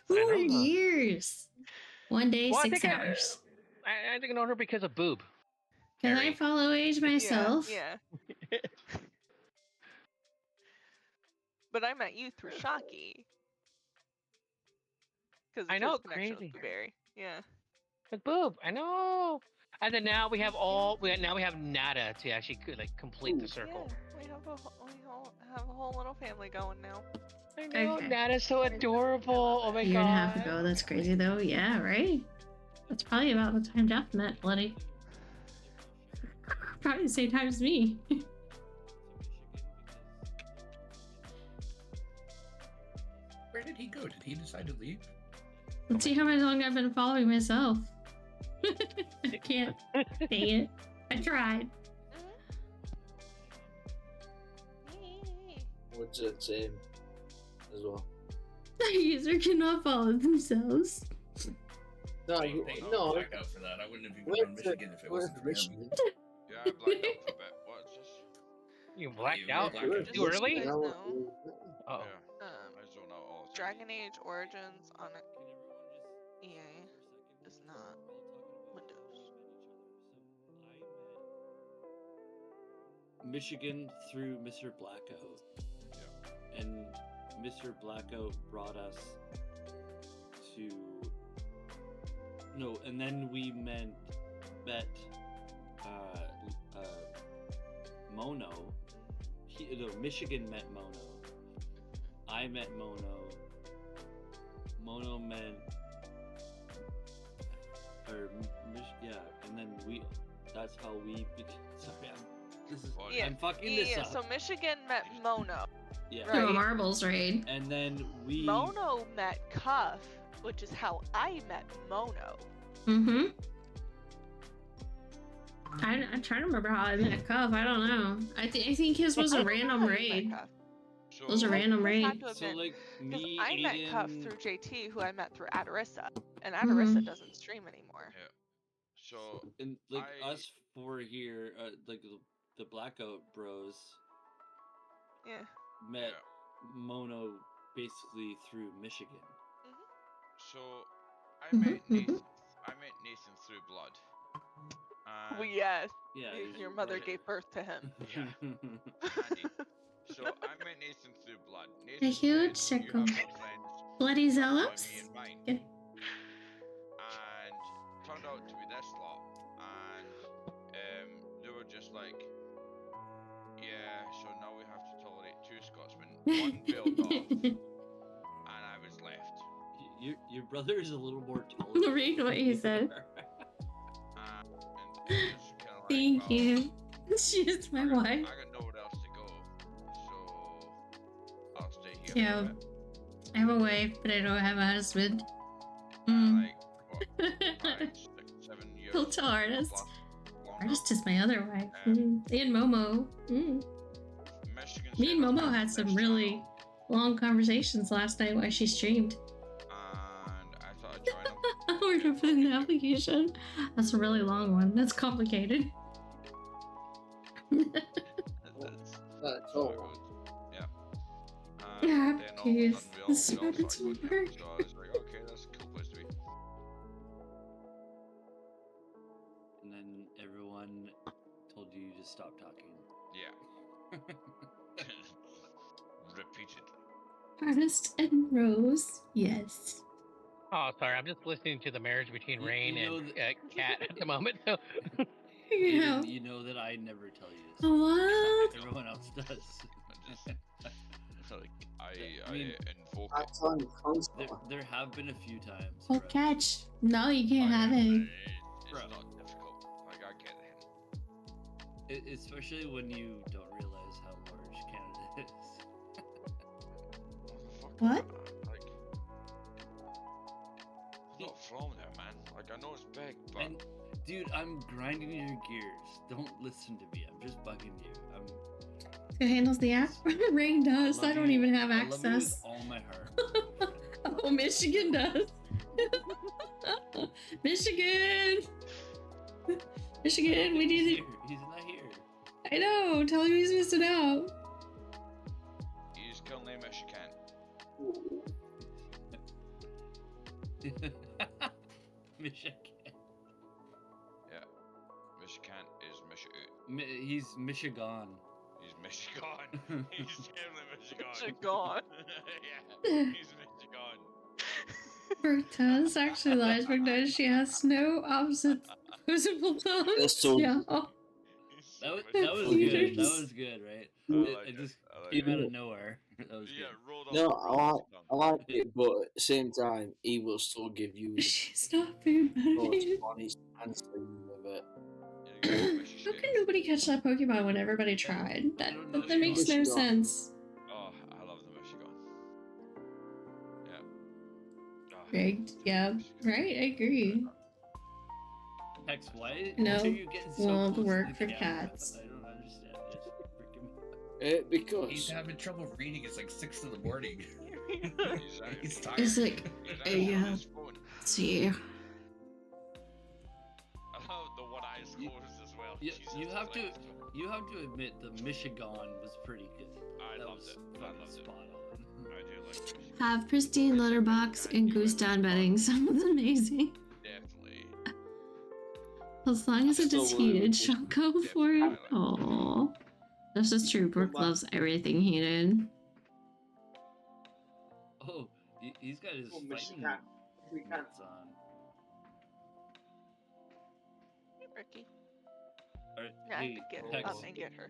2 know. years. 1 day, Well, 6 hours. I think I know her because of Boob. Can I Harry. follow age myself? Yeah. But I met you through Shocky. Because I know, connection crazy. with Blueberry. Yeah. With Boob, I know. And then now we have Nada to actually complete the circle. Yeah, we have a whole little family going now. I know, Okay. Nada's so adorable. Oh my A god. year and a half ago. That's crazy, though. Yeah, right? That's probably about the time Jeff met Bloody. Probably the same time as me. Where did he go? Did he decide to leave? Let's see how long I've been following myself. I can't. Dang it. I tried. What's that same as well? The user cannot follow themselves. No, They no. black out for that. I wouldn't have even been in Michigan if it wasn't for him. Yeah, I blacked out for a bit. What's this? You blacked You out blacked out. too early? Guys know, Oh. Yeah, I zone out all the time. Dragon Age Origins on EA is not Windows. Michigan through Mr. Blackout. Yeah. And Mr. Blackout brought us to no, and then we met Mono. Michigan met Mono. I met Mono. Mono met and then that's how we sorry, I'm fucking this up. So Michigan met Mono. Yeah. Through a Right. marbles raid. And then we Mono met Cuff, which is how I met Mono. Mm-hmm. I'm trying to remember how I met Cuff. I don't know. I think his was a random raid. So, It was a random raid. So like me, I met Aiden, Cuff through JT, who I met through Adarissa, and Adarissa doesn't stream anymore. Yeah. So and like us four here, like the Blackout Bros. Yeah. Met Mono basically through Michigan. So I met Nathan. I met Nathan through blood. Well, yes. Yeah. Your mother gave birth to him. Yeah. Handy. So I met Nathan through blood. A Nathan huge said, "You circle. have no friends. Bloody Join zealots. me in mine." Okay. And turned out to be this lot, and they were just like, "Yeah, so now we have to tolerate 2 Scotsmen." One bailed off, and I was left. Your brother is a little more tolerant. Read what he said. And it was kind of like, Thank well, you. She's my wife. I got nowhere else to go, so I'll stay here. for a Yeah. bit. I have a wife, but I don't have a husband. Like, what, 5, 6, 7 years. He'll tell artist. plus longer. Artist is my other wife. And Momo. Michigan Me and said Momo had some really long conversations last night while she streamed. and I thought I'd join them. We're gonna put in the application. That's a really long one. That's complicated. That's all. Yeah. Yeah, then all of a please. sudden we all This started rabbit's going will down, work. so I was like, okay, that's a cool place to be. And then everyone told you to stop talking. Yeah. Repeatedly. Artist and Rose. Yes. Oh, sorry. I'm just listening to the marriage between Rain you know and Cat at the moment. So. Yeah. You know that I never tell you this. What? Everyone else does. Like, I mean, invoke I it. find it constant. There have been a few times. Oh, where catch. No, you can't have it. It's not difficult. Like, I get the hint. Especially when you don't realize how large Canada is. What? Like, I'm not from there, man. Like, I know it's big, but And, dude, I'm grinding your gears. Don't listen to me. I'm just bugging you. Who handles the app? Rain does. I don't even have I love you with access. all my heart. Oh, Michigan does. Michigan! Michigan, we need it. He's not here. I know. Tell him he's missing out. he's currently in Michigan. Michigan. Yeah. Michigan is Michigan. He's Michigan. He's Michigan. He's definitely Michigan. Michigan. Yeah, he's Michigan. Bertaz actually lies. Bertaz, she has no opposite visible tones. That's so- Yeah. That was That's good. weird. That was good, right? I It like just I like came it. out of nowhere. That was Yeah, good. rolled No, off. I like it, but at the same time, he will still give you the She's not food most motivated. honest answer with it. How can nobody catch that Pokemon when everybody tried? That makes no Michigan. sense. Oh, I love the Michigan. Yeah. Oh, Rigged. Yeah. Right. I agree. Hex, why No, are you getting so won't close to work the for camera? cats. I don't understand. It's freaking Because He's having trouble reading. It's like 6 in the morning. He's tired. It's like, yeah. Let's see. I love the one eye scores as well. You, Jesus you have to Christ. you have to admit the Michigan was pretty good. I That loved was it. I fucking loved it. spot on. I do like Michigan. Have pristine letterbox and goose down bedding. Sounds amazing. Definitely. As long as it is Still heated, she'll go for it. Aww. This is true. Brooke loves everything he did. Oh, he's got his fighting mitts on. Hey, Ricky. Right, Yeah, I hey, could get Tex, up and get her.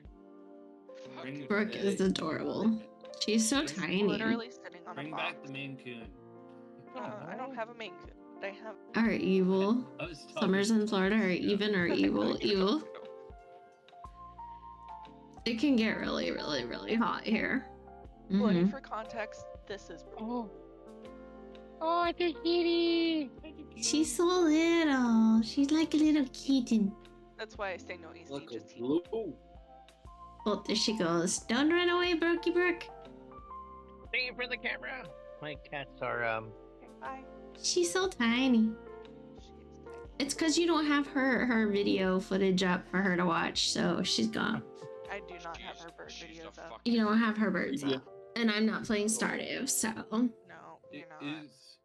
Brooke is adorable. She's so tiny. Literally sitting on a Bring box. back the Maine Coon. I don't have a Maine Coon. I have. Are evil. I was talking Summers in Florida are even or evil. Evil. It can get really, really, really hot here. Well, for context, this is. Oh, it's a kitty. She's so little. She's like a little kitten. That's why I say no easy. Like a Just blue. Oh, there she goes. Don't run away, Brookie Brooke. Thank you for the camera. My cats are Bye. She's so tiny. It's because you don't have her video footage up for her to watch, so she's gone. I do not have her bird videos up. You don't have her birds up. And I'm not playing Stardew, so. No, you're not.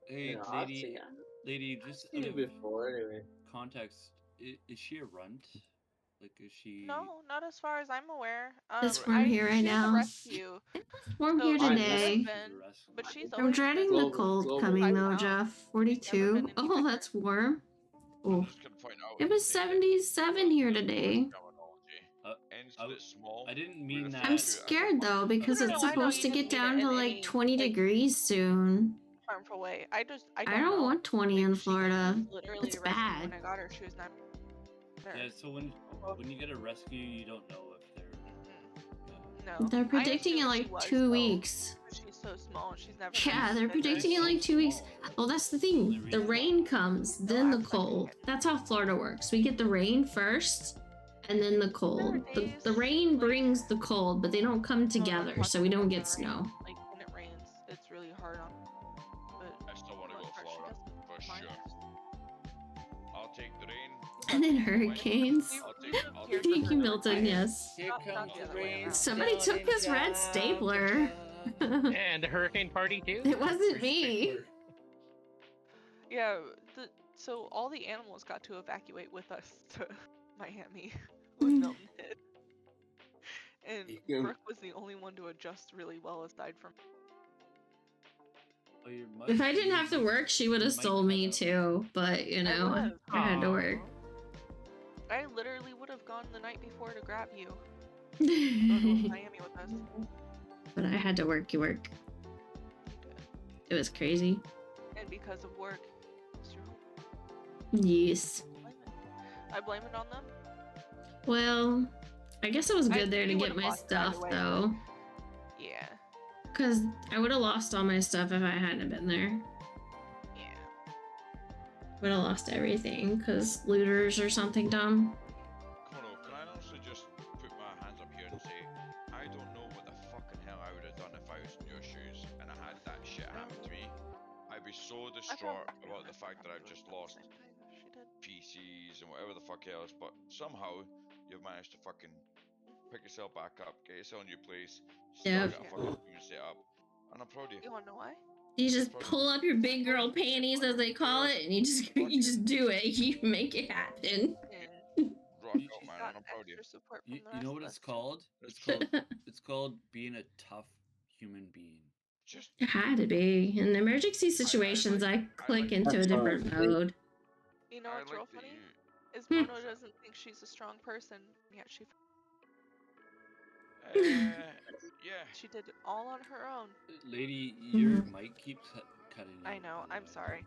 Hey, Yeah, lady, just seen it before anyway. Context. Is she a runt? Like, is she? No, not as far as I'm aware. It's warm here right she's a now. rescue. It's warm here today. But she's I'm always dreading been the cold coming though, Jeff. 42. Oh, that's warm. Oh. It was 77 here today. I didn't mean that. I'm scared though because No, no, it's no, I know supposed to you get didn't mean down it to in like any, 20 degrees soon. harmful way. I I don't don't know. want 20 in Florida. Literally It's a rescue. bad. When I got her, she was not there. Yeah, so when you get a rescue, you don't know if they're. No. They're predicting in like 2 weeks. She's so small. She's never. Yeah, they're predicting in like 2 weeks. Well, that's the thing. The rain comes, then the cold. That's how Florida works. We get the rain first, and then the cold. The rain brings the cold, but they don't come together, so we don't get snow. Like when it rains, it's really hard on. But I still want to go to Florida for sure. I'll take the rain. And then hurricanes. I'll take Thank you, Milton. Yes. Here comes the rain. Somebody took this red stapler. and the hurricane party too. It wasn't me. Yeah, so all the animals got to evacuate with us to Miami with Milton Hit. And Brooke was the only one to adjust really well aside from. If I didn't have to work, she would have stole me too. But you know, I had to work. I literally would have gone the night before to grab you. Go to Miami with us. But I had to work. You work. It was crazy. And because of work, it's your Yes. I blame it on them. Well, I guess it was good there to you get would've my lost stuff either way. though. Yeah. Cause I would have lost all my stuff if I hadn't been there. Yeah. Would have lost everything because looters or something dumb. Kono, can I also just put my hands up here and say, I don't know what the fucking hell I would have done if I was in your shoes and I had that shit happen to me. I'd be so distraught about the fact that I've just lost PCs and whatever the fuck else, but somehow you've managed to fucking pick yourself back up, get yourself in your place, still Yep. get a fucking room set up, and I'm proud of you. You wanna know why? You just pull up your big girl panties, as they call it, and you just do it. You make it happen. Rock out, man, and I'm proud of you. You know what it's called? It's called being a tough human being. It had to be. In emergency situations, I click into a different mode. You know what's real funny? Is Mono doesn't think she's a strong person, yet she. Yeah. She did it all on her own. Lady, your mic keeps cutting out. I know. I'm sorry.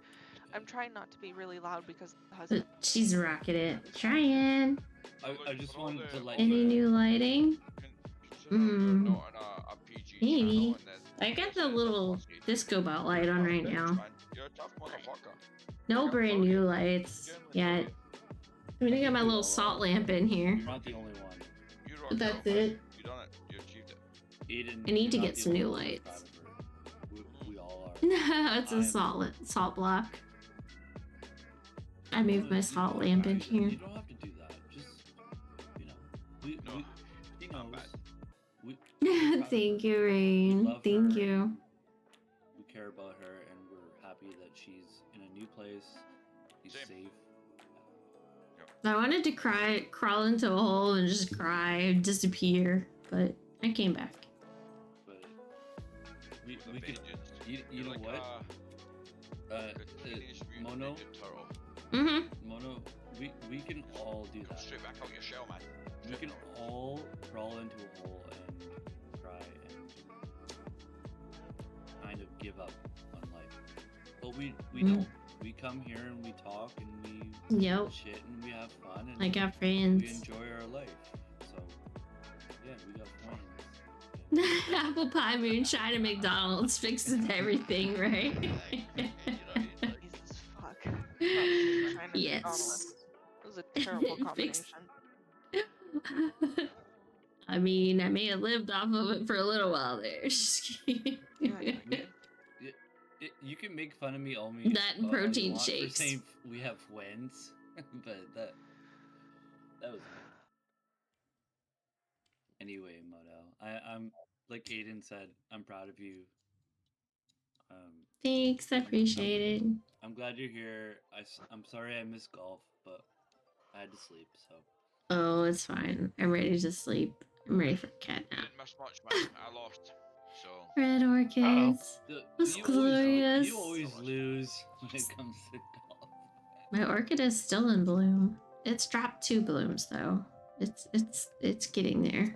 I'm trying not to be really loud because the husband. She's rocking it. Trying. I just wanted to let Any you new lighting? Maybe. I got the little disco ball light on right now. You're a tough motherfucker. No brand new lights yet. I'm gonna get my little salt lamp in here. You're not the only one. But that's it. You done it. You achieved it. Aiden, I need to you're get not some the new only one lights. proud of her. We all are. It's a salt block. I moved my salt lamp in here. You don't have to do that. Just, you know, he knows. Thank you, Rain. Thank you. We care about her, and we're happy that she's in a new place. She's safe. I wanted to crawl into a hole and just cry, disappear. but I came back. But we could, you know what? Mono. Mono, we can all do that. Straight back out your shell, man. We can all crawl into a hole and try and kind of give up on life. But we don't. We come here and we talk and we shit and we have fun and I got friends. we enjoy our life. So yeah, we got friends. Apple pie, moonshine, and McDonald's fixes everything, right? Jesus fuck. Yes. That was a terrible combination. I mean, I may have lived off of it for a little while there. Just kidding. You can make fun of me all me that and protein shakes. For saying we have twins, but that was anyway, Model. I'm like Aiden said, I'm proud of you. Thanks, I appreciate it. I'm glad you're here. I'm sorry I missed golf, but I had to sleep, so. Oh, it's fine. I'm ready to sleep. I'm ready for cat nap. Didn't miss much, man. I lost. So. Red orchids. Was glorious. You always lose when it comes to golf. My orchid is still in bloom. It's dropped 2 blooms though. It's getting there.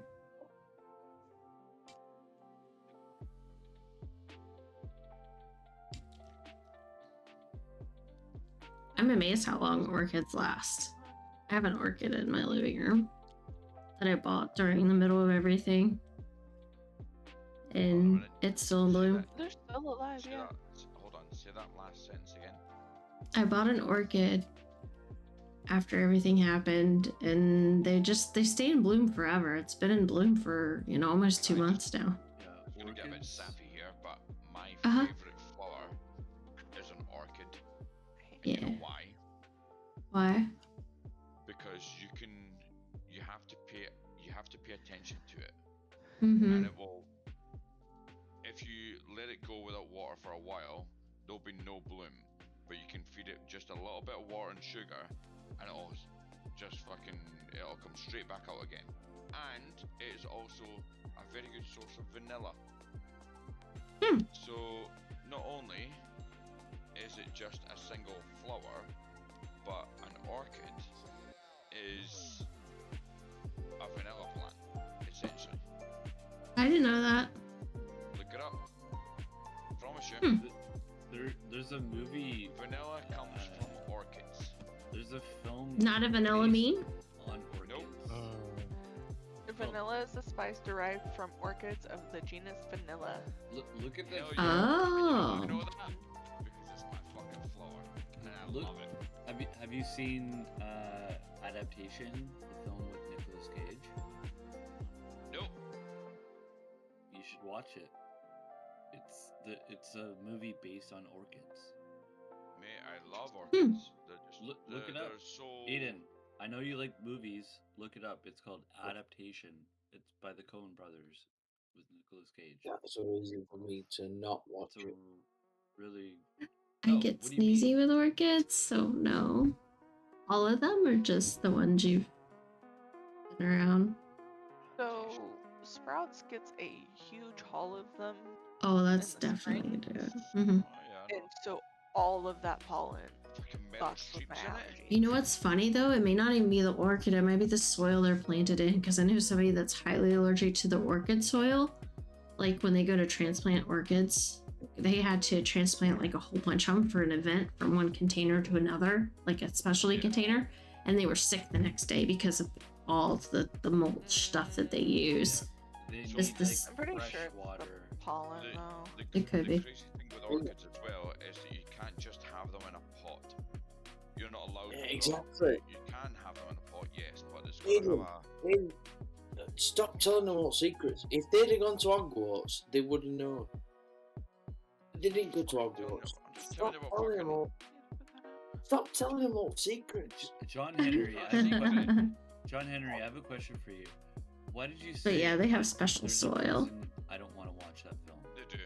I'm amazed how long orchids last. I have an orchid in my living room that I bought during the middle of everything. And it's still in bloom. They're still alive, yeah. Hold on, say that last sentence again. I bought an orchid after everything happened, and they stay in bloom forever. It's been in bloom for, almost 2 months now. I'm gonna get a bit sappy here, but my favorite flower is an orchid. Yeah. You know why? Why? Because you have to pay attention to it. Mm-hmm. And it will, if you let it go without water for a while, there'll be no bloom. But you can feed it just a little bit of water and sugar, and it'll come straight back out again. And it is also a very good source of vanilla. So not only is it just a single flower, but an orchid is a vanilla plant, essentially. I didn't know that. Look it up. Promise you. There's a movie. Vanilla comes from orchids. There's a film. Not a vanilla bean? On orchids. Nope. Vanilla is a spice derived from orchids of the genus Vanilla. Look at that. Oh. You know that? Because it's my fucking flower, and I love it. Have you seen Adaptation, the film with Nicolas Cage? Nope. You should watch it. It's a movie based on orchids. Mate, I love orchids. Look it up. So... Aiden, I know you like movies. Look it up. It's called Adaptation. It's by the Coen brothers with Nicolas Cage. That's a reason for me to not watch it. Really. I get sneezy with orchids, so no. All of them, or just the ones you've been around? So Sprouts gets a huge haul of them. Oh, that's definitely good. Mm-hmm. And so all of that pollen fucks with my allergies. You know what's funny though? It may not even be the orchid, it might be the soil they're planted in, because I know somebody that's highly allergic to the orchid soil. Like when they go to transplant orchids, they had to transplant like a whole bunch of them for an event from one container to another, like a specialty container, and they were sick the next day because of all the mulch stuff that they use. I'm pretty sure it's the pollen though. It could be. The crazy thing with orchids as well is that you can't just have them in a pot. You're not allowed to. Exactly. You can have them in a pot, yes, but it's got to have Aiden, stop telling them all secrets. If they'd have gone to Hogwarts, they would have known. They didn't go to Hogwarts. Stop telling them all. Stop telling them all secrets. John Henry, I have a question for you. Why did you say? But yeah, they have special soil. I don't want to watch that film. They do,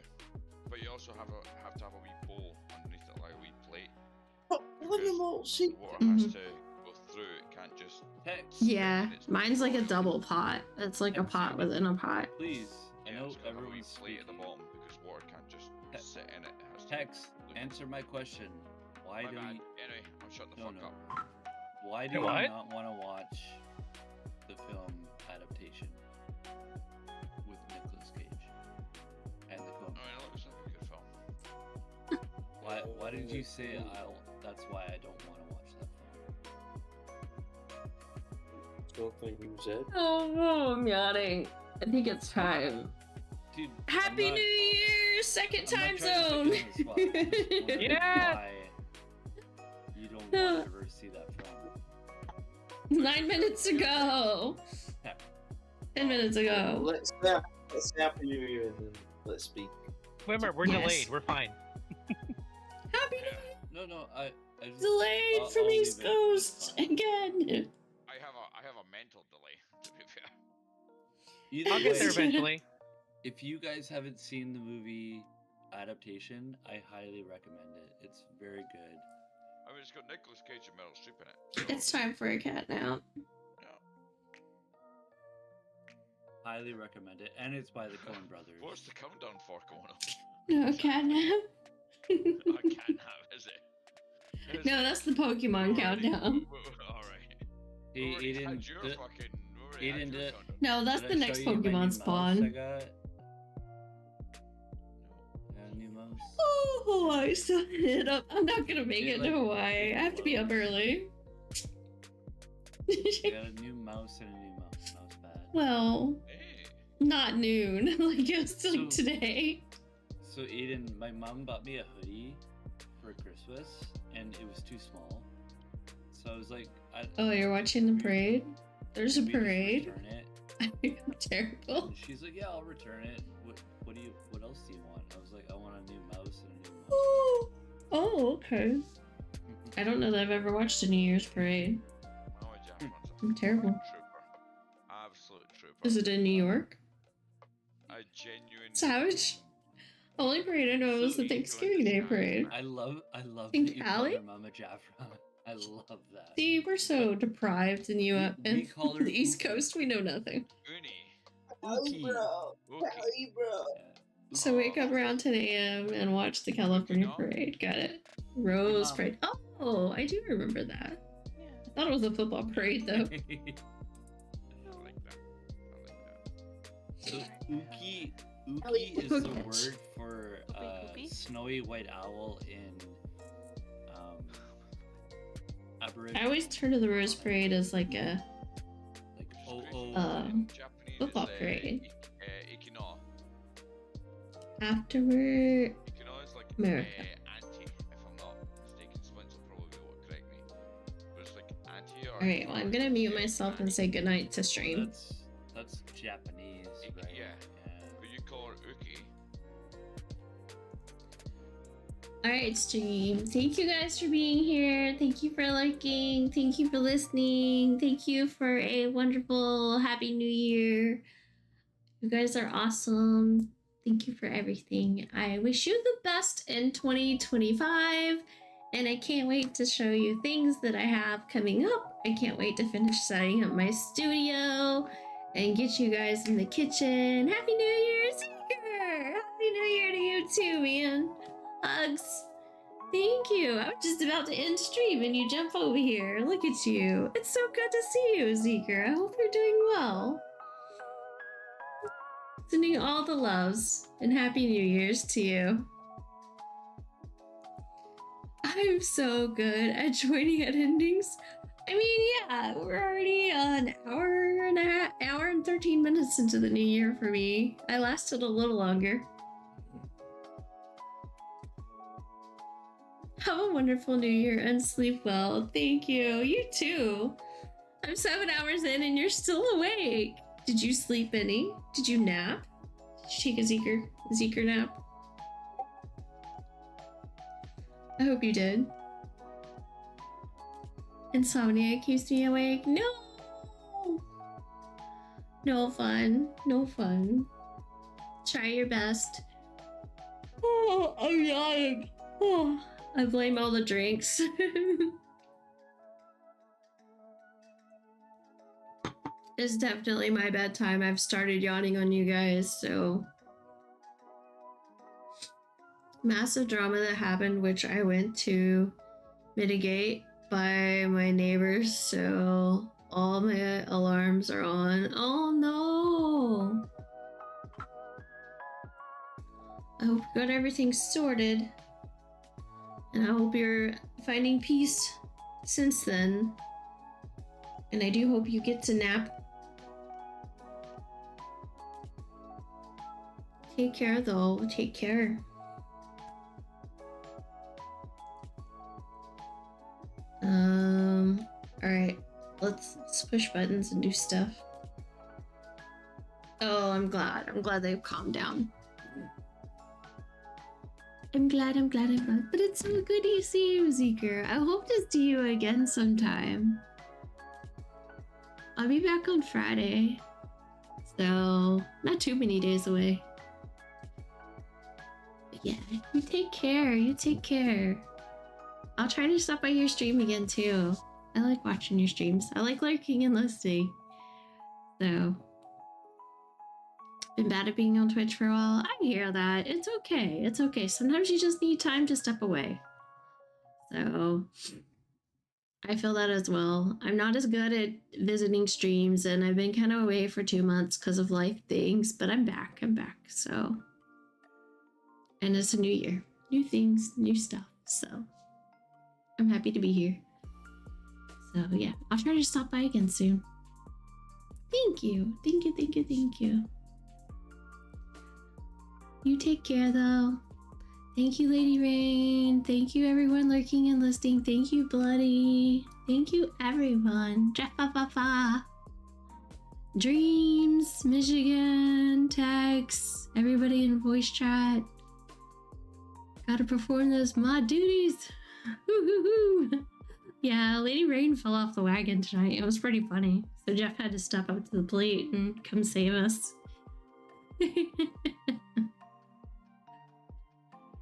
but you also have to have a wee bowl underneath it, like a wee plate. Stop telling them all secrets. The water has to go through. It can't just just Text. Yeah, mine's like a double pot. It's like a pot within a pot. Please. I Yeah, know it's got a wee everyone's plate at the speaking. bottom because water can't just sit in it. It has to Text. Answer my question. Why My do bad. we? Anyway, I'm shutting the No, fuck no. up. Why do Hey, you what? not want to watch the film adaptation with Nicolas Cage and the Coen? I mean, it looks like a good film. Why did you say I'll? That's why I don't want to watch that film. Don't think you said. Oh, I'm yawning. I think it's time. Dude, Happy New Year! Second time zone! Yeah! Why you don't want to ever see that film? 9 minutes ago! 10 minutes ago. Let's say Happy New Year and then let's speak. Remember, we're Yes. delayed. We're fine. Happy New Year! No, I just, Delayed from I'll leave East it. Coast It's fine. again. I have a mental delay, to be fair. Either I'll get there way, eventually. if you guys haven't seen the movie adaptation, I highly recommend it. It's very good. I mean, it's got Nicolas Cage and Meryl Streep in it. So, It's time for a cat nap. yeah. Highly recommend it, and it's by the Coen brothers. What's the countdown for going on? No, cat nap. I can't have, is it? Is No, it? that's the Pokemon countdown. Alright. Hey, Aiden, Aiden, did No, that's I the next show you my new Pokemon mouse I spawn. got? Yeah, new mouse. Oh, I still hit up. I'm not gonna make it to like- Hawaii. I have to be up early. I got a new mouse and a new mouse pad. Well, Hey. not noon. Like it's like So- today. So Aiden, my mom bought me a hoodie for Christmas, and it was too small. So I was like, Oh, you're watching the parade? There's a "Can we just parade. return it?" I'm terrible. And she's like, "Yeah, I'll return it. What else do you want?" I was like, "I want a new mouse and a new mouse." Oh, okay. I don't know that I've ever watched a New Year's parade. Oh, Jack runs a I'm terrible. trooper. Absolute trooper. Is it in New York? A genuine. Savage. Only parade I know is the Thanksgiving Day parade. I love Pink that you call Alley? her Mama Jaffra. I love that. See, we're so deprived in we in call her the East Ookie. Coast. We know nothing. Uni. Ookie. bro. Okay. bro. So wake up around 10 a.m. and watch the California parade. Got it. Rose Mom. parade. Oh, I do remember that. Yeah. I thought it was a football parade though. I like that. So Ookie Alley. is the Okay. word for Poopy. snowy white owl in Aboriginal. I always turn to the Rose parade as like a like Japanese football is, parade. Ikino. afterward. Ikino is like America. anti, if I'm not mistaken. Spence will probably be able to correct me. But it's like anti or. Alright, well, I'm gonna mute myself and say goodnight to stream. That's Japanese, right? Yeah. But you call her Uki. Alright, stream. Thank you guys for being here. Thank you for liking. Thank you for listening. Thank you for a wonderful Happy New Year. You guys are awesome. Thank you for everything. I wish you the best in 2025. And I can't wait to show you things that I have coming up. I can't wait to finish setting up my studio and get you guys in the kitchen. Happy New Year, Seeker! Happy New Year to you too, man. Hugs. Thank you. I was just about to end stream and you jump over here. Look at you. It's so good to see you, Zeker. I hope you're doing well. Sending all the loves and Happy New Year's to you. I'm so good at joining at endings. I mean, yeah, we're already an hour and 13 minutes into the new year for me. I lasted a little longer. Have a wonderful new year and sleep well. Thank you. You too. I'm 7 hours in and you're still awake. Did you sleep any? Did you nap? Did you take a Zeker nap? I hope you did. Insomnia keeps me awake. No! No fun. No fun. Try your best. Oh, I'm yawning. Oh, I blame all the drinks. It's definitely my bedtime. I've started yawning on you guys, so. Massive drama that happened, which I went to mitigate by my neighbors, so all my alarms are on. Oh no! I hope you got everything sorted. And I hope you're finding peace since then. And I do hope you get to nap. Take care though, take care. Alright. Let's push buttons and do stuff. Oh, I'm glad. I'm glad they've calmed down. I'm glad. But it's so good to see you, Zeker. I hope to see you again sometime. I'll be back on Friday. So, not too many days away. But yeah, you take care. You take care. I'll try to stop by your stream again too. I like watching your streams. I like lurking and listening. So, been bad at being on Twitch for a while. I hear that. It's okay. It's okay. Sometimes you just need time to step away. So, I feel that as well. I'm not as good at visiting streams, and I've been kind of away for 2 months because of life things, but I'm back. So, and it's a new year. New things, new stuff. So, I'm happy to be here. So yeah, I'll try to stop by again soon. Thank you. You take care though. Thank you, Lady Rain. Thank you, everyone lurking and listening. Thank you, Bloody. Thank you, everyone. Jaffa. Dreams, Michigan, Tex, everybody in voice chat. Gotta perform those mod duties. Woo-hoo-hoo. Yeah, Lady Rain fell off the wagon tonight. It was pretty funny. So Jeff had to step up to the plate and come save us.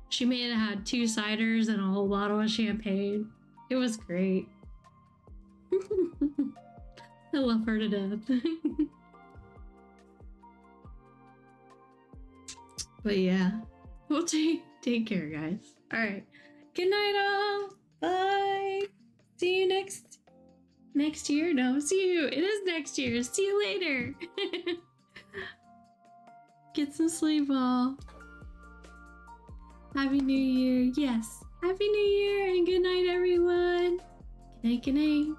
She may have had 2 ciders and a whole bottle of champagne. It was great. I love her to death. But yeah, we'll take care, guys. All right. Good night, all. Bye. See you next year. No, see you. It is next year. See you later. Get some sleep, all. Happy New Year. Yes. Happy New Year and good night, everyone. Good night.